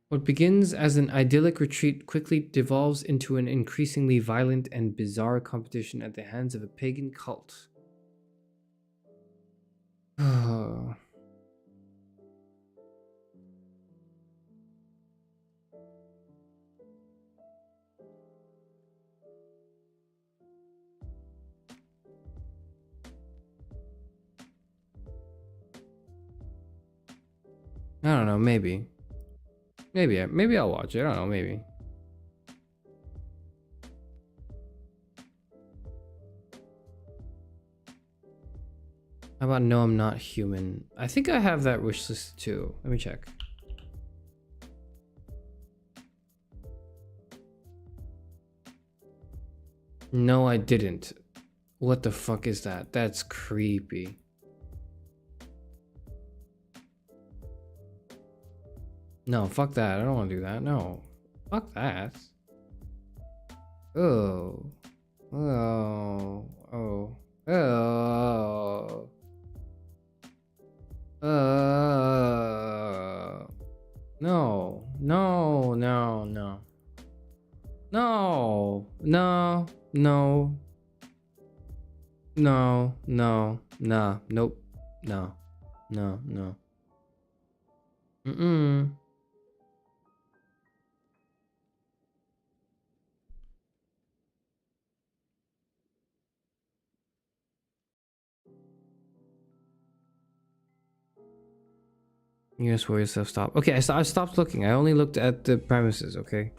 What begins as an idyllic retreat quickly devolves into an increasingly violent and bizarre competition at the hands of a pagan cult. Oh. I don't know, maybe. Maybe I'll watch it. I don't know, maybe. How about No, I'm Not Human? I think I have that wish list too. Let me check. No, I didn't. What the fuck is that? That's creepy. No, fuck that. I don't want to do that. No. Fuck that. Oh. Oh. Oh. Oh. No. No. No. No. No. No. No. No. No. Nah. Nope. No. No. No. Mm-mm. You just worry yourself. Stop. Okay, I stopped looking. I only looked at the premises. Okay.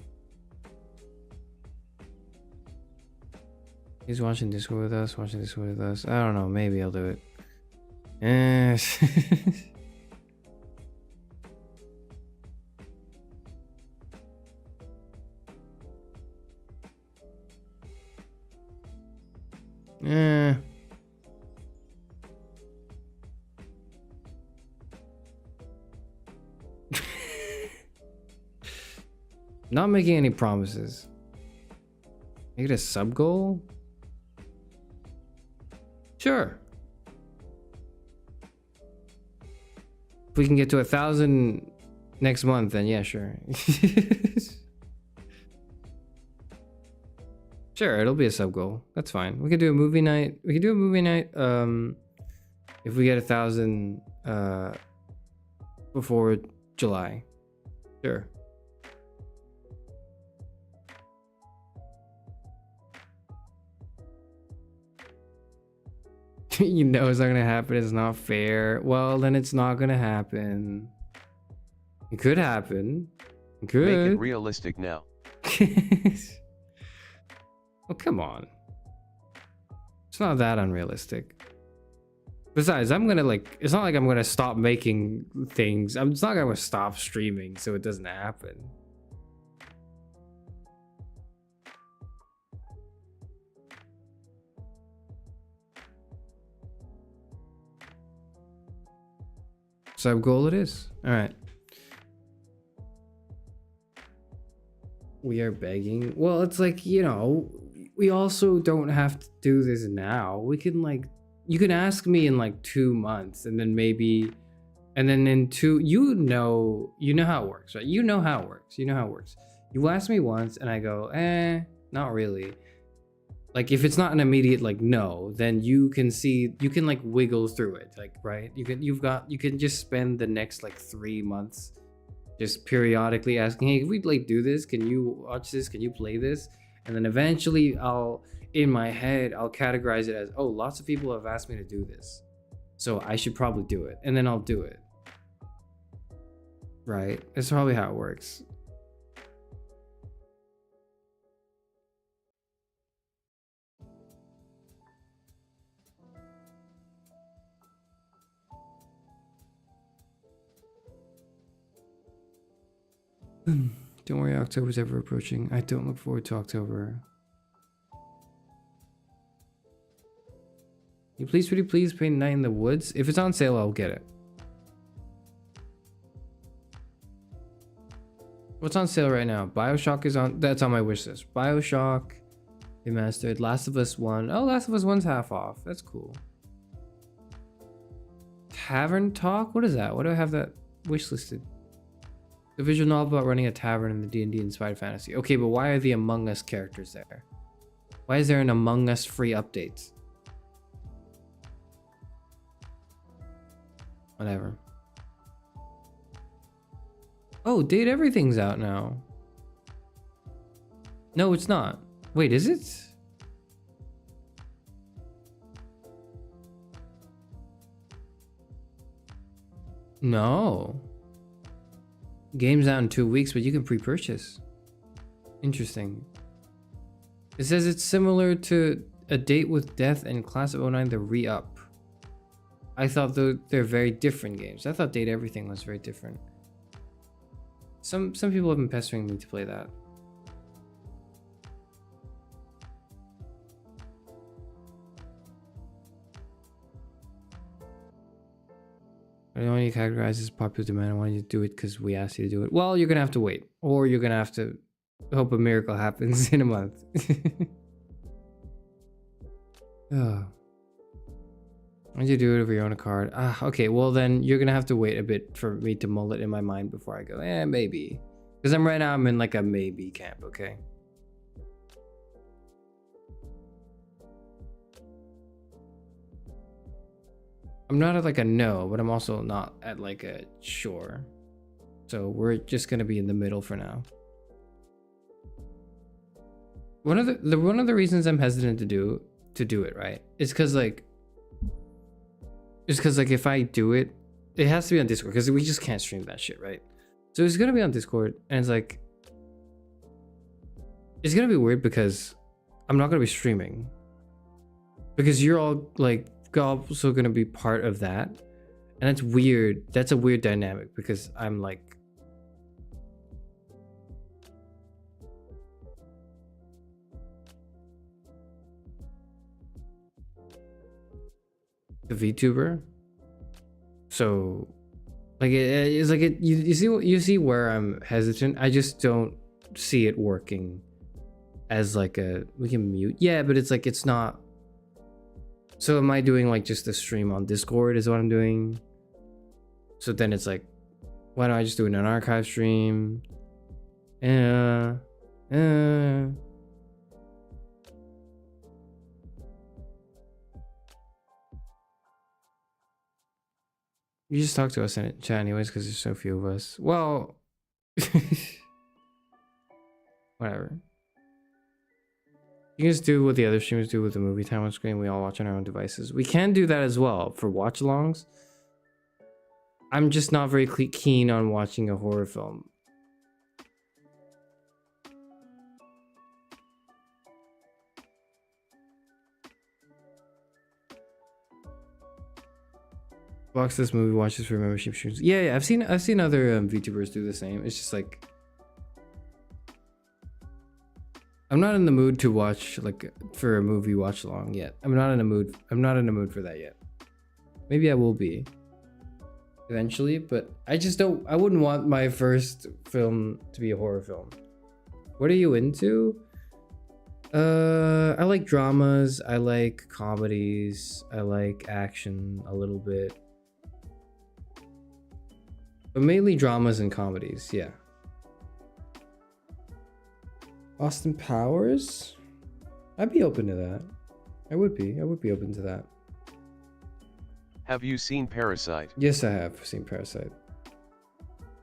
He's watching Discord with us. Watching Discord with us. I don't know. Maybe I'll do it. Not making any promises. Make it a sub goal? Sure. If we can get to 1,000 next month, then yeah, sure. Sure, it'll be a sub goal. That's fine. We could do a movie night. We could do a movie night if we get 1,000 before July. Sure. You know it's not gonna happen. It's not fair. Well, then it's not gonna happen. It could happen. It could. Make it realistic now. Oh, come on. It's not that unrealistic. Besides, I'm gonna like, it's not like I'm gonna stop making things. It's not gonna stop streaming so it doesn't happen. Sub goal it is. All right. We are begging. Well, it's like, you know, we also don't have to do this now. We can like, you can ask me in like 2 months and then maybe, and then in 2, you know how it works, right? You know how it works. You know how it works. You ask me once and I go, not really. Like if it's not an immediate like no, then you can see, you can like wiggle through it, like, right? You can just spend the next like 3 months just periodically asking, hey, if we like do this, can you watch this? Can you play this? And then eventually in my head, I'll categorize it as, oh, lots of people have asked me to do this, so I should probably do it. And then I'll do it. Right? That's probably how it works. Don't worry, October's ever approaching. I don't look forward to October. You please, pretty please, paint Night in the Woods. If it's on sale, I'll get it. What's on sale right now? BioShock is on. That's on my wish list. BioShock Remastered. Last of Us 1. Oh, Last of Us 1's half off. That's cool. Tavern Talk? What is that? Why do I have that wish listed? The visual novel about running a tavern in the D&D inspired fantasy. Okay, but why are the Among Us characters there? Why is there an Among Us free update? Whatever. Oh, Date Everything's out now. No, it's not. Wait, is it? No. Game's out in 2 weeks, but you can pre-purchase. Interesting. It says it's similar to A Date with Death and Class of 09, the re-up. I thought they're very different games. I thought Date Everything was very different. Some people have been pestering me to play that. I don't want you to categorize as popular demand. I want you to do it because we asked you to do it. Well, you're gonna have to wait, or you're gonna have to hope a miracle happens in a month. Oh. Why don't you do it over your own card? Okay, well then you're gonna have to wait a bit for me to mull it in my mind before I go, maybe. Because I'm in like a maybe camp, okay? I'm not at like a no, but I'm also not at like a sure. So we're just gonna be in the middle for now. One of the reasons I'm hesitant to do it, right? It's because like if I do it, it has to be on Discord because we just can't stream that shit, right? So it's gonna be on Discord, and it's like it's gonna be weird because I'm not gonna be streaming because you're all like also gonna be part of that, and that's weird. That's a weird dynamic because I'm like a VTuber, so like it's like it. You see where I'm hesitant. I just don't see it working as like we can mute. Yeah, but it's like it's not. So am I doing like just a stream on Discord is what I'm doing? So then it's like, why don't I just do an archive stream? You just talk to us in chat anyways because there's so few of us. Well, whatever. You can just do what the other streamers do with the movie time on screen. We all watch on our own devices. We can do that as well for watch-alongs. I'm just not very keen on watching a horror film. Box this movie, watch this for membership streams. Yeah, I've seen other VTubers do the same. It's just like I'm not in the mood to watch like for a movie watch along yet. I'm not in a mood for that yet. Maybe I will be eventually, but I wouldn't want my first film to be a horror film. What are you into? I like dramas, I like comedies, I like action a little bit. But mainly dramas and comedies, yeah. Austin Powers? I'd be open to that. I would be open to that. Have you seen Parasite? Yes, I have seen Parasite.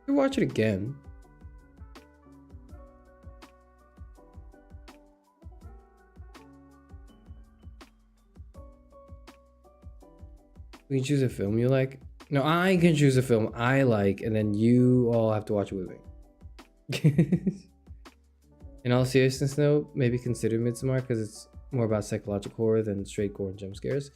You watch it again. We can choose a film you like. No, I can choose a film I like, and then you all have to watch it with me. In all seriousness, though, maybe consider Midsommar because it's more about psychological horror than straight gore and jump scares.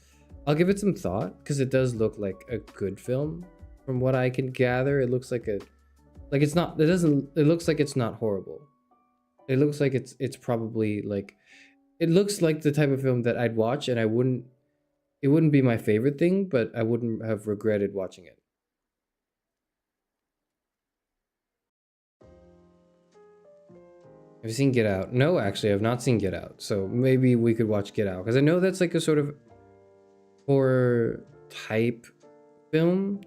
I'll give it some thought because it does look like a good film. From what I can gather, it looks like it's not. It looks like it's not horrible. It looks like it's probably like. It looks like the type of film that I'd watch, and it wouldn't be my favorite thing, but I wouldn't have regretted watching it. Have you seen Get Out? No, actually, I've not seen Get Out. So maybe we could watch Get Out. Because I know that's like a sort of horror type film.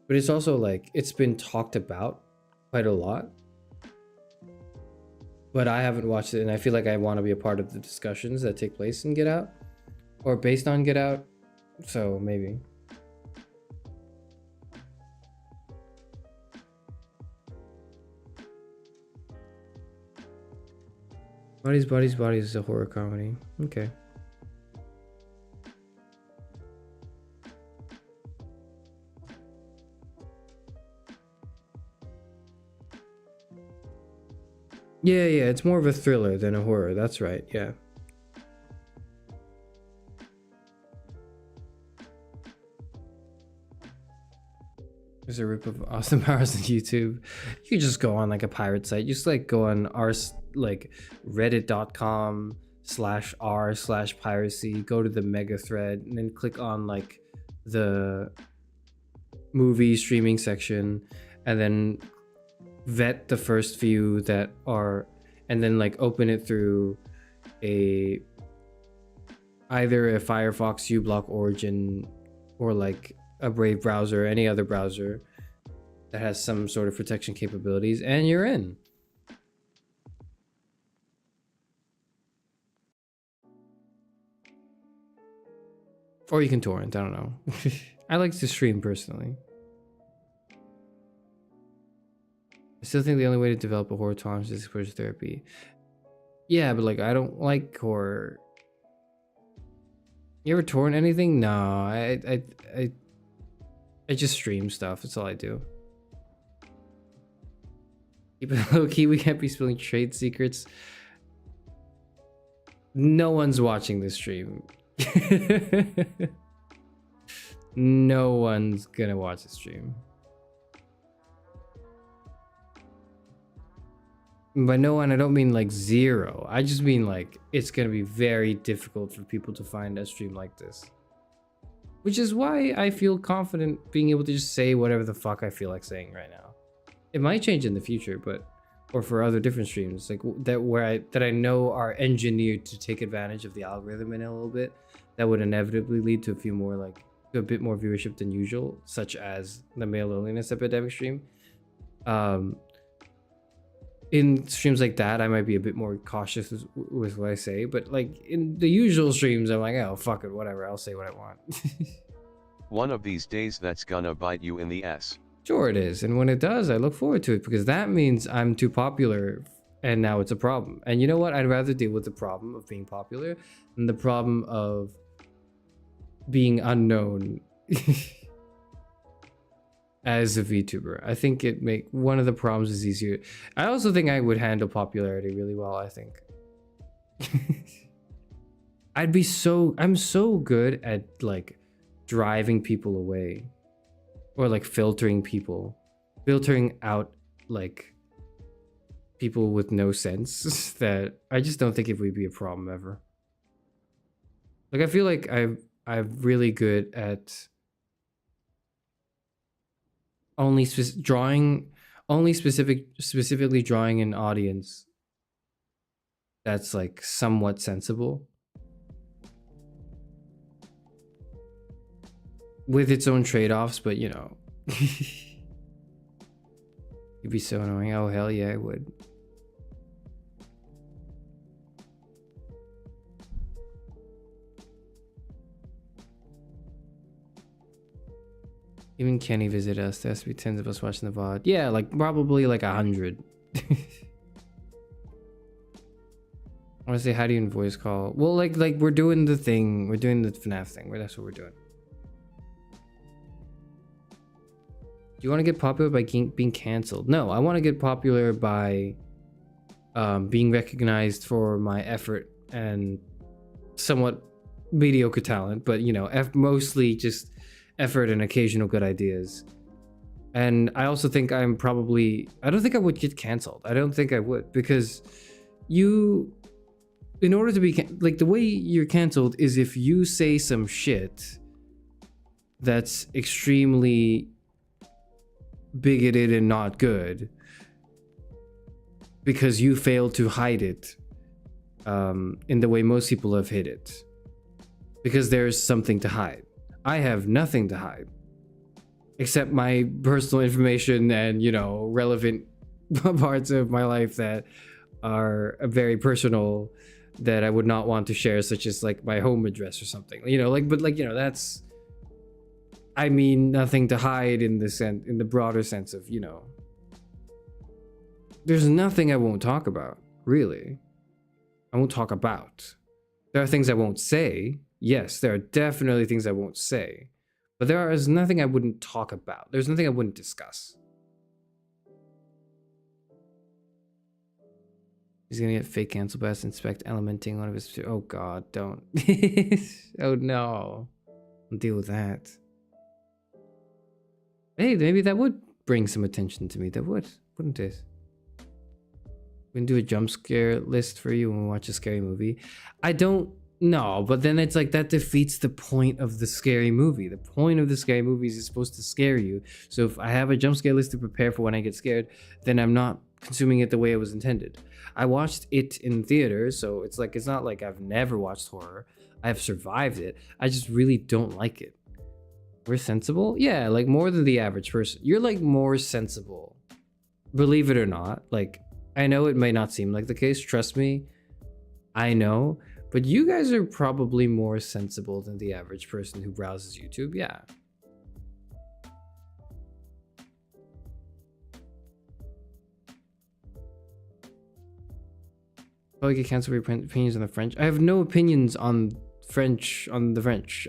But it's also like, it's been talked about quite a lot. But I haven't watched it, and I feel like I want to be a part of the discussions that take place in Get Out. Or based on Get Out. So maybe. Bodies is a horror comedy. Okay. Yeah, it's more of a thriller than a horror. That's right, yeah. There's a rip of Austin Powers on YouTube. You could just go on like a pirate site. Just like go on like reddit.com/r/piracy, go to the mega thread, and then click on like the movie streaming section, and then vet the first few that are, and then like open it through either a Firefox, uBlock Origin, or like a Brave browser, or any other browser that has some sort of protection capabilities, and you're in. Or you can torrent, I don't know. I like to stream personally. I still think the only way to develop a horror tolerance is exposure therapy. Yeah, but like I don't like horror. You ever torrent anything? No, I just stream stuff. That's all I do. Keep it low key. We can't be spilling trade secrets. No one's watching this stream. No one's gonna watch the stream. By no one, I don't mean like zero. I just mean like it's gonna be very difficult for people to find a stream like this. Which is why I feel confident being able to just say whatever the fuck I feel like saying right now. It might change in the future, but or for other different streams like that I know are engineered to take advantage of the algorithm in a little bit. That would inevitably lead to a few more like to a bit more viewership than usual, such as the male loneliness epidemic stream. In streams like that, I might be a bit more cautious with what I say, but like in the usual streams, I'm like, oh, fuck it, whatever, I'll say what I want. One of these days that's gonna bite you in the ass. Sure it is, and when it does, I look forward to it, because that means I'm too popular, and now it's a problem. And you know what? I'd rather deal with the problem of being popular than the problem of being unknown as a VTuber. I think one of the problems is easier. I also think I would handle popularity really well, I think. I'm so good at like driving people away, or like filtering out like people with no sense that I just don't think it would be a problem ever. Like I feel like I'm really good at specifically drawing an audience that's like somewhat sensible with its own trade-offs, but you know. You'd be so annoying. Oh hell yeah, I would. Even Kenny visit us. There has to be tens of us watching the VOD. Yeah, like probably like 100. I want to say, how do you in voice call? Well, like we're doing the thing. We're doing the FNAF thing. That's what we're doing. Do you want to get popular by being canceled? No, I want to get popular by being recognized for my effort and somewhat mediocre talent, but you know, mostly just effort and occasional good ideas. And I also think I don't think I would get canceled. I don't think I would, because in order to be like, the way you're canceled is if you say some shit that's extremely bigoted and not good because you failed to hide it in the way most people have hid it, because there's something to hide. I have nothing to hide except my personal information and, you know, relevant parts of my life that are very personal that I would not want to share, such as like my home address or something, you know, like, but like, you know, that's, I mean, nothing to hide in the broader sense of, you know, there's nothing I won't talk about, really. I won't talk about. There are things I won't say. Yes, there are definitely things I won't say, but there is nothing I wouldn't talk about. There's nothing I wouldn't discuss. He's gonna get fake cancel best inspect elementing one of his. Oh god, don't. Oh no, I'll deal with that. Hey, maybe that would bring some attention to me. That wouldn't it? We can do a jump scare list for you when we watch a scary movie. I don't No, but then it's like that defeats the point of the scary movie. The point of the scary movie is it's supposed to scare you. So if I have a jump scare list to prepare for when I get scared, then I'm not consuming it the way it was intended. I watched it in theaters, so it's like it's not like I've never watched horror. I've survived it. I just really don't like it. We're sensible? Yeah, like more than the average person. You're like more sensible. Believe it or not. Like, I know it may not seem like the case. Trust me. I know. But you guys are probably more sensible than the average person who browses YouTube. Yeah. Probably get canceled for your opinions on the French. I have no opinions on the French.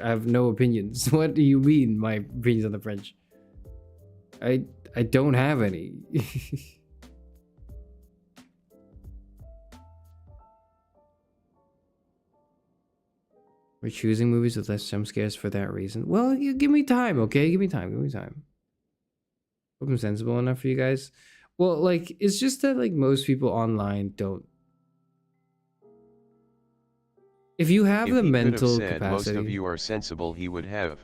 I have no opinions. What do you mean, my opinions on the French? I don't have any. We're choosing movies with less jump scares for that reason. Well, you give me time, okay? Give me time. Hope I'm sensible enough for you guys. Well, like, it's just that like most people online don't. If you have the mental capacity, most of you are sensible, he would have.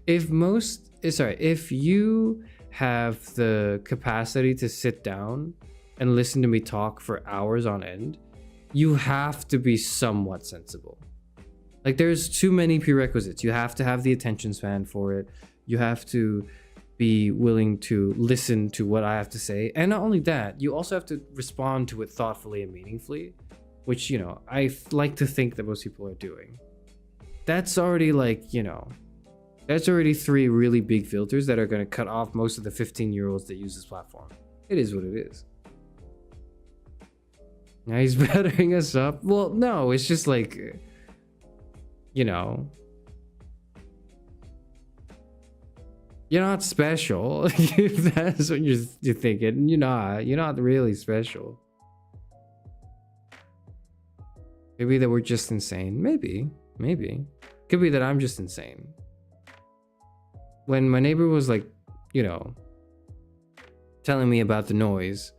If you have the capacity to sit down and listen to me talk for hours on end, you have to be somewhat sensible. Like, there's too many prerequisites. You have to have the attention span for it. You have to be willing to listen to what I have to say. And not only that, you also have to respond to it thoughtfully and meaningfully, which, you know, I like to think that most people are doing. That's already like, you know, that's already 3 really big filters that are going to cut off most of the 15-year-olds that use this platform. It is what it is. Now he's battering us up. Well, no, it's just like, you know, you're not special. If that's what you're thinking, you're not really special. Maybe that we're just insane. Maybe. Could be that I'm just insane. When my neighbor was like, you know, telling me about the noise,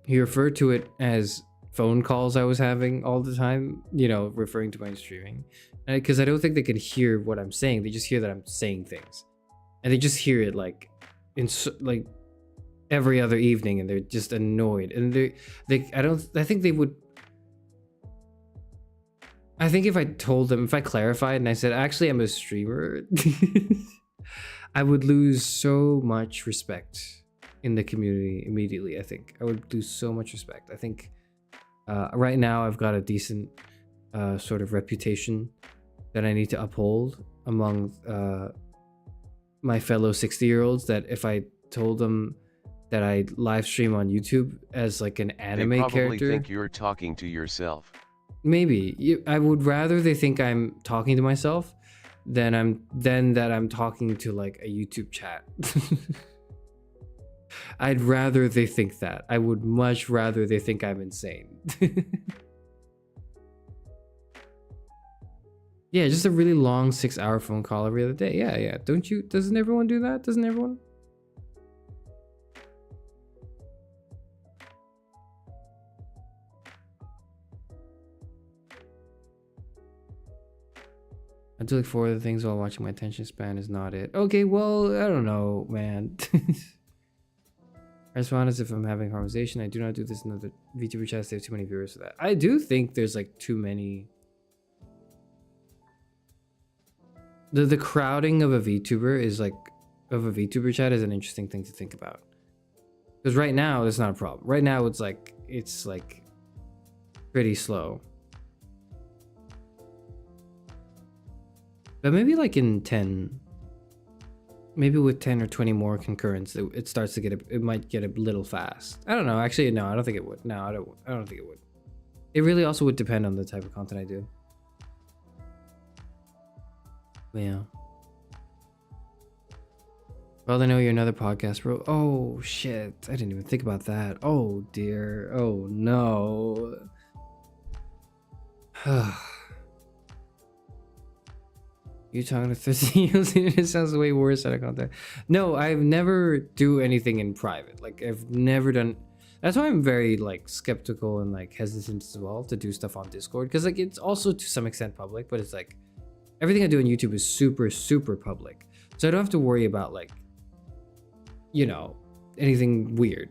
he referred to it as phone calls I was having all the time, you know, referring to my streaming. Because I don't think they can hear what I'm saying. They just hear that I'm saying things. And they just hear it like in like every other evening, and they're just annoyed. And I think if I told them, if I clarified and I said, actually, I'm a streamer, I would lose so much respect in the community immediately. I think I would lose so much respect. I think right now I've got a decent sort of reputation that I need to uphold among my fellow 60-year-olds, that if I told them that I live stream on YouTube as like an anime they probably character, think you're talking to yourself. Maybe. I would rather they think I'm talking to myself than that I'm talking to like a YouTube chat. I'd rather they think that. I would much rather they think I'm insane. Yeah, just a really long 6-hour phone call every other day. Yeah. Doesn't everyone do that? Doesn't everyone? I do look forward to things while watching. My attention span is not it. Okay, well, I don't know, man. I respond as if I'm having a conversation. I do not do this in other VTuber chats. They have too many viewers for that. I do think there's like too many. The crowding of a VTuber is like, of a VTuber chat is an interesting thing to think about. Because right now, it's not a problem. Right now, it's like pretty slow. But maybe like in 10, maybe with 10 or 20 more concurrents, it starts to it might get a little fast. I don't know. Actually, no, I don't think it would. No, I don't think it would. It really also would depend on the type of content I do. But yeah. Well, I know you're another podcast, bro. Oh, shit. I didn't even think about that. Oh, dear. Oh, no. You talking to 13-year-olds? It sounds way worse out of context. No, I've never do anything in private. Like, I've never done... That's why I'm very like skeptical and like hesitant as well to do stuff on Discord, because like it's also to some extent public, but it's like everything I do on YouTube is super public, so I don't have to worry about like, you know, anything weird.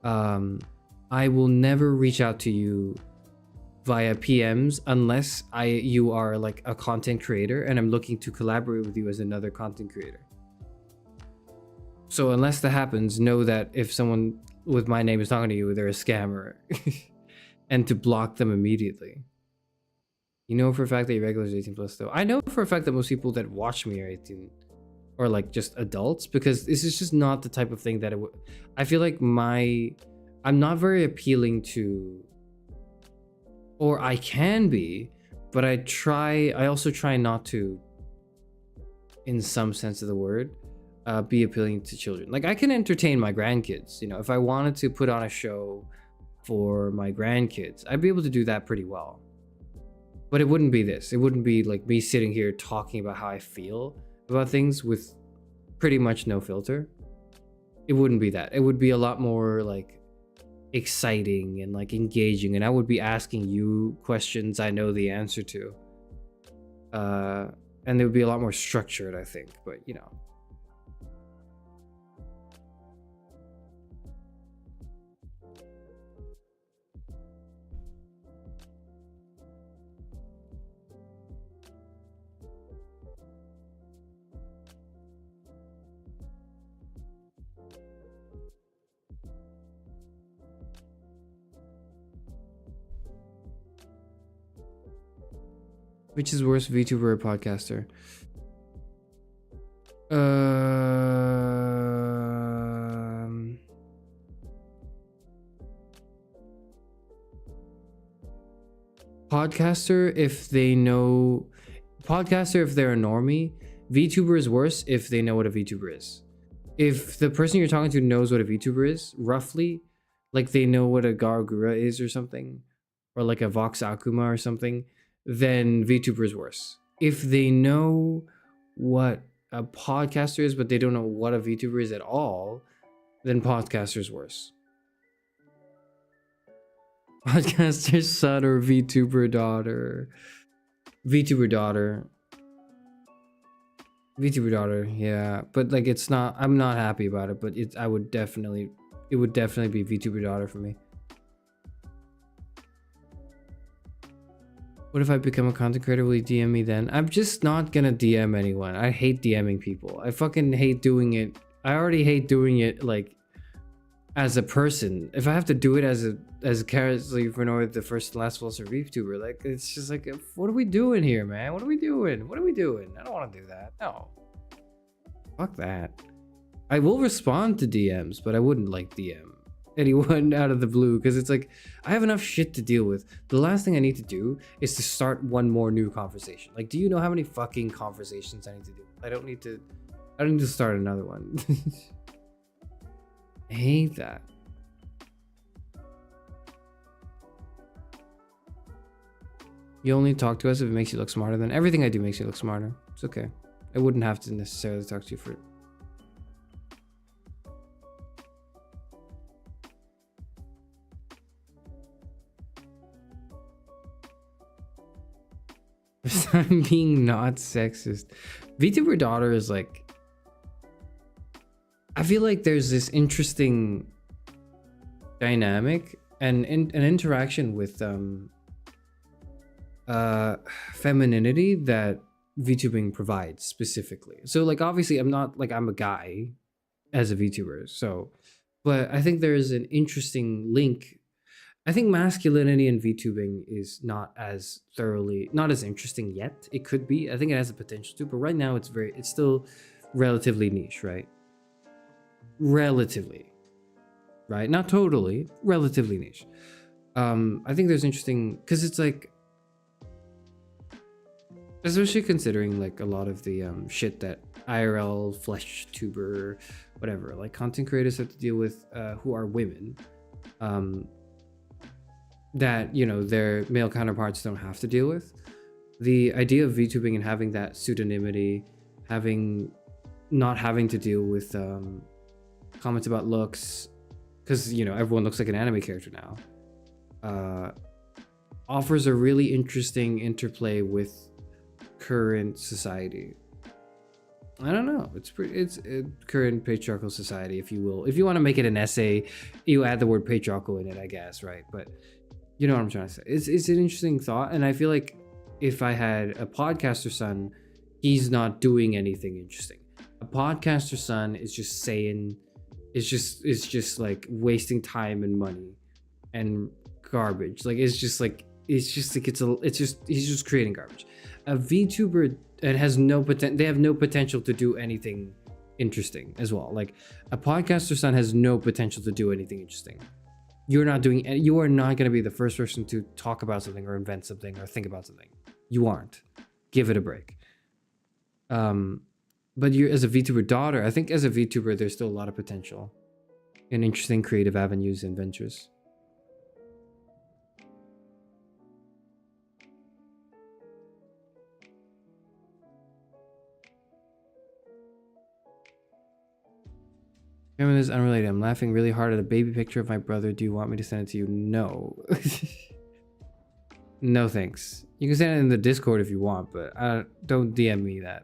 I will never reach out to you via PMs unless you are like a content creator and I'm looking to collaborate with you as another content creator. So unless that happens, know that if someone with my name is talking to you, they're a scammer, and to block them immediately. You know for a fact that your regulars are 18 plus though. I know for a fact that most people that watch me are 18 or like just adults, because this is just not the type of thing that I feel like I'm not very appealing to, or I can be, but I also try not to, in some sense of the word, be appealing to children. Like I can entertain my grandkids, you know, if I wanted to put on a show for my grandkids, I'd be able to do that pretty well. But it wouldn't be this. It wouldn't be like me sitting here talking about how I feel about things with pretty much no filter. It wouldn't be that. It would be a lot more like exciting and like engaging, and I would be asking you questions I know the answer to. And it would be a lot more structured, I think, but you know. Which is worse, VTuber or podcaster? Podcaster if they know. Podcaster if they're a normie. VTuber is worse if they know what a VTuber is. If the person you're talking to knows what a VTuber is, roughly, like they know what a Gargura is or something, or like a Vox Akuma or something, then VTuber is worse. If they know what a podcaster is, but they don't know what a VTuber is at all, then podcaster is worse. Podcaster son or VTuber daughter? VTuber daughter. VTuber daughter, yeah. But like it's not, I'm not happy about it, but it would definitely be VTuber daughter for me. What if I become a content creator? Will you DM me then? I'm just not gonna DM anyone. I hate DMing people. I fucking hate doing it. I already hate doing it like as a person. If I have to do it as Charis Euphranor, the first and last Philosopher VTuber, like it's just like, what are we doing here, man? What are we doing? What are we doing? I don't want to do that. No. Fuck that. I will respond to DMs, but I wouldn't like DM anyone out of the blue, because it's like I have enough shit to deal with. The last thing I need to do is to start one more new conversation. Like, do you know how many fucking conversations I need to do? I don't need to start another one. I hate that. You only talk to us if it makes you look smarter. Then everything I do makes you look smarter. It's okay. I wouldn't have to necessarily talk to you for it. I'm being not sexist. VTuber daughter is like, I feel like there's this interesting dynamic and an interaction with femininity that VTubing provides specifically. So like obviously I'm not like I'm a guy as a VTuber, so but I think there's an interesting link. I think masculinity in VTubing is not as interesting yet. It could be. I think it has the potential to, but right now it's still relatively niche, right? Relatively, right? Not totally, relatively niche. I think there's interesting because it's like, especially considering like a lot of the shit that IRL, flesh tuber, whatever, like content creators have to deal with who are women. That, you know, their male counterparts don't have to deal with. The idea of VTubing and having that pseudonymity, not having to deal with comments about looks, because you know everyone looks like an anime character now, offers a really interesting interplay with current society. I don't know. It's a current patriarchal society, if you will. If you want to make it an essay, you add the word patriarchal in it, I guess, right? But you know what I'm trying to say. It's an interesting thought, and I feel like if I had a podcaster son, he's not doing anything interesting. A podcaster son is just saying, it's just like wasting time and money and garbage. Like he's just creating garbage. A VTuber, it has no potential. They have no potential to do anything interesting as well. Like a podcaster son has no potential to do anything interesting. You are not going to be the first person to talk about something or invent something or think about something. You aren't. Give it a break. But you, as a VTuber daughter, I think as a VTuber, there's still a lot of potential in interesting creative avenues and ventures. Cameron, this is unrelated. I'm laughing really hard at a baby picture of my brother. Do you want me to send it to you? No. No thanks. You can send it in the Discord if you want, but don't DM me that.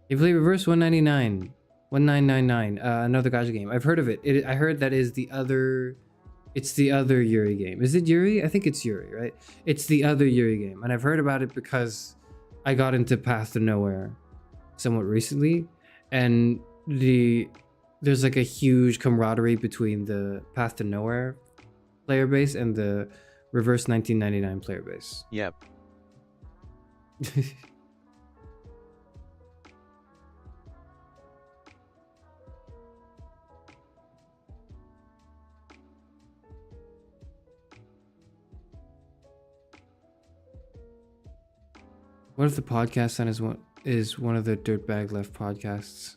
You play Reverse 199. 1999. Another gacha game. I've heard of it. I heard that is the other... It's the other Yuri game. Is it Yuri? I think it's Yuri, right? It's the other Yuri game. And I've heard about it because I got into Path to Nowhere somewhat recently. And there's like a huge camaraderie between the Path to Nowhere player base and the Reverse 1999 player base. Yep. What if the podcast son is one of the Dirtbag Left podcasts?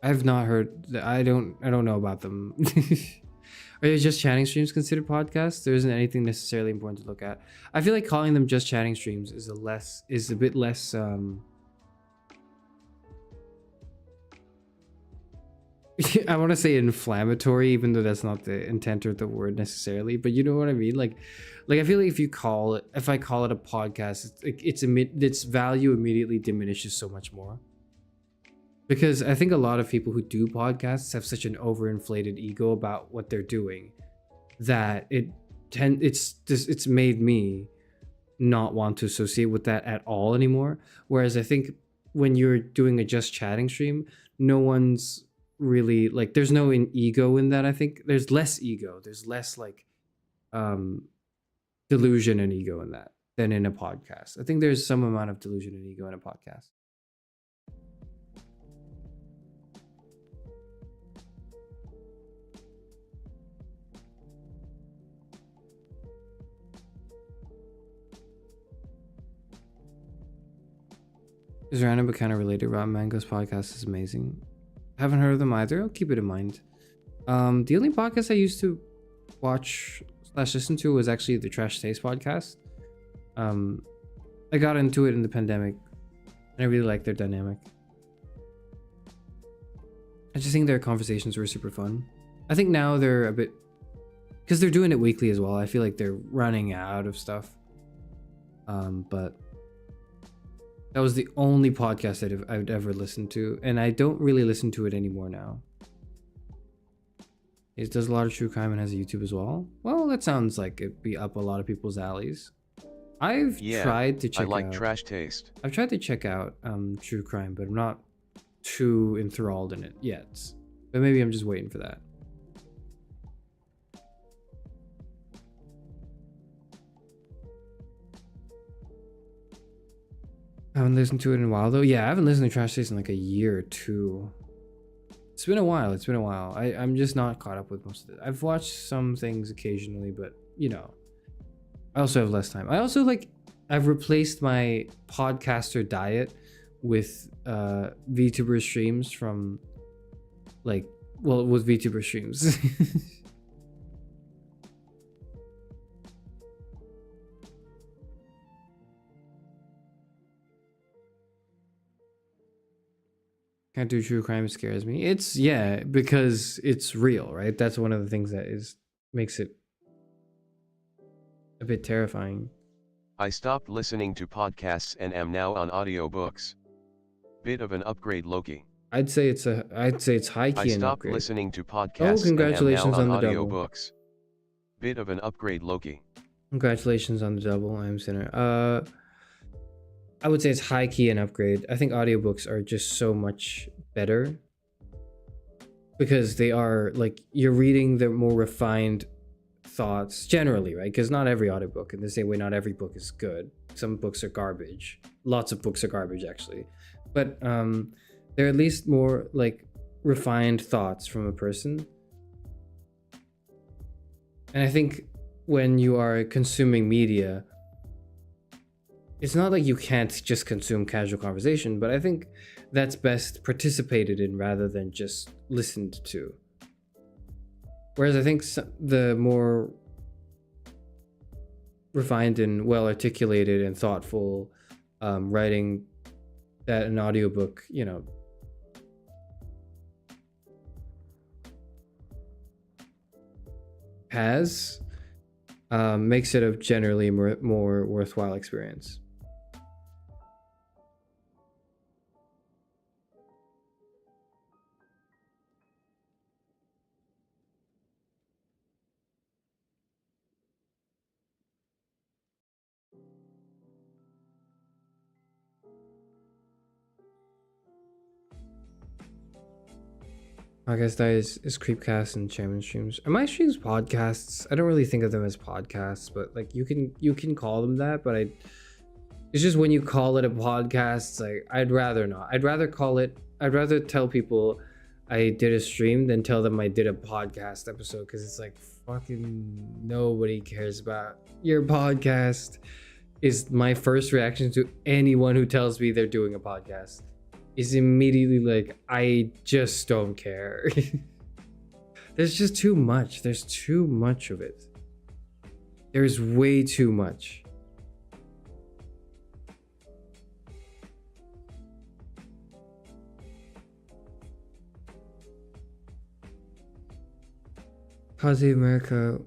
I've not heard that. I don't know about them. Are your Just Chatting streams considered podcasts? There isn't anything necessarily important to look at. I feel like calling them Just Chatting streams is a bit less I want to say inflammatory, even though that's not the intent or the word necessarily, but you know what I mean? Like I feel like if I call it a podcast, its value immediately diminishes so much more. Because I think a lot of people who do podcasts have such an overinflated ego about what they're doing that it's made me not want to associate with that at all anymore. Whereas I think when you're doing a Just Chatting stream, no one's really like, there's no ego in that. I think there's less ego. There's less like delusion and ego in that than in a podcast. I think there's some amount of delusion and ego in a podcast. Is random but kind of related. Rotten Mango's podcast is amazing. Haven't heard of them either. I'll keep it in mind. The only podcast I used to watch / listen to was actually the Trash Taste podcast. I got into it in the pandemic, and I really like their dynamic. I just think their conversations were super fun. I think now they're a bit, because they're doing it weekly as well. I feel like they're running out of stuff. But that was the only podcast that I'd ever listened to, and I don't really listen to it anymore now. It does a lot of true crime and has a YouTube as well. Well, that sounds like it'd be up a lot of people's alleys. I've tried to check out... I like Trash Taste. I've tried to check out true crime, but I'm not too enthralled in it yet. But maybe I'm just waiting for that. I haven't listened to it in a while though. Yeah, I haven't listened to Trash Taste in like a year or two. It's been a while. I'm just not caught up with most of it. I've watched some things occasionally, but you know, I also have less time. I've replaced my podcaster diet with VTuber streams from with VTuber streams. Can't do true crime scares me. It's yeah, because it's real, right? That's one of the things that makes it a bit terrifying. I stopped listening to podcasts and am now on audiobooks. Bit of an upgrade, Loki. I'd say it's high key I an stopped upgrade. listening to podcasts Oh, congratulations and am now on the on double. audiobooks. Bit of an upgrade, Loki. Congratulations on the double. I am Sinner. I would say it's high key an upgrade. I think audiobooks are just so much better because they are like you're reading the more refined thoughts generally, right? Because not every audiobook, in the same way, not every book is good. Some books are garbage. Lots of books are garbage, actually. But they're at least more like refined thoughts from a person. And I think when you are consuming media, it's not like you can't just consume casual conversation, but I think that's best participated in rather than just listened to. Whereas I think the more refined and well articulated and thoughtful writing that an audiobook, you know, has, makes it a generally more worthwhile experience. Podcast Diet is Creepcast and Chairman Streams. Are my streams podcasts? I don't really think of them as podcasts, but like you can call them that, but it's just when you call it a podcast, like I'd rather not. I'd rather tell people I did a stream than tell them I did a podcast episode, because it's like fucking nobody cares about your podcast. Is my first reaction to anyone who tells me they're doing a podcast. Is immediately like, I just don't care. There's just too much. There's too much of it. There's way too much. Positive America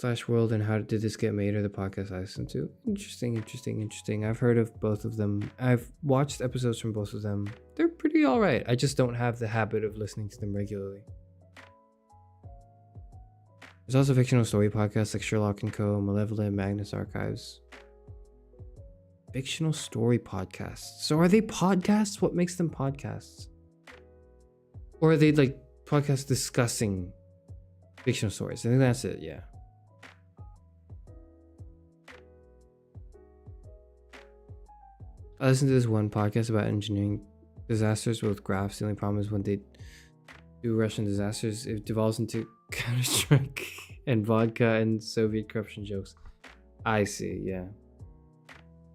/ World and How Did This Get Made are the podcast I listen to. Interesting. I've heard of both of them. I've watched episodes from both of them. They're pretty alright. I just don't have the habit of listening to them regularly. There's also fictional story podcasts like Sherlock & Co., Malevolent, Magnus Archives. Fictional story podcasts. So are they podcasts? What makes them podcasts? Or are they like podcasts discussing fictional stories? I think that's it, yeah. I listened to this one podcast about engineering disasters with graphs. The only problem is when they do Russian disasters, it devolves into Counter-Strike and vodka and Soviet corruption jokes. I see, yeah.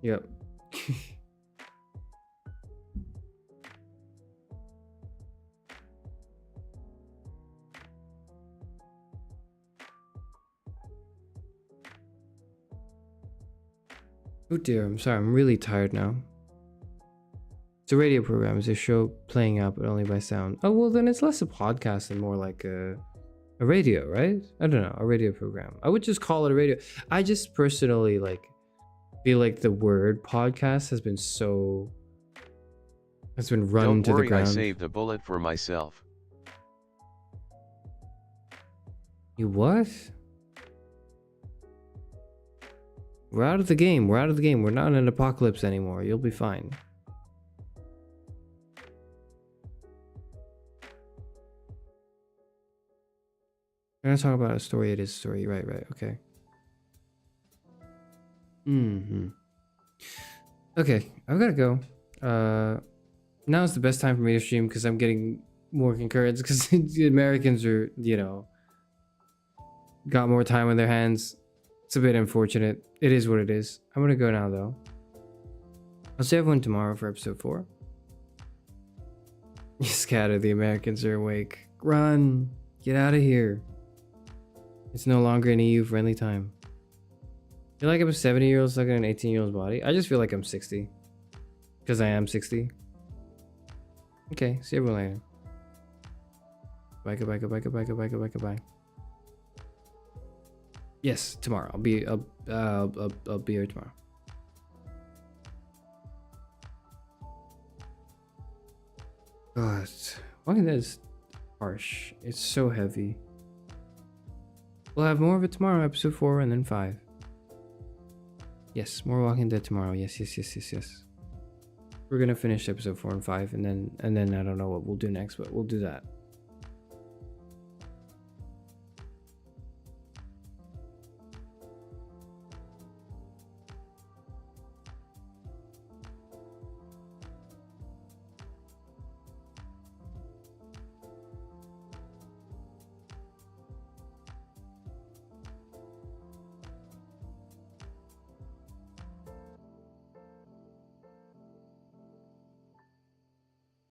Yep. Oh dear, I'm sorry, I'm really tired now. It's a radio program. It's a show playing out, but only by sound. Oh, well, then it's less a podcast and more like a radio, right? I don't know, a radio program. I would just call it a radio. I just personally feel like the word podcast has been run to the ground. I saved a bullet for myself. You what? We're out of the game. We're not in an apocalypse anymore. You'll be fine. We're gonna talk about a story. It is a story. Right. Okay. Okay, I've gotta go. Now's the best time for me to stream because I'm getting more concurrence because the Americans are, got more time on their hands. It's a bit unfortunate. It is what it is. I'm gonna go now though. I'll see everyone tomorrow for episode 4. You scatter, the Americans are awake. Run! Get out of here. It's no longer an EU friendly time. I feel like I'm a 70-year-old stuck in an 18-year-old's body. I just feel like I'm 60. Because I am 60. Okay, see everyone later. Bye, goodbye, goodbye, goodbye, goodbye, goodbye, goodbye. Yes, tomorrow. I'll be here tomorrow. God, Walking Dead is harsh. It's so heavy. We'll have more of it tomorrow, episode 4 and then 5. Yes, more Walking Dead tomorrow. Yes. We're gonna finish episode 4 and 5, and then I don't know what we'll do next, but we'll do that.